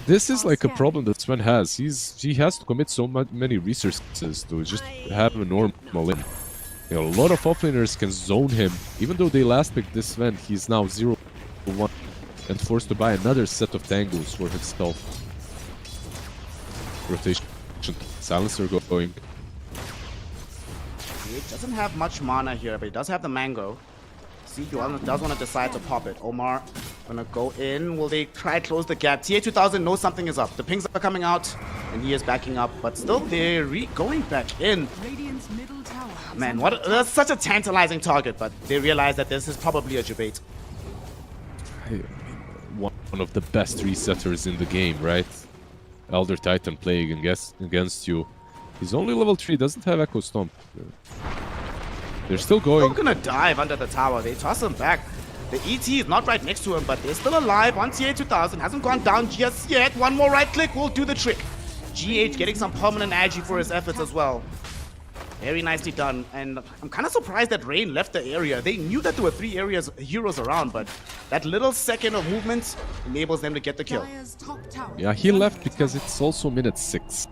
This is like a problem that Sven has. He has to commit so many resources to just have a normal lane. You know, a lot of offlaners can zone him. Even though they last picked this Sven, he's now 0-1 and forced to buy another set of tangles for himself. Rotation, silencer going. He doesn't have much mana here, but he does have the mango. See, he does want to decide to pop it. Omar gonna go in. Will they try to close the gap? TA2000 knows something is up. The pings are coming out, and he is backing up. But still, they're going back in. Man, that's such a tantalizing target, but they realize that this is probably a debate. One of the best resetters in the game, right? Elder Titan playing against you. He's only level 3, doesn't have Echo Stomp. They're still going. They're gonna dive under the tower. They toss him back. The ET is not right next to him, but they're still alive. On TA2000 hasn't gone down just yet. One more right click will do the trick. GH getting some permanent agi for his efforts as well. Very nicely done, and I'm kind of surprised that Rain left the area. They knew that there were 3 heroes around, but that little second of movement enables them to get the kill. Yeah, he left because it's also minute 6.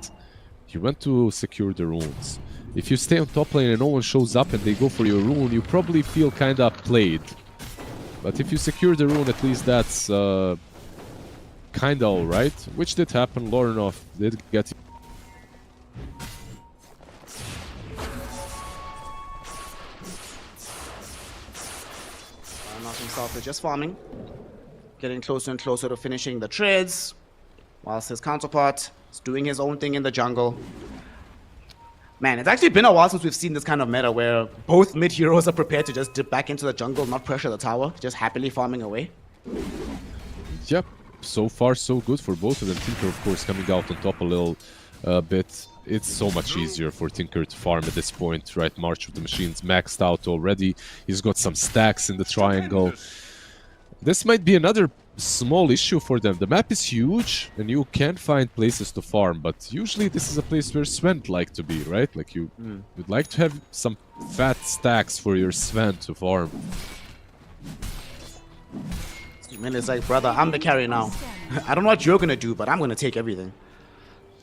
He went to secure the runes. If you stay on top lane and no one shows up and they go for your rune, you probably feel kind of played. But if you secure the rune, at least that's kind of alright. Which did happen. Lorenov did get... Himself is just farming, getting closer and closer to finishing the treads, whilst his counterpart is doing his own thing in the jungle. Man, it's actually been a while since we've seen this kind of meta where both mid heroes are prepared to just dip back into the jungle, not pressure the tower, just happily farming away. Yep, so far so good for both of them. Tinker, of course, coming out on top a little bit. It's so much easier for Tinker to farm at this point, right? March of the Machines maxed out already. He's got some stacks in the triangle. This might be another small issue for them. The map is huge, and you can find places to farm, but usually this is a place where Sven would like to be, right? Like you would like to have some fat stacks for your Sven to farm. Sven is like, brother, I'm the carry now. I don't know what you're gonna do, but I'm gonna take everything.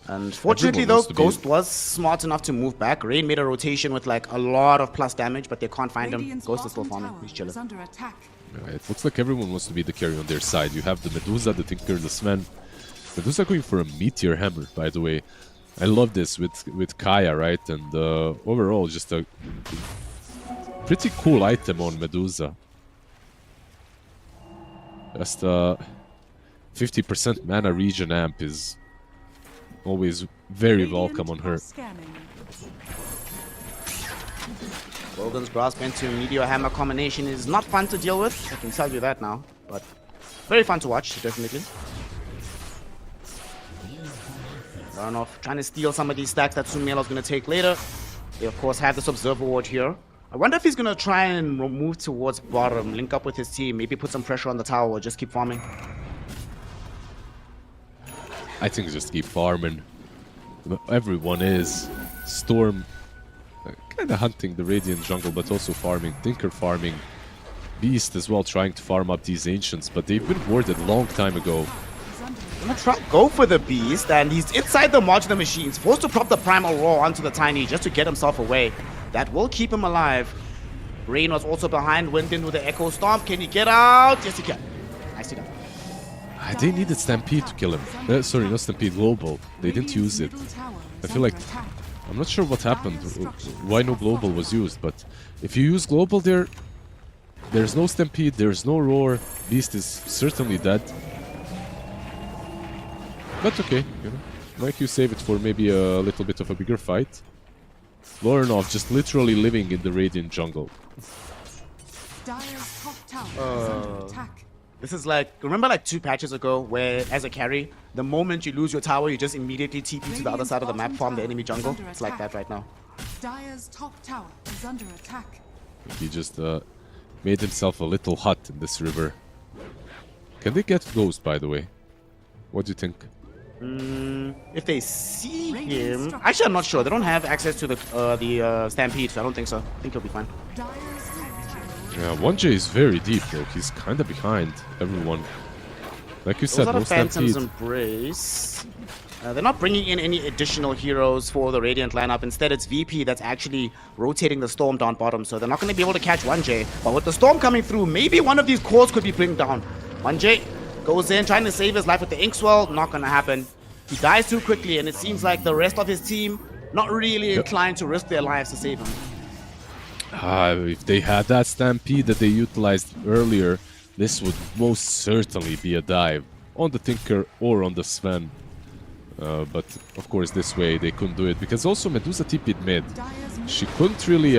And fortunately though, Ghost was smart enough to move back. Rain made a rotation with like a lot of plus damage, but they can't find him. Ghost is still farming. He's chilling. It looks like everyone wants to be the carry on their side. You have the Medusa, the Tinker, the Sven. Medusa going for a Meteor Hammer, by the way. I love this with Kaya, right? And overall, just a pretty cool item on Medusa. Just 50% mana regen amp is always very welcome on her. Gorgon's Grasp into Meteor Hammer combination is not fun to deal with, I can tell you that now. But very fun to watch, definitely. Baronov trying to steal some of these stacks that Sumelo's going to take later. They, of course, have this Observer Ward here. I wonder if he's going to try and move towards bottom, link up with his team, maybe put some pressure on the tower, or just keep farming. I think just keep farming. Everyone is. Storm kind of hunting the Radiant jungle, but also farming. Tinker farming. Beast as well trying to farm up these Ancients, but they've been warded a long time ago. Gonna try go for the Beast, and he's inside the Modular Machines, forced to prop the Primal Roar onto the Tiny just to get himself away. That will keep him alive. Rain was also behind, went in with the Echo Stomp. Can he get out? Yes, he can. Nicely done. They needed Stampede to kill him. Sorry, not Stampede, Global. They didn't use it. I feel like... I'm not sure what happened, why no Global was used, but if you use Global there, there's no Stampede, there's no Roar. Beast is certainly dead. But okay, you know, like you save it for maybe a little bit of a bigger fight. Lorenov just literally living in the Radiant jungle. This is like, remember like 2 patches ago where as a carry, the moment you lose your tower, you just immediately TP to the other side of the map, farm the enemy jungle? It's like that right now. Dire's top tower is under attack. He just made himself a little hut in this river. Can they get Ghost, by the way? What do you think? If they see him... Actually, I'm not sure. They don't have access to the Stampede, so I don't think so. I think he'll be fine. Yeah, 1J is very deep, though. He's kind of behind everyone. Like you said, no Phantom's Stampede. Embrace. They're not bringing in any additional heroes for the Radiant lineup. Instead, it's VP that's actually rotating the Storm down bottom, so they're not going to be able to catch 1J. But with the Storm coming through, maybe one of these cores could be bring down. 1J goes in, trying to save his life with the Inkswell. Not going to happen. He dies too quickly, and it seems like the rest of his team not really inclined to risk their lives to save him. If they had that Stampede that they utilized earlier, this would most certainly be a dive on the Tinker or on the Sven. But of course, this way they couldn't do it because also Medusa TP'd mid. She couldn't really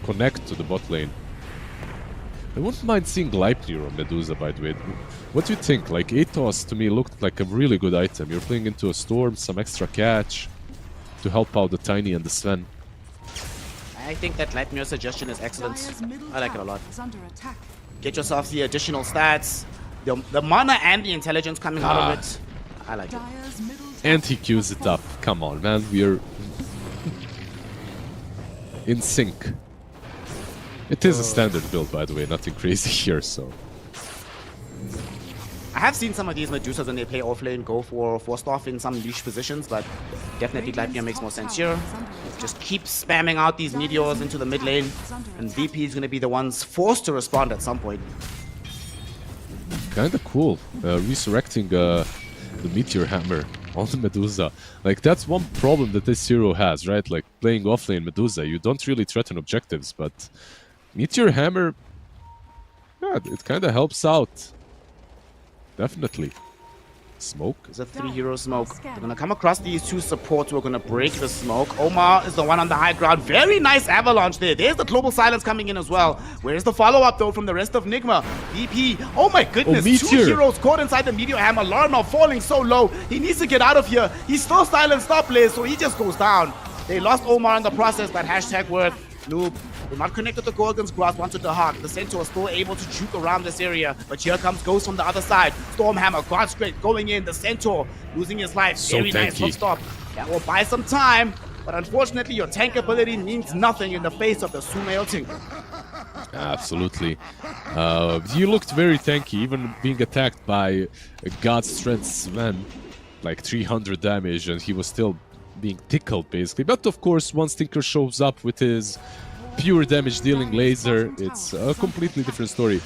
connect to the bot lane. I wouldn't mind seeing Gleipnir on Medusa, by the way. What do you think? Like, Atos to me looked like a really good item. You're playing into a Storm, some extra catch to help out the Tiny and the Sven. I think that Gleipnir suggestion is excellent. I like it a lot. Get yourself the additional stats, the mana and the intelligence coming out of it. I like it. And he queues it up. Come on, man. We're in sync. It is a standard build, by the way. Nothing crazy here, so... I have seen some of these Medusas when they play offlane go for forced off in some niche positions, but definitely Gleipnir makes more sense here. Just keep spamming out these meteors into the mid lane, and VP is going to be the ones forced to respond at some point. Kinda cool. Resurrecting the Meteor Hammer on the Medusa. Like, that's one problem that this hero has, right? Like, playing offlane Medusa, you don't really threaten objectives, but Meteor Hammer, yeah, it kinda helps out. Definitely. Smoke. It's a 3-hero smoke. They're going to come across these 2 supports who are going to break the smoke. Omar is the one on the high ground. Very nice avalanche there. There's the Global Silence coming in as well. Where's the follow-up, though, from the rest of Nigma? VP. Oh, my goodness. 2 heroes caught inside the Meteor Hammer. Lorenov falling so low. He needs to get out of here. He's still silent stop plays, so he just goes down. They lost Omar in the process. That hashtag word. Noob. They're not connected to Gorgon's Grasp onto the Hawk. The Centaur is still able to juke around this area. But here comes Ghost from the other side. Stormhammer, God straight going in. The Centaur losing his life. So very nice hook stop. That will buy some time. But unfortunately, your tank ability means nothing in the face of the Sumail Tinker. Absolutely. You looked very tanky, even being attacked by God's Strength Sven. Like 300 damage, and he was still being tickled, basically. But of course, once Tinker shows up with his pure damage dealing laser. It's a completely different story.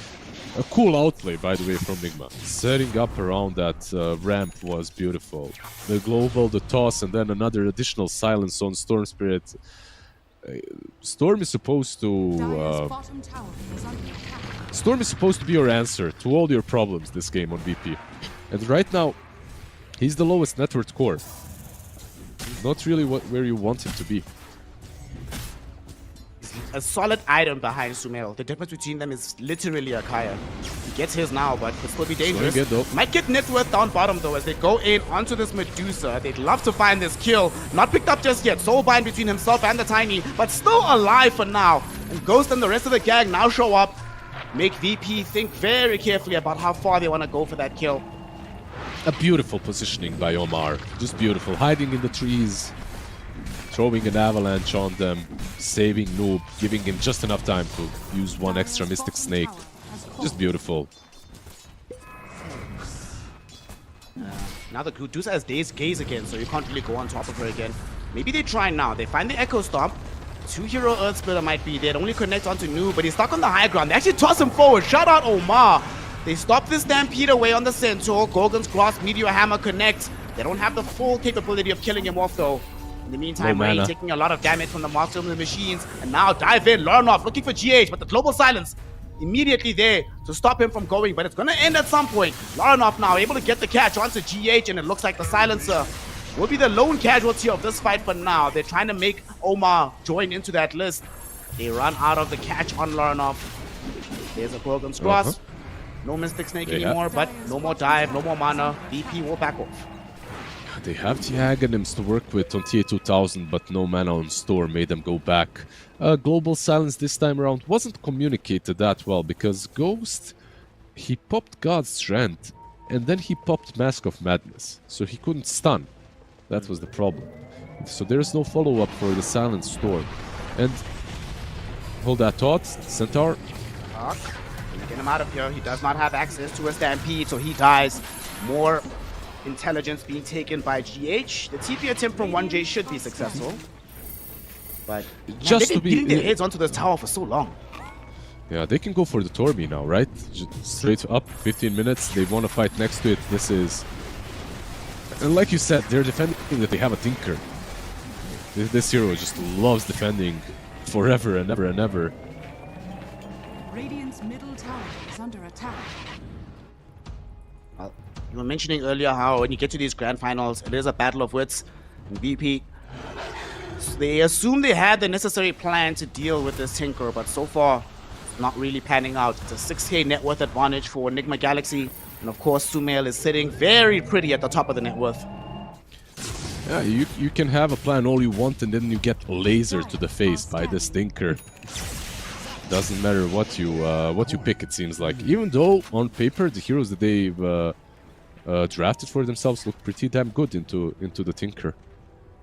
A cool outplay, by the way, from Nigma. Setting up around that ramp was beautiful. The global, the toss, and then another additional silence on Storm Spirit. Storm is supposed to be your answer to all your problems this game on VP. And right now, he's the lowest net worth core. Not really where you want him to be. A solid item behind Sumail. The difference between them is literally a Kaya. He gets his now, but could still be dangerous. Might get net worth down bottom though as they go in onto this Medusa. They'd love to find this kill. Not picked up just yet. Soulbind between himself and the Tiny, but still alive for now. And Ghost and the rest of the gang now show up. Make VP think very carefully about how far they want to go for that kill. A beautiful positioning by Omar. Just beautiful. Hiding in the trees. Throwing an avalanche on them. Saving Noob. Giving him just enough time to use one extra Mystic Snake. Just beautiful. Now the Medusa has Dazed Gaze again, so you can't really go on top of her again. Maybe they try now. They find the Echo Stomp. 2-hero Earth Splitter might be there. Only connect onto Noob, but he's stuck on the high ground. They actually toss him forward. Shout out Omar. They stop this Stampede away on the Centaur. Gorgon's Cross, Meteor Hammer connects. They don't have the full capability of killing him off though. In the meantime, Ray taking a lot of damage from the Master of the Machines. And now dive in, Laranov looking for GH, but the Global Silence immediately there to stop him from going. But it's going to end at some point. Laranov now able to get the catch onto GH, and it looks like the Silencer will be the lone casualty of this fight for now. They're trying to make Omar join into that list. They run out of the catch on Laranov. There's a Gorgon's Cross. No Mystic Snake anymore, but no more dive, no more mana. VP will back off. They have the Aghanims to work with on TA2000, but no mana on Storm made them go back. Global Silence this time around wasn't communicated that well, because Ghost, he popped God's Strength, and then he popped Mask of Madness, so he couldn't stun. That was the problem. So there's no follow-up for the Silent Storm. And hold that thought, Centaur. Get him out of here. He does not have access to a Stampede, so he dies. More intelligence being taken by GH. The TP attempt from 1J should be successful. But just they've to been beating their heads onto this tower for so long. Yeah, they can go for the Torby now, right? Just straight up, 15 minutes. They want to fight next to it. This is... And like you said, they're defending that they have a Tinker. This hero just loves defending forever and ever and ever. Radiant's middle tower is under attack. You were mentioning earlier how when you get to these grand finals, it is a battle of wits. And VP, they assume they had the necessary plan to deal with this Tinker, but so far, it's not really panning out. It's a 6k net worth advantage for Enigma Galaxy. And of course, Sumail is sitting very pretty at the top of the net worth. Yeah, you can have a plan all you want, and then you get laser to the face by this Tinker. Doesn't matter what you pick, it seems like. Even though on paper the heroes that they've drafted for themselves look pretty damn good into the Tinker.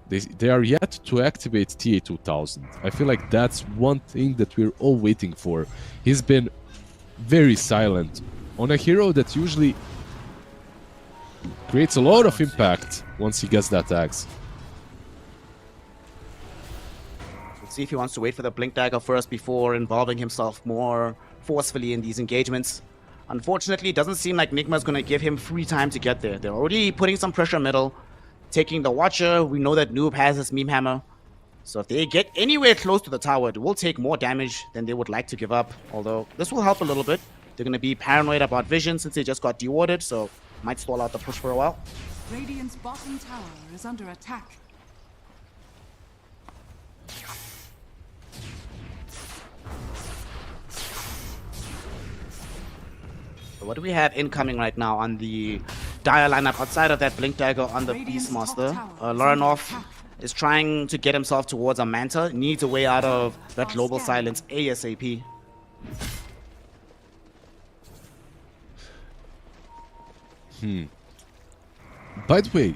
They are yet to activate TA2000. I feel like that's one thing that we're all waiting for. He's been very silent on a hero that usually creates a lot of impact once he gets that axe. Let's see if he wants to wait for the Blink Dagger first before involving himself more forcefully in these engagements. Unfortunately, it doesn't seem like Nigma's going to give him free time to get there. They're already putting some pressure middle, taking the Watcher. We know that Noob has his Meme Hammer. So if they get anywhere close to the tower, it will take more damage than they would like to give up. Although, this will help a little bit. They're going to be paranoid about vision since they just got dewarded, so might stall out the push for a while. Radiant's bottom tower is under attack. So what do we have incoming right now on the Dire lineup outside of that Blink Dagger on the Beastmaster? Laranov is trying to get himself towards a Manta. Needs a way out of that Global Silence ASAP. By the way,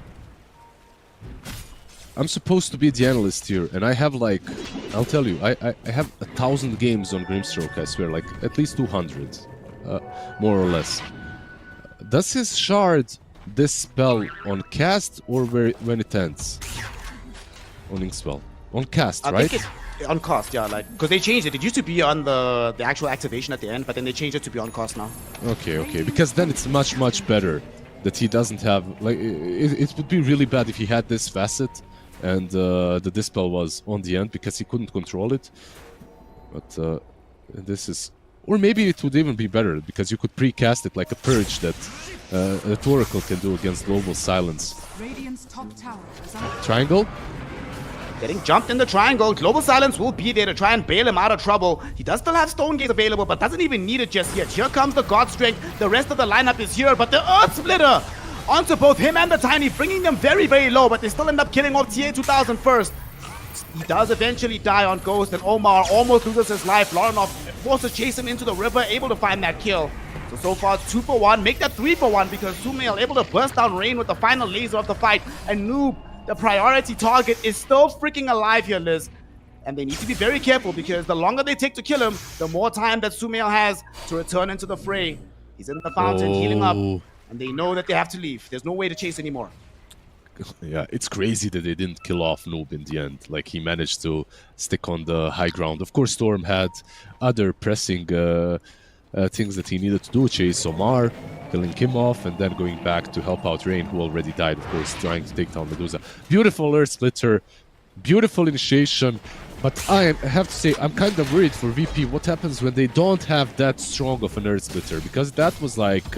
I'm supposed to be the analyst here, and I have like, I'll tell you, I have 1,000 games on Grimstroke, I swear, like at least 200, more or less. Does his shard this spell on cast or when it ends? On Inkspell? On cast, I right? think it's on cost, yeah, like because they changed it. It used to be on the actual activation at the end, but then they changed it to be on cost now. Okay, because then it's much better that he doesn't have like it would be really bad if he had this facet and the dispel was on the end because he couldn't control it. But this is, or maybe it would even be better because you could precast it like a purge that Oracle can do against Global Silence. Radiant's top tower is under Triangle. Getting jumped in the triangle. Global Silence will be there to try and bail him out of trouble. He does still have Stone Gaze available, but doesn't even need it just yet. Here comes the God Strength. The rest of the lineup is here, but the Earth Splitter onto both him and the Tiny, bringing them very low, but they still end up killing off TA 2000 first. He does eventually die on Ghost, and Omar almost loses his life. Larenov forces to chase him into the river, able to find that kill. So far, it's 2 for 1. Make that 3 for 1 because Sumail able to burst down Rain with the final laser of the fight. And Noob, the priority target, is still freaking alive here, Liz. And they need to be very careful because the longer they take to kill him, the more time that Sumail has to return into the fray. He's in the fountain healing up, and they know that they have to leave. There's no way to chase anymore. Yeah, it's crazy that they didn't kill off Noob in the end. Like, he managed to stick on the high ground. Of course, Storm had other pressing things that he needed to do. Chase Omar, killing him off, and then going back to help out Rain, who already died, of course, trying to take down Medusa. Beautiful Earth Splitter, beautiful initiation. But I have to say, I'm kind of worried for VP what happens when they don't have that strong of an Earth Splitter, because that was like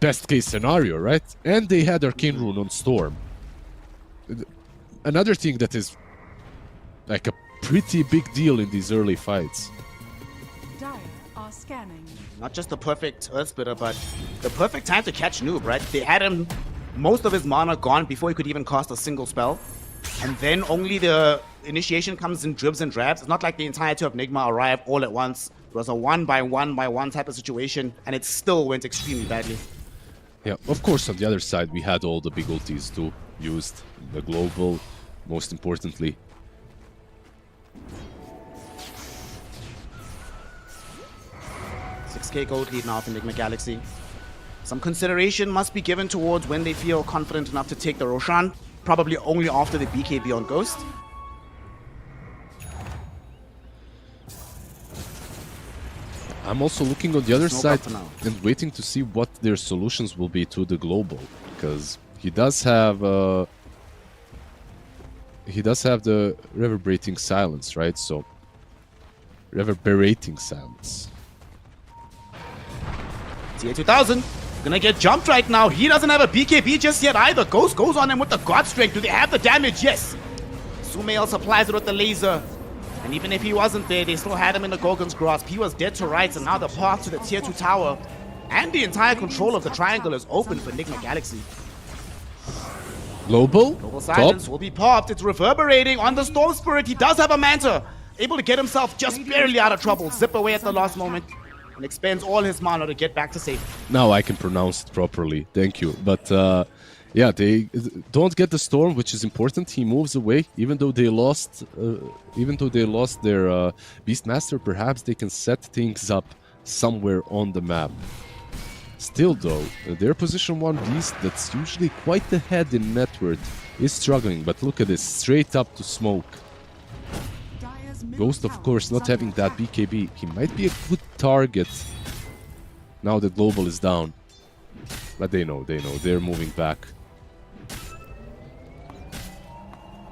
best case scenario, right? And they had Arcane Rune on Storm. Another thing that is like a pretty big deal in these early fights. Dire are scanning. Not just the perfect Earth Splitter, but the perfect time to catch Noob, right? They had him, most of his mana gone before he could even cast a single spell. And then only the initiation comes in dribs and drabs. It's not like the entirety of Nigma arrived all at once. It was a one by one type of situation, and it still went extremely badly. Yeah, of course, on the other side, we had all the big ultis too used. The global, most importantly. $6K gold lead now for Enigma Galaxy. Some consideration must be given towards when they feel confident enough to take the Roshan. Probably only after the BKB on Ghost. I'm also looking on the other side and waiting to see what their solutions will be to the global, because he does have the reverberating silence, right? So reverberating silence. TA 2000 gonna get jumped right now. He doesn't have a BKB just yet either. Ghost goes on him with the God Strength. Do they have the damage? Yes. Sumail supplies it with the laser. And even if he wasn't there, they still had him in the Gorgon's grasp. He was dead to rights, and now the path to the tier 2 tower and the entire control of the triangle is open for Enigma Galaxy. Global Silence will be popped. It's reverberating on the Storm Spirit. He does have a Manta. Able to get himself just barely out of trouble. Zip away at the last moment. And expends all his mana to get back to safety. Now I can pronounce it properly. Thank you. But yeah, they don't get the Storm, which is important. He moves away, even though they lost. Their Beastmaster. Perhaps they can set things up somewhere on the map. Still, though, their position 1 Beast, that's usually quite ahead in net worth, is struggling. But look at this, straight up to smoke. Ghost, of course, not having that BKB. He might be a good target now that Global is down. But they know, they're moving back.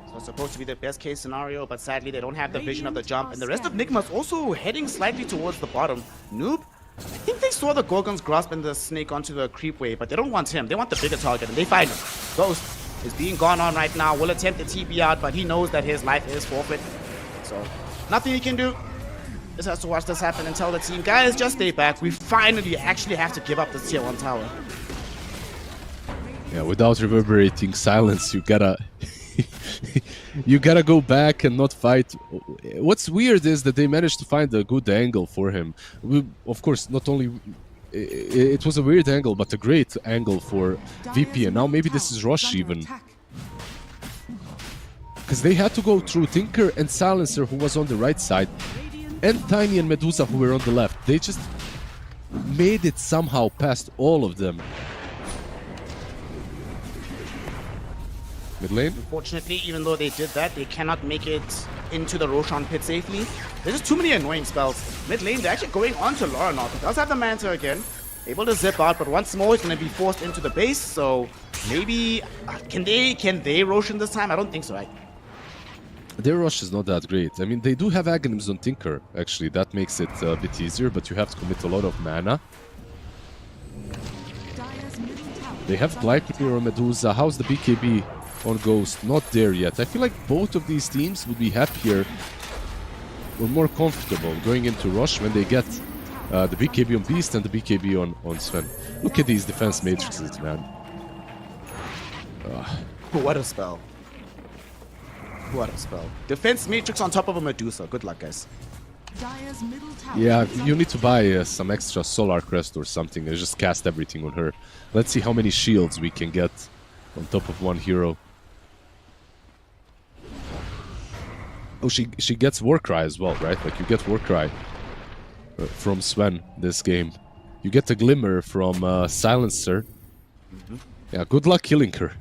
So it's supposed to be the best case scenario, but sadly they don't have the vision of the jump. And the rest of Nigma's also heading slightly towards the bottom. Noob, I think they saw the Gorgon's grasp and the snake onto the creep wave, but they don't want him. They want the bigger target, and they find him. Ghost is being gone on right now. Will attempt the TP out, but he knows that his life is forfeit. So, nothing he can do. Just has to watch this happen and tell the team, guys, just stay back. We finally actually have to give up this tier 1 tower. Yeah, without reverberating silence, you gotta go back and not fight. What's weird is that they managed to find a good angle for him. Of course, not only it was a weird angle, but a great angle for VP. And now maybe this is Rush even. Because they had to go through Tinker and Silencer, who was on the right side, and Tiny and Medusa, who were on the left. They just made it somehow past all of them. Mid lane. Unfortunately, even though they did that, they cannot make it into the Roshan pit safely. There's just too many annoying spells. Mid lane, they're actually going on to Loranov. He does have the Manta again. Able to zip out, but once more, he's going to be forced into the base. So maybe, can they Roshan this time? I don't think so, right? Their rush is not that great. I mean, they do have Aghanims on Tinker, actually. That makes it a bit easier, but you have to commit a lot of mana. They have Blightmere or Medusa. How's the BKB on Ghost? Not there yet. I feel like both of these teams would be happier or more comfortable going into Rush when they get the BKB on Beast and the BKB on Sven. Look at these defense matrices, man. What a spell. What a spell. Defense matrix on top of a Medusa. Good luck, guys. Yeah, you need to buy some extra Solar Crest or something and just cast everything on her. Let's see how many shields we can get on top of one hero. Oh, she gets Warcry as well, right? Like, you get Warcry from Sven this game. You get a Glimmer from Silencer. Yeah, good luck killing her.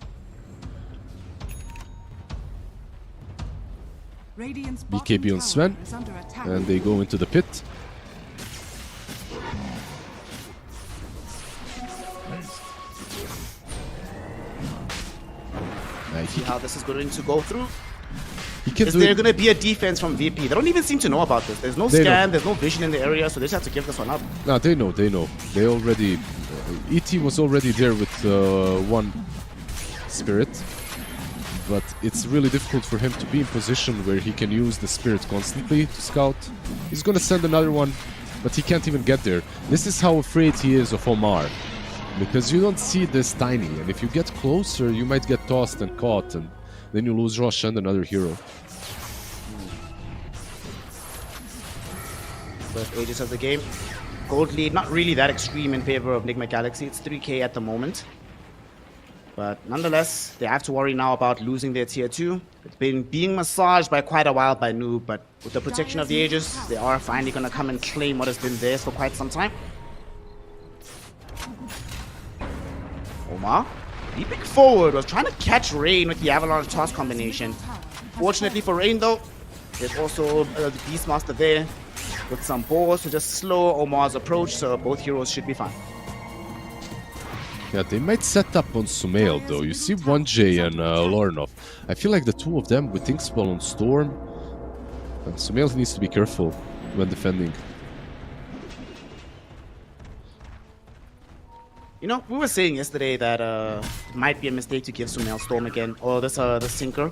BKB on Sven, and they go into the pit. See how this is going to go through. Is there going to be a defense from VP? They don't even seem to know about this. There's no scan, there's no vision in the area, so they just have to give this one up. No, they know. They already... ET was already there with one Spirit. But it's really difficult for him to be in position where he can use the Spirit constantly to scout. He's gonna send another one, but he can't even get there. This is how afraid he is of Omar. Because you don't see this tiny, and if you get closer, you might get tossed and caught, and then you lose Rosh and another hero. First ages of the game. Gold lead, not really that extreme in favor of Nigma Galaxy. It's 3k at the moment. But nonetheless, they have to worry now about losing their tier 2. It's been being massaged by quite a while by Noob, but with the protection of the Aegis, they are finally going to come and claim what has been theirs for quite some time. Omar, leaping forward, was trying to catch Rain with the Avalanche toss combination. Fortunately for Rain though, there's also the Beastmaster there with some balls to just slow Omar's approach, so both heroes should be fine. Yeah, they might set up on Sumail though. You see 1J and Loranov. I feel like the two of them with Inkspell on Storm. And Sumail needs to be careful when defending. You know, we were saying yesterday that it might be a mistake to give Sumail Storm again, or this Sinker.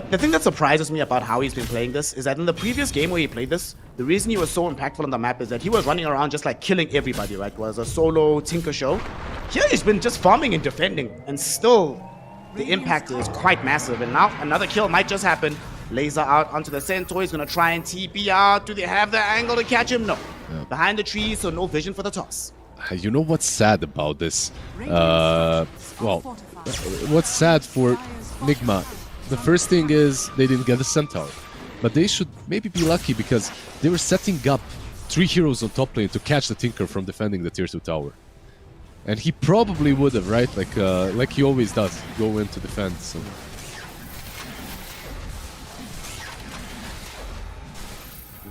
The thing that surprises me about how he's been playing this is that in the previous game where he played this, the reason he was so impactful on the map is that he was running around just like killing everybody, right? It was a solo Tinker show. Here he's been just farming and defending, and still the impact is quite massive. And now another kill might just happen. Laser out onto the Centaur. He's going to try and TP out. Do they have the angle to catch him? No. Yeah. Behind the trees, so no vision for the toss. You know what's sad about this? Well, what's sad for Nigma? The first thing is they didn't get the Centaur. But they should maybe be lucky because they were setting up 3 heroes on top lane to catch the Tinker from defending the tier 2 tower. And he probably would have, right? Like he always does, go into defense. So.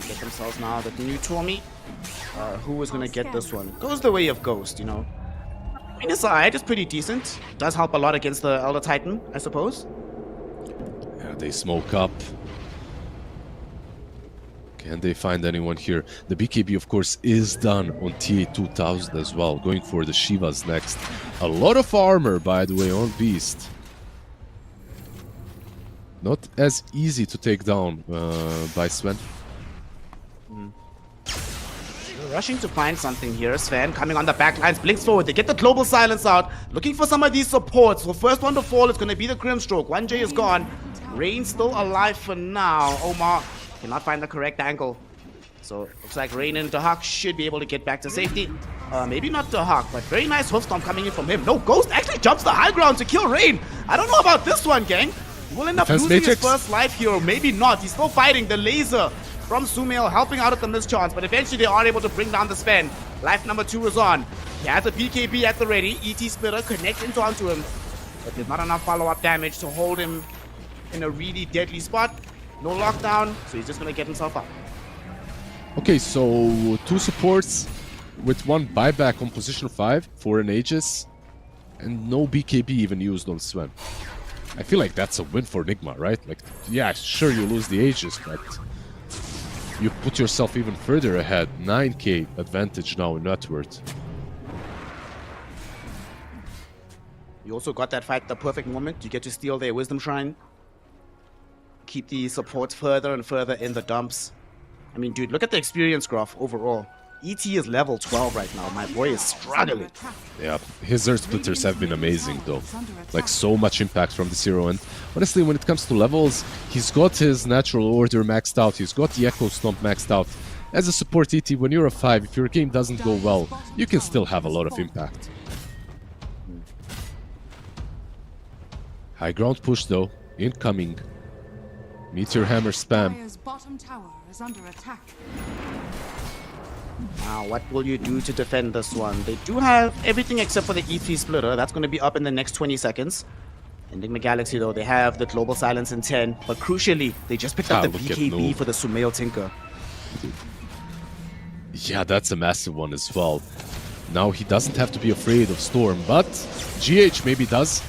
Get themselves now the new Tommy. Who is going to get this one? Goes the way of Ghost, you know. I mean, his side is pretty decent. Does help a lot against the Elder Titan, I suppose. Yeah, they smoke up. Can they find anyone here? The BKB, of course, is done on TA2000 as well. Going for the Shivas next. A lot of armor, by the way, on Beast. Not as easy to take down by Sven. Rushing to find something here. Sven coming on the back lines, blinks forward. They get the global silence out. Looking for some of these supports. The first one to fall is going to be the Grimstroke. 1J is gone. Rain still alive for now. Omar cannot find the correct angle. So looks like Rain and Dahak should be able to get back to safety. Maybe not Dahak, but very nice hoofstomp coming in from him. No, Ghost actually jumps the high ground to kill Rain. I don't know about this one, gang. He will end up losing his first life here. Maybe not. He's still fighting. The laser from Sumail helping out at the mischance, but eventually they are able to bring down the Sven. Life number 2 is on. He has a BKB at the ready. ET Splitter connecting onto him. but there's not enough follow-up damage to hold him in a really deadly spot. No lockdown, so he's just gonna get himself up. Okay, so 2 supports with 1 buyback on position 5 for an Aegis, and no BKB even used on Sven. I feel like that's a win for Nigma, right? Like, yeah, sure you lose the Aegis, but you put yourself even further ahead. 9k advantage now in net worth. You also got that fight at the perfect moment. You get to steal their Wisdom Shrine. Keep the supports further and further in the dumps. I mean, dude, look at the experience graph overall. ET is level 12 right now. My boy is struggling. Yeah, his Earth Splitters have been amazing though. Like, so much impact from the 0. And honestly, when it comes to levels, he's got his Natural Order maxed out. He's got the Echo Stomp maxed out. As a support ET, when you're a 5, if your game doesn't go well, you can still have a lot of impact. High ground push though, incoming. Meteor Hammer spam. Dire's bottom tower is under attack. Now, what will you do to defend this one? They do have everything except for the ET splitter. That's going to be up in the next 20 seconds. Enigma Galaxy, though, they have the Global Silence in 10. But crucially, they just picked up the BKB for the Sumail Tinker. Yeah, that's a massive one as well. Now he doesn't have to be afraid of Storm, but GH maybe does.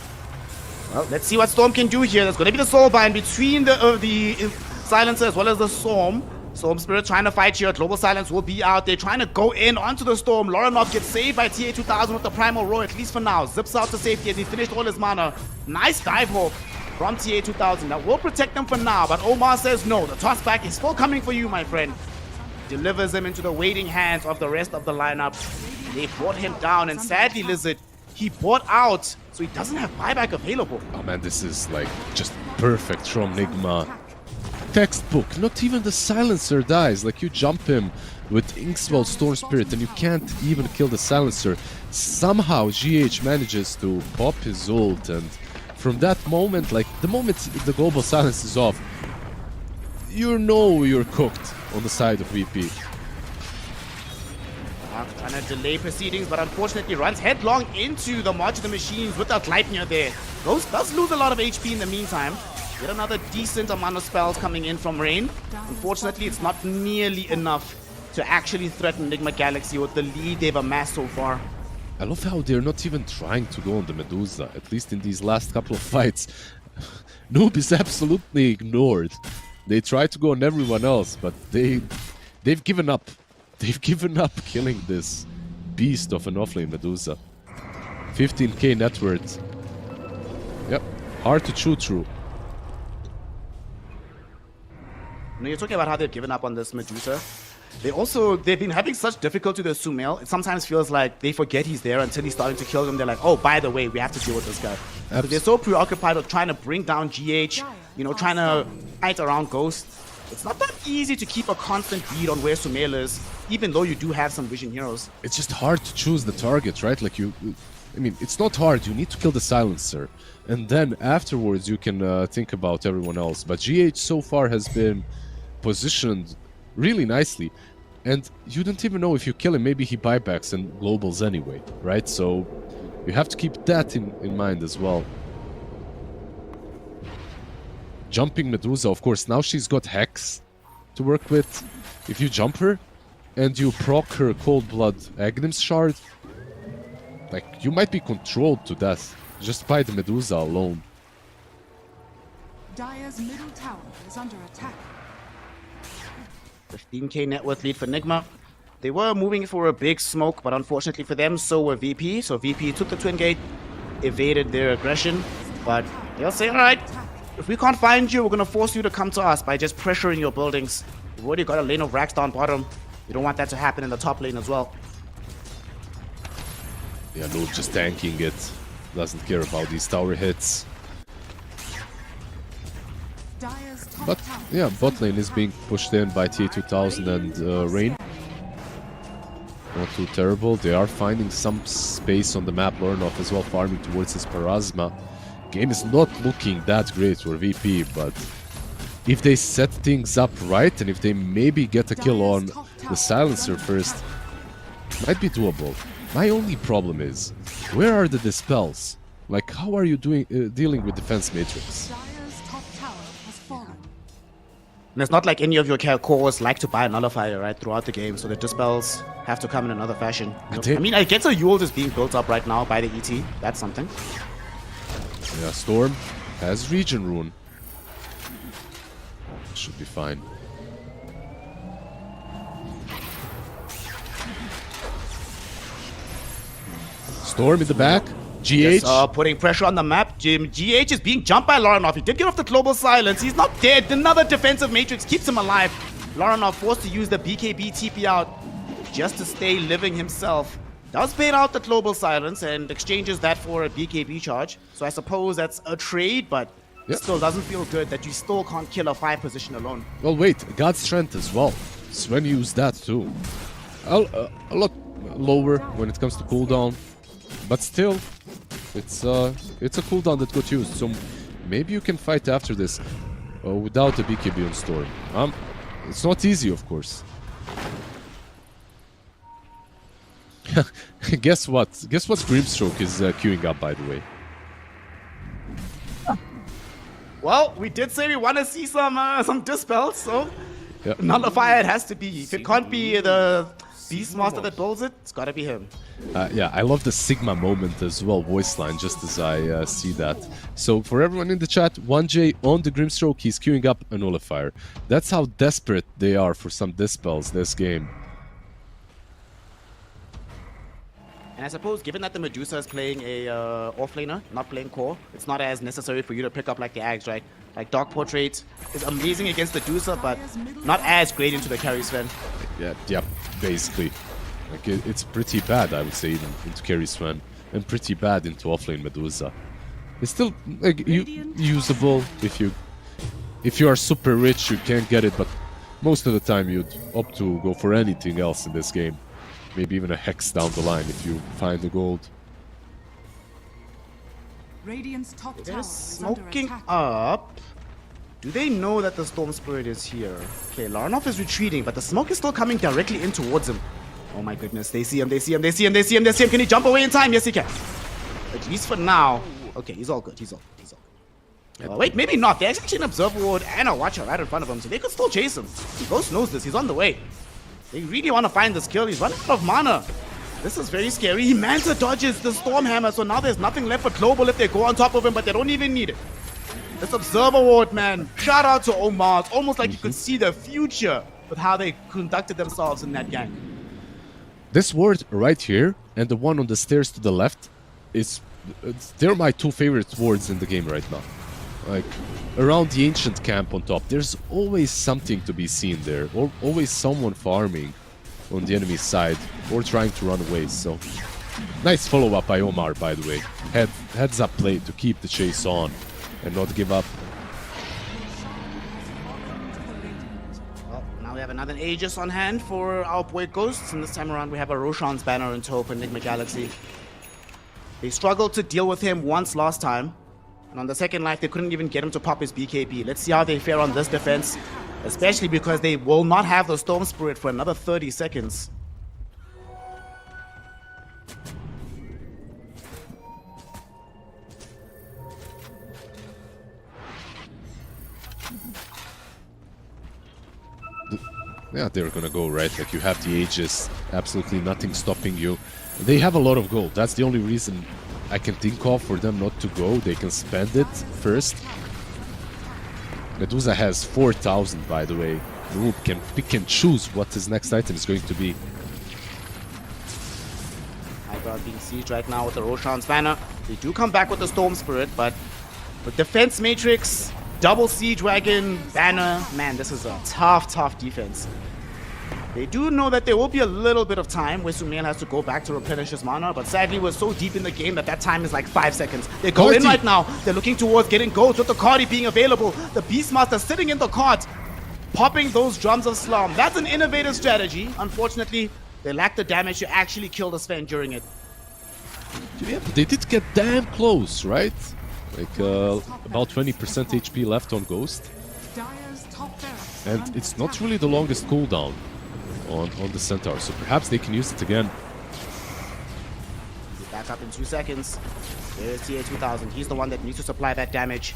Well, let's see what Storm can do here. There's going to be the Soulbind between the Silencer as well as the Storm. Storm Spirit trying to fight here. Global Silence will be out. They're trying to go in onto the Storm. Loranov gets saved by TA2000 with the Primal Roar, at least for now. Zips out to safety as he finished all his mana. Nice dive hole from TA2000. That will protect them for now, but Omar says no. The toss back is still coming for you, my friend. Delivers him into the waiting hands of the rest of the lineup. They brought him down, and sadly, Lizard, he bought out, so he doesn't have buyback available. Oh man, this is like just perfect from Nigma. Textbook, not even the Silencer dies. Like, you jump him with Inkswell Storm Spirit and you can't even kill the Silencer. Somehow GH manages to pop his ult, and from that moment, like the moment the Global Silence is off, you know you're cooked on the side of VP. Trying to delay proceedings, but unfortunately runs headlong into the March of the Machines with that Gleipnir there. Ghost does lose a lot of HP in the meantime. Get another decent amount of spells coming in from Rain. Unfortunately, it's not nearly enough to actually threaten Enigma Galaxy with the lead they've amassed so far. I love how they're not even trying to go on the Medusa, at least in these last couple of fights. Noob is absolutely ignored. They try to go on everyone else, but they've given up. They've given up killing this beast of an offlane Medusa. 15k net worth. Yep, hard to chew through. You know, you're talking about how they've given up on this Medusa. They've been having such difficulty with Sumail. It sometimes feels like they forget he's there until he's starting to kill them. They're like, oh, by the way, we have to deal with this guy. So they're so preoccupied with trying to bring down GH, you know, trying to fight around Ghost. It's not that easy to keep a constant read on where Sumail is, even though you do have some vision heroes. It's just hard to choose the target, right? Like, I mean, it's not hard. You need to kill the Silencer, and then afterwards you can think about everyone else. But GH so far has been positioned really nicely, and you don't even know if you kill him, maybe he buybacks and globals anyway, right? So you have to keep that in mind as well. Jumping Medusa, of course, now she's got Hex to work with. If you jump her and you proc her Cold Blood Agnim's Shard, like, you might be controlled to death just by the Medusa alone. Dire's middle tower is under attack. 15k net worth lead for Nigma. They were moving for a big smoke, but unfortunately for them, so were VP. So VP took the Twin Gate, evaded their aggression, but they'll say, alright, if we can't find you, we're going to force you to come to us by just pressuring your buildings. We've already got a lane of racks down bottom. We don't want that to happen in the top lane as well. Yeah, Noob just tanking it. Doesn't care about these tower hits. But yeah, bot lane is being pushed in by TA2000 and Rain. Not too terrible. They are finding some space on the map. Loranov as well farming towards his Parasma. Game is not looking that great for VP, but if they set things up right and if they maybe get a kill on the Silencer first, might be doable. My only problem is, where are the Dispels? Like, how are you dealing with defense matrix? Dire's top tower has fallen. And it's not like any of your cores like to buy a nullifier, right, throughout the game, so the dispels have to come in another fashion. I mean, I get a Yule is being built up right now by the ET. That's something. Yeah, Storm has Region Rune. Should be fine. Storm in the back. GH. Putting pressure on the map. GH is being jumped by Laranov. He did get off the global silence. He's not dead. Another defensive matrix keeps him alive. Laranov forced to use the BKB TP out just to stay living himself. Does bait out the global silence and exchanges that for a BKB charge. So I suppose that's a trade, but still doesn't feel good that you still can't kill a 5 position alone. Well, wait. God's Strength as well. Sven used that too. A lot lower when it comes to cooldown. But still, it's a cooldown that got used. So maybe you can fight after this without a BKB on Storm. It's not easy, of course. Guess what? Guess what Grimstroke is queuing up, by the way. Well, we did say we want to see some dispels, so Nullifier it has to be. If it can't be the Beastmaster that builds it, it's gotta be him. Yeah, I love the Sigma moment as well, voice line, just as I see that. So for everyone in the chat, 1J on the Grimstroke, he's queuing up a Nullifier. That's how desperate they are for some dispels this game. And I suppose, given that the Medusa is playing a offlaner, not playing core, it's not as necessary for you to pick up like the Ags, right? Like Dark Portrait is amazing against the Medusa, but not as great into the carry, Sven. Yeah, basically. Like it's pretty bad, I would say, even into carry Sven, and pretty bad into offlane Medusa. It's still like usable if you are super rich, you can get it, but most of the time you'd opt to go for anything else in this game. Maybe even a Hex down the line if you find the gold. Radiant's top They're tower is under smoking attack. up. Do they know that the Storm Spirit is here? Okay, Laranov is retreating, but the smoke is still coming directly in towards him. Oh my goodness, they see him, they see him, they see him, they see him, they see him. Can he jump away in time? Yes, he can. At least for now. Okay, he's all good, he's all good. Wait, maybe not. They actually an Observer Ward and a Watcher right in front of him, so they could still chase him. Ghost knows this, he's on the way. They really want to find this kill. He's running out of mana. This is very scary. He Manta dodges the Stormhammer, so now there's nothing left for Global if they go on top of him, but they don't even need it. This Observer Ward, man. Shout out to Omar. It's almost like you could see the future with how they conducted themselves in that gang. This ward right here and the one on the stairs to the left they're my two favorite wards in the game right now. Like around the ancient camp on top, there's always something to be seen there, or always someone farming on the enemy side or trying to run away. So nice follow-up by Omar, by the way. Heads up play to keep the chase on and not give up. Well, now we have another Aegis on hand for our boy Ghosts, and this time around we have a Roshan's banner in tow for Enigma Galaxy. They struggled to deal with him once last time, and on the second life they couldn't even get him to pop his BKB. Let's see how they fare on this defense, especially because they will not have the Storm Spirit for another 30 seconds. Yeah, they're gonna go, right? Like, you have the Aegis, absolutely nothing stopping you. They have a lot of gold. That's the only reason I can think of for them not to go. They can spend it first. Medusa has 4,000, by the way. Noob can pick and choose what his next item is going to be. Hydra being sieged right now with the Roshan's banner. They do come back with the Storm Spirit, but with Defense Matrix, double Siege Wagon, banner, man, this is a tough defense. They do know that there will be a little bit of time where Sumail has to go back to replenish his mana, but sadly we're so deep in the game that time is like 5 seconds. They go in right now. They're looking towards getting gold with the Cardi being available. The Beastmaster sitting in the cart, popping those drums of Slum. That's an innovative strategy. Unfortunately, they lack the damage to actually kill the Sven during it. Yeah, but they did get damn close, right? Like about 20% HP left on Ghost. And it's not really the longest cooldown on the Centaur, so perhaps they can use it again. Back up in 2 seconds. There's TA2000. He's the one that needs to supply that damage.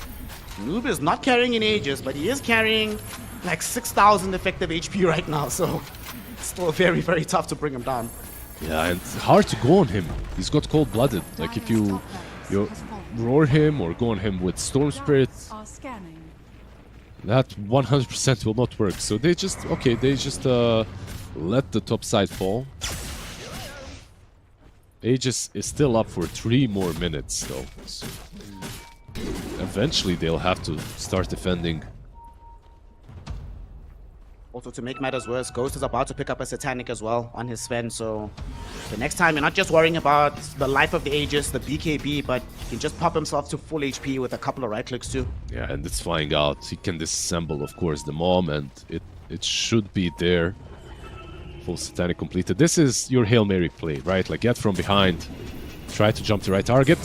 Noob is not carrying in Aegis, but he is carrying like 6,000 effective HP right now, so it's still very, very tough to bring him down. Yeah, and hard to go on him. He's got cold-blooded. Like if you roar him or go on him with Storm Spirit, that 100% will not work. So they just let the top side fall. Aegis is still up for 3 more minutes though. So eventually they'll have to start defending. Also, to make matters worse, Ghost is about to pick up a Satanic as well on his Sven, so the next time you're not just worrying about the life of the Aegis, the BKB, but he can just pop himself to full HP with a couple of right clicks too. Yeah, and it's flying out. He can disassemble, of course, the Mom, and it should be there. Full Satanic completed. This is your Hail Mary play, right? Like, get from behind, try to jump the right target.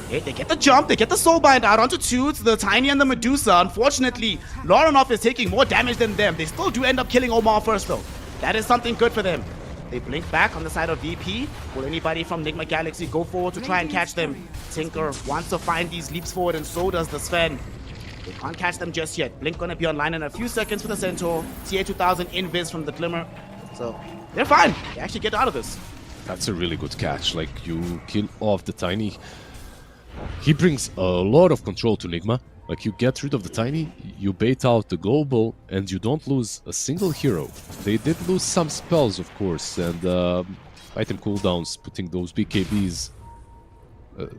Okay, they get the jump, they get the Soulbind out onto two, to the Tiny and the Medusa. Unfortunately, Lorinov is taking more damage than them. They still do end up killing Omar first though. That is something good for them. They blink back on the side of VP. Will anybody from Nigma Galaxy go forward to try and catch them? Tinker wants to find these leaps forward, and so does the Sven. They can't catch them just yet. Blink gonna be online in a few seconds for the Centaur. TA2000 invis from the Glimmer. So, they're fine. They actually get out of this. That's a really good catch. Like, you kill off the Tiny. He brings a lot of control to Nigma. Like, you get rid of the Tiny, you bait out the global, and you don't lose a single hero. They did lose some spells, of course, and item cooldowns, putting those BKBs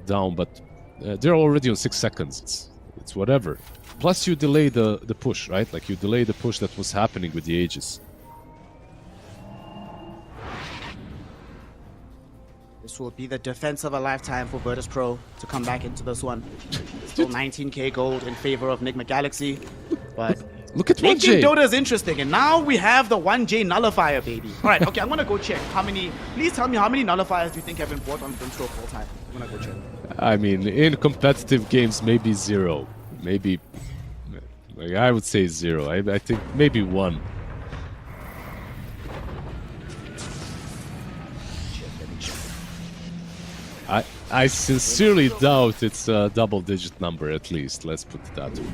down, but they're already on 6 seconds. It's whatever. Plus, you delay the push, right? Like, you delay the push that was happening with the Aegis. This will be the defense of a lifetime for Virtus.pro to come back into this one. Still 19k gold in favor of Nigma Galaxy, but look at 1J. Making Dota is interesting, and now we have the 1J nullifier, baby. All right, okay, I'm gonna go check how many. Please tell me how many nullifiers do you think have been bought on Virtus.pro full time? I'm gonna go check. I mean, in competitive games, maybe 0. Maybe, like, I would say 0. I think maybe 1. I sincerely doubt it's a double-digit number, at least. Let's put it that way.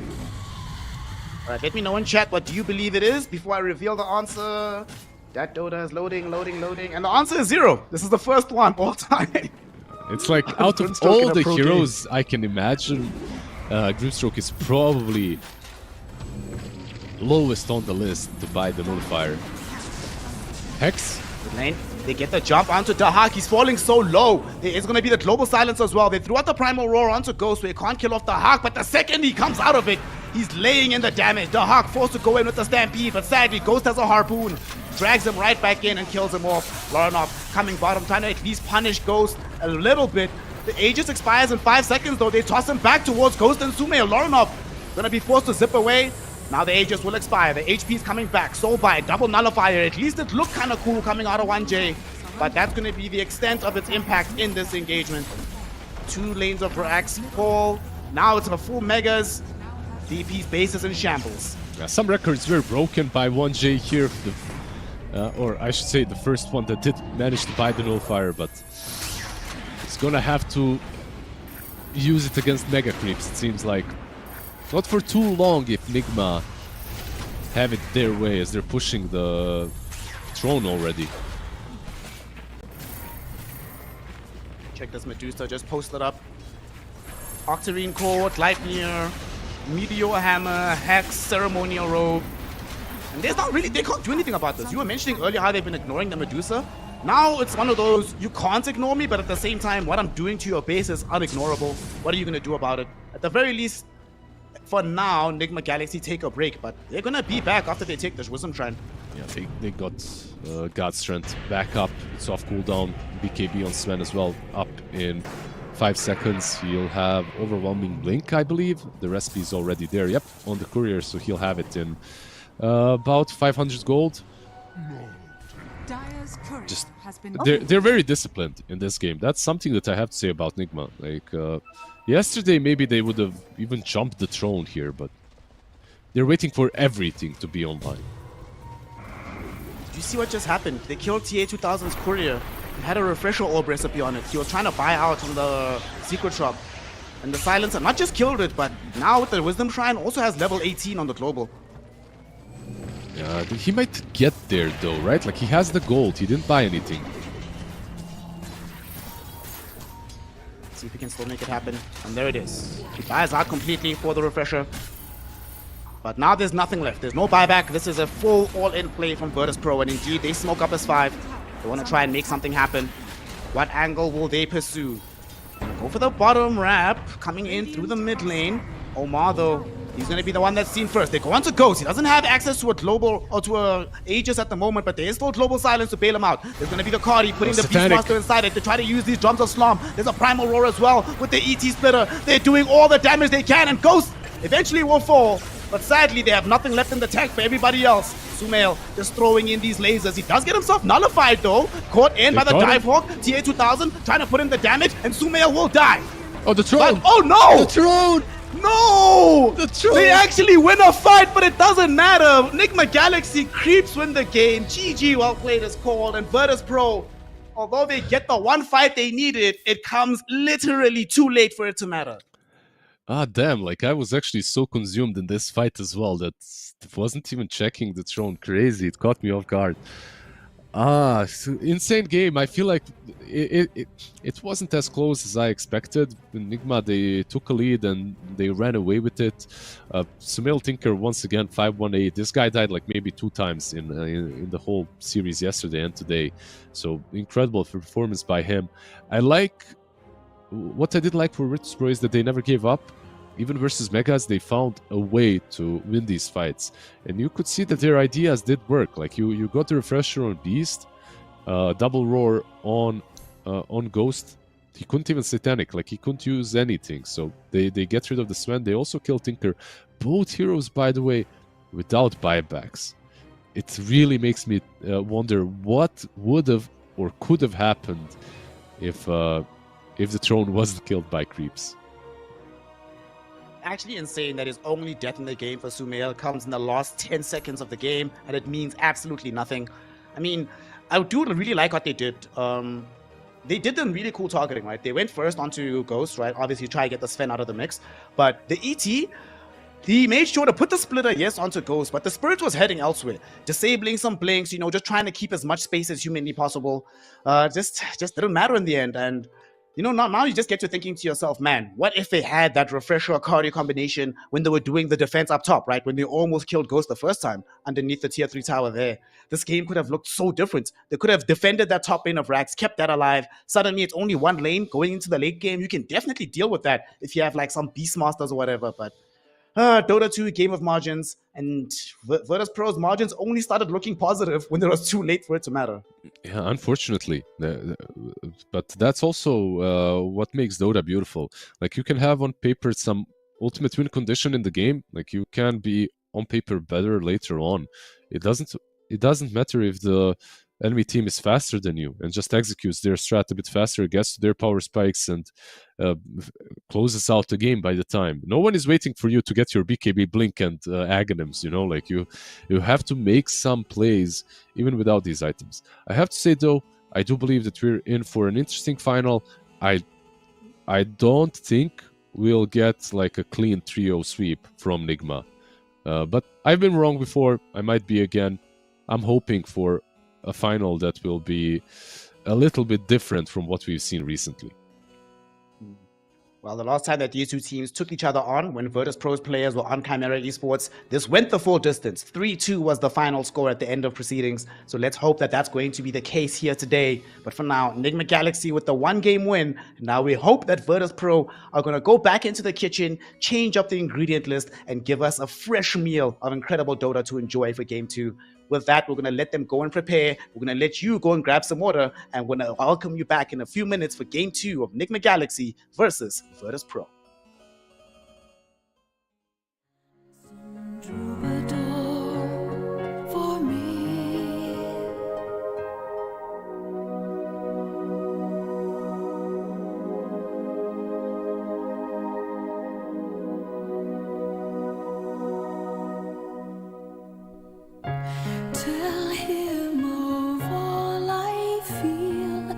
All right, let me know in chat what do you believe it is before I reveal the answer. That Dota is loading, and the answer is 0. This is the first one all time. It's like, out of all the heroes I can imagine, Grimstroke is probably lowest on the list to buy the nullifier. Hex? Good lane. They get the jump onto Dahak. He's falling so low. It's going to be the global silence as well. They threw out the primal roar onto Ghost, so he can't kill off Dahak, but the second he comes out of it, he's laying in the damage. Dahak forced to go in with the stampede, but sadly, Ghost has a harpoon. Drags him right back in and kills him off. Lorinov coming bottom, trying to at least punish Ghost a little bit. The Aegis expires in 5 seconds though. They toss him back towards Ghost and Sume. Lorinov gonna be forced to zip away. Now the Aegis will expire. The HP is coming back. Soulbind, double nullifier. At least it looked kind of cool coming out of 1J. But that's going to be the extent of its impact in this engagement. 2 lanes of Brax fall. Now it's a full Megas. DP's base is in shambles. Yeah, some records were broken by 1J here. Or I should say the first one that did manage to buy the nullifier, but it's going to have to use it against Mega Creeps, it seems like. Not for too long if Nigma have it their way, as they're pushing the throne already. Check this Medusa just posted up. Octarine Court, Lightyear, Meteor Hammer, Hex, Ceremonial Robe. And there's not really, they can't do anything about this. You were mentioning earlier how they've been ignoring the Medusa. Now it's one of those, you can't ignore me, but at the same time, what I'm doing to your base is unignorable. What are you going to do about it? At the very least, for now, Nigma Galaxy take a break, but they're gonna be back after they take this Wisdom Trend. Yeah, they got God Strength back up. It's off cooldown. BKB on Sven as well, up in 5 seconds. He'll have Overwhelming Blink, I believe. The recipe is already there, yep, on the courier, so he'll have it in about 500 gold. Just, they're very disciplined in this game. That's something that I have to say about Nigma. Like, yesterday, maybe they would have even jumped the throne here, but they're waiting for everything to be online. Did you see what just happened? They killed TA2000's courier. had a refresher orb recipe on it. He was trying to buy out on the secret shop. And the silencer not just killed it, but now with the wisdom shrine also has level 18 on the global. Yeah, he might get there though, right? Like he has the gold, he didn't buy anything. See if he can still make it happen. And there it is. He buys out completely for the refresher. But now there's nothing left. There's no buyback. This is a full all-in play from Virtus Pro. And indeed, they smoke up as 5. They want to try and make something happen. What angle will they pursue? Go for the bottom wrap. Coming in through the mid lane. Omar, though, he's going to be the one that's seen first. They go on to Ghost. He doesn't have access to a global or to a Aegis at the moment, but there is still global silence to bail him out. There's going to be the Cardi putting the Beastmaster inside it to try to use these drums of Slum. There's a Primal Roar as well with the ET Splitter. They're doing all the damage they can, and Ghost eventually will fall. But sadly, they have nothing left in the tank for everybody else. Sumail just throwing in these lasers. He does get himself nullified though. Caught in by the Dive Hawk. TA2000 trying to put in the damage, and Sumail will die. Oh, the throne! But, oh no! The throne! No! The throne! They actually win a fight, but it doesn't matter. Enigma Galaxy creeps win the game. GG, well played is called, and Virtus Pro, although they get the one fight they needed, it comes literally too late for it to matter. Ah, damn, like I was actually so consumed in this fight as well that wasn't even checking the throne. Crazy, it caught me off guard. Ah, insane game. I feel like it wasn't as close as I expected. Enigma, they took a lead and they ran away with it. Sumail Tinker, once again, 518. This guy died like maybe 2 times in the whole series yesterday and today. So incredible performance by him. What I did like for Virtus Pro is that they never gave up. Even versus Megas, they found a way to win these fights. And you could see that their ideas did work. Like you got the refresher on Beast, double roar on Ghost. He couldn't even Satanic, like he couldn't use anything. So they get rid of the Sven. They also kill Tinker. Both heroes, by the way, without buybacks. It really makes me wonder what would have or could have happened if the throne wasn't killed by creeps. Actually insane that his only death in the game for Sumail comes in the last 10 seconds of the game, and it means absolutely nothing. I mean, I do really like what they did. They did them really cool targeting, right? They went first onto Ghost, right? Obviously try to get the Sven out of the mix, but the ET, he made sure to put the splitter, yes, onto Ghost, but the Spirit was heading elsewhere, disabling some blinks, you know, just trying to keep as much space as humanly possible. Just didn't matter in the end, and you know, now you just get to thinking to yourself, man, what if they had that refresher or cardio combination when they were doing the defense up top, right? When they almost killed Ghost the first time underneath the tier 3 tower there. This game could have looked so different. They could have defended that top lane of Rax, kept that alive. Suddenly it's only one lane going into the late game. You can definitely deal with that if you have like some Beastmasters or whatever, but Dota 2, game of margins, and Virtus Pro's margins only started looking positive when it was too late for it to matter. Yeah, unfortunately. But that's also what makes Dota beautiful. Like, you can have on paper some ultimate win condition in the game. Like, you can be on paper better later on. It doesn't matter if the enemy team is faster than you and just executes their strat a bit faster, gets to their power spikes, and closes out the game by the time. No one is waiting for you to get your BKB blink and Aghanims, you know, like you have to make some plays even without these items. I have to say though, I do believe that we're in for an interesting final. I don't think we'll get like a clean trio sweep from Nigma. But I've been wrong before, I might be again. I'm hoping for a final that will be a little bit different from what we've seen recently. Well, the last time that these two teams took each other on, when Virtus Pro's players were on Chimera Esports, this went the full distance. 3-2 was the final score at the end of proceedings. So let's hope that that's going to be the case here today. But for now, Enigma Galaxy with the 1-game win. Now we hope that Virtus Pro are going to go back into the kitchen, change up the ingredient list, and give us a fresh meal of incredible Dota to enjoy for Game 2. With that, we're going to let them go and prepare. We're going to let you go and grab some water, and we're going to welcome you back in a few minutes for Game 2 of Enigma Galaxy versus Virtus Pro. For me. Tell him of all I feel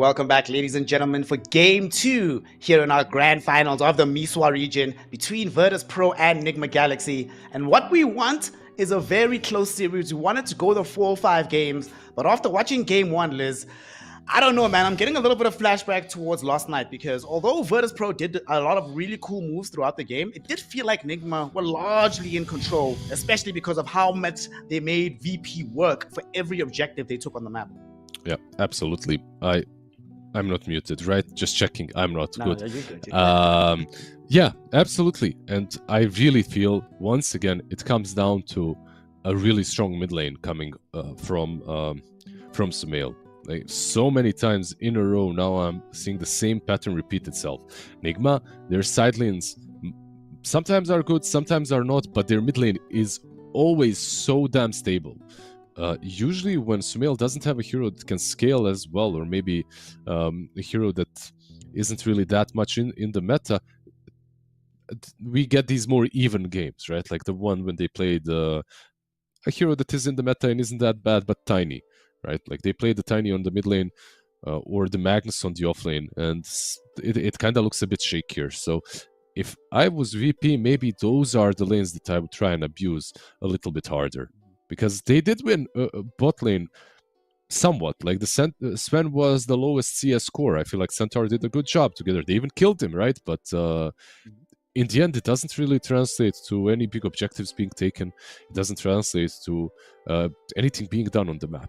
Welcome back, ladies and gentlemen, for Game 2 here in our grand finals of the MESWA region between Virtus Pro and Enigma Galaxy. And what we want is a very close series. We wanted to go the 4 or 5 games, but after watching Game 1, Liz, I don't know, man. I'm getting a little bit of flashback towards last night because although Virtus Pro did a lot of really cool moves throughout the game, it did feel like Enigma were largely in control, especially because of how much they made VP work for every objective they took on the map. Yeah, absolutely. I'm not muted, right? Just checking. I'm not. No, good. you're good. You're good. Yeah, absolutely. And I really feel once again it comes down to a really strong mid lane coming from Sumail. Like so many times in a row now, I'm seeing the same pattern repeat itself. Enigma, their side lanes sometimes are good, sometimes are not, but their mid lane is always so damn stable. Usually when Sumail doesn't have a hero that can scale as well, or maybe a hero that isn't really that much in the meta, we get these more even games, right? Like the one when they played a hero that is in the meta and isn't that bad, but tiny, right? Like they played the tiny on the mid lane or the Magnus on the off lane, and it kind of looks a bit shakier. So if I was VP, maybe those are the lanes that I would try and abuse a little bit harder. Because they did win bot lane somewhat. Like the Sven was the lowest CS score. I feel like Centaur did a good job together. They even killed him, right? But in the end, it doesn't really translate to any big objectives being taken. It doesn't translate to anything being done on the map.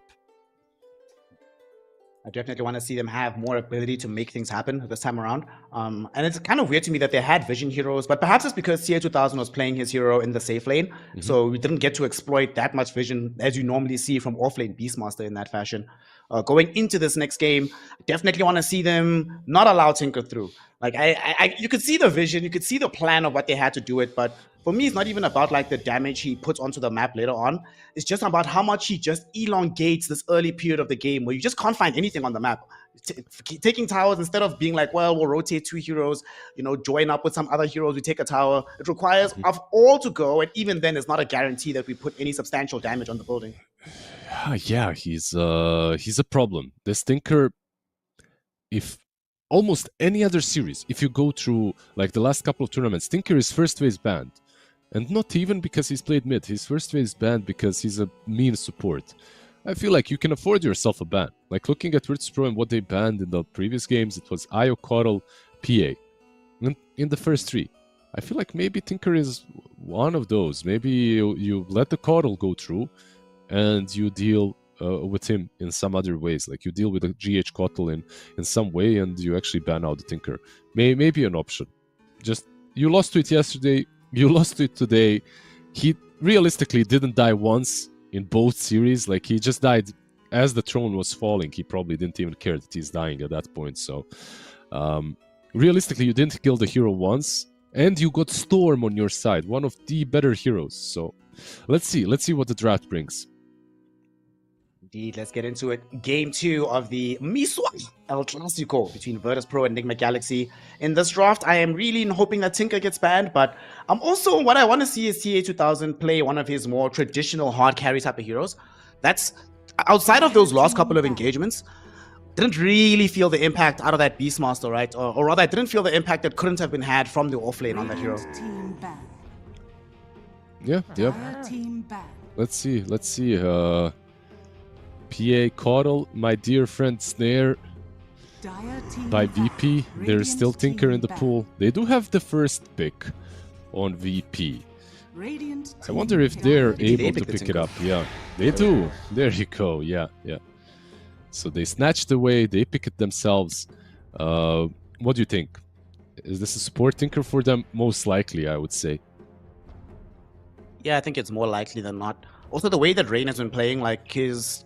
I definitely want to see them have more ability to make things happen this time around. And it's kind of weird to me that they had vision heroes, but perhaps it's because CA2000 was playing his hero in the safe lane, so we didn't get to exploit that much vision as you normally see from offlane Beastmaster in that fashion. Going into this next game, I definitely want to see them not allow Tinker through. Like you could see the vision, you could see the plan of what they had to do it, but for me, it's not even about like the damage he puts onto the map later on. It's just about how much he just elongates this early period of the game where you just can't find anything on the map. Taking towers instead of being like, well, we'll rotate 2 heroes, you know, join up with some other heroes, we take a tower. It requires of all to go, and even then, it's not a guarantee that we put any substantial damage on the building. Yeah, he's a problem. This Tinker, if almost any other series, if you go through like the last couple of tournaments, Tinker is first phase banned. And not even because he's played mid. He's first phase banned because he's a mean support. I feel like you can afford yourself a ban. Like looking at Virtus Pro and what they banned in the previous games, it was Io, Coddle, PA. In the first 3. I feel like maybe Tinker is one of those. Maybe you let the Coddle go through and you deal with him in some other ways. Like you deal with the GH Coddle in some way and you actually ban out the Tinker. Maybe an option. Just, you lost to it yesterday, you lost to it today. He realistically didn't die once in both series. Like he just died as the throne was falling. He probably didn't even care that he's dying at that point. So realistically, you didn't kill the hero once, and you got Storm on your side, one of the better heroes. So let's see what the draft brings. Indeed, let's get into it. Game 2 of the MESWA El Clasico between Virtus Pro and Enigma Galaxy. In this draft, I am really hoping that Tinker gets banned, but I'm also, what I want to see is CA2000 play one of his more traditional hard carry type of heroes. That's, outside of those last couple of engagements, didn't really feel the impact out of that Beastmaster, right? Or rather, I didn't feel the impact that couldn't have been had from the offlane on that hero. Yeah. Let's see. PA Coddle, my dear friend Snare by VP. There's still Tinker in the pool. They do have the first pick on VP. I wonder if they're able to pick it up. Yeah, they do. There you go. Yeah. So they snatched away, they pick it themselves. What do you think? Is this a support Tinker for them? Most likely, I would say. Yeah, I think it's more likely than not. Also, the way that Rain has been playing, like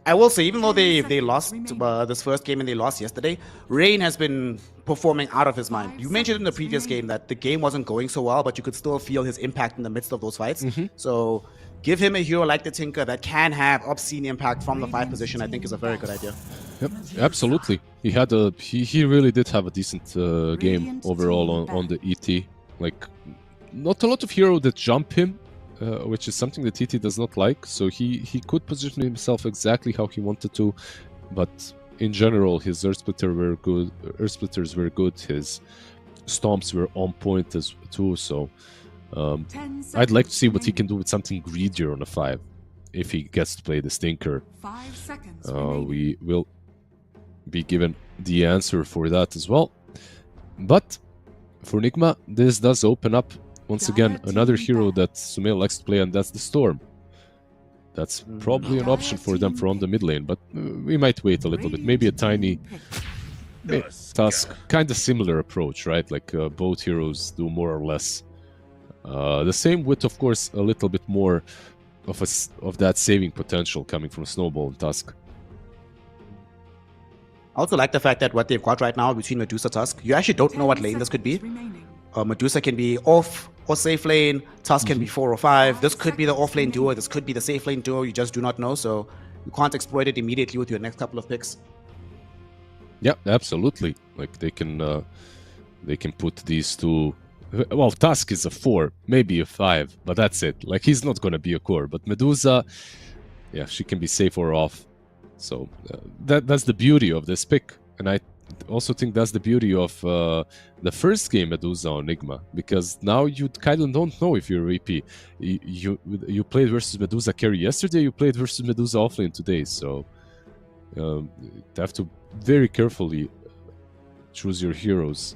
I will say, even though they lost this first game and they lost yesterday, Rain has been performing out of his mind. You mentioned in the previous game that the game wasn't going so well, but you could still feel his impact in the midst of those fights. So give him a hero like the Tinker that can have obscene impact from the 5 position, I think is a very good idea. Yep, absolutely. He really did have a decent game overall on the ET. Like, not a lot of heroes that jump him, which is something that TT does not like, so he could position himself exactly how he wanted to, but in general, his Earth Splitters were good. His Stomps were on point as too. So I'd like to see what he can do with something greedier on a 5 if he gets to play the Stinker. 5 seconds We will be given the answer for that as well. But for Nigma, this does open up once again another hero that Sumail likes to play, and that's the Storm. That's probably an option for them from the mid lane, but we might wait a little bit. Maybe a tiny Tusk, kind of similar approach, right? Like both heroes do more or less the same, with of course a little bit more of that saving potential coming from Snowball and Tusk. I also like the fact that what they've got right now between Medusa Tusk, you actually don't know what lane this could be. Medusa can be off or safe lane, Tusk can be 4 or 5. This could be the off lane duo, this could be the safe lane duo, you just do not know, so you can't exploit it immediately with your next couple of picks. Yeah, absolutely. Like they can put these two. Well, Tusk is a 4, maybe a 5, but that's it. Like he's not gonna be a core. But Medusa, yeah, she can be safe or off. So that's the beauty of this pick, and I also think that's the beauty of the first game Medusa on Nigma, because now you kind of don't know if you're AP. You played versus Medusa carry yesterday, you played versus Medusa offlane today, so you have to very carefully choose your heroes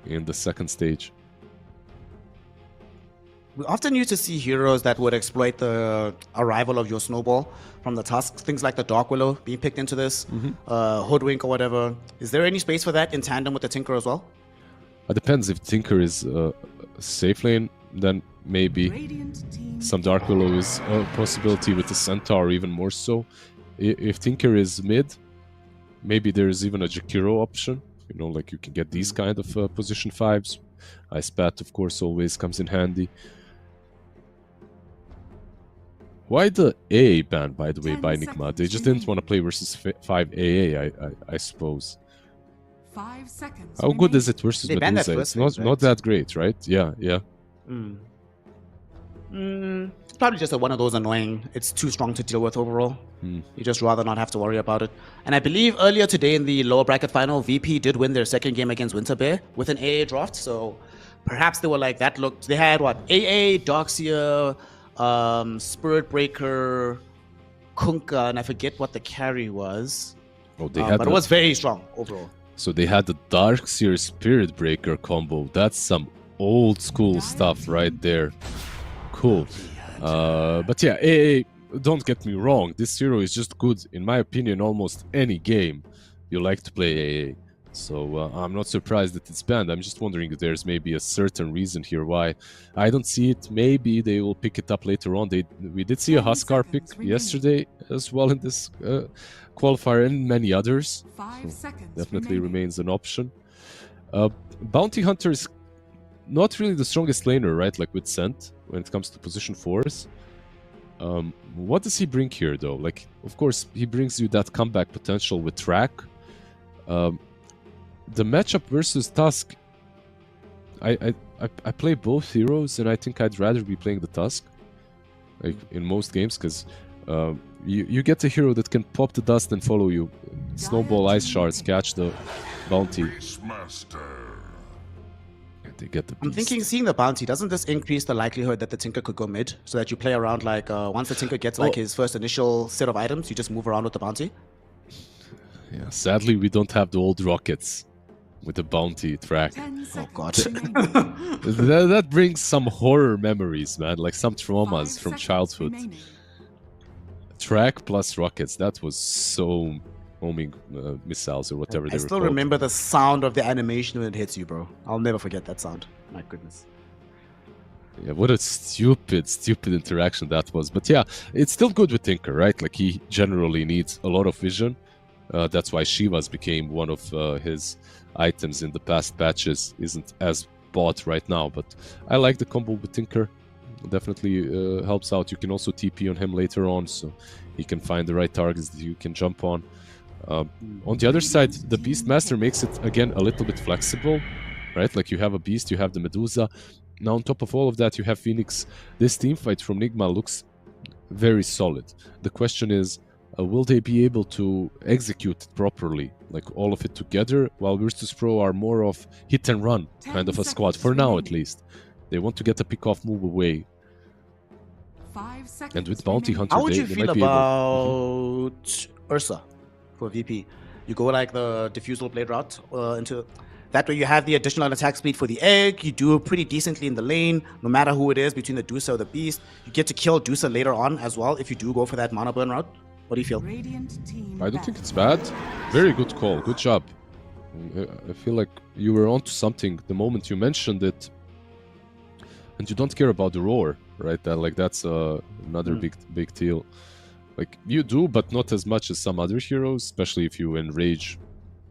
in the second stage. We often used to see heroes that would exploit the arrival of your Snowball from the Tusk, things like the Dark Willow being picked into this, Hoodwink or whatever. Is there any space for that in tandem with the Tinker as well? It depends. If Tinker is safe lane, then maybe some Dark Willow is a possibility, with the Centaur even more so. If Tinker is mid, maybe there's even a Jakiro option. You know, like you can get these kind of position 5s. Ice Bat, of course, always comes in handy. Why the AA ban, by the way, by Nigma? They just didn't want to play versus 5 AA, I suppose. 5 seconds. How good is it versus Medusa? It's not that great, right? Yeah. It's probably just one of those annoying, it's too strong to deal with overall. You just rather not have to worry about it. And I believe earlier today in the lower bracket final, VP did win their second game against Winter Bear with an AA draft, so perhaps they were like, that looked, they had what, AA, Darkseer, Spirit Breaker, Kunkka, and I forget what the carry was. Oh, they had but it was very strong overall. So they had the Darkseer Spirit Breaker combo. That's some old school stuff right there. Cool. But yeah, AA, don't get me wrong, this hero is just good, in my opinion, almost any game you like to play AA. So I'm not surprised that it's banned. I'm just wondering if there's maybe a certain reason here why. I don't see it. Maybe they will pick it up later on. We did see a Huskar pick yesterday as well in this qualifier, and many others. So definitely remains an option. Bounty Hunter is not really the strongest laner, right? Like with Scent when it comes to position 4s. What does he bring here, though? Like, of course, he brings you that comeback potential with Track. The matchup versus Tusk, I play both heroes, and I think I'd rather be playing the Tusk, like in most games, because you get a hero that can pop the dust and follow you, snowball ice shards, catch the bounty. They get the beast. I'm thinking, seeing the bounty, doesn't this increase the likelihood that the Tinker could go mid, so that you play around, like once the Tinker gets like his first initial set of items, you just move around with the bounty? Yeah, sadly we don't have the old rockets with the bounty Track. Oh god. that brings some horror memories, man, like some traumas from childhood. Track plus rockets, that was so homing missiles or whatever they were called. I still remember the sound of the animation when it hits you, bro. I'll never forget that sound. My goodness. Yeah, what a stupid interaction that was. But yeah, it's still good with Tinker, right? Like he generally needs a lot of vision. That's why Shivas became one of his items in the past patches. Isn't as bought right now, but I like the combo with Tinker. Definitely helps out. You can also TP on him later on, so he can find the right targets that you can jump on. On the other side, the Beastmaster makes it again a little bit flexible, right? Like you have a Beast, you have the Medusa. Now on top of all of that, you have Phoenix. This team fight from Nigma looks very solid. The question is, will they be able to execute it properly, like all of it together, while Virtus Pro are more of hit and run kind of a squad, for now at least. They want to get a pick-off move away. 5 seconds And with Bounty Hunter, How would you they feel might be able... about Ursa for VP? You go like the diffusal blade route into that way. You have the additional attack speed for the egg. You do pretty decently in the lane, no matter who it is, between the Dusa or the Beast. You get to kill Dusa later on as well if you do go for that mana burn route. What do you feel? I don't think it's bad. Very good call. Good job. I feel like you were onto something the moment you mentioned it. And you don't care about the roar, right? That's another big deal. Like, you do, but not as much as some other heroes, especially if you enrage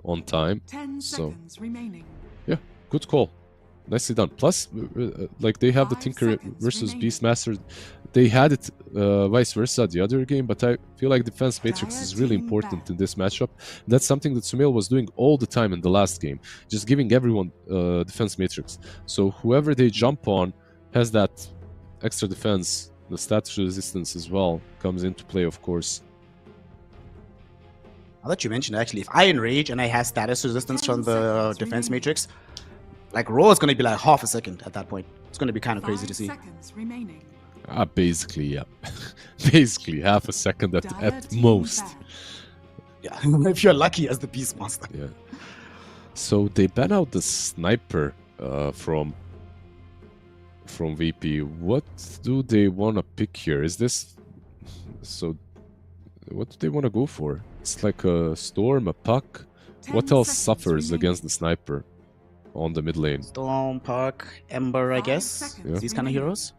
on time. 10 seconds remaining. Yeah, good call. Nicely done. Plus, like, they have the Tinker versus Beastmaster. They had it vice versa the other game, but I feel like defense matrix is really important in this matchup. That's something that Sumail was doing all the time in the last game, just giving everyone defense matrix. So whoever they jump on has that extra defense. The status resistance as well comes into play, of course. I'll let you mention, actually, if I enrage and I have status resistance from the defense matrix, like, roll is going to be like half a second at that point. It's going to be kind of crazy to see. Basically, yeah. Basically, half a second at most. Yeah, if you're lucky as the Beastmaster. Yeah. So they ban out the sniper from VP. What do they want to pick here? Is this... So, what do they want to go for? It's like a Storm, a Puck. What else suffers against the sniper on the mid lane? Storm, Puck, Ember, I guess. Yeah. These kind of heroes.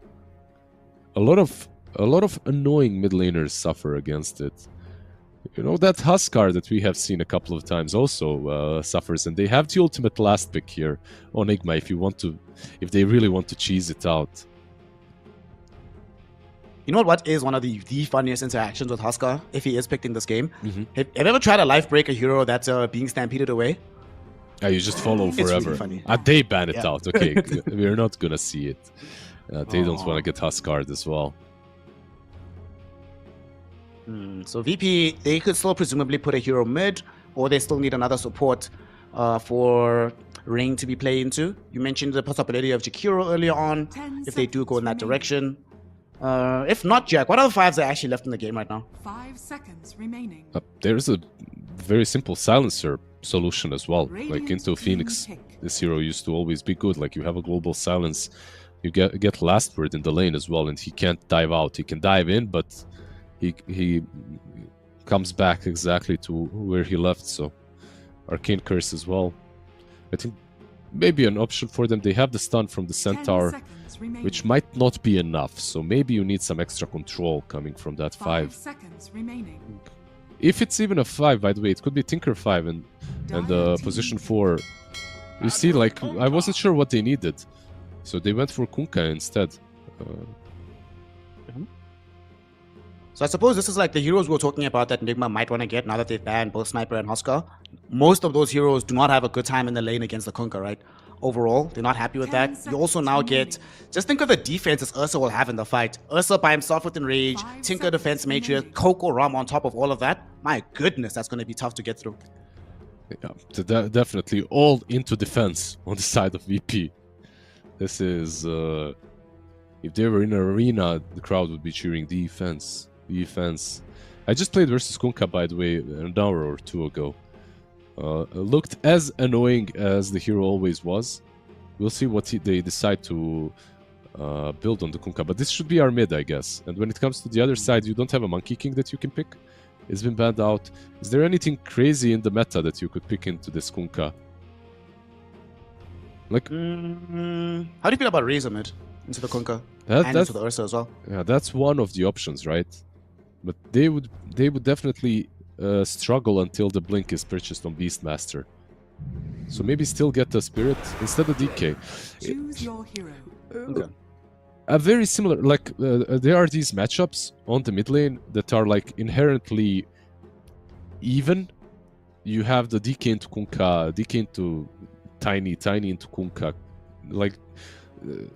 A lot of annoying mid laners suffer against it. You know, that Huskar that we have seen a couple of times also suffers, and they have the ultimate last pick here on Igma if they really want to cheese it out. You know what is one of the funniest interactions with Huskar if he is picked in this game? Have you ever tried to life break a hero that's being stampeded away? You just follow forever. It's really funny. They ban it out. Okay, we're not gonna see it. They don't want to get Huskard as well. So VP, they could still presumably put a hero mid, or they still need another support for Ring to be played into. You mentioned the possibility of Jakiro earlier on, if they do go in that direction. If not Jack, what other fives are actually left in the game right now? 5 seconds remaining. There's a very simple silencer solution as well. Like into Phoenix, this hero used to always be good. Like, you have a global silence, you get last word in the lane as well, and he can't dive out. He can dive in, but he comes back exactly to where he left. So Arcane Curse as well. I think maybe an option for them. They have the stun from the Centaur, which might not be enough. So maybe you need some extra control coming from that 5. 5 seconds remaining. If it's even a 5, by the way, it could be Tinker 5 and position 4. You see, like, I wasn't sure what they needed, so they went for Kunkka instead. So I suppose this is like the heroes we were talking about that Enigma might want to get now that they've banned both Sniper and Huskar. Most of those heroes do not have a good time in the lane against the Kunkka, right? Overall, they're not happy with that. You also now get... Just think of the defenses Ursa will have in the fight. Ursa by himself with Enrage, Tinker defense matrix, Coco Ram on top of all of that. My goodness, that's going to be tough to get through. Yeah, definitely all into defense on the side of VP. This is... if they were in an arena, the crowd would be cheering defense. Defense. I just played versus Kunkka, by the way, an hour or two ago. Looked as annoying as the hero always was. We'll see what they decide to build on the Kunkka, but this should be our mid, I guess. And when it comes to the other side, you don't have a Monkey King that you can pick. It's been banned out. Is there anything crazy in the meta that you could pick into this Kunkka? Like, how do you feel about Razor mid into the Kunkka and into the Ursa as well? Yeah, that's one of the options, right? But they would definitely struggle until the Blink is purchased on Beastmaster. So maybe still get the Spirit instead of DK. Choose your hero. Okay. A very similar, like, there are these matchups on the mid lane that are like inherently even. You have the DK into Kunkka, DK into Tiny into Kunkka. Like,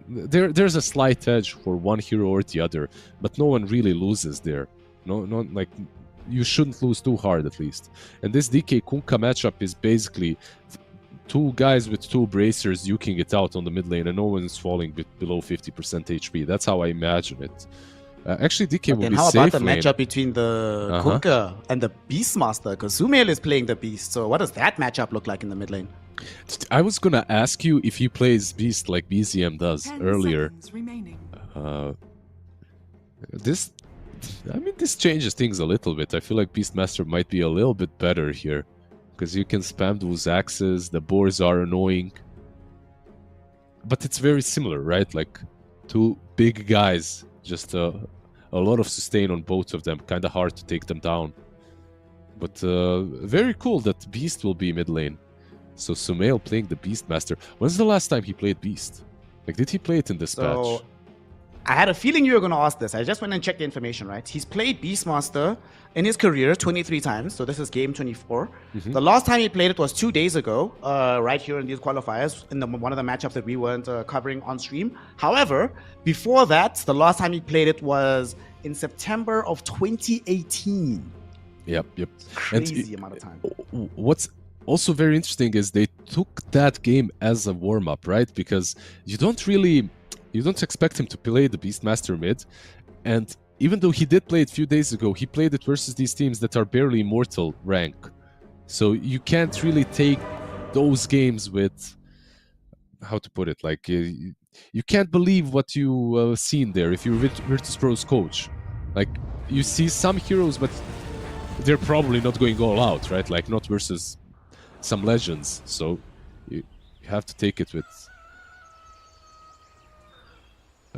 there's a slight edge for one hero or the other, but no one really loses there. No, like, you shouldn't lose too hard at least. And this DK Kunkka matchup is basically two guys with two bracers duking it out on the mid lane, and no one's falling below 50% HP. That's how I imagine it. Actually, DK will Then be how safe about the lane. matchup between the Kunkka and the Beastmaster? Because Sumail is playing the Beast. So what does that matchup look like in the mid lane? I was gonna ask you if he plays Beast like BZM does 10 earlier. seconds remaining. This changes things a little bit. I feel like Beastmaster might be a little bit better here, because you can spam those axes, the boars are annoying. But it's very similar, right? Like, two big guys, just a lot of sustain on both of them, kinda hard to take them down. But very cool that Beast will be mid lane. So Sumail playing the Beastmaster. When's the last time he played Beast? Like, did he play it in this patch? I had a feeling you were going to ask this. I just went and checked the information, right? He's played Beastmaster in his career 23 times, so this is game 24. The last time he played it was 2 days ago, right here in these qualifiers, in one of the matchups that we weren't covering on stream. However, before that, the last time he played it was in September of 2018. Yep. Crazy amount of time. What's also very interesting is they took that game as a warm-up, right? Because you don't expect him to play the Beastmaster mid, and even though he did play it a few days ago, he played it versus these teams that are barely immortal rank. So you can't really take those games with, how to put it, like, you can't believe what you seen there if you're Virtus.pro's coach. Like, you see some heroes, but they're probably not going all out, right? Like, not versus some legends. So you have to take it with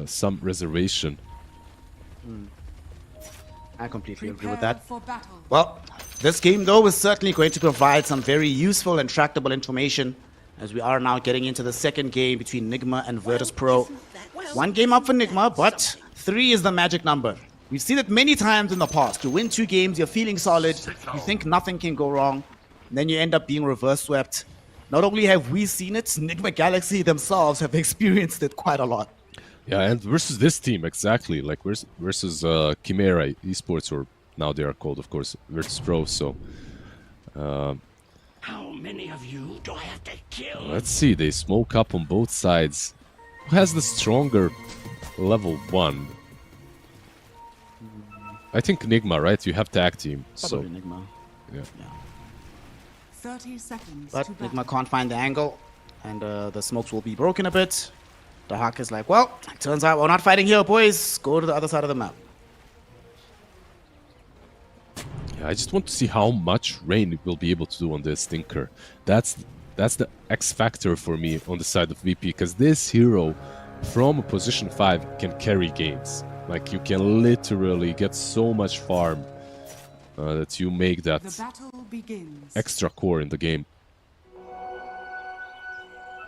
some reservation. I completely agree with that. Well, this game though is certainly going to provide some very useful and tractable information, as we are now getting into the second game between Nigma and Virtus.pro. One game up for Nigma, but 3 is the magic number. We've seen it many times in the past. You win 2 games, you're feeling solid, you think nothing can go wrong, and then you end up being reverse swept. Not only have we seen it, Nigma Galaxy themselves have experienced it quite a lot. Yeah, and versus this team, exactly, like versus Chimera Esports, or now they are called, of course, Virtus.pro, so... How many of you do I have to kill? Let's see, they smoke up on both sides. Who has the stronger level 1? I think Nigma, right? You have tag team, so... Probably Nigma. Yeah. 30 seconds But to Nigma battle. can't find the angle, and the smokes will be broken a bit. The Hawk is like, well, turns out we're not fighting here, boys. Go to the other side of the map. Yeah, I just want to see how much Rain will be able to do on this Stinker. That's the X factor for me on the side of VP, because this hero from position 5 can carry games. Like, you can literally get so much farm that you make that The battle begins. extra core in the game.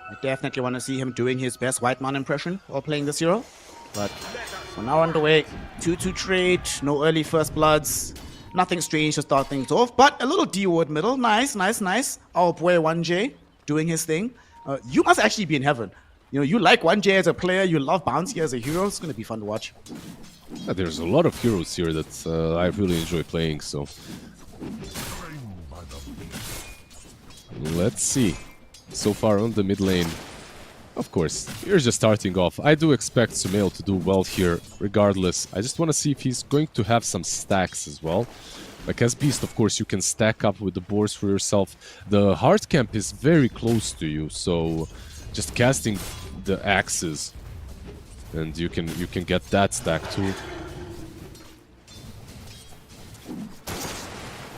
I definitely want to see him doing his best Whiteman impression while playing this hero. But we're now underway. 2-2 trade, no early first bloods. Nothing strange to start things off, but a little D-word middle. Nice. Our boy 1J doing his thing. You must actually be in heaven. You know, you like 1J as a player, you love Bouncy as a hero. It's going to be fun to watch. Yeah, there's a lot of heroes here that I really enjoy playing, so... Let's see. So far on the mid lane, of course, you're just starting off. I do expect Sumail to do well here, regardless. I just want to see if he's going to have some stacks as well. Like, as Beast, of course, you can stack up with the boars for yourself. The hard camp is very close to you, so just casting the axes, and you can get that stack too.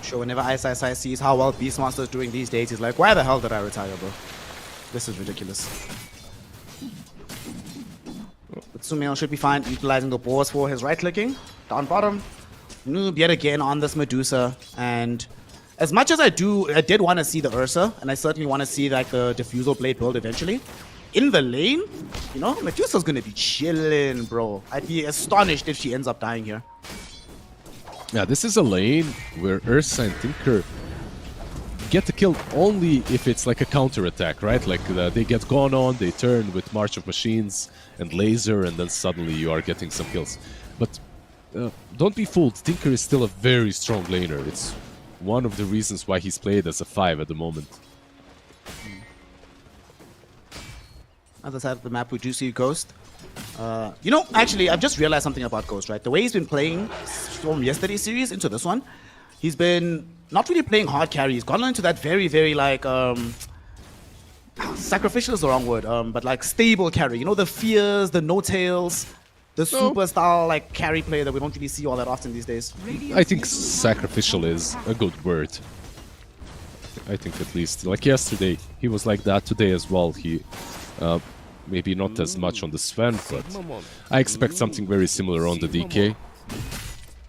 Sure, whenever Ice sees how well Beastmaster is doing these days, he's like, why the hell did I retire, bro? This is ridiculous. But Sumail should be fine, utilizing the boars for his right-clicking. Down bottom. Noob yet again on this Medusa. And as much as I did want to see the Ursa, and I certainly want to see like the Diffusal Blade build eventually, in the lane, you know, Medusa's going to be chilling, bro. I'd be astonished if she ends up dying here. Yeah, this is a lane where Ursa and Tinker get the kill only if it's like a counter attack, right? Like they get gone on, they turn with March of Machines and Laser, and then suddenly you are getting some kills. But don't be fooled. Tinker is still a very strong laner. It's one of the reasons why he's played as a 5 at the moment. Other side of the map, we do see Ghost. You know, actually, I've just realized something about Ghost, right? The way he's been playing from yesterday's series into this one, he's been not really playing hard carry. He's gone into that very, very, like, sacrificial is the wrong word, but like stable carry. You know, the fears, the no-tails, the super style, like, carry play that we don't really see all that often these days. I think sacrificial is a good word. I think at least. Like yesterday, he was like that. Today as well. He... maybe not as much on the Sven, but I expect something very similar on the DK.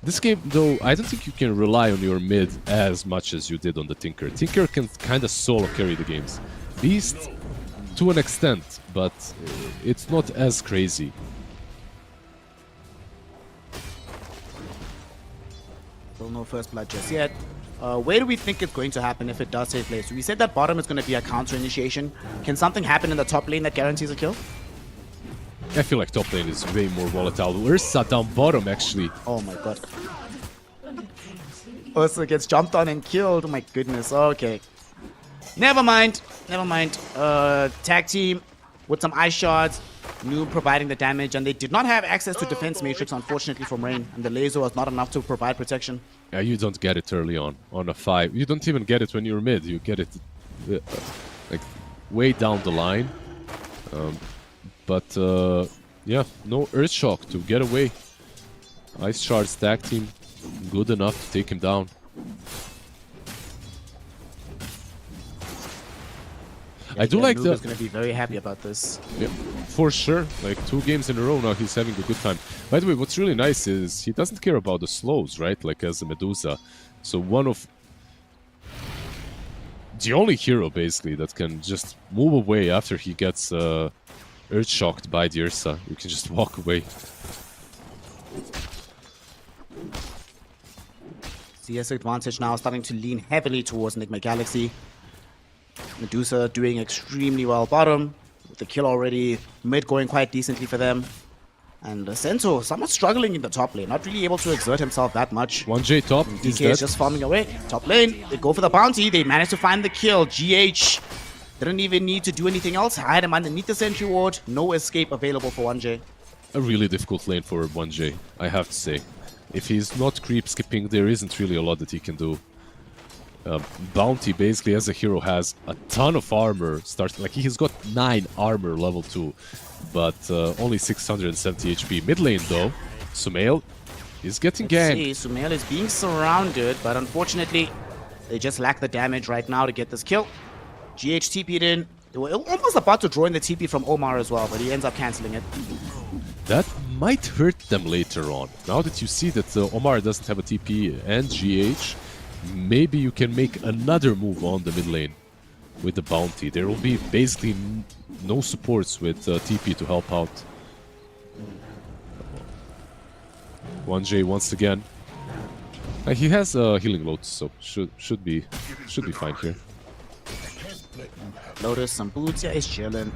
This game, though, I don't think you can rely on your mid as much as you did on the Tinker. Tinker can kind of solo carry the games. Beast, to an extent, but it's not as crazy. Still no first blood just yet. Where do we think it's going to happen if it does take place? We said that bottom is going to be a counter initiation. Can something happen in the top lane that guarantees a kill? I feel like top lane is way more volatile. Ursa down bottom, actually. Oh my god. Ursa gets jumped on and killed. Oh my goodness. Okay. Never mind. Never mind. Tag team with some ice shards. Noob providing the damage, and they did not have access to defense matrix, unfortunately, from Rain. And the laser was not enough to provide protection. Yeah, you don't get it early on a 5. You don't even get it when you're mid. You get it like way down the line. Yeah, no Earth Shock to get away. Ice Shards tag team, good enough to take him down. I do like that. He's going to be very happy about this. Yeah, for sure. Like 2 games in a row now, he's having a good time. By the way, what's really nice is he doesn't care about the slows, right? Like as a Medusa. So one of the only hero basically that can just move away after he gets earth shocked by the Ursa. You can just walk away. CS advantage now starting to lean heavily towards Enigma Galaxy. Medusa doing extremely well bottom, with the kill already, mid going quite decently for them. And Sento somewhat struggling in the top lane, not really able to exert himself that much. 1J top, DK is just farming away. Top lane, they go for the bounty, they manage to find the kill. GH didn't even need to do anything else, hide him underneath the sentry ward, no escape available for 1J. A really difficult lane for 1J, I have to say. If he's not creep skipping, there isn't really a lot that he can do. Bounty basically as a hero has a ton of armor, like he's got 9 armor level 2, but only 670 HP. Mid lane though, Sumail is getting ganked. Sumail is being surrounded, but unfortunately they just lack the damage right now to get this kill. GH TP'd in. They were almost about to draw in the TP from Omar as well, but he ends up cancelling it. That might hurt them later on. Now that you see that Omar doesn't have a TP and GH, maybe you can make another move on the mid lane with the bounty. There will be basically no supports with TP to help out. 1J once again. He has healing loads, so should be fine here. Lotus, some boots, yeah, he's chilling.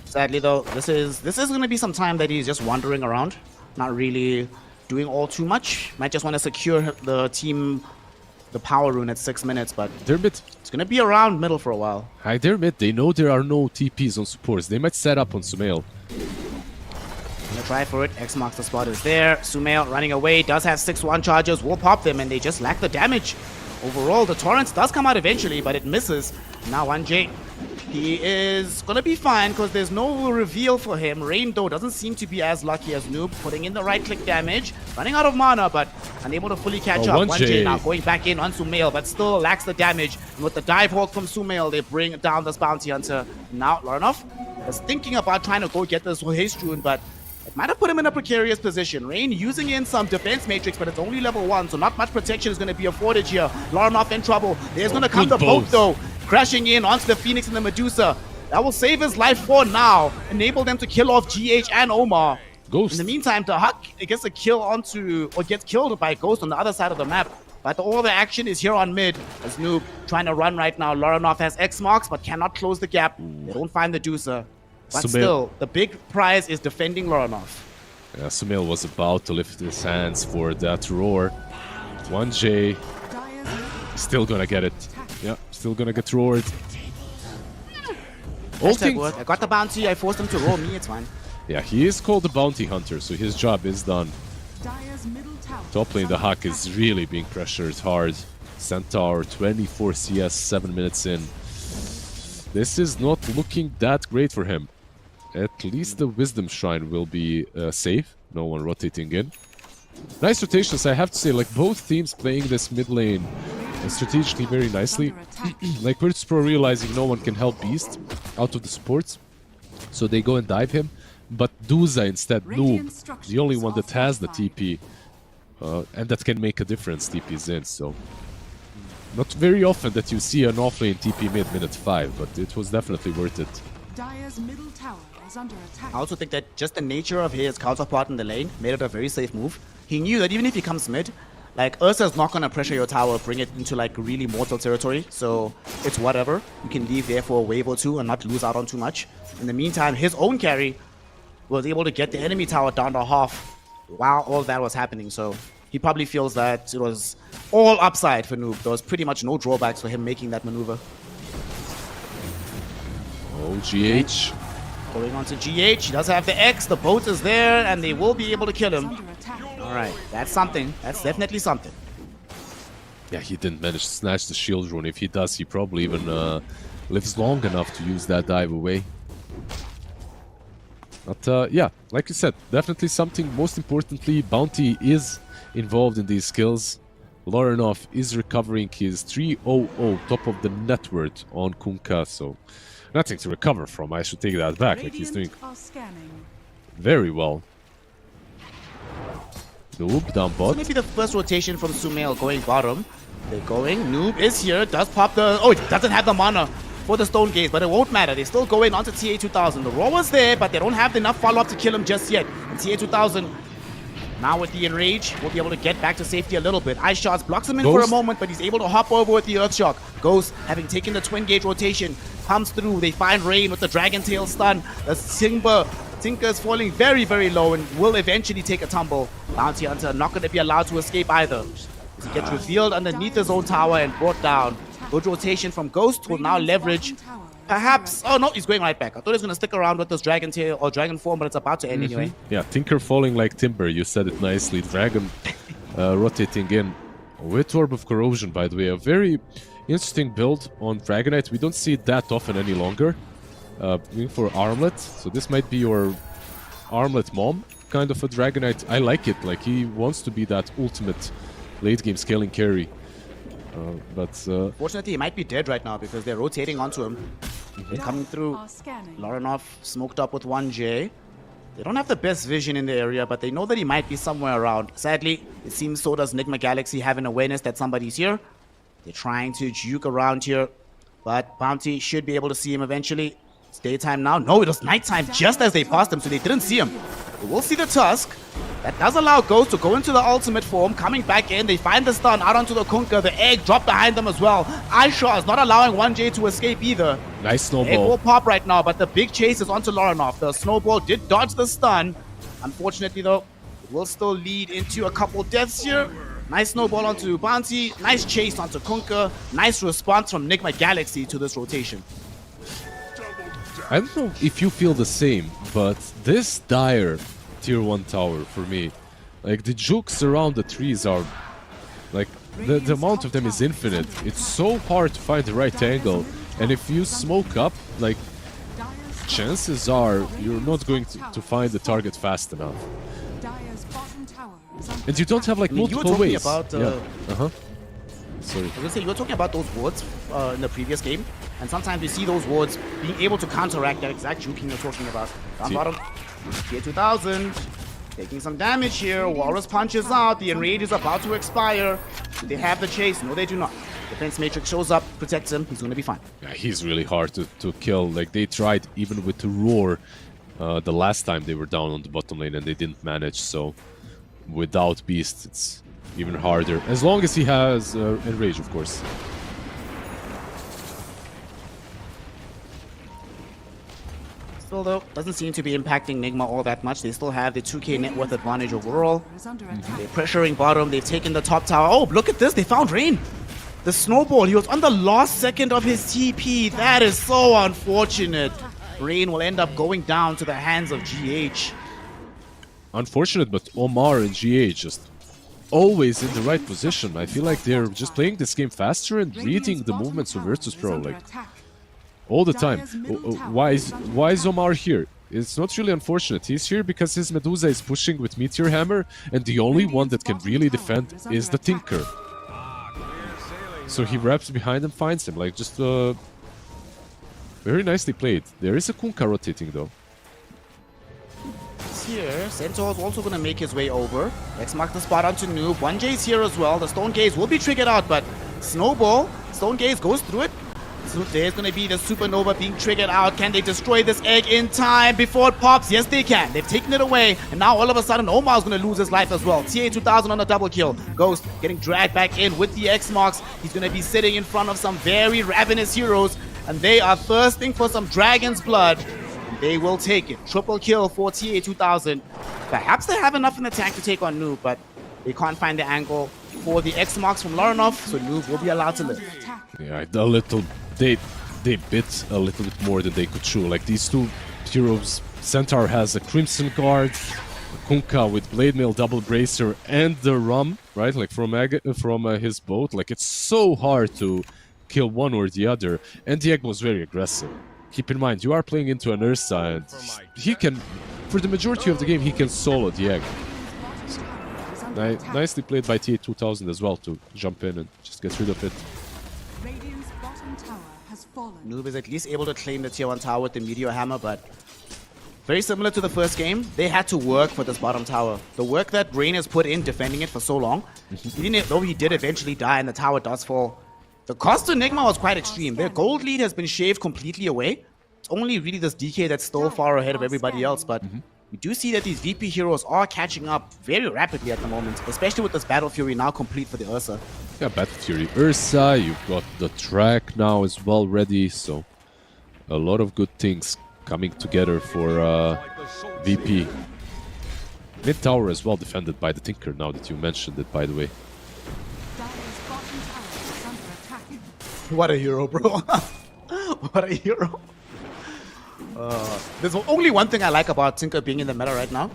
Sadly though, this is gonna be some time that he's just wandering around, not really doing all too much. Might just want to secure the team the power rune at 6 minutes, but they're mid. It's gonna be around middle for a while. Hi, they're mid. They know there are no TPs on supports. They might set up on Sumail. Gonna try for it. X marks the spot is there. Sumail running away, does have 6-1 charges, will pop them, and they just lack the damage. Overall, the Torrents does come out eventually, but it misses. Now 1J, he is gonna be fine because there's no reveal for him. Rain though doesn't seem to be as lucky as Noob, putting in the right click damage, running out of mana, but unable to fully catch up. 1J now going back in on Sumail, but still lacks the damage. And with the dive hold from Sumail, they bring down this bounty hunter. Now Larnoff was thinking about trying to go get this haste rune, but it might have put him in a precarious position. Rain using in some defense matrix, but it's only level 1, so not much protection is going to be afforded here. Larnoff in trouble. There's going to come the boat though, crashing in onto the Phoenix and the Medusa. That will save his life for now, enable them to kill off GH and Omar. Ghost. In the meantime, the Huck gets a kill onto, or gets killed by Ghost on the other side of the map. But all the action is here on mid, as Noob trying to run right now. Larnoff has X marks, but cannot close the gap. They don't find the Medusa. But still, the big prize is defending Larnoff. Sumail was about to lift his hands for that roar. 1J. Still gonna get it. Yeah, still gonna get roared. I got the bounty, I forced him to roll me, it's fine. Yeah, he is called the bounty hunter, so his job is done. Top lane, the Hawk is really being pressured hard. Centaur, 24 CS, 7 minutes in. This is not looking that great for him. At least the Wisdom Shrine will be safe. No one rotating in. Nice rotations, I have to say, like both teams playing this mid lane strategically very nicely. Like Virtus.pro realizing no one can help Beast out of the supports, so they go and dive him. But Duza instead, Noob, the only one that has the TP, and that can make a difference, TP's in, so... Not very often that you see an offlane TP mid minute 5, but it was definitely worth it. Dire's middle tower is under attack. I also think that just the nature of his counterpart in the lane made it a very safe move. He knew that even if he comes mid, like Ursa's not gonna pressure your tower, bring it into like really mortal territory, so it's whatever. You can leave there for a wave or two and not lose out on too much. In the meantime, his own carry was able to get the enemy tower down to half while all that was happening, so he probably feels that it was all upside for Noob. There was pretty much no drawbacks for him making that maneuver. Oh, GH. Going on to GH, he does have the X, the boat is there, and they will be able to kill him. Alright, that's something. That's definitely something. Yeah, he didn't manage to snatch the shield rune. If he does, he probably even lives long enough to use that dive away. But yeah, like you said, definitely something. Most importantly, Bounty is involved in these skills. Lorenov is recovering his 300 top of the net worth on Kunkka, so nothing to recover from. I should take that back. Like, he's doing very well. Noob down bot. So maybe the first rotation from Sumail going bottom. They're going. Noob is here. Does pop the... Oh, it doesn't have the mana for the Stone Gaze, but it won't matter. They're still going onto TA2000. The Roar was there, but they don't have enough follow-up to kill him just yet. And TA2000, now with the Enrage, will be able to get back to safety a little bit. Ice Shots blocks him in for a moment, but he's able to hop over with the Earthshock. Ghost, having taken the Twin Gauge rotation, comes through. They find Rain with the Dragon Tail stun. The Tinker is falling very, very low and will eventually take a tumble. Bounty Hunter not going to be allowed to escape either. He gets revealed underneath his own tower and brought down. Good rotation from Ghost, will now leverage. Perhaps... Oh no, he's going right back. I thought he was going to stick around with this Dragon Tail or Dragon form, but it's about to end anyway. Yeah, Tinker falling like timber. You said it nicely. Dragon rotating in. With Orb of Corrosion, by the way. A very interesting build on Dragonite. We don't see it that often any longer. Going for Armlet. So this might be your Armlet mom kind of a Dragonite. I like it. Like, he wants to be that ultimate late game scaling carry. Fortunately, he might be dead right now because they're rotating onto him. They're coming through. Lorenov smoked up with 1J. They don't have the best vision in the area, but they know that he might be somewhere around. Sadly, it seems so does Enigma Galaxy have an awareness that somebody's here. They're trying to juke around here, but Bounty should be able to see him eventually. It's daytime now. No, it was nighttime just as they passed him, so they didn't see him. But we'll see the Tusk. That does allow Ghost to go into the ultimate form, coming back in. They find the stun out onto the Kunkka. The egg dropped behind them as well. Aisha is not allowing 1J to escape either. Nice snowball. Egg will pop right now, but the big chase is onto Lorenov. The snowball did dodge the stun. Unfortunately, though, it will still lead into a couple deaths here. Nice snowball onto Bounty. Nice chase onto Kunkka. Nice response from Enigma Galaxy to this rotation. I don't know if you feel the same, but this Dire tier 1 tower for me, like the jukes around the trees are like the amount of them is infinite. It's so hard to find the right angle, and if you smoke up, like chances are you're not going to find the target fast enough. And you don't have like multiple ways. About, Sorry. I was gonna say, you were talking about those wards in the previous game, and sometimes you see those wards being able to counteract that exact juking you're talking about. Down bottom, tier 2000, taking some damage here. Walrus punches out. The Enrage is about to expire. Do they have the chase? No, they do not. Defense Matrix shows up, protects him. He's gonna be fine. Yeah, he's really hard to kill. Like, they tried even with the Roar the last time they were down on the bottom lane and they didn't manage, so without Beast, it's even harder. As long as he has Enrage, of course. Still kill though doesn't seem to be impacting Nigma all that much. They still have the 2k net worth advantage overall. They're pressuring bottom. They've taken the top tower. Oh, look at this. They found Rain. The snowball. He was on the last second of his TP. That is so unfortunate. Rain will end up going down to the hands of GH. Unfortunate, but Omar and GH just always in the right position. I feel like they're just playing this game faster and reading the movements of Virtus.pro, like all the time. Why is Omar here? It's not really unfortunate. He's here because his Medusa is pushing with Meteor Hammer, and the only one that can really defend is the Tinker. So he wraps behind and finds him, like just very nicely played. There is a Kunkka rotating though. Here, Centaur's also going to make his way over. Let's mark the spot onto Noob. 1J's here as well. The Stone Gaze will be triggered out, but Snowball, Stone Gaze goes through it. So there's going to be the Supernova being triggered out. Can they destroy this egg in time before it pops? Yes, they can. They've taken it away, and now all of a sudden Omar's going to lose his life as well. TA2000 on a double kill. Ghost getting dragged back in with the X-Marks. He's going to be sitting in front of some very ravenous heroes, and they are thirsting for some dragon's blood. They will take it. Triple kill for TA2000. Perhaps they have enough in the tank to take on Noob, but they can't find the angle for the X-Marks from Laranov, so Noob will be allowed to live. Yeah, they bit a little bit more than they could chew. Like these two heroes, Centaur has a Crimson Guard, Kunkka with Blade Mail, Double Bracer, and the Rum, right? Like from his boat. Like it's so hard to kill one or the other, and the egg was very aggressive. Keep in mind, you are playing into an Ursa, and he can, for the majority of the game, he can solo the egg. So, nicely played by TA2000 as well to jump in and just get rid of it. Noob is at least able to claim the tier 1 tower with the Meteor Hammer, but very similar to the first game, they had to work for this bottom tower. The work that Rain has put in defending it for so long, though he did eventually die and the tower does fall, the cost to Nigma was quite extreme. Their gold lead has been shaved completely away. It's only really this DK that's still far ahead of everybody else, but we do see that these VP heroes are catching up very rapidly at the moment, especially with this Battle Fury now complete for the Ursa. Yeah, Battle Fury Ursa, you've got the track now as well ready, so a lot of good things coming together for VP. Mid tower as well defended by the Tinker, now that you mentioned it, by the way. What a hero, bro. What a hero. There's only one thing I like about Tinker being in the meta right now.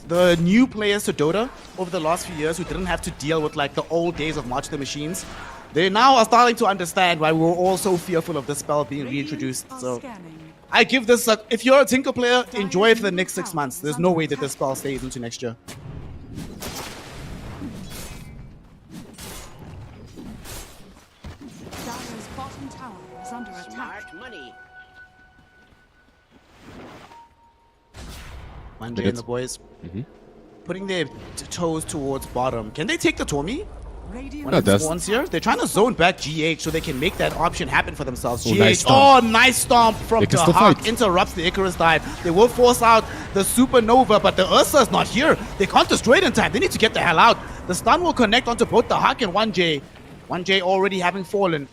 The new players to Dota over the last few years who didn't have to deal with like the old days of March the Machines, they now are starting to understand why we were all so fearful of this spell being reintroduced. So I give this if you're a Tinker player, enjoy it for the next 6 months. There's no way that this spell stays into next year. Manjay and the boys putting their toes towards bottom. Can they take the Tommy? When it spawns here, they're trying to zone back GH so they can make that option happen for themselves. GH, nice stomp from the Hawk, interrupts the Icarus dive. They will force out the Supernova, but the Ursa is not here. They can't destroy it in time. They need to get the hell out. The stun will connect onto both the Hawk and 1J. 1J already having fallen.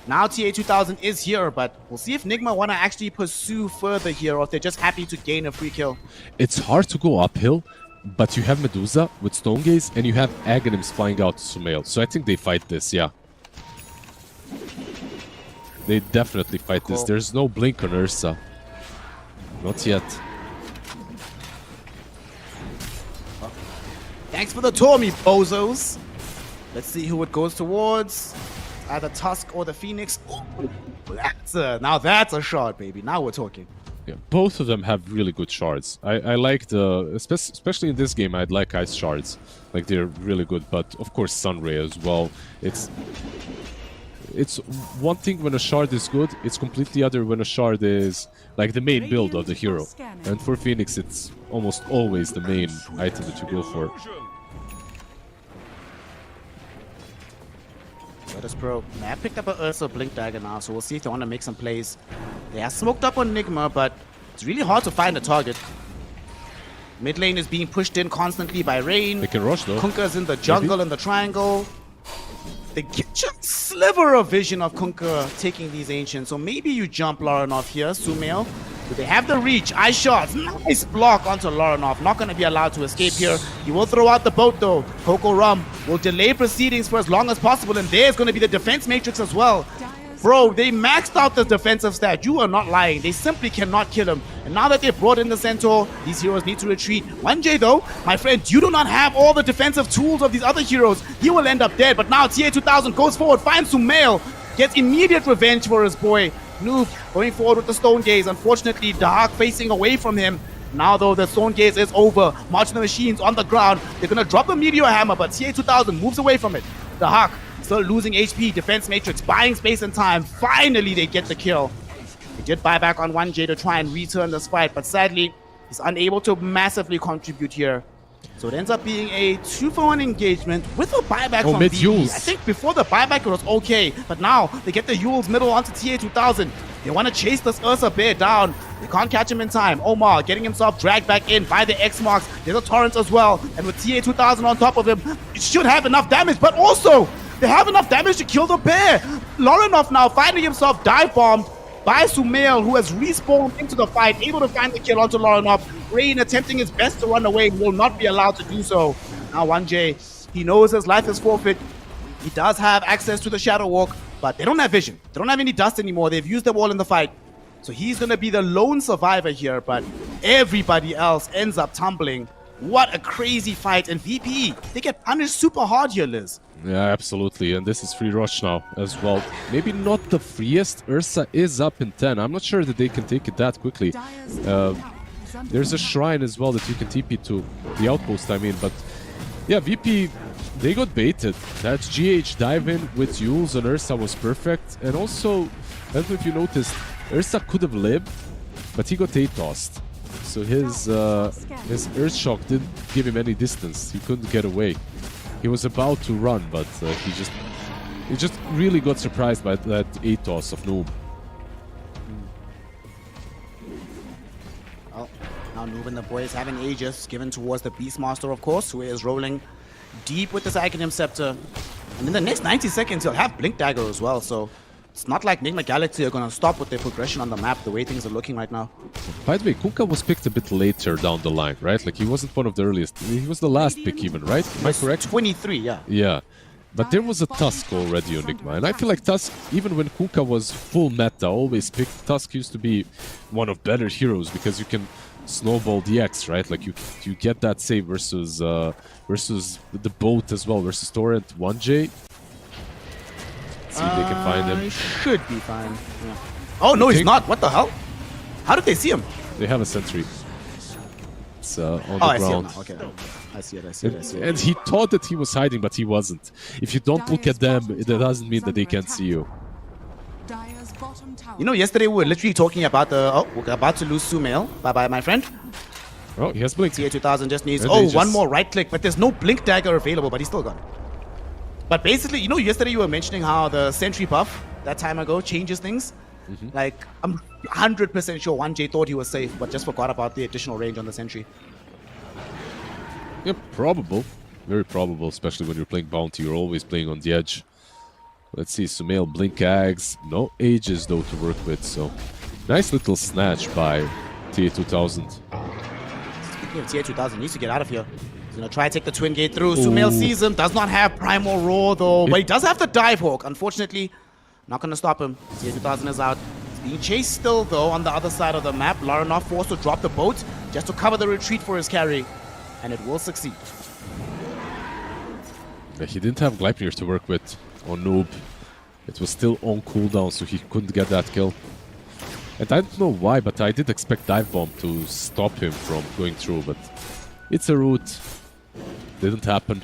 Now TA2000 is here, but we'll see if Nigma want to actually pursue further here or if they're just happy to gain a free kill. It's hard to go uphill, but you have Medusa with Stone Gaze and you have Aghanims flying out to Sumail. So I think they fight this, yeah. They definitely fight this. There's no blink on Ursa. Not yet. Thanks for the Tommy, bozos. Let's see who it goes towards. Either Tusk or the Phoenix. Ooh, now that's a shot, baby. Now we're talking. Yeah, both of them have really good shards. I like the, especially in this game, I'd like ice shards. Like they're really good, but of course Sunray as well. It's one thing when a shard is good, it's completely other when a shard is like the main build of the hero. And for Phoenix, it's almost always the main item that you go for. Pro. They have picked up a Ursa Blink Dagger now, so we'll see if they want to make some plays. They are smoked up on Nigma, but it's really hard to find a target. Mid lane is being pushed in constantly by Rain. They can rush though. Kunkka's in the jungle in the triangle. They get just a sliver of vision of Kunkka taking these Ancients, so maybe you jump Laranov here, Sumail. Do they have the reach? Ice shots. Nice block onto Lorinov. Not going to be allowed to escape here. He will throw out the boat though. Coco Rum will delay proceedings for as long as possible. And there's going to be the defense matrix as well. Bro, they maxed out the defensive stat. You are not lying. They simply cannot kill him. And now that they've brought in the Centaur, these heroes need to retreat. 1J though, my friend, you do not have all the defensive tools of these other heroes. He will end up dead. But now TA2000 goes forward, finds Sumail, gets immediate revenge for his boy. Noob going forward with the Stone Gaze. Unfortunately, Dark facing away from him. Now though, the Stone Gaze is over. Marching the Machines on the ground. They're going to drop the Meteor Hammer, but TA2000 moves away from it. The Hawk still losing HP, defense matrix, buying space and time. Finally, they get the kill. They did buy back on 1J to try and return this fight, but sadly, he's unable to massively contribute here. So it ends up being a 2-for-1 engagement with a buyback from VP. I think before the buyback it was okay, but now they get the Yules middle onto TA2000. They want to chase this Ursa Bear down. They can't catch him in time. Omar getting himself dragged back in by the X marks. There's a Torrent as well, and with TA2000 on top of him, it should have enough damage, but also they have enough damage to kill the bear. Lorinov now finding himself dive bombed by Sumail, who has respawned into the fight, able to find the kill onto Lorinov. Rain attempting his best to run away, will not be allowed to do so. Now 1J, he knows his life is forfeit. He does have access to the Shadow Walk, but they don't have vision. They don't have any dust anymore. They've used them all in the fight. So he's going to be the lone survivor here, but everybody else ends up tumbling. What a crazy fight. And VP, they get punished super hard here, Liz. Yeah, absolutely. And this is free rush now as well. Maybe not the freest. Ursa is up in 10. I'm not sure that they can take it that quickly. There's a shrine as well that you can TP to. The outpost, I mean. But yeah, VP, they got baited. That GH dive in with Yules and Ursa was perfect. And also, I don't know if you noticed, Ursa could have lived, but he got A-tossed. So his Earth Shock didn't give him any distance. He couldn't get away. He was about to run, but he just really got surprised by that A-toss of Noob. Well, now Noob and the boys having Aegis given towards the Beastmaster, of course, who is rolling deep with the Aghanim Scepter. And in the next 90 seconds, he'll have Blink Dagger as well, so it's not like Nigma Galaxy are going to stop with their progression on the map, the way things are looking right now. By the way, Kunkka was picked a bit later down the line, right? Like, he wasn't one of the earliest. He was the last pick even, right? Am I correct? 23, yeah. Yeah. But there was a Tusk already on Nigma. And I feel like Tusk, even when Kunkka was full meta, always picked, Tusk used to be one of better heroes because you can snowball the X, right? Like, you get that save versus the boat as well, versus Torrent 1J. See if they can find him. He should be fine. Yeah. Oh, no, he's not. What the hell? How did they see him? They have a sentry. It's on the I ground. see it now. Okay. I see it. And he thought that he was hiding, but he wasn't. If you don't look at them, it doesn't mean that they can't see you. You know, yesterday we were literally talking about the... Oh, we're about to lose Sumail. Bye-bye, my friend. Oh, he has Blink. TA2000 just needs... And one more right click, but there's no Blink Dagger available, but he's still got it. But basically, you know, yesterday you were mentioning how the sentry buff that time ago changes things. Like, I'm 100% sure 1J thought he was safe, but just forgot about the additional range on the sentry. Yep, probable. Very probable, especially when you're playing Bounty. You're always playing on the edge. Let's see, Sumail, Blink Ags. No Aegis, though, to work with, so... Nice little snatch by TA2000. Speaking of TA2000, needs to get out of here. Gonna try to take the Twin Gate through. Sumail sees him, does not have Primal Roar though, but he does have the Dive Hawk. Unfortunately, not gonna stop him. TA2000 is out. He's being chased still though on the other side of the map. Lorinov forced to drop the boat just to cover the retreat for his carry, and it will succeed. Yeah, he didn't have Gleipnir to work with on Noob. It was still on cooldown, so he couldn't get that kill. And I don't know why, but I did expect Dive Bomb to stop him from going through, but it's a route. Didn't happen.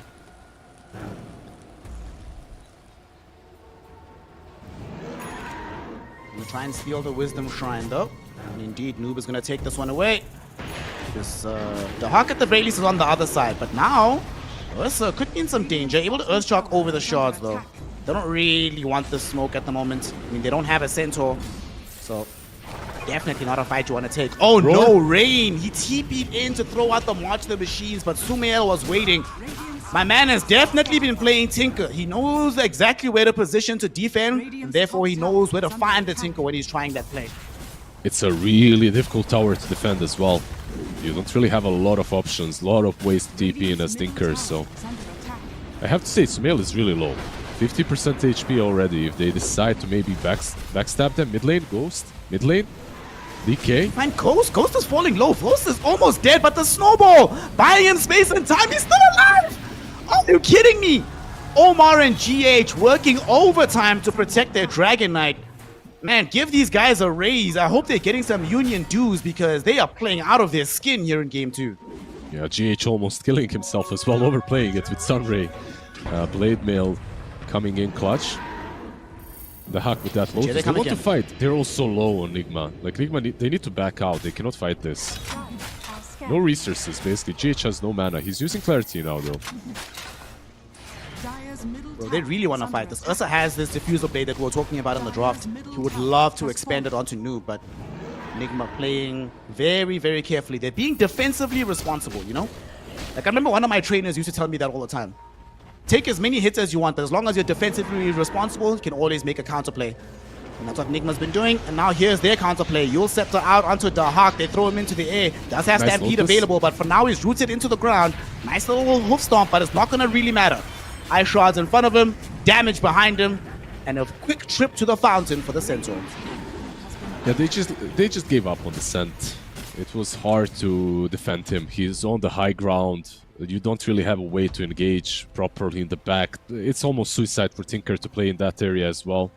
Gonna try and steal the Wisdom Shrine though. And indeed, Noob is gonna take this one away. The Hawk at the very least is on the other side, but now Ursa could be in some danger. Able to Earth Shock over the shards though. They don't really want the smoke at the moment. I mean, they don't have a Centaur, so definitely not a fight you want to take. Oh no, Rain! He TP'd in to throw out the March the Machines, but Sumail was waiting. My man has definitely been playing Tinker. He knows exactly where to position to defend, and therefore he knows where to find the Tinker when he's trying that play. it's a really difficult tower to defend as well. You don't really have a lot of options, a lot of ways to TP in as Tinker, so... I have to say, Sumail is really low. 50% HP already. If they decide to maybe backstab them, mid lane, Ghost, mid lane, DK. Find Ghost. Ghost is falling low. Ghost is almost dead, but the snowball buying him space and time. He's still alive. Are you kidding me? Omar and GH working overtime to protect their Dragon Knight. Man, give these guys a raise. I hope they're getting some union dues because they are playing out of their skin here in game 2. Yeah, GH almost killing himself as well, overplaying it with Sunray. Blade Mail coming in clutch. The Hack with that Lotus. They want to fight. They're also low on Nigma. Like, Nigma, they need to back out. They cannot fight this. No resources, basically. GH has no mana. He's using Clarity now, though. Bro, they really want to fight this. Ursa has this diffuser blade that we were talking about in the draft. He would love to expand it onto Noob, but Nigma playing very, very carefully. They're being defensively responsible, you know? Like, I remember one of my trainers used to tell me that all the time. Take as many hits as you want, but as long as you're defensively responsible, you can always make a counterplay. And that's what Nigma's been doing. And now here's their counterplay. You'll Scepter out onto Dahak. They throw him into the air. Does have Stampede available, but for now he's rooted into the ground. Nice little hoof stomp, but it's not going to really matter. Ice shards in front of him, damage behind him, and a quick trip to the fountain for the Centaur. Yeah, they just gave up on the Cent. It was hard to defend him. He's on the high ground. You don't really have a way to engage properly in the back. It's almost suicide for Tinker to play in that area as well.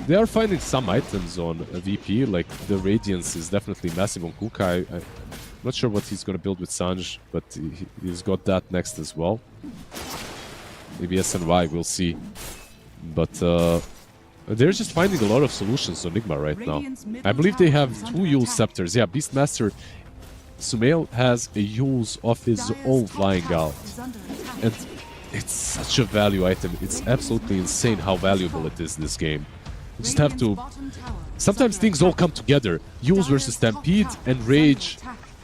They are finding some items on VP, like the Radiance is definitely massive on Kuka. I'm not sure what he's going to build with Sanj, but he's got that next as well. Maybe SNY, we'll see. But they're just finding a lot of solutions on Nigma right now. I believe they have 2 Yule Scepters. Yeah, Beastmaster Sumail has a Yule's of his own flying out. And it's such a value item. It's absolutely insane how valuable it is in this game. You just have to... Sometimes things all come together. Yules versus Stampede and Rage.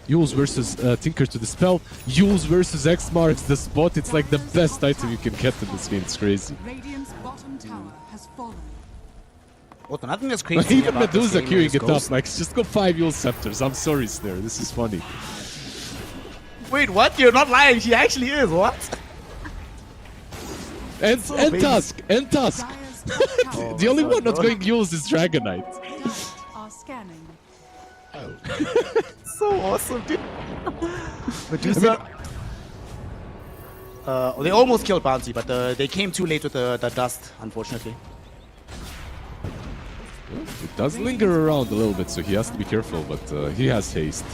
Yules versus Tinker to Dispel. Yules versus X marks the spot. It's like the best item you can get in this game. It's crazy. What nothing is crazy. Even Medusa queuing it up. Like, just go 5 Yule Scepters. I'm sorry, Snare. This is funny. Wait, what? You're not lying. She actually is. What? And Tusk. And Tusk. The only one not going Yules is Dragon Knight. So awesome, dude. Medusa. They almost killed Bouncy, but they came too late with the dust, unfortunately. It does linger around a little bit, so he has to be careful, but he has haste.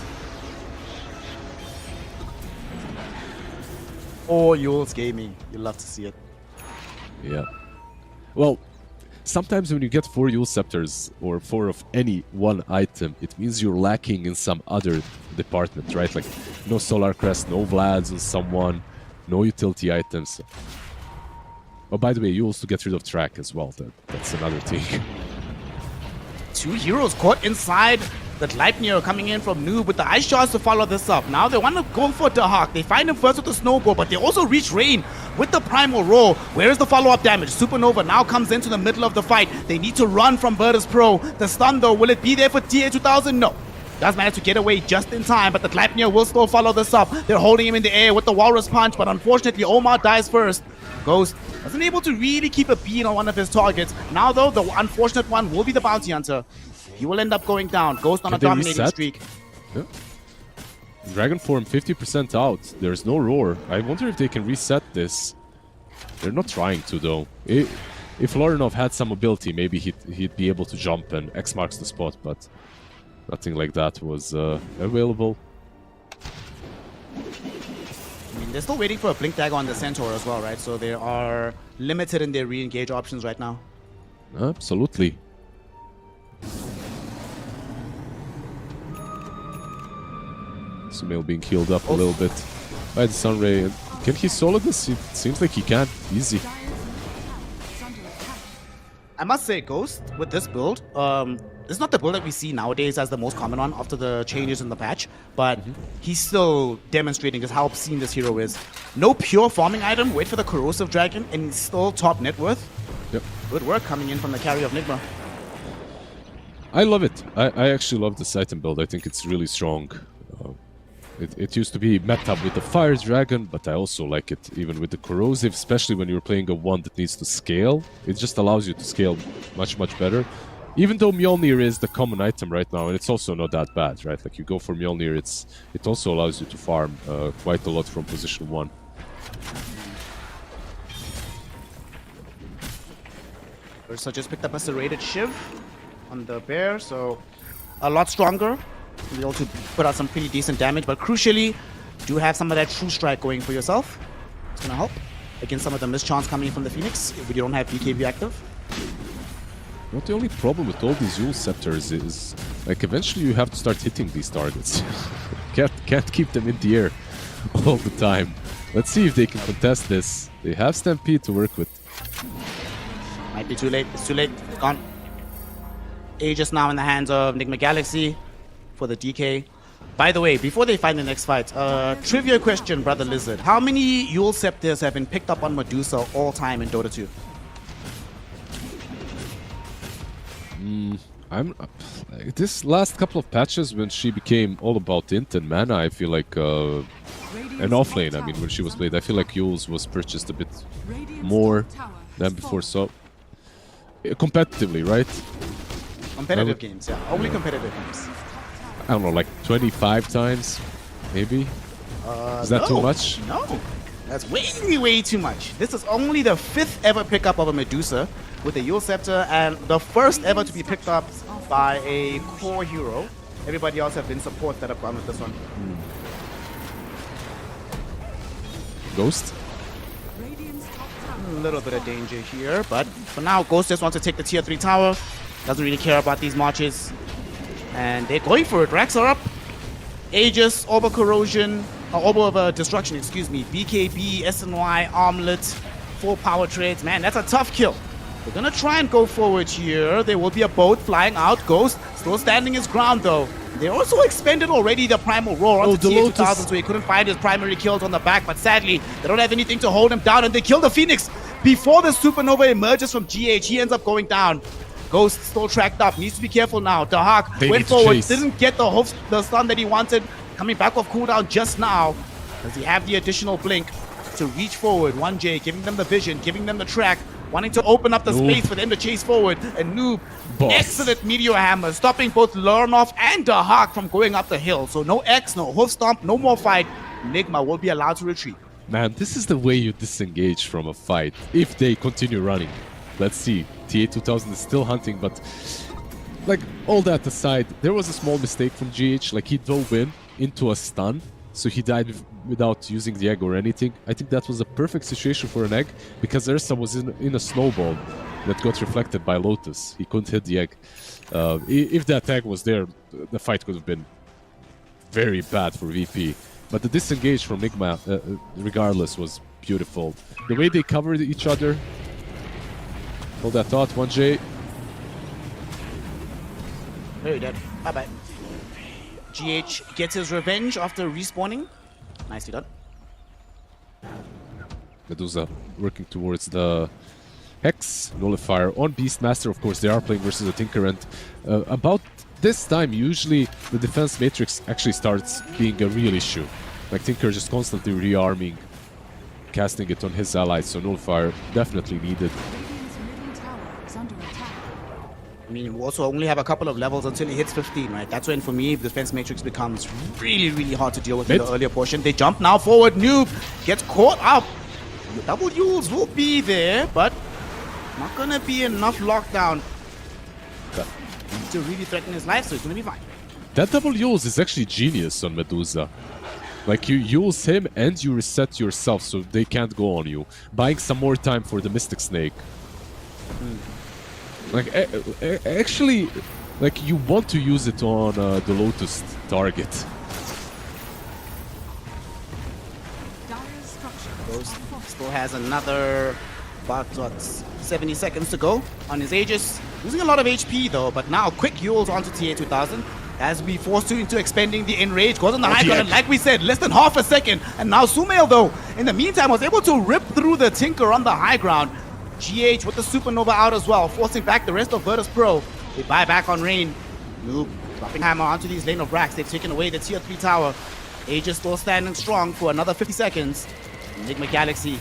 Oh, Yule's gaming. You love to see it. Yeah. Well, sometimes when you get 4 Yule Scepters, or 4 of any one item, it means you're lacking in some other department, right? Like, no Solar Crest, no Vlads on someone, no utility items. Oh, by the way, you also get rid of Track as well. That's another thing. 2 heroes caught inside. The Gleipnir coming in from Noob with the Ice Shards to follow this up. Now they want to go for Dahak. They find him first with the Snowball, but they also reach Rain with the Primal Roar. Where is the follow-up damage? Supernova now comes into the middle of the fight. They need to run from Virtus Pro. The stun, though, will it be there for TA2000? No. Does manage to get away just in time, but the Gleipnir will still follow this up. They're holding him in the air with the Walrus Punch, but unfortunately Omar dies first. Ghost wasn't able to really keep a beat on one of his targets. Now, though, the unfortunate one will be the Bounty Hunter. He will end up going down. Ghost on a dominating streak. Yeah. Dragon form 50% out. There's no roar. I wonder if they can reset this. They're not trying to, though. If Lorinov had some ability, maybe he'd be able to jump and X marks the spot, but nothing like that was available. I mean, they're still waiting for a Blink Dagger on the Centaur as well, right? So they are limited in their re-engage options right now. Absolutely. Sumail being healed up a little bit by the Sunray. Can he solo this? It seems like he can. Easy. I must say, Ghost, with this build, this is not the build that we see nowadays as the most common one after the changes in the patch, but he's still demonstrating just how obscene this hero is. No pure farming item, wait for the Corrosive Dragon, and he's still top net worth. Yep. Good work coming in from the carry of Nigma. I love it. I actually love this item build. I think it's really strong. It used to be meta with the Fire Dragon, but I also like it even with the Corrosive, especially when you're playing a one that needs to scale. It just allows you to scale much better. Even though Mjolnir is the common item right now, and it's also not that bad, right? Like you go for Mjolnir, it also allows you to farm quite a lot from position 1. Ursa just picked up a serrated Shiv on the bear, so a lot stronger. Be able to put out some pretty decent damage, but crucially, do have some of that true strike going for yourself. It's gonna help against some of the mischance coming from the Phoenix if you don't have BKB active. Not the only problem with all these Yule Scepters is, like, eventually you have to start hitting these targets. can't keep them in the air all the time. Let's see if they can contest this. They have Stampede to work with. Might be too late. It's too late. It's gone. Aegis now in the hands of Enigma Galaxy for the DK. By the way, before they find the next fight, trivia question, Brother Lizard. How many Yule Scepters have been picked up on Medusa all time in Dota 2? This last couple of patches when she became all about int and mana, I feel like, and offlane, I mean, when she was played, I feel like Yule's was purchased a bit more than before, so competitively, right? Competitive games, yeah. Only competitive games. I don't know, like 25 times, maybe? Is that too much? No, that's way too much. This is only the 5th ever pickup of a Medusa with the Yule Scepter, and the first ever to be picked up by a core hero. Everybody else have been supports that have gone with this one. Ghost? A little bit of danger here, but for now, Ghost just wants to take the tier 3 tower. Doesn't really care about these marches. And they're going for it. Racks are up. Aegis, Orb Corrosion, Orb of Destruction, excuse me. BKB, SNY, Armlet, 4 power trades. Man, that's a tough kill. They're gonna try and go forward here. There will be a boat flying out. Ghost still standing his ground though. They also expended already the Primal Roar onto tier 2000, so he couldn't find his primary kills on the back. But sadly, they don't have anything to hold him down, and they kill the Phoenix before the Supernova emerges from GH. He ends up going down. Ghost still tracked up. Needs to be careful now. Dahak went forward. Didn't get the stun that he wanted. Coming back off cooldown just now. Does he have the additional blink to reach forward? 1J giving them the vision, giving them the track, wanting to open up the space for them to chase forward. And Noob, excellent Meteor Hammer, stopping both Lurnoff and Dahak from going up the hill. So no X, no hoof stomp, no more fight. Enigma will be allowed to retreat. Man, this is the way you disengage from a fight if they continue running. Let's see. TA2000 is still hunting, but like all that aside, there was a small mistake from GH. Like he dove in into a stun, so he died without using the egg or anything. I think that was a perfect situation for an egg because Ursa was in a snowball that got reflected by Lotus. He couldn't hit the egg. If that egg was there, the fight could have been very bad for VP. But the disengage from Enigma, regardless, was beautiful. The way they covered each other. Hold that thought, 1J. Very dead. Bye-bye. GH gets his revenge after respawning. Nicely done. Medusa working towards the Hex Nullifier on Beastmaster. Of course, they are playing versus a Tinker, and about this time, usually the defense matrix actually starts being a real issue. Like Tinker just constantly rearming, casting it on his allies, so Nullifier definitely needed. I mean, we also only have a couple of levels until he hits 15, right? That's when, for me, the defense matrix becomes really hard to deal with in the earlier portion. They jump now forward. Noob gets caught up. The double Yules will be there, but not going to be enough lockdown to really threaten his life, so he's going to be fine. That double Yules is actually genius on Medusa. Like, you use him and you reset yourself so they can't go on you. Buying some more time for the Mystic Snake. Like, actually, like, you want to use it on the Lotus target. Ghost still has another, about, 70 seconds to go on his Aegis. Losing a lot of HP, though, but now quick Yules onto TA2000. As we forced into expending the Enrage, goes on the high ground, and like we said, less than half a second. And now Sumail, though, in the meantime, was able to rip through the Tinker on the high ground. GH with the Supernova out as well, forcing back the rest of Virtus Pro. They buy back on Rain. Noob dropping hammer onto these lane of racks. They've taken away the tier 3 tower. Age is still standing strong for another 50 seconds. Enigma Galaxy,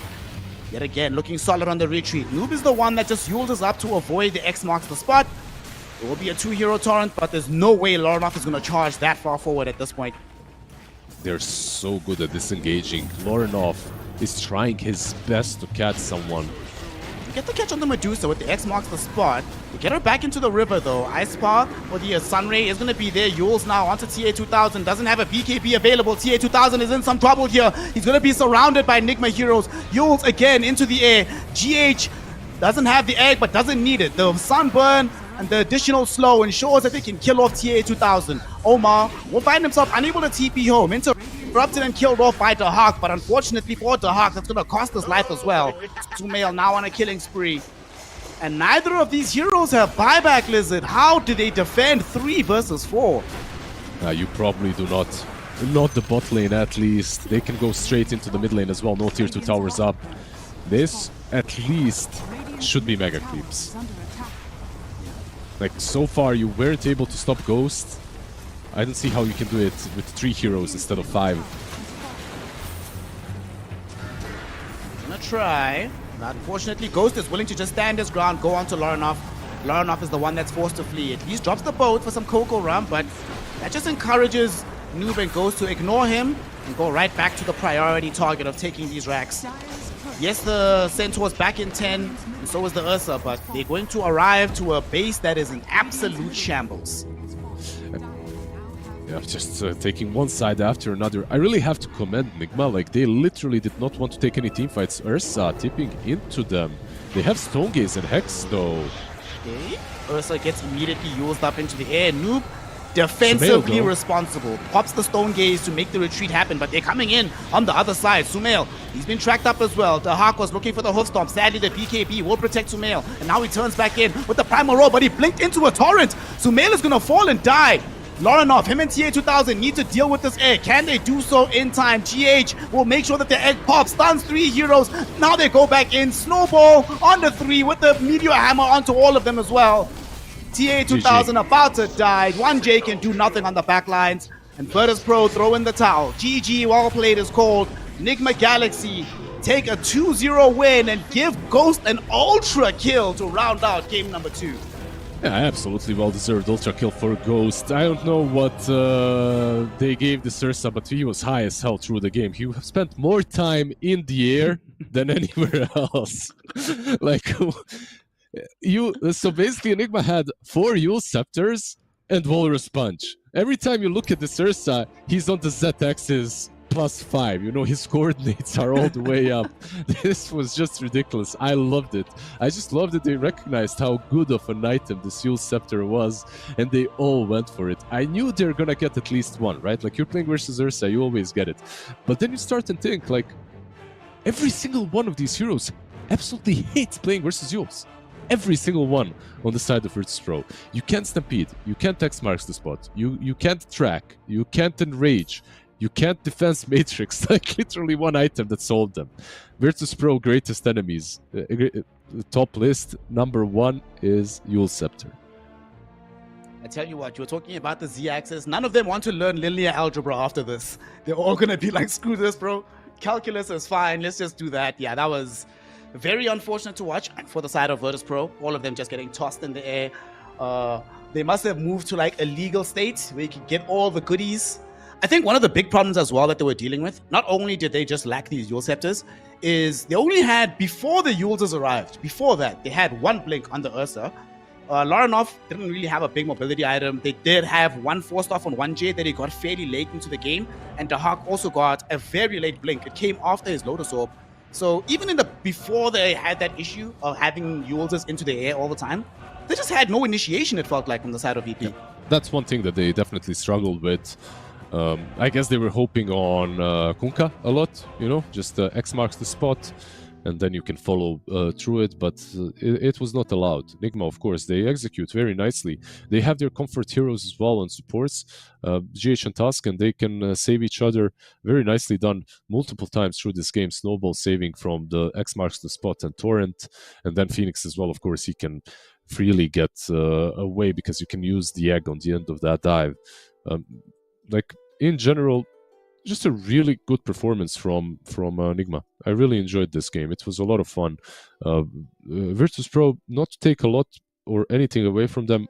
yet again, looking solid on the retreat. Noob is the one that just uses up to avoid the X marks the spot. It will be a 2-hero torrent, but there's no way Lornoff is going to charge that far forward at this point. They're so good at disengaging. Lornoff is trying his best to catch someone. You get the catch on the Medusa with the X marks the spot. You get her back into the river though. Ice Paw for the Sunray is going to be there. Yules now onto TA2000. Doesn't have a BKB available. TA2000 is in some trouble here. He's going to be surrounded by Enigma heroes. Yules again into the air. GH doesn't have the egg but doesn't need it. The Sunburn and the additional slow ensures that they can kill off TA2000. Omar will find himself unable to TP home. Interrupted and killed off by Dahak, but unfortunately for Dahak, that's going to cost his life as well. Sumail now on a killing spree. And neither of these heroes have buyback, Lizard. How do they defend 3 versus 4? You probably do not. Not the bot lane at least. They can go straight into the mid lane as well. No tier 2 towers up. This at least should be mega creeps. Like, so far you weren't able to stop Ghost. I don't see how you can do it with 3 heroes instead of 5. Gonna try. But unfortunately, Ghost is willing to just stand his ground, go on to Lornoff. Lornoff is the one that's forced to flee. At least drops the boat for some Coco Rum, but that just encourages Noob and Ghost to ignore him and go right back to the priority target of taking these racks. Yes, the Centaur's back in 10, and so is the Ursa, but they're going to arrive to a base that is in absolute shambles. Yeah, just taking one side after another. I really have to commend Nigma. Like, they literally did not want to take any team fights. Ursa tipping into them. They have Stone Gaze and Hex, though. Okay. Ursa gets immediately used up into the air. Noob, defensively responsible. Pops the Stone Gaze to make the retreat happen, but they're coming in on the other side. Sumail, he's been tracked up as well. Dahak was looking for the hoof stomp. Sadly, the BKB will protect Sumail. And now he turns back in with the Primal Roll, but he blinked into a torrent. Sumail is going to fall and die. Lornoff, him and TA2000 need to deal with this egg. Can they do so in time? GH will make sure that the egg pops, stuns 3 heroes. Now they go back in. Snowball on the 3 with the Meteor Hammer onto all of them as well. TA2000 about to die. 1J can do nothing on the back lines. And Virtus Pro throw in the towel. GG, well played is called. Enigma Galaxy take a 2-0 win and give Ghost an ultra kill to round out game number 2. Yeah, absolutely well-deserved ultra kill for Ghost. I don't know what they gave the Ursa, but he was high as hell through the game. He spent more time in the air than anywhere else. Like, so basically Enigma had 4 Yule Scepters and Walrus Punch. Every time you look at the Ursa, he's on the Z-axis +5. You know, his coordinates are all the way up. This was just ridiculous. I loved it. I just loved that they recognized how good of an item the Yule Scepter was, and they all went for it. I knew they're gonna get at least one, right? Like, you're playing versus Ursa, you always get it. But then you start and think, like, every single one of these heroes absolutely hates playing versus Yules. Every single one on the side of Virtus Pro. You can't Stampede, you can't X marks the spot, you can't track, you can't Enrage, you can't Defense Matrix. Like, literally one item that solved them. Virtus Pro greatest enemies. Top list, number 1 is Yule Scepter. I tell you what, you were talking about the Z-axis. None of them want to learn linear algebra after this. They're all gonna be like, screw this, bro. Calculus is fine, let's just do that. Yeah, that was very unfortunate to watch for the side of Virtus Pro. All of them just getting tossed in the air. They must have moved to like a legal state where you could get all the goodies. I think one of the big problems as well that they were dealing with, not only did they just lack these Yule Scepters, is they only had, before the Yules arrived, before that, they had 1 blink on the Ursa. Lornoff didn't really have a big mobility item. They did have 1 forced off on 1J that he got fairly late into the game, and Dahak also got a very late blink. It came after his Lotus Orb. So even before they had that issue of having Yules into the air all the time, they just had no initiation, it felt like, from the side of VP. Yeah, that's one thing that they definitely struggled with. I guess they were hoping on Kunkka a lot, you know, just X marks the spot, and then you can follow through it, but it was not allowed. Nigma, of course, they execute very nicely. They have their comfort heroes as well on supports, GH and Tusk, and they can save each other. Very nicely done multiple times through this game. Snowball saving from the X marks the spot and Torrent, and then Phoenix as well, of course, he can freely get away because you can use the egg on the end of that dive. Like in general, just a really good performance from Enigma. I really enjoyed this game. It was a lot of fun. Virtus.pro, not to take a lot or anything away from them,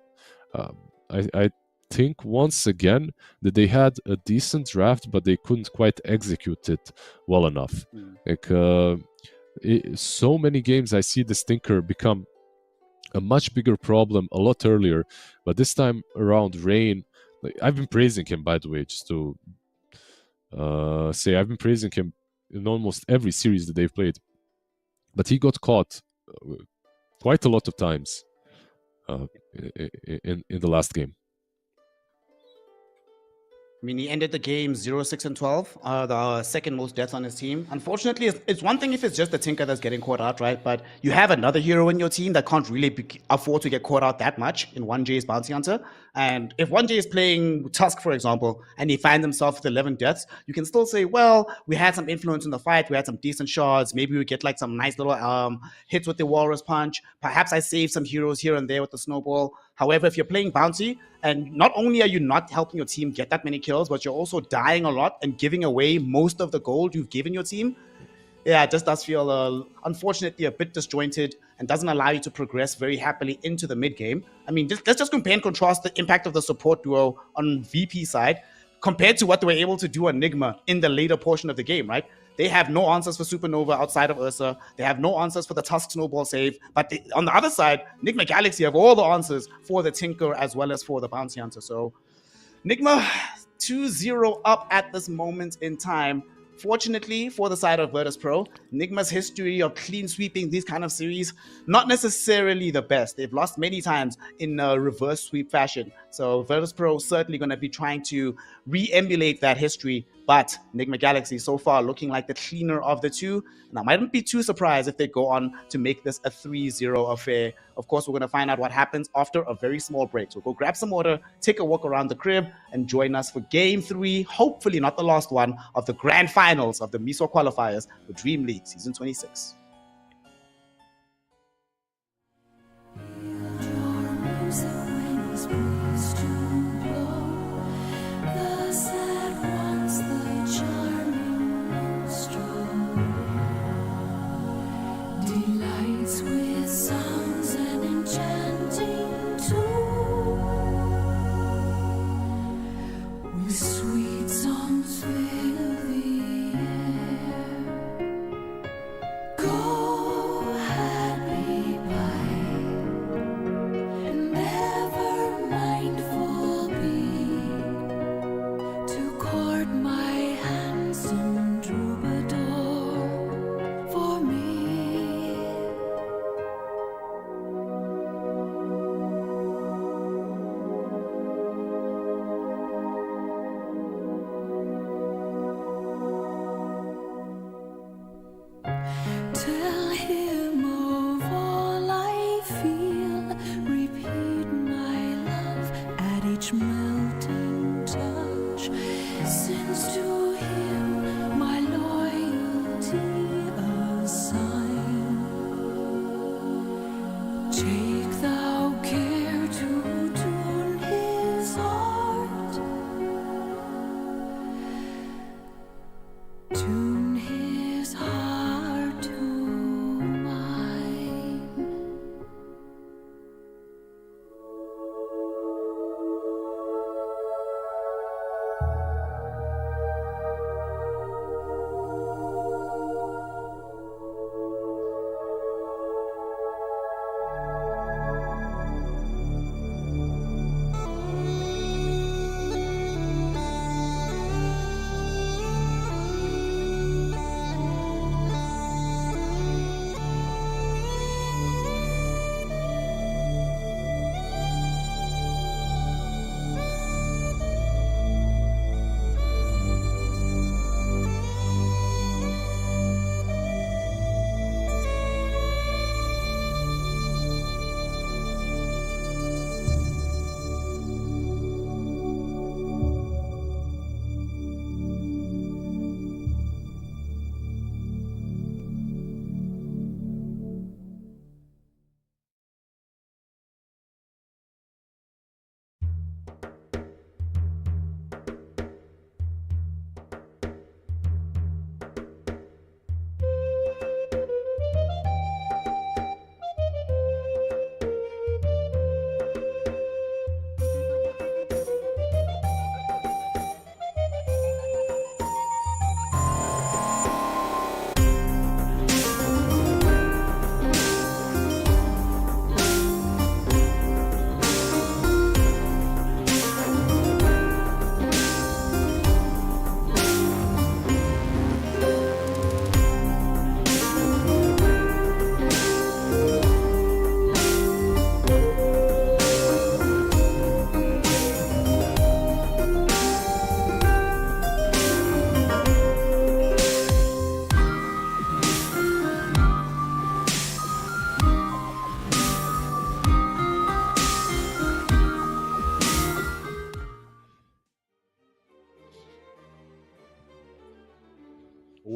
I think once again that they had a decent draft, but they couldn't quite execute it well enough. Like so many games I see this Tinker become a much bigger problem a lot earlier, but this time around Rain, like, I've been praising him, by the way, just to say I've been praising him in almost every series that they've played, but he got caught quite a lot of times in the last game. I mean, he ended the game 0-6-12, the second most deaths on his team. Unfortunately, it's one thing if it's just the Tinker that's getting caught out, right? But you have another hero in your team that can't really afford to get caught out that much in 1J's Bounty Hunter. And if 1J is playing Tusk, for example, and he finds himself with 11 deaths, you can still say, well, we had some influence in the fight, we had some decent shards, maybe we get like some nice little hits with the Walrus Punch. Perhaps I save some heroes here and there with the Snowball. However, if you're playing Bounty, and not only are you not helping your team get that many kills, but you're also dying a lot and giving away most of the gold you've given your team, yeah, it just does feel, unfortunately, a bit disjointed and doesn't allow you to progress very happily into the mid game. I mean, let's just compare and contrast the impact of the support duo on VP side compared to what they were able to do on Enigma in the later portion of the game, right? They have no answers for Supernova outside of Ursa. They have no answers for the Tusk Snowball save. But on the other side, Enigma Galaxy have all the answers for the Tinker as well as for the Bounty Hunter. So Enigma 2-0 up at this moment in time. Fortunately, for the side of Virtus.pro, Enigma's history of clean sweeping these kind of series, not necessarily the best. They've lost many times in a reverse sweep fashion. So Virtus.pro certainly going to be trying to re-emulate that history. But Enigma Galaxy so far looking like the cleaner of the two. And I mightn't be too surprised if they go on to make this a 3-0 affair. Of course, we're going to find out what happens after a very small break. So go grab some water, take a walk around the crib, and join us for Game 3, hopefully not the last one, of the grand finals of the MESWA Qualifiers for DreamLeague Season 26.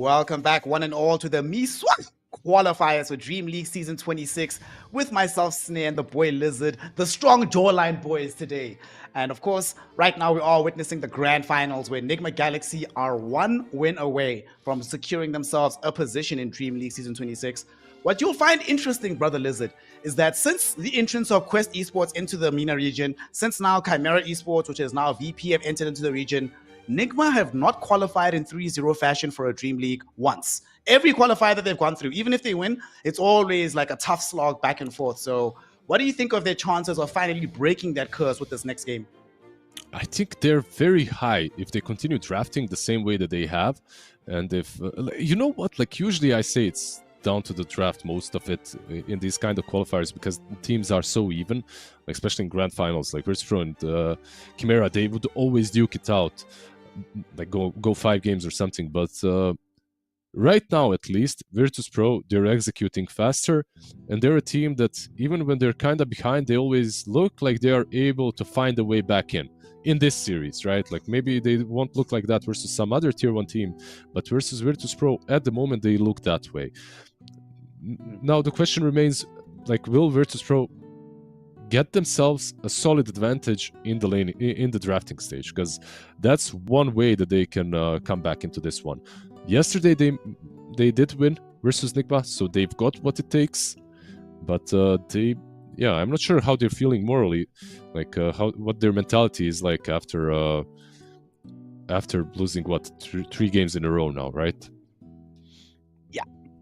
Welcome back, one and all, to the MESWA qualifiers for Dream League Season 26 with myself, Snare, and the boy Lizard, the strong jawline boys today. And of course, right now we are witnessing the grand finals where Enigma Galaxy are one win away from securing themselves a position in Dream League Season 26. What you'll find interesting, Brother Lizard, is that since the entrance of Quest Esports into the MENA region, since now Chimera Esports, which is now VP, have entered into the region, Nigma have not qualified in 3-0 fashion for a Dream League once. Every qualifier that they've gone through, even if they win, it's always like a tough slog back and forth. So what do you think of their chances of finally breaking that curse with this next game? I think they're very high if they continue drafting the same way that they have. And if, you know what, like usually I say it's down to the draft, most of it in these kind of qualifiers, because teams are so even, especially in grand finals, like Virtus.pro and Chimera, they would always duke it out, like go 5 games or something. But right now, at least, Virtus.pro, they're executing faster, and they're a team that even when they're kind of behind, they always look like they are able to find a way back in this series, right? Like maybe they won't look like that versus some other tier 1 team, but versus Virtus.pro, at the moment, they look that way. Now the question remains, like, will Virtus.pro get themselves a solid advantage in the lane, in the drafting stage? Because that's one way that they can come back into this one. Yesterday they did win versus Nigma, so they've got what it takes. But I'm not sure how they're feeling morally, like what their mentality is like after losing what 3 games in a row now, right?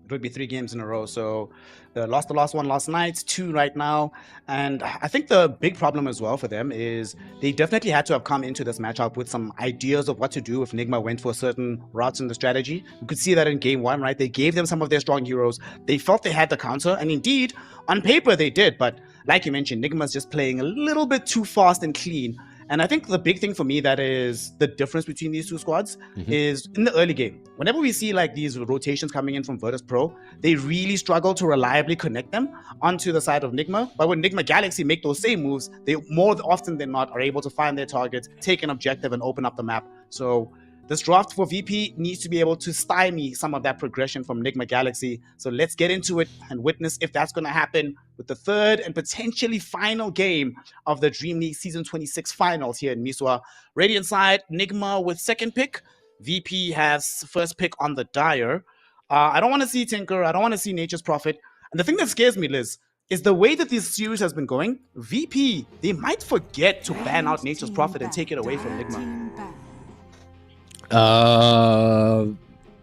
It would be 3 games in a row. So they lost the last one last night, 2 right now. And I think the big problem as well for them is they definitely had to have come into this matchup with some ideas of what to do if Nigma went for certain routes in the strategy. You could see that in game 1, right? They gave them some of their strong heroes. They felt they had the counter, and indeed, on paper they did. But like you mentioned, Nigma's just playing a little bit too fast and clean. And I think the big thing for me that is the difference between these 2 squads is in the early game. Whenever we see like these rotations coming in from Virtus.pro, they really struggle to reliably connect them onto the side of Nigma. But when Nigma Galaxy make those same moves, they more often than not are able to find their targets, take an objective, and open up the map. So this draft for VP needs to be able to stymie some of that progression from Nigma Galaxy. So let's get into it and witness if that's going to happen with the 3rd and potentially final game of the Dream League Season 26 finals here in MESWA. Radiant side, Nigma with 2nd pick. VP has 1st pick on the Dire. I don't want to see Tinker. I don't want to see Nature's Prophet. And the thing that scares me, Liz, is the way that this series has been going. VP, they might forget to ban out Nature's Prophet and take it away from Nigma.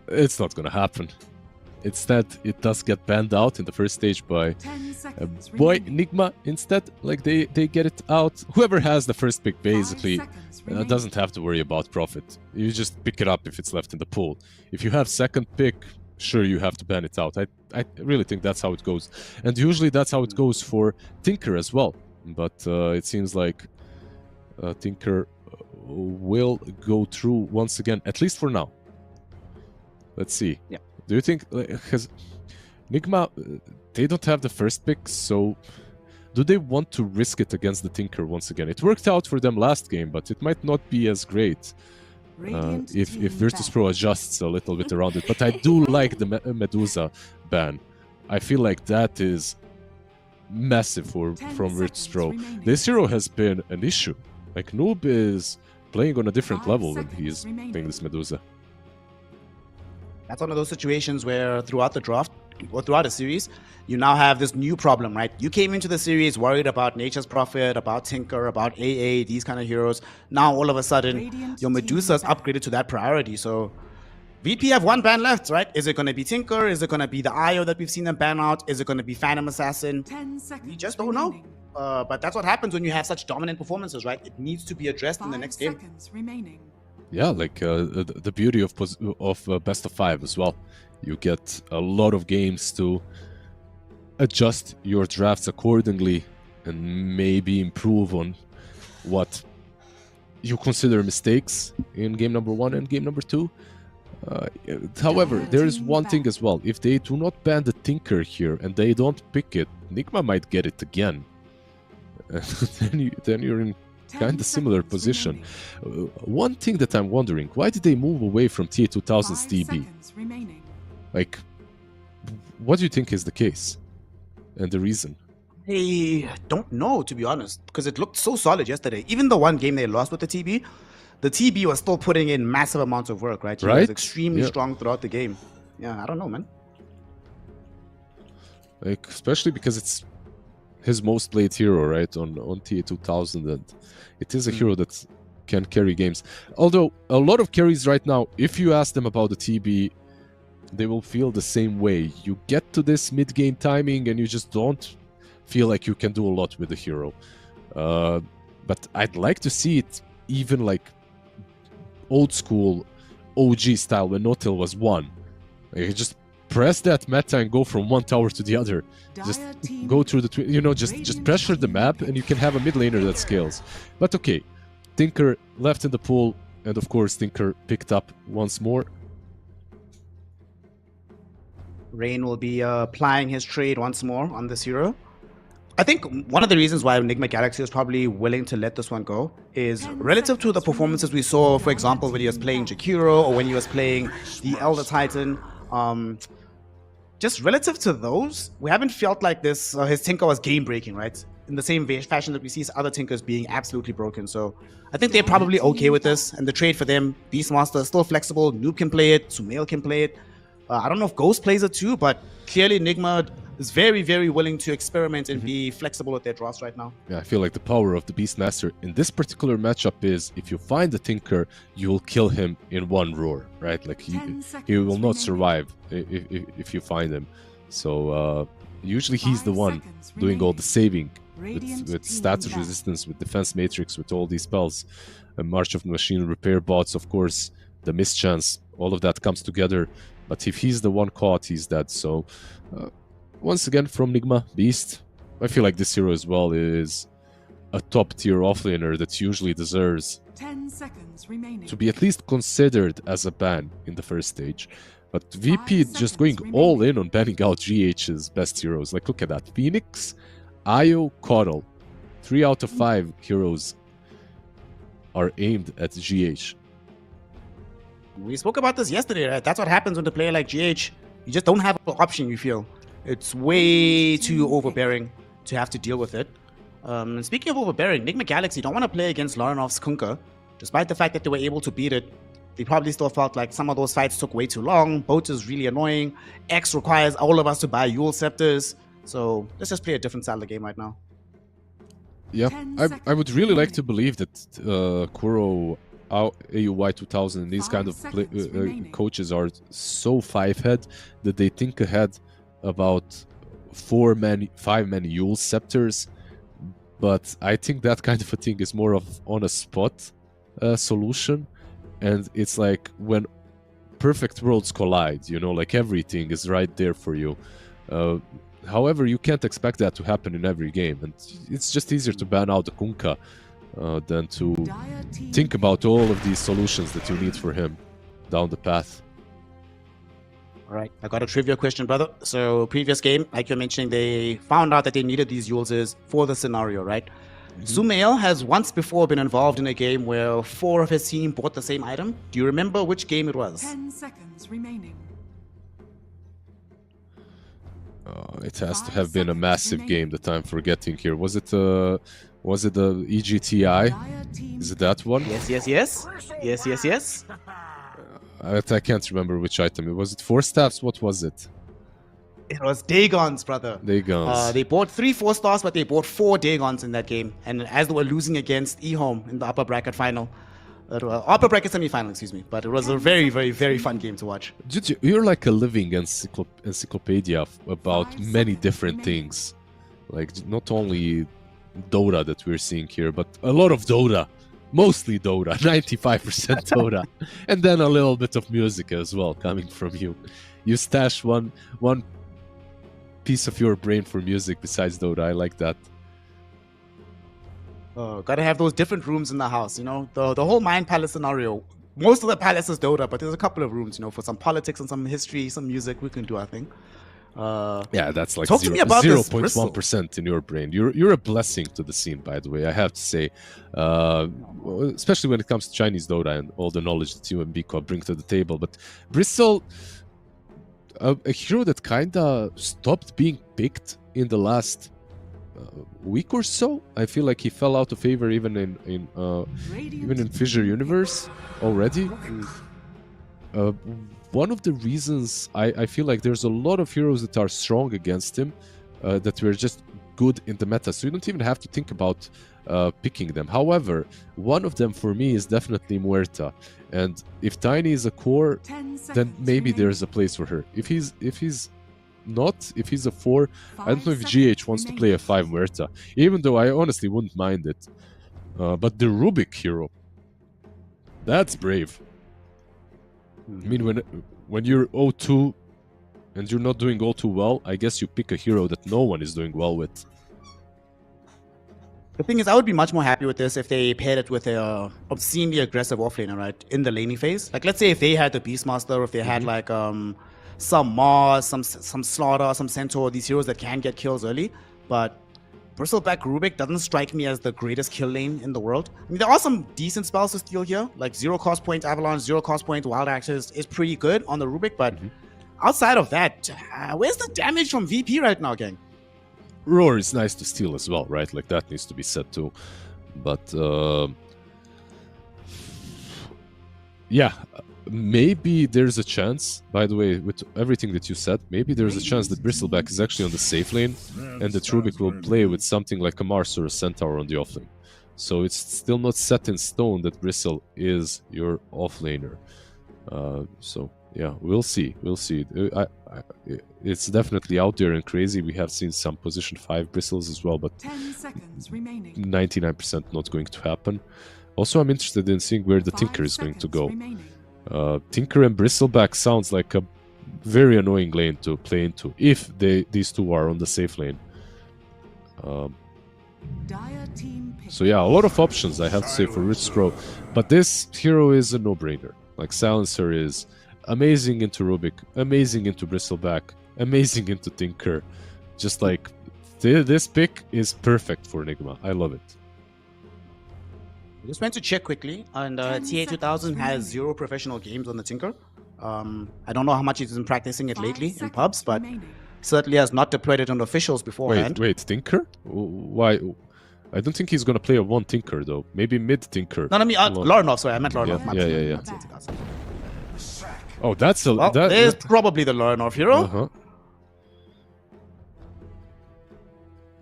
It's not gonna happen. Instead, it does get banned out in the first stage by boy Nigma. Instead, like they get it out. Whoever has the first pick basically doesn't have to worry about profit. You just pick it up if it's left in the pool. If you have 2nd pick, sure, you have to ban it out. I really think that's how it goes, and usually that's how it goes for Tinker as well. But it seems like Tinker will go through once again, at least for now. Let's see. Yeah. Do you think, because Nigma, they don't have the 1st pick, so do they want to risk it against the Tinker once again? It worked out for them last game, but it might not be as great if Virtus.pro adjusts a little bit around it. But I do like the Medusa ban. I feel like that is massive from Virtus.pro. This hero has been an issue. Like Noob is playing on a different level when he's playing this Medusa. That's one of those situations where throughout the draft or throughout the series, you now have this new problem, right? You came into the series worried about Nature's Prophet, about Tinker, about AA, these kind of heroes. Now all of a sudden, your Medusa's upgraded to that priority. So VP have 1 ban left, right? Is it going to be Tinker? Is it going to be the IO that we've seen them ban out? Is it going to be Phantom Assassin? We just don't know. But that's what happens when you have such dominant performances, right? It needs to be addressed in the next game. Yeah, like the beauty of best of 5 as well. You get a lot of games to adjust your drafts accordingly and maybe improve on what you consider mistakes in game number 1 and game number 2. However, there is one thing as well. If they do not ban the Tinker here and they don't pick it, Nigma might get it again. then you're in kind of similar position. One thing that I'm wondering, why did they move away from TA2000's TB? Like, what do you think is the case and the reason? I don't know, to be honest, because it looked so solid yesterday. Even the one game they lost with the TB was still putting in massive amounts of work, right? He was extremely strong throughout the game. Yeah, I don't know, man. Like, especially because it's his most played hero, right, on TA2000, and it is a hero that can carry games. Although, a lot of carries right now, if you ask them about the TB, they will feel the same way. You get to this mid-game timing and you just don't feel like you can do a lot with the hero. But I'd like to see it even like old school OG style when Notil was one. Like, just press that meta and go from one tower to the other. Just go through the just pressure the map and you can have a mid laner that scales. But okay, Tinker left in the pool, and of course Tinker picked up once more. Rain will be applying his trade once more on this hero. I think one of the reasons why Enigma Galaxy is probably willing to let this one go is relative to the performances we saw, for example, when he was playing Jakiro or when he was playing the Elder Titan. Just relative to those, we haven't felt like this. His Tinker was game-breaking, right? In the same fashion that we see other Tinkers being absolutely broken. So I think they're probably okay with this. And the trade for them, Beastmaster is still flexible. Noob can play it. Sumail can play it. I don't know if Ghost plays it too, but clearly Enigma is very, very willing to experiment and be flexible with their draws right now. Yeah, I feel like the power of the Beastmaster in this particular matchup is if you find the Tinker, you will kill him in one roar, right? Like he will not survive if you find him. So usually he's the one doing all the saving with status resistance, with defense matrix, with all these spells. March of the Machine, repair bots, of course, the mischance, all of that comes together. But if he's the one caught, he's dead. So, once again, from Nigma, Beast, I feel like this hero as well is a top-tier offlaner that usually deserves 10 seconds remaining to be at least considered as a ban in the first stage. But VP just going all in on banning out GH's best heroes. Like, look at that. Phoenix, Io, Coddle. 3 out of 5 heroes are aimed at GH. We spoke about this yesterday, right? That's what happens when a player like GH, you just don't have an option, you feel. It's way too overbearing to have to deal with it. And speaking of overbearing, Enigma Galaxy don't want to play against Larenov's Kunkka. Despite the fact that they were able to beat it, they probably still felt like some of those fights took way too long. Boat is really annoying. X requires all of us to buy Yule Scepters. So let's just play a different style of game right now. Yeah, I would really like to believe that Kuro, AUY 2000 and these kind of coaches are so 5-head that they think ahead about 5 Yule Scepters. But I think that kind of a thing is more of on a spot solution. And it's like when perfect worlds collide, you know, like everything is right there for you. However, you can't expect that to happen in every game. And it's just easier to ban out the Kunkka than to think about all of these solutions that you need for him down the path. All right, I got a trivia question, brother. So previous game, like you're mentioning, they found out that they needed these Yules for the scenario, right? Sumail has once before been involved in a game where 4 of his team bought the same item. Do you remember which game it was? 10 seconds remaining. It has to have been a massive game that I'm forgetting here. Was it the EGTI? Is it that one? Yes. I can't remember which item. Was it 4 staffs? What was it? It was Dagons, brother. Dagons. They bought 3 4-stars, but they bought 4 Dagons in that game. And as they were losing against eHome in the upper bracket final, upper bracket semi-final, excuse me. But it was a very, very, very fun game to watch. You're like a living encyclopedia about many different things. Like not only Dota that we're seeing here, but a lot of Dota. Mostly Dota, 95% Dota. And then a little bit of music as well coming from you. You stash one piece of your brain for music besides Dota. I like that. Gotta have those different rooms in the house, you know? The whole Mind Palace scenario. Most of the palace is Dota, but there's a couple of rooms, you know, for some politics and some history, some music we can do, I think. Yeah, that's like talk to me about this 0.1% in your brain. You're a blessing to the scene, by the way. I have to say, especially when it comes to Chinese Dota and all the knowledge that you and Biko bring to the table. But Bristol, a hero that kinda stopped being picked in the last week or so. I feel like he fell out of favor even in Fissure Universe already. One of the reasons I feel like there's a lot of heroes that are strong against him, that were just good in the meta, so you don't even have to think about picking them. However, one of them for me is definitely Muerta, and if Tiny is a core, then maybe there's a place for her. If he's not, if he's a 4, I don't know if GH wants to play a 5 Muerta, even though I honestly wouldn't mind it. But the Rubik hero, that's brave. I mean, when you're 0-2 and you're not doing all too well, I guess you pick a hero that no one is doing well with. The thing is, I would be much more happy with this if they paired it with a obscenely aggressive offlaner, right, in the laning phase. Like, let's say if they had the Beastmaster, or if they had like some Mars, some Slaughter, some Centaur, these heroes that can get kills early. But Bristleback Rubik doesn't strike me as the greatest kill lane in the world. I mean, there are some decent spells to steal here, like 0 cost point Avalanche, 0 cost point Wild Axes is pretty good on the Rubik, but outside of that, where's the damage from VP right now, gang? Roar is nice to steal as well, right? Like, that needs to be said too. But, yeah, maybe there's a chance, by the way, with everything that you said, maybe there's a chance that Bristleback is actually on the safe lane and that Rubik will play with something like a Mars or a Centaur on the offlane. So it's still not set in stone that Bristle is your offlaner. So yeah, we'll see. We'll see. It's definitely out there and crazy. We have seen some position 5 Bristles as well, but 10 seconds remaining. 99% not going to happen. Also, I'm interested in seeing where the Tinker is going to go. Tinker and Bristleback sounds like a very annoying lane to play into if these two are on the safe lane. So yeah, a lot of options I have to say for Rich Pro, but this hero is a no-brainer. Like, Silencer is amazing into Rubik, amazing into Bristleback, amazing into Tinker. Just like, this pick is perfect for Enigma. I love it. I just went to check quickly, and TA2000 has 0 professional games on the Tinker. I don't know how much he's been practicing it lately in pubs, but certainly has not deployed it on officials beforehand. Wait, Tinker? Why? I don't think he's going to play a 1 Tinker, though. Maybe mid-Tinker. No, I mean, Lorinov, sorry, I meant Lorinov. Yeah. Oh, that's a... Well, there's probably the Lorinov hero.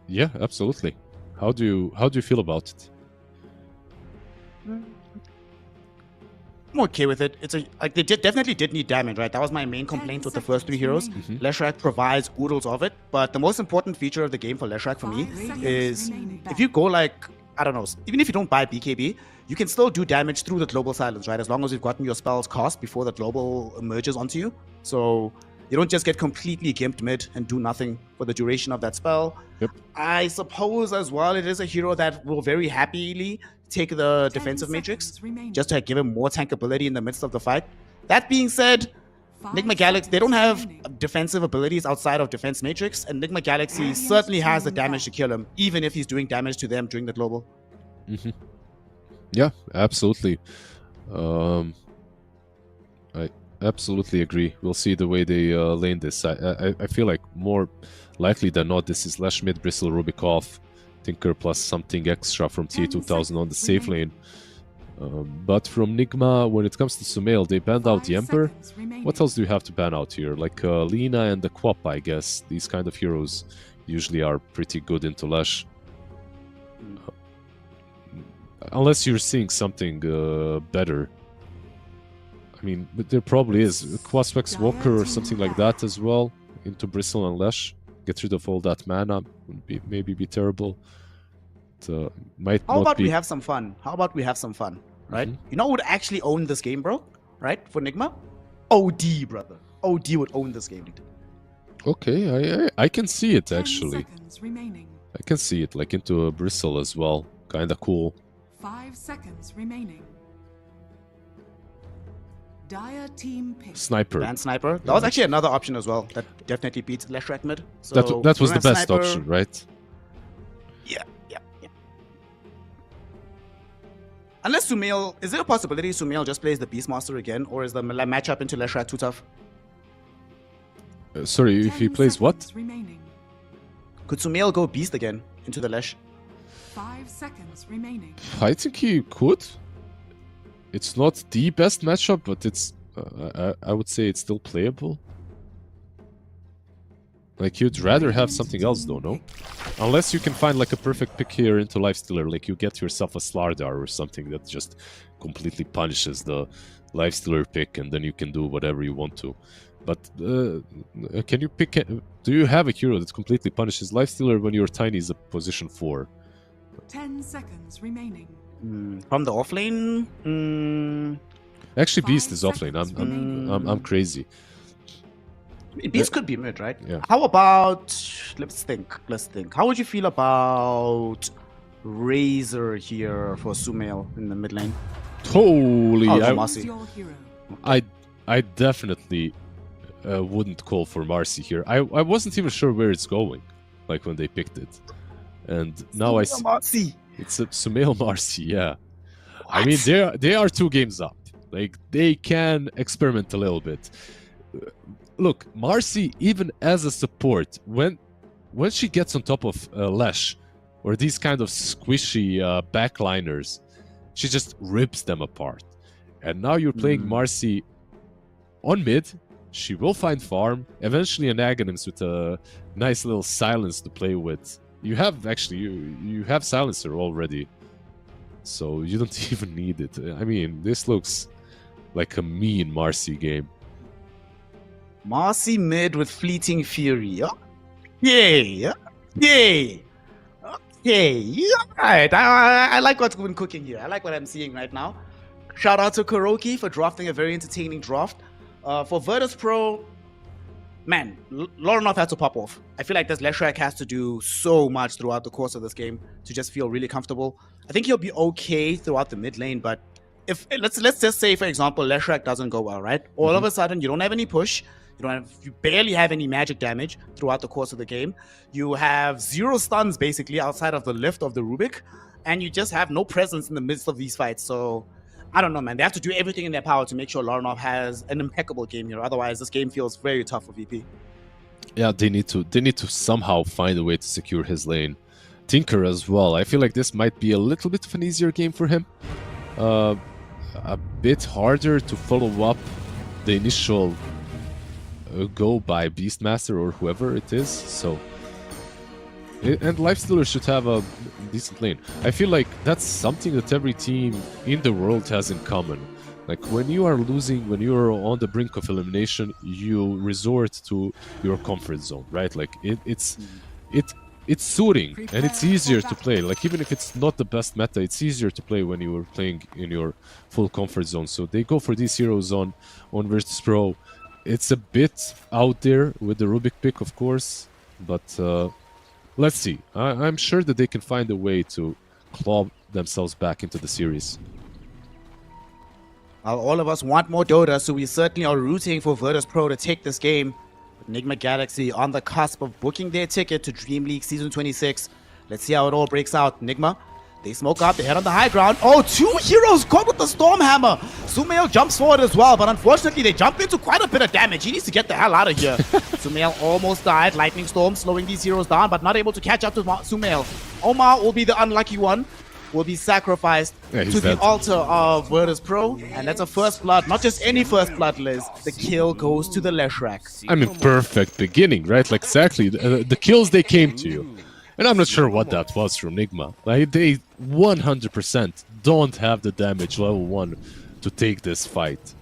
Yeah, absolutely. How do you feel about it? I'm okay with it. It's they definitely did need damage, right? That was my main complaint with the first 3 heroes. Leshrac provides oodles of it, but the most important feature of the game for Leshrac for me is if you go like, I don't know, even if you don't buy BKB, you can still do damage through the global silence, right? As long as you've gotten your spells cast before the global emerges onto you. So you don't just get completely gimped mid and do nothing for the duration of that spell. I suppose as well it is a hero that will very happily take the defensive matrix just to give him more tankability in the midst of the fight. That being said, Enigma Galaxy, they don't have defensive abilities outside of defense matrix, and Enigma Galaxy certainly has the damage to kill him, even if he's doing damage to them during the global. Yeah, absolutely. I absolutely agree. We'll see the way they lane this. I feel like more likely than not, this is Lash mid, Bristle, Rubik off, Tinker plus something extra from TA2000 on the safe lane. But from Nigma, when it comes to Sumail, they banned out the Emperor. What else do you have to ban out here? Like Lina and the Quap, I guess. These kind of heroes usually are pretty good into Lash. Unless you're seeing something better. I mean, but there probably is. Quaspex Walker or something like that as well into Bristle and Lash. Get rid of all that mana. Would maybe be terrible. Might How not about be... we have some fun? How about we have some fun, right? You know who would actually own this game, bro? Right? For Nigma? OD, brother. OD would own this game. Okay, I can see it actually. I can see it like into a Bristle as well. Kinda cool. 5 seconds remaining. Dire team pick. Sniper. Band Sniper. That was actually another option as well. That definitely beats Leshrac mid. So That was the Band best Sniper, option, right? Yeah. Unless Sumail, is there a possibility Sumail just plays the Beastmaster again, or is the matchup into Leshrac too tough? Sorry, if he plays what? Remaining. Could Sumail go Beast again into the Lesh? 5 seconds remaining. I think he could. It's not the best matchup, but it's. I would say it's still playable. Like, you'd rather have something else, though, no? Unless you can find, like, a perfect pick here into Lifestealer, like you get yourself a Slardar or something that just completely punishes the Lifestealer pick, and then you can do whatever you want to. But, can you pick... Do you have a hero that completely punishes Lifestealer when your Tiny is a position 4? 10 seconds remaining. From the offlane? Actually, Beast is offlane. I'm crazy. I mean, Beast could be mid, right? Yeah. How about... Let's think. How would you feel about Razor here for Sumail in the mid lane? Holy... Marcy. I definitely wouldn't call for Marcy here. I wasn't even sure where it's going, like, when they picked it. And now I see... Marcy. It's a Sumail Marcy, yeah. What? I mean, they are 2 games up. Like, they can experiment a little bit. Look, Marcy, even as a support, when she gets on top of Lesh, or these kind of squishy backliners, she just rips them apart. And now you're playing Marcy on mid. She will find farm, eventually an Aghanims with a nice little silence to play with. You have, actually, you have Silencer already, so you don't even need it. I mean, this looks like a mean Marcy game. Marcy mid with Fleeting Fury. Yay! Okay. Alright. I like what's been cooking here. I like what I'm seeing right now. Shout out to Kuroki for drafting a very entertaining draft. For Virtus Pro, man, Lorinov had to pop off. I feel like this Leshrac has to do so much throughout the course of this game to just feel really comfortable. I think he'll be okay throughout the mid lane, but if let's just say, for example, Leshrac doesn't go well, right? All of a sudden, you don't have any push. You barely have any magic damage throughout the course of the game. You have 0 stuns, basically, outside of the lift of the Rubik. And you just have no presence in the midst of these fights. So, I don't know, man. They have to do everything in their power to make sure Lorinov has an impeccable game here. Otherwise, this game feels very tough for VP. Yeah, they need to somehow find a way to secure his lane. Tinker as well. I feel like this might be a little bit of an easier game for him. A bit harder to follow up the initial go by Beastmaster or whoever it is. So, and Lifestealer should have a decent lane. I feel like that's something that every team in the world has in common. Like, when you are losing, when you are on the brink of elimination, you resort to your comfort zone, right? Like, it's suiting and it's easier to play. Like, even if it's not the best meta, it's easier to play when you are playing in your full comfort zone. So they go for these heroes on Virtus Pro. It's a bit out there with the Rubik pick, of course, but let's see. I'm sure that they can find a way to claw themselves back into the series. Well, all of us want more Dota, so we certainly are rooting for Virtus Pro to take this game. Enigma Galaxy on the cusp of booking their ticket to DreamLeague Season 26. Let's see how it all breaks out. Enigma, they smoke up, they head on the high ground. Oh, 2 heroes caught with the Stormhammer. Sumail jumps forward as well, but unfortunately they jump into quite a bit of damage. He needs to get the hell out of here. Sumail almost died. Lightning Storm slowing these heroes down, but not able to catch up to Sumail. Omar will be the unlucky one. Will be sacrificed to the altar of Virtus Pro, and that's a first blood. Not just any first blood, Liz. The kill goes to the Leshrac. I mean, perfect beginning, right? Like, exactly. The kills, they came to you. And I'm not sure what that was from Enigma. Like, they 100% don't have the damage level 1 to take this fight.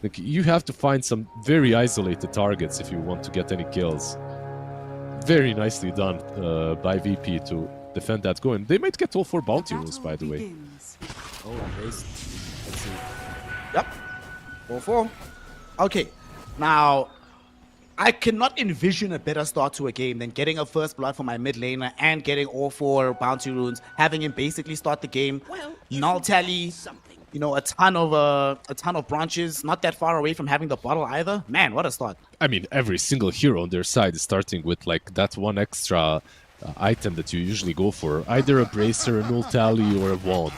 Like, you have to find some very isolated targets if you want to get any kills. Very nicely done by VP to defend that going. They might get all 4 bounty rules, by the way. Oh, let's see. Yep. 4-4. Okay. Now, I cannot envision a better start to a game than getting a first blood for my mid laner and getting all 4 bounty runes, having him basically start the game, null tally, a ton of branches, not that far away from having the bottle either. Man, what a start. I mean, every single hero on their side is starting with like that one extra item that you usually go for, either a bracer, an ult tally, or a wand.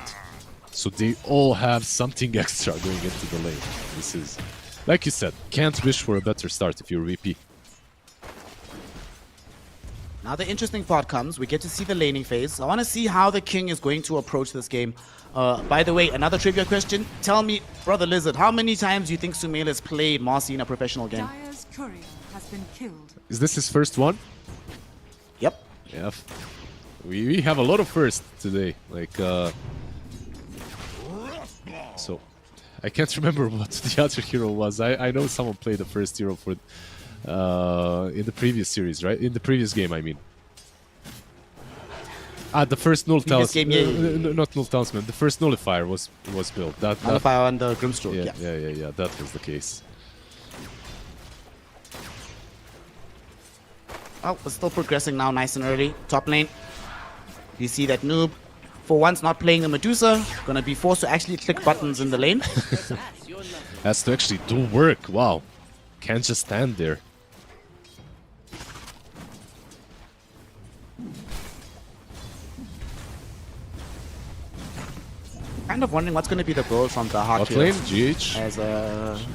So they all have something extra going into the lane. This is, like you said, can't wish for a better start if you're VP. Now the interesting part comes. We get to see the laning phase. I want to see how the King is going to approach this game. By the way, another trivia question. Tell me, Brother Lizard, how many times do you think Sumail has played Marcy in a professional game? Dire's courier has been killed. Is this his first one? Yep. Yeah. We have a lot of firsts today. Like, so I can't remember what the other hero was. I know someone played the first hero for in the previous series, right? In the previous game, I mean. The first null talisman, not null talisman. The first nullifier was built. Nullifier on the Grimstroke. Yeah. That was the case. Oh, we're still progressing now, nice and early. Top lane. You see that Noob, for once not playing the Medusa, gonna be forced to actually click buttons in the lane. Has to actually do work. Wow, can't just stand there. Kind of wondering what's going to be the goal from the hard lane, GH as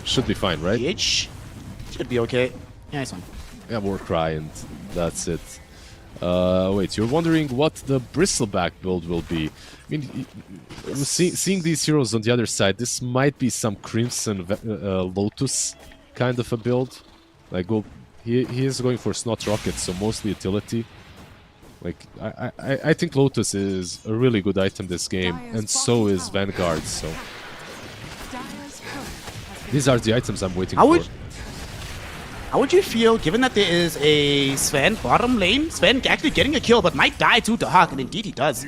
should be fine, right? GH should be okay. Yeah, nice one. Yeah, Warcry, and that's it. Wait, you're wondering what the Bristleback build will be. I mean, seeing these heroes on the other side, this might be some Crimson Lotus kind of a build. Like, well, he is going for Snot Rocket, so mostly utility. Like, I think Lotus is a really good item this game, and so is Vanguard, so... These are the items I'm waiting for. How would you feel, given that there is a Sven bottom lane? Sven actually getting a kill, but might die to Dahak, and indeed he does.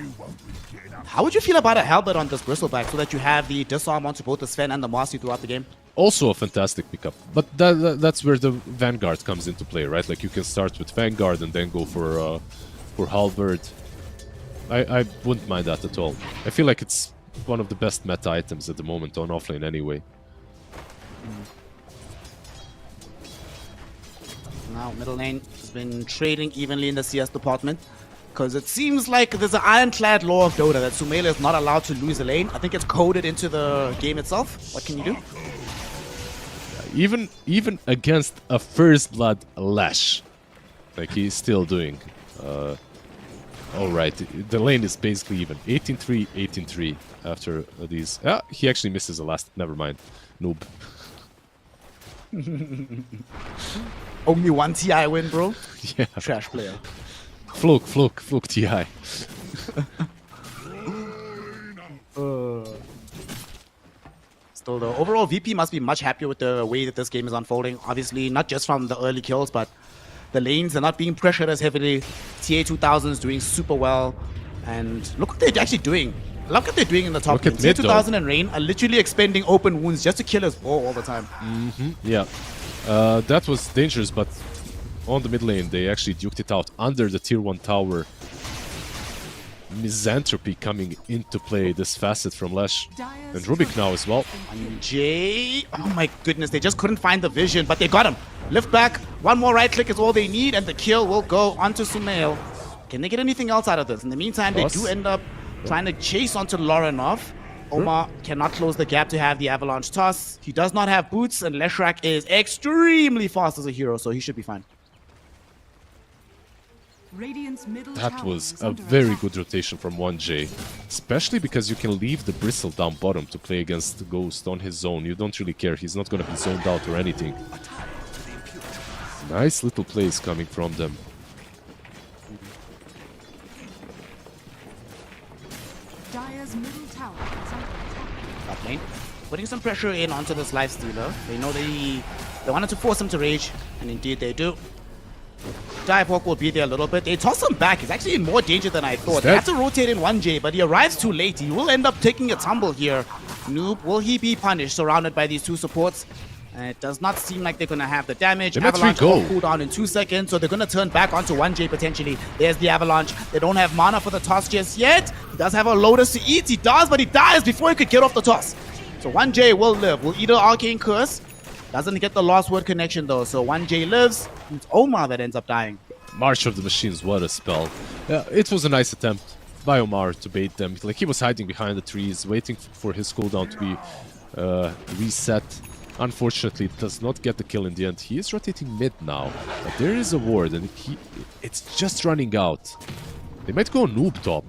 How would you feel about a Halberd on this Bristleback, so that you have the disarm onto both the Sven and the Marcy throughout the game? Also a fantastic pickup, but that's where the Vanguard comes into play, right? Like, you can start with Vanguard and then go for Halberd. I wouldn't mind that at all. I feel like it's one of the best meta items at the moment on offlane anyway. Now middle lane has been trading evenly in the CS department, because it seems like there's an ironclad law of Dota that Sumail is not allowed to lose a lane. I think it's coded into the game itself. What can you do? Even against a First Blood Lash, like he's still doing. Alright, the lane is basically even. 18-3, 18-3 after these. He actually misses the last. Never mind. Noob. Only one TI win, bro? Yeah. Trash player. Fluke TI. Still, the overall VP must be much happier with the way that this game is unfolding. Obviously, not just from the early kills, but the lanes are not being pressured as heavily. TA2000 is doing super well. And look what they're actually doing. Look what they're doing in the top lane. TA2000 and Rain are literally expending open wounds just to kill his ball all the time. Yeah. That was dangerous, but on the mid lane, they actually duked it out under the tier 1 tower. Misanthropy coming into play, this facet from Lash. And Rubik now as well. And Jay, oh my goodness, they just couldn't find the vision, but they got him. Lift back, one more right click is all they need, and the kill will go onto Sumail. Can they get anything else out of this? In the meantime, they do end up trying to chase onto Lorenov. Omar cannot close the gap to have the Avalanche toss. He does not have boots, and Leshrak is extremely fast as a hero, so he should be fine. That was a very good rotation from 1J, especially because you can leave the Bristle down bottom to play against the Ghost on his zone. You don't really care, he's not going to be zoned out or anything. Nice little plays coming from them. Dire's middle tower is under attack. Top lane, putting some pressure in onto this Lifestealer. They know they wanted to force him to rage, and indeed they do. Direhawk will be there a little bit. They toss him back. He's actually in more danger than I thought. They have to rotate in 1J, but he arrives too late. He will end up taking a tumble here. Noob, will he be punished surrounded by these two supports? And it does not seem like they're going to have the damage. They let Avalanche three go. will cool down in 2 seconds, so they're going to turn back onto 1J potentially. There's the Avalanche. They don't have mana for the toss just yet. He does have a Lotus to eat. He does, but he dies before he could get off the toss. So 1J will live. Will eat an Arcane Curse. Doesn't get the last word connection though. So 1J lives. It's Omar that ends up dying. March of the Machines, what a spell. It was a nice attempt by Omar to bait them. Like, he was hiding behind the trees, waiting for his cooldown to be reset. Unfortunately, it does not get the kill in the end. He is rotating mid now, but there is a ward, and it's just running out. They might go noob top.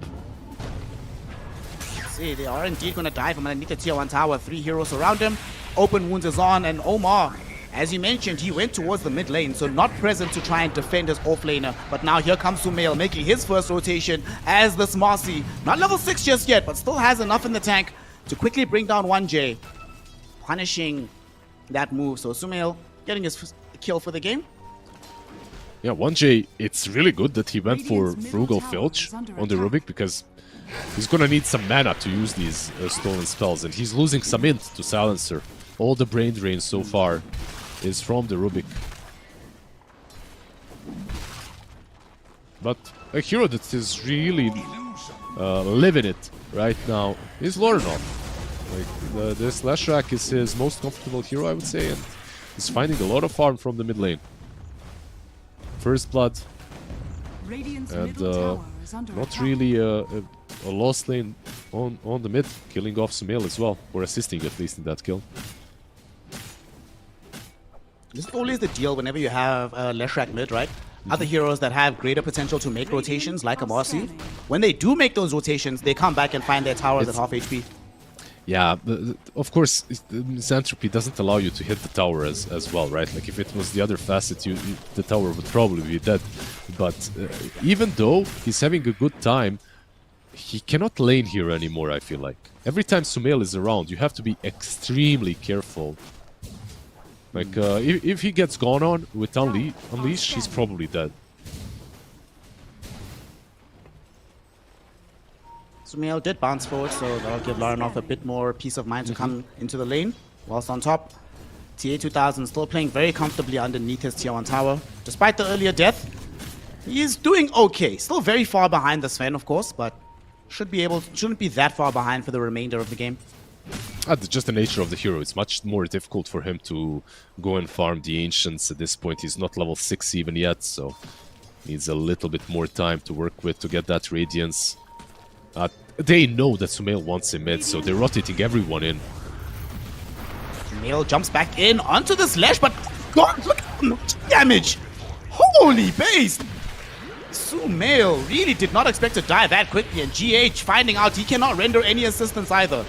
See, they are indeed going to die from underneath the tier 1 tower. 3 heroes around him. Open wounds is on, and Omar, as you mentioned, he went towards the mid lane, so not present to try and defend his offlaner. But now here comes Sumail making his first rotation as this Marcy. Not level 6 just yet, but still has enough in the tank to quickly bring down 1J. Punishing that move. So Sumail getting his kill for the game. Yeah, 1J, it's really good that he went for Frugal Filch on the Rubik, because he's gonna need some mana to use these stolen spells, and he's losing some int to Silencer. All the brain drain so far is from the Rubik. But a hero that is really living it right now is Lorenov. Like, this Leshrac is his most comfortable hero, I would say, and he's finding a lot of farm from the mid lane. First blood, and not really a lost lane on the mid, killing off Sumail as well, or assisting at least in that kill. This is always the deal whenever you have Leshrac mid, right? Other heroes that have greater potential to make rotations, like a Marcy, when they do make those rotations, they come back and find their towers at half HP. Yeah, of course, Misanthropy doesn't allow you to hit the tower as well, right? Like, if it was the other facet, the tower would probably be dead. But even though he's having a good time, he cannot lane here anymore, I feel like. Every time Sumail is around, you have to be extremely careful. Like, if he gets gone on with Unleash, he's probably dead. Sumail did bounce forward, so that'll give Lorenov a bit more peace of mind to come into the lane. Whilst on top, TA2000 still playing very comfortably underneath his tier 1 tower. Despite the earlier death, he is doing okay. Still very far behind the Sven, of course, but shouldn't be that far behind for the remainder of the game. Just the nature of the hero. It's much more difficult for him to go and farm the Ancients at this point. He's not level 6 even yet, so needs a little bit more time to work with to get that Radiance. They know that Sumail wants him mid, so they're rotating everyone in. Sumail jumps back in onto the slash, but God, look at how much damage! Holy base! Sumail really did not expect to die that quickly, and GH finding out he cannot render any assistance either.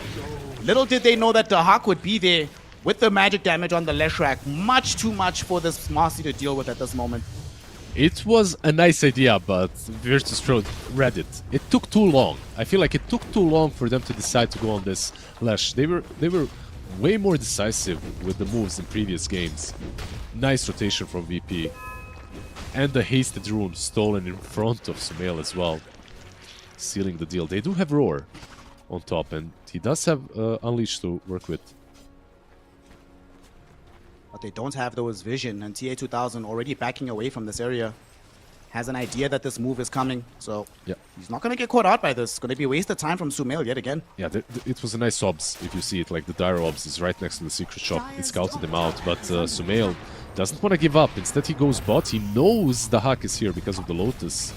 Little did they know that the Hawk would be there with the magic damage on the Leshrac. Much too much for this Marcy to deal with at this moment. It was a nice idea, but Virtus.pro read it. It took too long. I feel like it took too long for them to decide to go on this Lesh. They were way more decisive with the moves in previous games. Nice rotation from VP. And the hasted rune stolen in front of Sumail as well. Sealing the deal. They do have Roar on top, and he does have Unleash to work with. But they don't have those vision, and TA2000 already backing away from this area. Has an idea that this move is coming, so yeah, he's not going to get caught out by this. It's going to be wasted time from Sumail yet again. Yeah, it was a nice obs, if you see it. Like, the Dire Obs is right next to the secret shop. It scouted them out, but Sumail doesn't want to give up. Instead, he goes bot. He knows the Hawk is here because of the Lotus.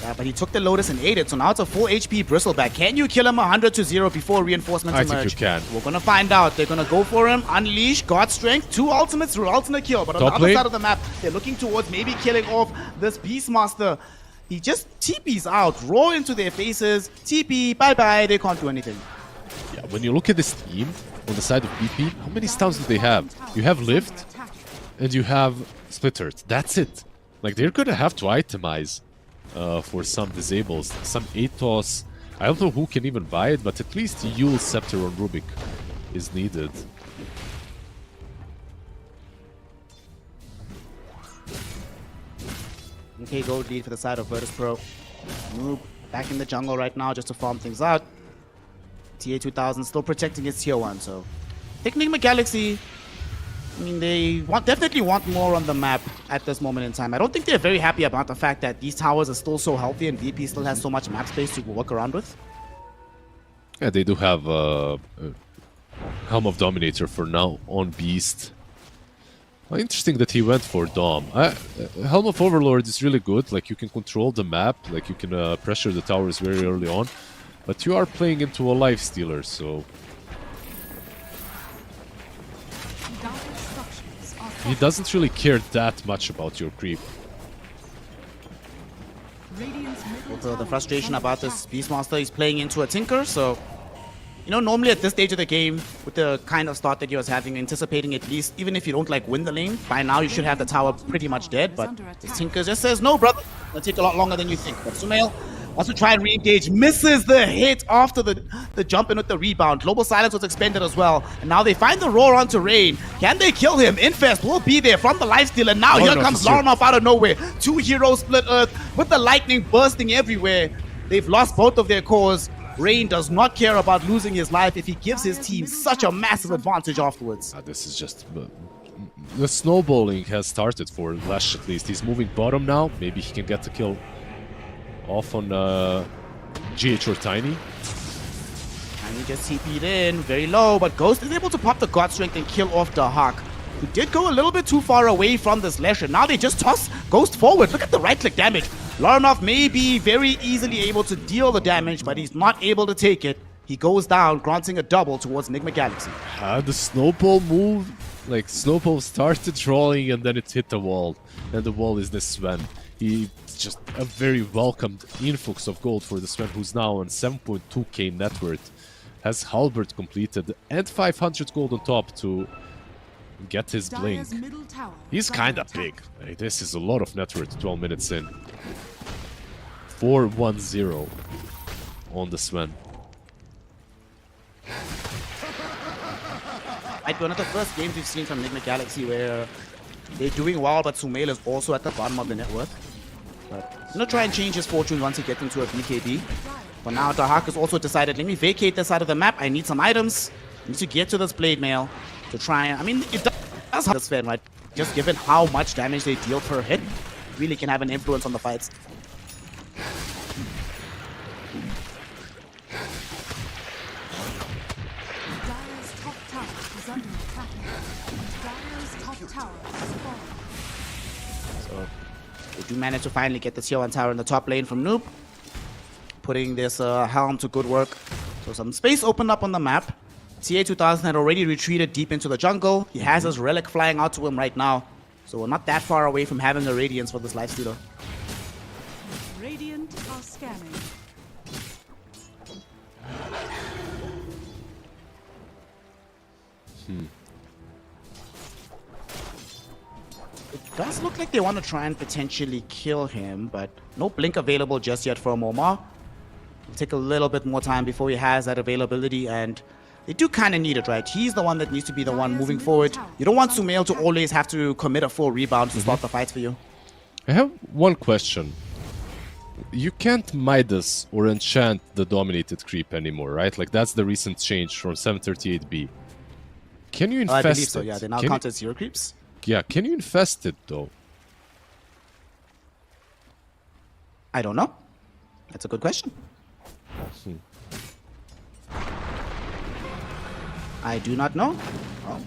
Yeah, but he took the Lotus and ate it, so now it's a full HP Bristleback. Can you kill him 100-0 before reinforcements emerge? I think you can. We're gonna find out. They're gonna go for him. Unleash, God Strength, 2 ultimates, results in a kill. But on the other side of the map, they're looking towards maybe killing off this Beastmaster. He just TP's out, roar into their faces, TP, bye-bye, they can't do anything. Yeah, when you look at this team on the side of BP, how many stuns do they have? You have Lift, and you have Splitter. That's it. Like, they're gonna have to itemize for some disables. Some Atos. I don't know who can even buy it, but at least Yule Scepter on Rubik is needed. Okay, gold lead for the side of Virtus.pro. Noob back in the jungle right now just to farm things out. TA2000 still protecting his tier 1, so Enigma Galaxy I mean, they definitely want more on the map at this moment in time. I don't think they're very happy about the fact that these towers are still so healthy and VP still has so much map space to work around with. Yeah, they do have Helm of Dominator for now on Beast. Interesting that he went for Dom. Helm of Overlord is really good, like you can control the map, like you can pressure the towers very early on, but you are playing into a lifestealer, so... He doesn't really care that much about your creep. Also, the frustration about this Beastmaster, he's playing into a Tinker, so... You know, normally at this stage of the game, with the kind of start that he was having, anticipating at least, even if you don't like win the lane, by now you should have the tower pretty much dead, but this Tinker just says, no brother, it'll take a lot longer than you think. But Sumail wants to try and re-engage, misses the hit after the jump in with the rebound. Global Silence was expended as well, and now they find the roar onto Rain. Can they kill him? Infest will be there from the lifesteal, and now here comes Laranov out of nowhere. Two heroes split earth with the lightning bursting everywhere. They've lost both of their cores. Rain does not care about losing his life if he gives his team such a massive advantage afterwards. This is just... the snowballing has started for Lash at least. He's moving bottom now. Maybe he can get the kill off on GH or Tiny. Tiny just TP'd in, very low, but Ghost is able to pop the God Strength and kill off Dahak, who did go a little bit too far away from this Lash, and now they just toss Ghost forward. Look at the right-click damage. Laranov may be very easily able to deal the damage, but he's not able to take it. He goes down, granting a double towards Enigma Galaxy. The snowball move, like snowball started rolling and then it hit the wall. And the wall is the Sven. He's just a very welcomed influx of gold for the Sven, who's now on 7.2k net worth. Has Halberd completed and 500 gold on top to get his blink. He's kinda big. Like, this is a lot of net worth 12 minutes in. 4-1-0 on the Sven. Might be one of the first games we've seen from Enigma Galaxy where they're doing well, but Sumail is also at the bottom of the net worth. But he's gonna try and change his fortunes once he gets into a BKB. For now, Dahak has also decided, let me vacate this side of the map. I need some items. I need to get to this Blade Mail to try and... I mean, it does have this Sven, right? Just given how much damage they deal per hit, really can have an influence on the fights. So they do manage to finally get the Tier 1 tower in the top lane from Noob, putting this Helm to good work. So some space opened up on the map. TA2000 had already retreated deep into the jungle. He has his relic flying out to him right now. So we're not that far away from having a Radiance for this lifestealer. Radiant are scanning. It does look like they want to try and potentially kill him, but no blink available just yet for Momar. It'll take a little bit more time before he has that availability, and they do kind of need it, right? He's the one that needs to be the one moving forward. You don't want Sumail to always have to commit a full rebound to start the fights for you. I have one question. You can't Midas or enchant the dominated creep anymore, right? Like, that's the recent change from 738B. Can you infest I believe so, it? yeah. They now count as 0 creeps. Yeah, can you infest it, though? I don't know. That's a good question. I do not know. Well,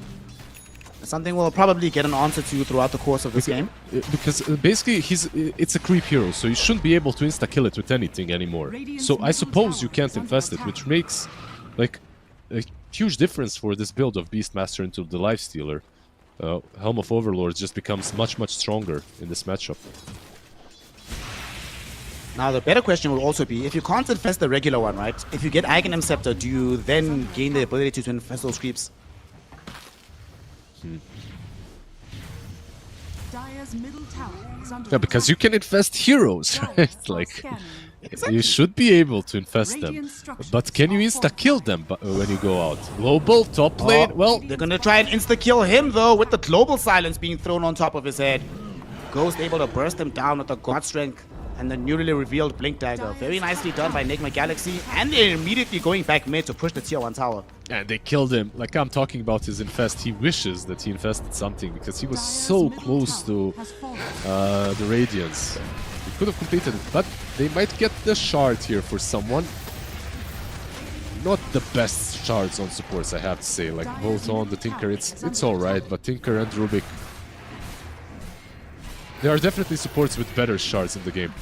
that's something we'll probably get an answer to throughout the course of this game. Because basically, it's a creep hero, so you shouldn't be able to insta-kill it with anything anymore. So I suppose you can't infest it, which makes like a huge difference for this build of Beastmaster into the Lifestealer. Helm of Overlord just becomes much, much stronger in this matchup. Now, the better question will also be, if you can't infest the regular one, right? If you get Aghanim Scepter, do you then gain the ability to infest those creeps? Dire's middle tower is under Yeah, because you can infest heroes, right? Like, you should be able to infest them. But can you insta-kill them when you go out? Global, top lane, well... They're gonna try and insta-kill him, though, with the Global Silence being thrown on top of his head. Ghost able to burst him down with the God Strength. and the newly revealed Blink Dagger. Very nicely done by Enigma Galaxy, and they're immediately going back mid to push the tier 1 tower. And they killed him. Like I'm talking about his infest, he wishes that he infested something because he was so close to the Radiance. He could have completed it, but they might get the shard here for someone. Not the best shards on supports, I have to say. Like both on the Tinker, it's alright, but Tinker and Rubik, there are definitely supports with better shards in the game.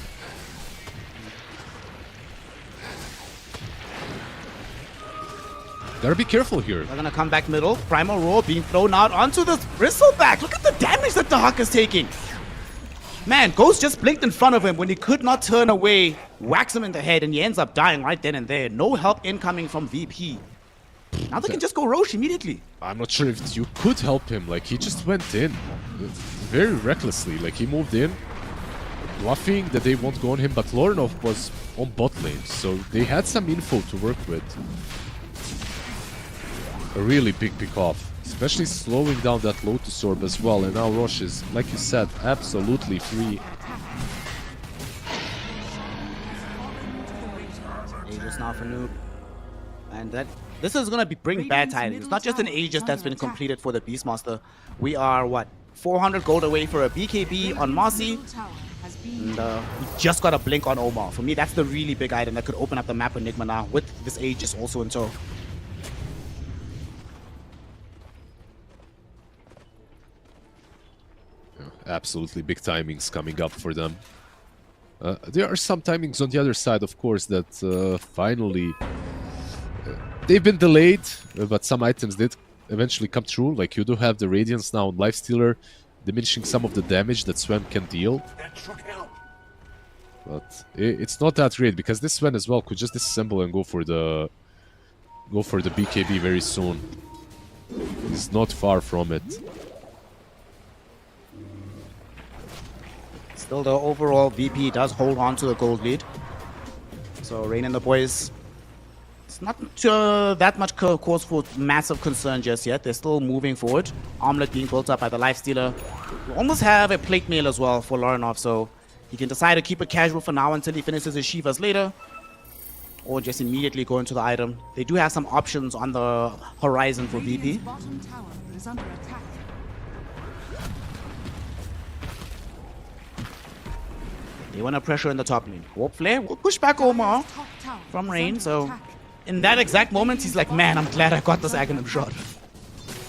Gotta be careful here. They're gonna come back middle. Primal Roar being thrown out onto this Bristleback. Look at the damage that Dark is taking. Man, Ghost just blinked in front of him when he could not turn away, whacks him in the head, and he ends up dying right then and there. No help incoming from VP. Now they can just go Roche immediately. I'm not sure if you could help him. Like, he just went in very recklessly. Like, he moved in, bluffing that they won't go on him, but Lornov was on bot lane, so they had some info to work with. A really big pick off, especially slowing down that Lotus Orb as well. And now Roche is, like you said, absolutely free. Aegis now for Noob. And this is going to bring bad tidings. It's not just an Aegis that's been completed for the Beastmaster. We are, what, 400 gold away for a BKB on Marcy. And we just got a blink on Omar. For me, that's the really big item that could open up the map Enigma now with this Aegis also in tow. Absolutely big timings coming up for them. There are some timings on the other side, of course, that finally... they've been delayed, but some items did eventually come true. Like, you do have the Radiance now on Lifestealer, diminishing some of the damage that Sven can deal. But it's not that great, because this Sven as well could just disassemble and go for the BKB very soon. He's not far from it. Still, the overall VP does hold on to the gold lead. So Rain and the boys, it's not that much cause for massive concern just yet. They're still moving forward. Armlet being built up by the Lifestealer. We almost have a plate mail as well for Lorinov, so he can decide to keep it casual for now until he finishes his Shivas later, or just immediately go into the item. They do have some options on the horizon for VP. Bottom tower is under attack. They want to pressure in the top lane. Warp Flare will push back Omar from Rain, so in that exact moment, he's like, man, I'm glad I got this Aghanim shot.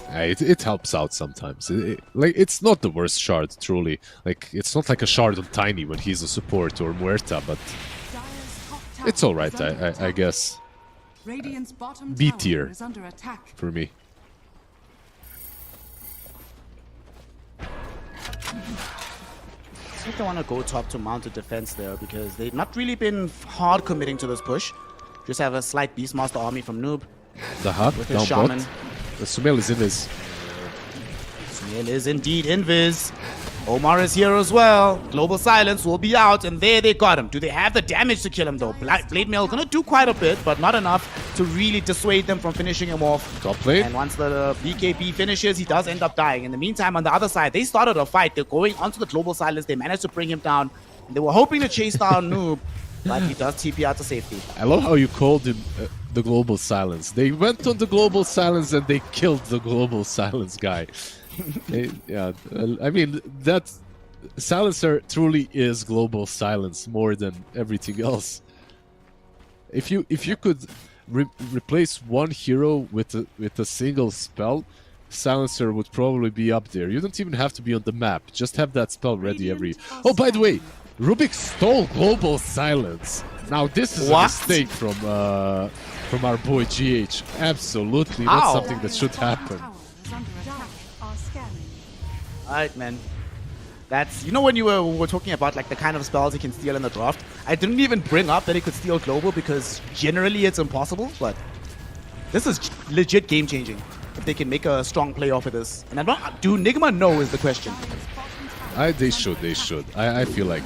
It helps out sometimes. Like, it's not the worst shard, truly. Like, it's not like a shard on Tiny when he's a support or Muerta, but it's alright, I guess. B tier for me. I think they want to go top to mount a defense there because they've not really been hard committing to this push. Just have a slight Beastmaster army from Noob. The hut with down his shaman. bot. The Sumail is invis. Sumail is indeed invis. Omar is here as well. Global Silence will be out, and there they got him. Do they have the damage to kill him though? Blade Mail gonna do quite a bit, but not enough to really dissuade them from finishing him off. Top lane. And once the BKB finishes, he does end up dying. In the meantime, on the other side, they started a fight. They're going onto the Global Silence. They managed to bring him down. And they were hoping to chase down Noob, but he does TP out to safety. I love how you called him the Global Silence. They went on the Global Silence and they killed the Global Silence guy. Yeah, I mean, that Silencer truly is Global Silence more than everything else. If you could replace one hero with a single spell, Silencer would probably be up there. You don't even have to be on the map. Just have that spell ready every... Oh, by the way, Rubik stole Global Silence. Now this is a mistake from our boy GH. Absolutely not something that should happen. Alright, man. That's, you know, when we were talking about like the kind of spells he can steal in the draft, I didn't even bring up that he could steal global because generally it's impossible, but this is legit game changing if they can make a strong play off of this. And I'm not, do Nigma know is the question. They should. I feel like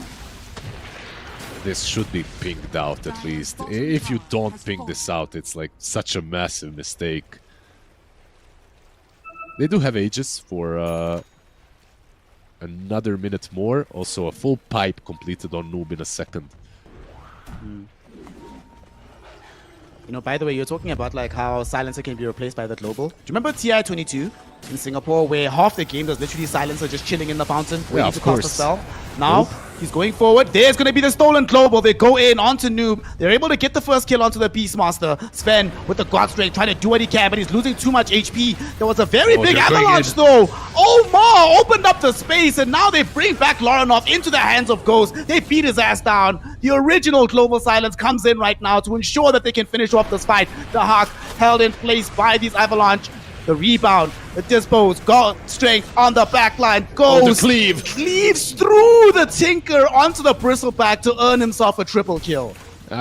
this should be pinged out at least. If you don't ping this out, it's like such a massive mistake. They do have Aegis for another minute more. Also a full pipe completed on Noob in a second. You know, by the way, you're talking about like how Silencer can be replaced by the global. Do you remember TI-22 in Singapore where half the game was literally Silencer just chilling in the fountain waiting to cast a spell? Now, he's going forward. There's going to be the stolen global. They go in onto Noob. They're able to get the first kill onto the Beastmaster. Sven with the God Strength trying to do what he can, but he's losing too much HP. There was a very big avalanche though. Omar opened up the space, and now they bring back Loranov into the hands of Ghost. They beat his ass down. The original Global Silence comes in right now to ensure that they can finish off this fight. The Hawk held in place by these avalanche. The rebound, the dispose, God Strength on the back line, goes, cleaves through the Tinker onto the Bristleback to earn himself a triple kill.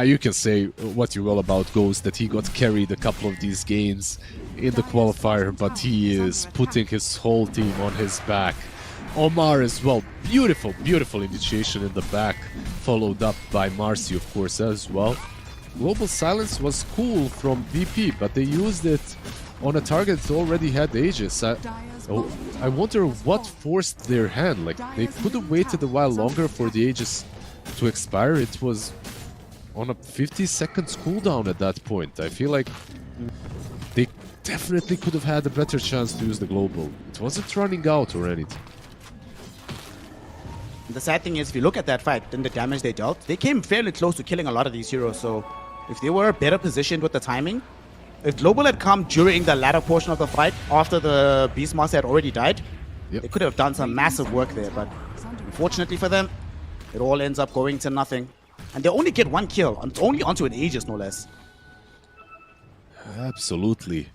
You can say what you will about Ghost, that he got carried a couple of these games in the qualifier, but he is putting his whole team on his back. Omar as well, beautiful initiation in the back, followed up by Marcy of course as well. Global Silence was cool from VP, but they used it on a target that already had Aegis. I wonder what forced their hand. Like, they could have waited a while longer for the Aegis to expire. It was on a 50 seconds cooldown at that point. I feel like they definitely could have had a better chance to use the global. It wasn't running out or anything. The sad thing is, if you look at that fight and the damage they dealt, they came fairly close to killing a lot of these heroes. So if they were better positioned with the timing, if Global had come during the latter portion of the fight, after the Beastmaster had already died, they could have done some massive work there. But unfortunately for them, it all ends up going to nothing. And they only get one kill, and it's only onto an Aegis, no less. Absolutely.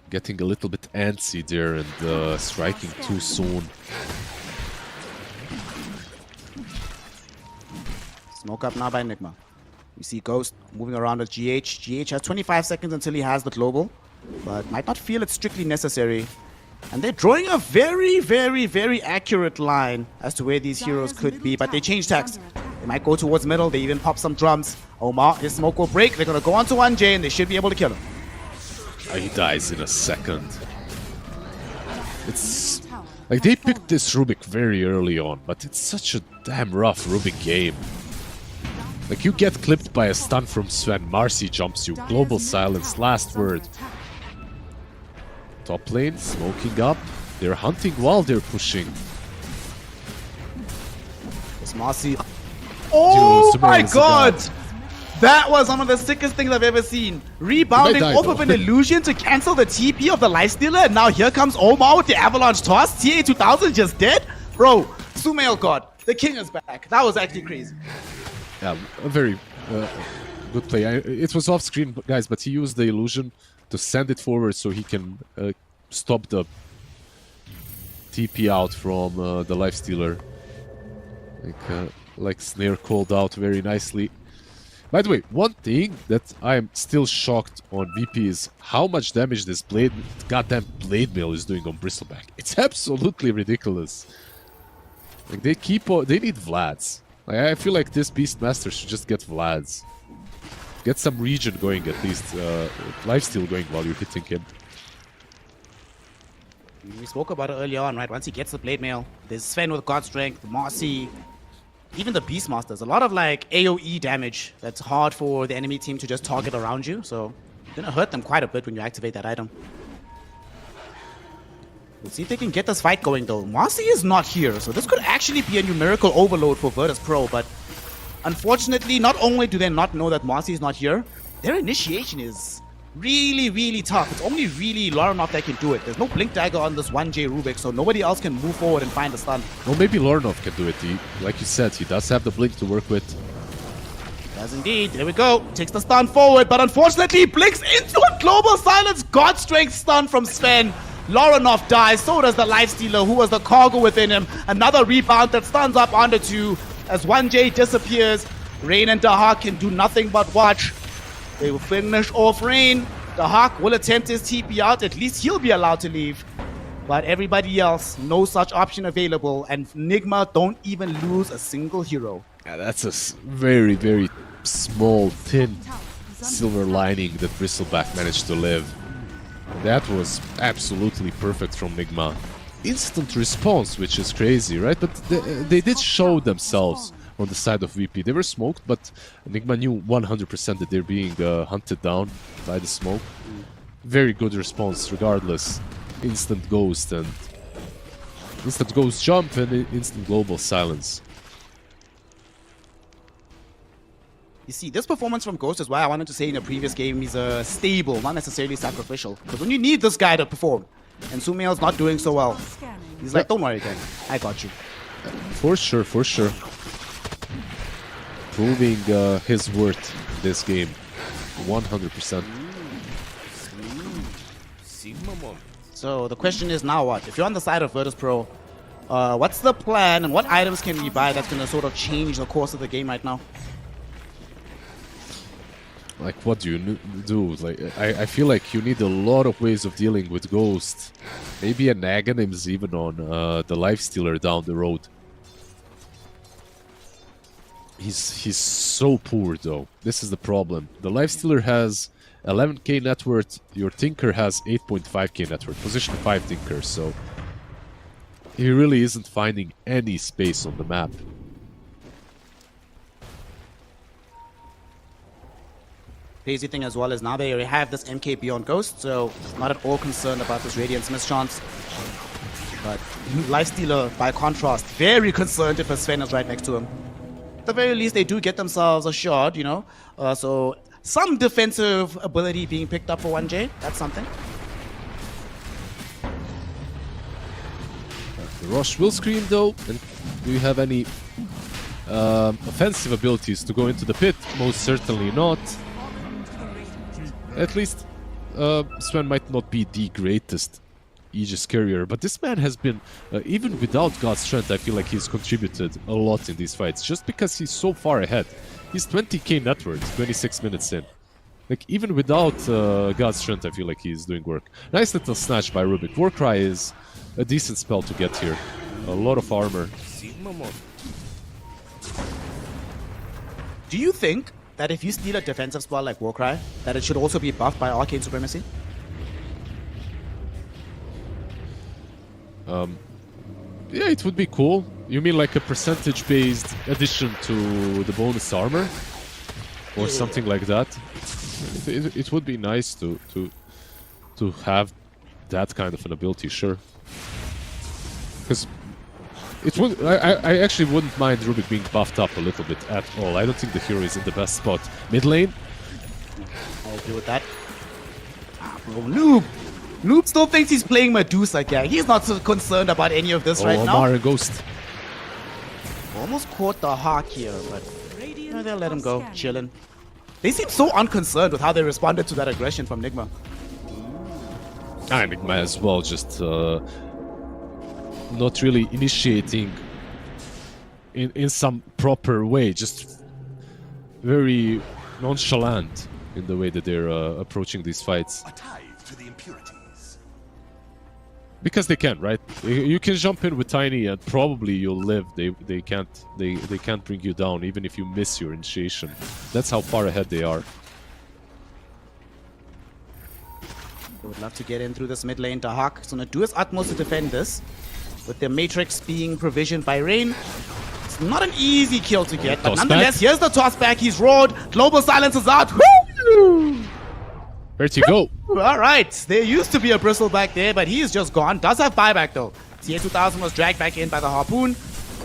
Getting a little bit antsy there and striking too soon. Smoke up now by Enigma. We see Ghost moving around with GH. GH has 25 seconds until he has the global, but might not feel it's strictly necessary. And they're drawing a very accurate line as to where these heroes could be, but they change tacks. They might go towards middle, they even pop some drums. Omar, his smoke will break, they're gonna go on to 1J and they should be able to kill him. He dies in a second. It's like they picked this Rubik very early on, but it's such a damn rough Rubik game. Like, you get clipped by a stun from Sven, Marcy jumps you, Global Silence, last word. Top lane, smoking up. They're hunting while they're pushing. It's Marcy. Oh Dude, my god! That was one of the sickest things I've ever seen. Rebounding off of an illusion to cancel the TP of the Lifestealer, and now here comes Omar with the Avalanche toss. TA2000 just dead? Bro, Sumail God, the king is back. That was actually crazy. Yeah, a very good play. It was off screen, guys, but he used the illusion to send it forward so he can stop the TP out from the Lifestealer. Like Snare called out very nicely. By the way, one thing that I'm still shocked on VP is how much damage this goddamn blade mail is doing on Bristleback. It's absolutely ridiculous. Like, they need Vlads. Like, I feel like this Beastmaster should just get Vlads. Get some region going at least. Lifesteal going while you're hitting him. We spoke about it earlier on, right? Once he gets the blade mail, there's Sven with God Strength, Marcy, even the Beastmasters. A lot of like AoE damage that's hard for the enemy team to just target around you. So it's gonna hurt them quite a bit when you activate that item. We'll see if they can get this fight going though. Marcy is not here, so this could actually be a numerical overload for Virtus Pro, but unfortunately, not only do they not know that Marcy is not here, their initiation is really tough. It's only really Loranov that can do it. There's no Blink Dagger on this 1J Rubik, so nobody else can move forward and find a stun. Well, maybe Loranov can do it. Like you said, he does have the Blink to work with. Does indeed. There we go. Takes the stun forward, but unfortunately blinks into a Global Silence God Strength stun from Sven. Loranov dies, so does the Lifestealer, who was the cargo within him. Another rebound that stuns up onto 2 as 1J disappears. Rain and Dahak can do nothing but watch. They will finish off Rain. Dahak will attempt his TP out. At least he'll be allowed to leave. But everybody else, no such option available. And Nigma don't even lose a single hero. Yeah, that's a very small, thin silver lining that Bristleback managed to live. That was absolutely perfect from Nigma. instant response, which is crazy, right? But they did show themselves on the side of VP. They were smoked, but Enigma knew 100% that they're being hunted down by the smoke. Very good response, regardless. Instant ghost and instant ghost jump and instant global silence. You see, this performance from Ghost is why I wanted to say in a previous game he's stable, not necessarily sacrificial. Because when you need this guy to perform, and Sumail's not doing so well, he's like, don't worry, gang, I got you. For sure, for sure. Proving his worth this game, 100%. So the question is now what? If you're on the side of Virtus Pro, what's the plan and what items can we buy that's going to sort of change the course of the game right now? Like, what do you do? Like, I feel like you need a lot of ways of dealing with Ghost. Maybe an Aghanims even on the Lifestealer down the road. He's so poor though. This is the problem. The Lifestealer has 11k net worth. Your Tinker has 8.5k net worth. Position 5 Tinker, so he really isn't finding any space on the map. Crazy thing as well is now they already have this MK beyond Ghost, so not at all concerned about this Radiance mischance. But Lifestealer, by contrast, very concerned if a Sven is right next to him. At the very least, they do get themselves a shard, you know. So some defensive ability being picked up for 1J. That's something. The Rosh will scream though. And do you have any offensive abilities to go into the pit? Most certainly not. At least Sven might not be the greatest Aegis carrier, but this man has been, even without God's Strength, I feel like he's contributed a lot in these fights, just because he's so far ahead. He's 20k net worth, 26 minutes in. Like, even without God's Strength, I feel like he's doing work. Nice little snatch by Rubik. Warcry is a decent spell to get here. A lot of armor. Do you think that if you steal a defensive spell like Warcry, that it should also be buffed by Arcane Supremacy? Yeah, it would be cool. You mean like a percentage-based addition to the bonus armor? Or something like that? It would be nice to have that kind of an ability, sure. Because it would, I actually wouldn't mind Rubik being buffed up a little bit at all. I don't think the hero is in the best spot. Mid lane? I agree with that. Bro, Noob! Noob still thinks he's playing Medusa, gang. He's not so concerned about any of this right now. Mara Ghost. Almost caught the Hawk here, but they'll let him go, chillin'. They seem so unconcerned with how they responded to that aggression from Nigma. Nigma as well, just not really initiating in some proper way, just very nonchalant in the way that they're approaching these fights. Because they can, right? You can jump in with Tiny and probably you'll live. They can't bring you down even if you miss your initiation. That's how far ahead they are. They would love to get in through this mid lane. Dahak is gonna do his utmost to defend this. With their Matrix being provisioned by Rain. It's not an easy kill to get, but nonetheless, here's the toss back. He's roared. Global silence is out. Woo! Where'd he go? Alright, there used to be a Bristle back there, but he's just gone. Does have buyback though. TA2000 was dragged back in by the Harpoon,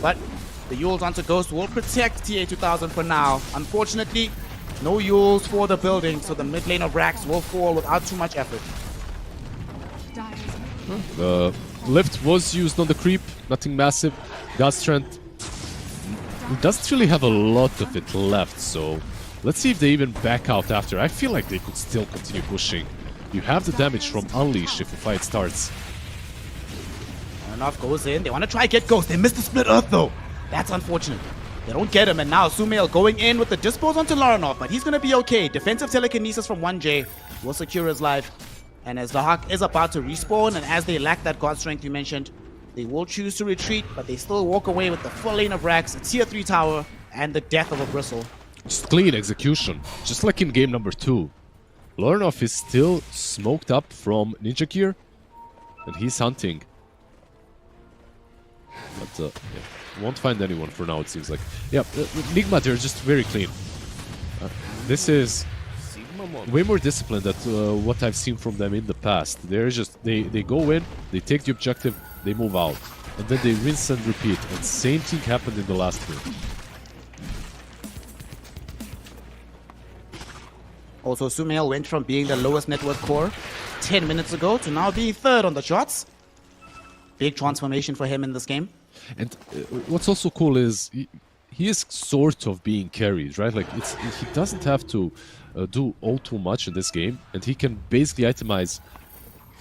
but the Yules onto Ghost will protect TA2000 for now. Unfortunately, no Yules for the building, so the mid lane of Rax will fall without too much effort. Lift was used on the creep, nothing massive. God's Strength, he doesn't really have a lot of it left, so let's see if they even back out after. I feel like they could still continue pushing. You have the damage from Unleash if a fight starts. Enough goes in. They want to try get Ghost. They missed the split earth though. That's unfortunate. They don't get him, and now Sumail going in with the dispose onto Laranov, but he's going to be okay. Defensive telekinesis from 1J will secure his life. And as the Hawk is about to respawn, and as they lack that God Strength you mentioned, they will choose to retreat, but they still walk away with the full lane of Rax, a tier 3 tower, and the death of a Bristle. Just clean execution, just like in game number 2. Laranov is still smoked up from Ninja Gear, and he's hunting. But won't find anyone for now, it seems like. Yeah, Nigma, they're just very clean. This is way more disciplined than what I've seen from them in the past. They're just, they go in, they take the objective, they move out. And then they rinse and repeat. And same thing happened in the last game. Also, Sumail went from being the lowest net worth core 10 minutes ago to now being third on the shots. Big transformation for him in this game. And what's also cool is he is sort of being carried, right? Like he doesn't have to do all too much in this game, and he can basically itemize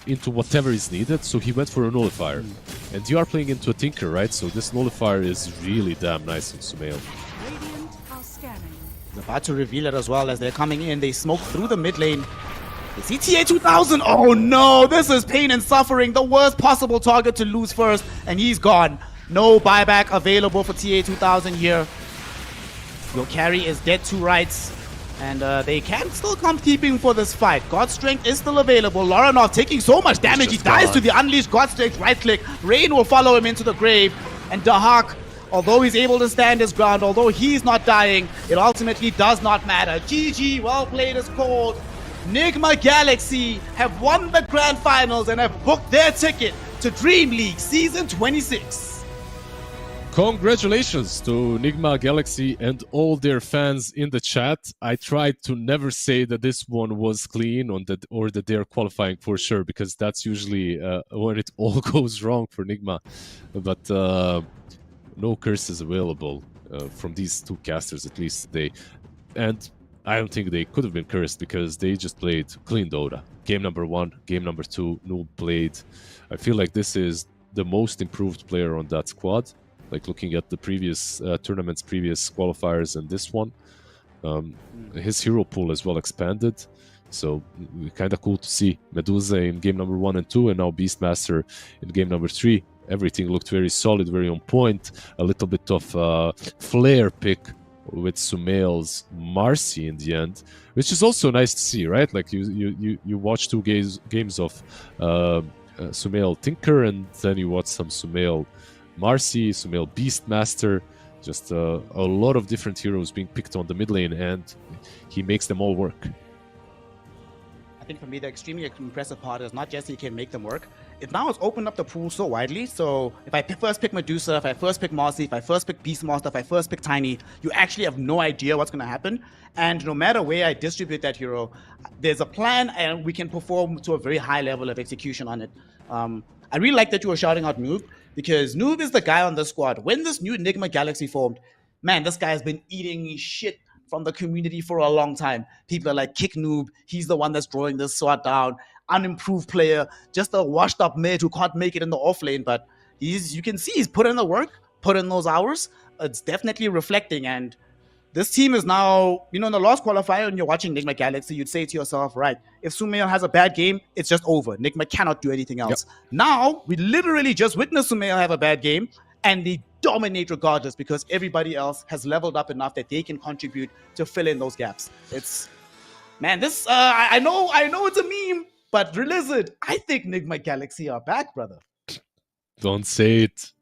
into whatever is needed. So he went for a nullifier, and you are playing into a tinker, right? So this nullifier is really damn nice on Sumail. Radiant are scanning. About to reveal it as well as they're coming in. They smoke through the mid lane. They see TA2000. Oh no, this is pain and suffering. The worst possible target to lose first, and he's gone. No buyback available for TA2000 here. Your carry is dead to rights, and they can still come keeping for this fight. God's Strength is still available. Loranov taking so much damage. He dies to the Unleashed God's Strength right click. Rain will follow him into the grave, and Dahak, although he's able to stand his ground, although he's not dying, it ultimately does not matter. GG, well played is called. Nigma Galaxy have won the Grand Finals and have booked their ticket to DreamLeague Season 26. Congratulations to Nigma Galaxy and all their fans in the chat. I tried to never say that this one was clean or that they're qualifying for sure, because that's usually when it all goes wrong for Nigma. But no curses available from these two casters, at least today. And I don't think they could have been cursed because they just played clean Dota. Game number 1, game number 2, Noob played. I feel like this is the most improved player on that squad. Like looking at the previous tournaments, previous qualifiers, and this one, his hero pool as well expanded. So kind of cool to see Medusa in game number 1 and 2, and now Beastmaster in game number 3. Everything looked very solid, very on point. A little bit of flair pick with Sumail's Marcy in the end, which is also nice to see, right? Like you watch 2 games of Sumail Tinker, and then you watch some Sumail Marcy, Sumail Beastmaster, just a lot of different heroes being picked on the mid lane, and he makes them all work. I think for me the extremely impressive part is not just he can make them work, it now has opened up the pool so widely. So if I first pick Medusa, if I first pick Marcy, if I first pick Beastmaster, if I first pick Tiny, you actually have no idea what's going to happen. And no matter where I distribute that hero, there's a plan and we can perform to a very high level of execution on it. I really like that you were shouting out Noob, because Noob is the guy on the squad. When this new Nigma Galaxy formed, man, this guy has been eating shit from the community for a long time. People are like, kick Noob, he's the one that's drawing this sword down. Unimproved player, just a washed up mid who can't make it in the off lane, but you can see he's put in the work, put in those hours. It's definitely reflecting, and this team is now, in the last qualifier, when you're watching Nigma Galaxy, you'd say to yourself, right, if Sumail has a bad game, it's just over. Nigma cannot do anything else. Yep. Now, we literally just witnessed Sumail have a bad game, and they dominate regardless because everybody else has leveled up enough that they can contribute to fill in those gaps. It's, man, this, I know it's a meme, but Lizard, I think Nigma Galaxy are back, brother. Don't say it.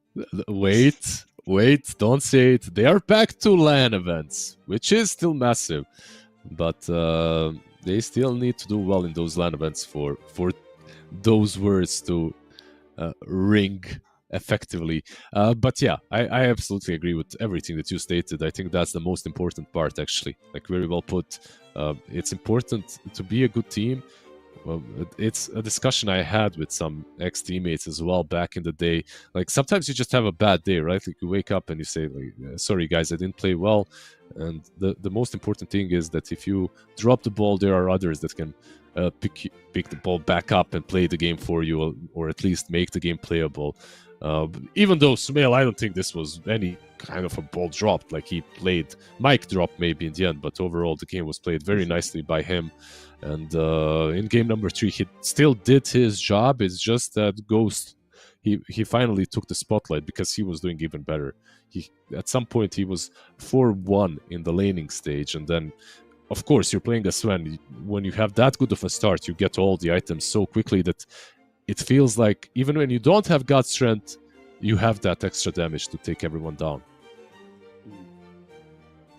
Wait, don't say it. They are back to LAN events, which is still massive, but they still need to do well in those LAN events for those words to ring effectively. But yeah, I absolutely agree with everything that you stated. I think that's the most important part, actually. Like, very well put. It's important to be a good team. It's a discussion I had with some ex-teammates as well back in the day. Like, sometimes you just have a bad day, right? Like, you wake up and you say, like, sorry guys, I didn't play well. And the most important thing is that if you drop the ball, there are others that can pick the ball back up and play the game for you, or at least make the game playable. Even though Sumail, I don't think this was any kind of a ball dropped. Like, he played mic drop maybe in the end, but overall the game was played very nicely by him. And in game number 3, he still did his job. It's just that Ghost, he finally took the spotlight because he was doing even better. At some point he was 4-1 in the laning stage, and then of course you're playing a Sven. When you have that good of a start, you get all the items so quickly that it feels like even when you don't have God Strength, you have that extra damage to take everyone down.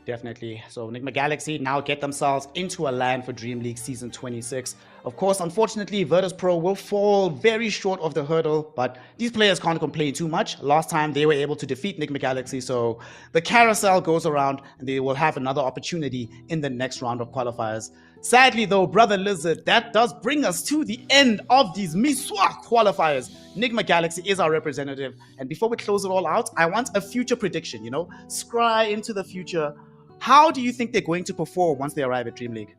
Definitely. So Enigma Galaxy now get themselves into a LAN for DreamLeague Season 26. Of course, unfortunately, Virtus.pro will fall very short of the hurdle, but these players can't complain too much. Last time they were able to defeat Enigma Galaxy, so the carousel goes around and they will have another opportunity in the next round of qualifiers. Sadly though, Brother Lizard, that does bring us to the end of these MESWA qualifiers. Enigma Galaxy is our representative, and before we close it all out, I want a future prediction, scry into the future. How do you think they're going to perform once they arrive at DreamLeague?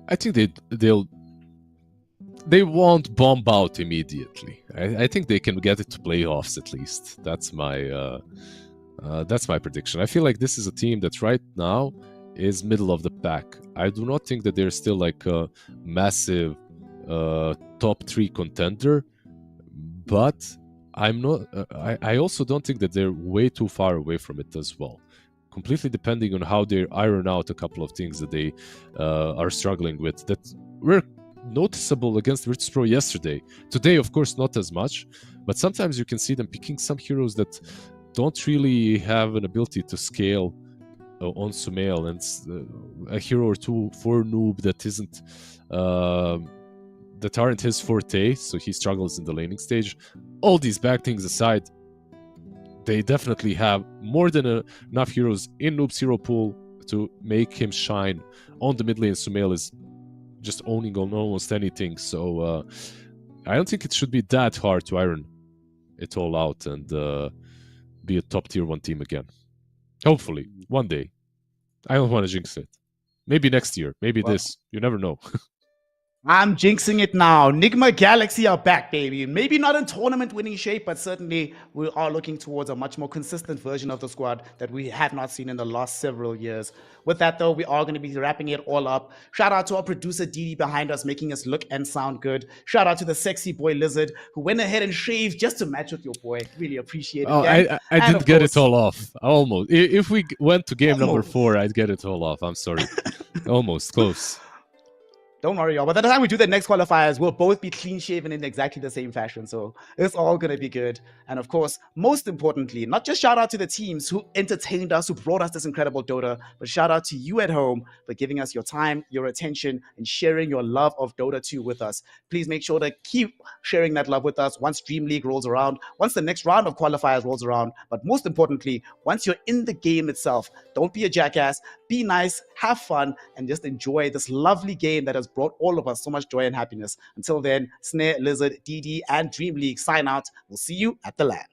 I think they won't bomb out immediately. I think they can get it to playoffs at least. That's my prediction. I feel like this is a team that right now is middle of the pack. I do not think that they're still like a massive top 3 contender, but I'm not. I also don't think that they're way too far away from it as well. Completely depending on how they iron out a couple of things that they are struggling with that were noticeable against Virtus.pro yesterday. Today, of course, not as much, but sometimes you can see them picking some heroes that don't really have an ability to scale on Sumail, and a hero or two for Noob that isn't that aren't his forte, so he struggles in the laning stage. All these bad things aside, they definitely have more than enough heroes in Noob's hero pool to make him shine. On the mid lane, Sumail is just owning on almost anything, so I don't think it should be that hard to iron it all out and be a top tier 1 team again. Hopefully, one day. I don't want to jinx it. Maybe next year, maybe this. You never know. I'm jinxing it now. Enigma Galaxy are back, baby. Maybe not in tournament winning shape, but certainly we are looking towards a much more consistent version of the squad that we have not seen in the last several years. With that, though, we are going to be wrapping it all up. Shout out to our producer, Didi, behind us, making us look and sound good. Shout out to the sexy boy Lizard, who went ahead and shaved just to match with your boy. Really appreciate it. Oh, I didn't get it all off. Almost. If we went to game number 4, I'd get it all off. I'm sorry. Almost. Close. Don't worry, y'all. By the time we do the next qualifiers, we'll both be clean shaven in exactly the same fashion. So it's all going to be good. And of course, most importantly, not just shout out to the teams who entertained us, who brought us this incredible Dota, but shout out to you at home for giving us your time, your attention, and sharing your love of Dota 2 with us. Please make sure to keep sharing that love with us once DreamLeague rolls around, once the next round of qualifiers rolls around. But most importantly, once you're in the game itself, don't be a jackass, be nice, have fun, and just enjoy this lovely game that has brought all of us so much joy and happiness. Until then, Snare, Lizard, DD, and DreamLeague sign out. We'll see you at the LAN.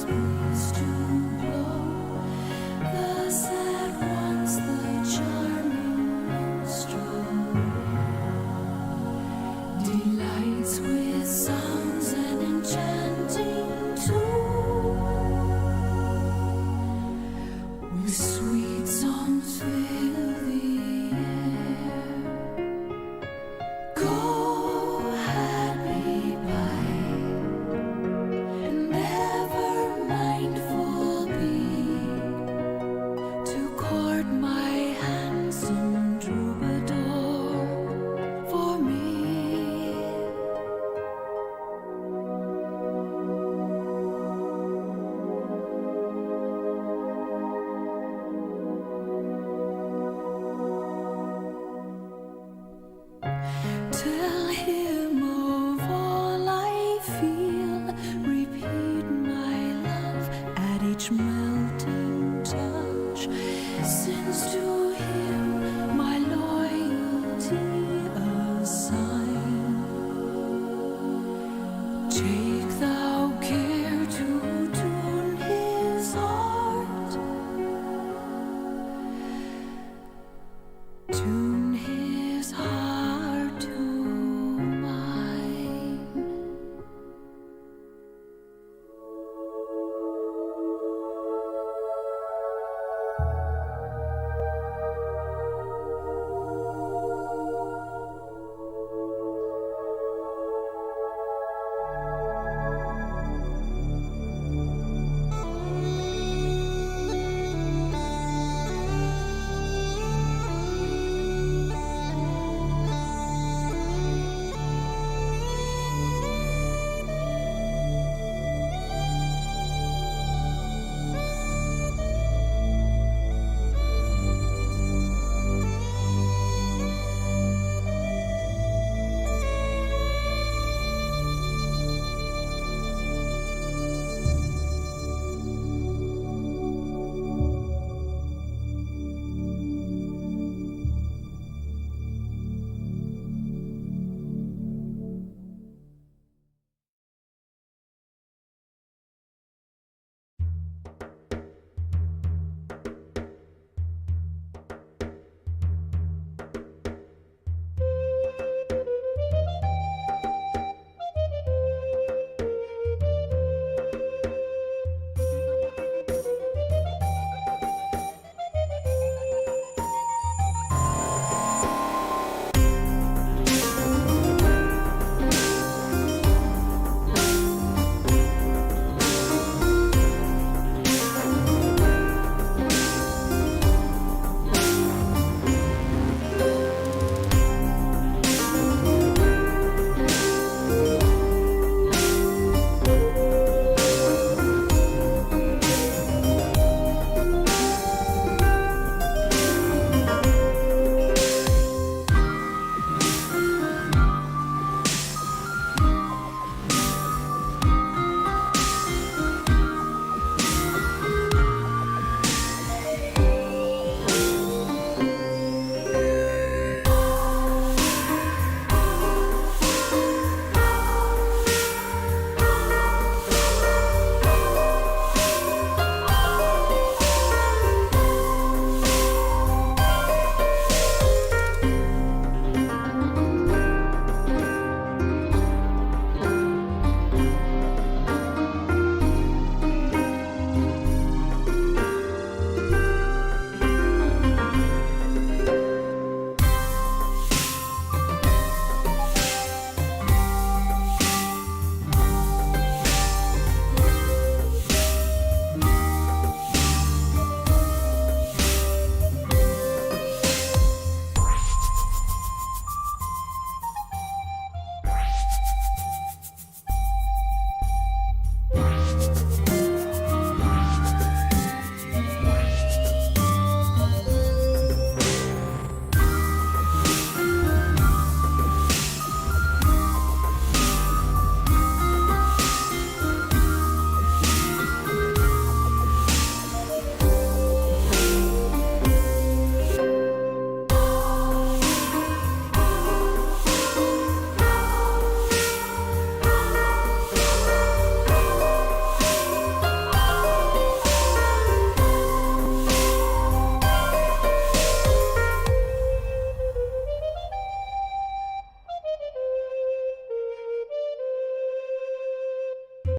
breeze to blow. The sad ones, the charming minstrel, delights with sounds and enchanting tune, with sweet songs fill the air. Go happy by, and never mindful be, to court my handsome troubadour for me. Tell him of all I feel, repeat my love at each moment.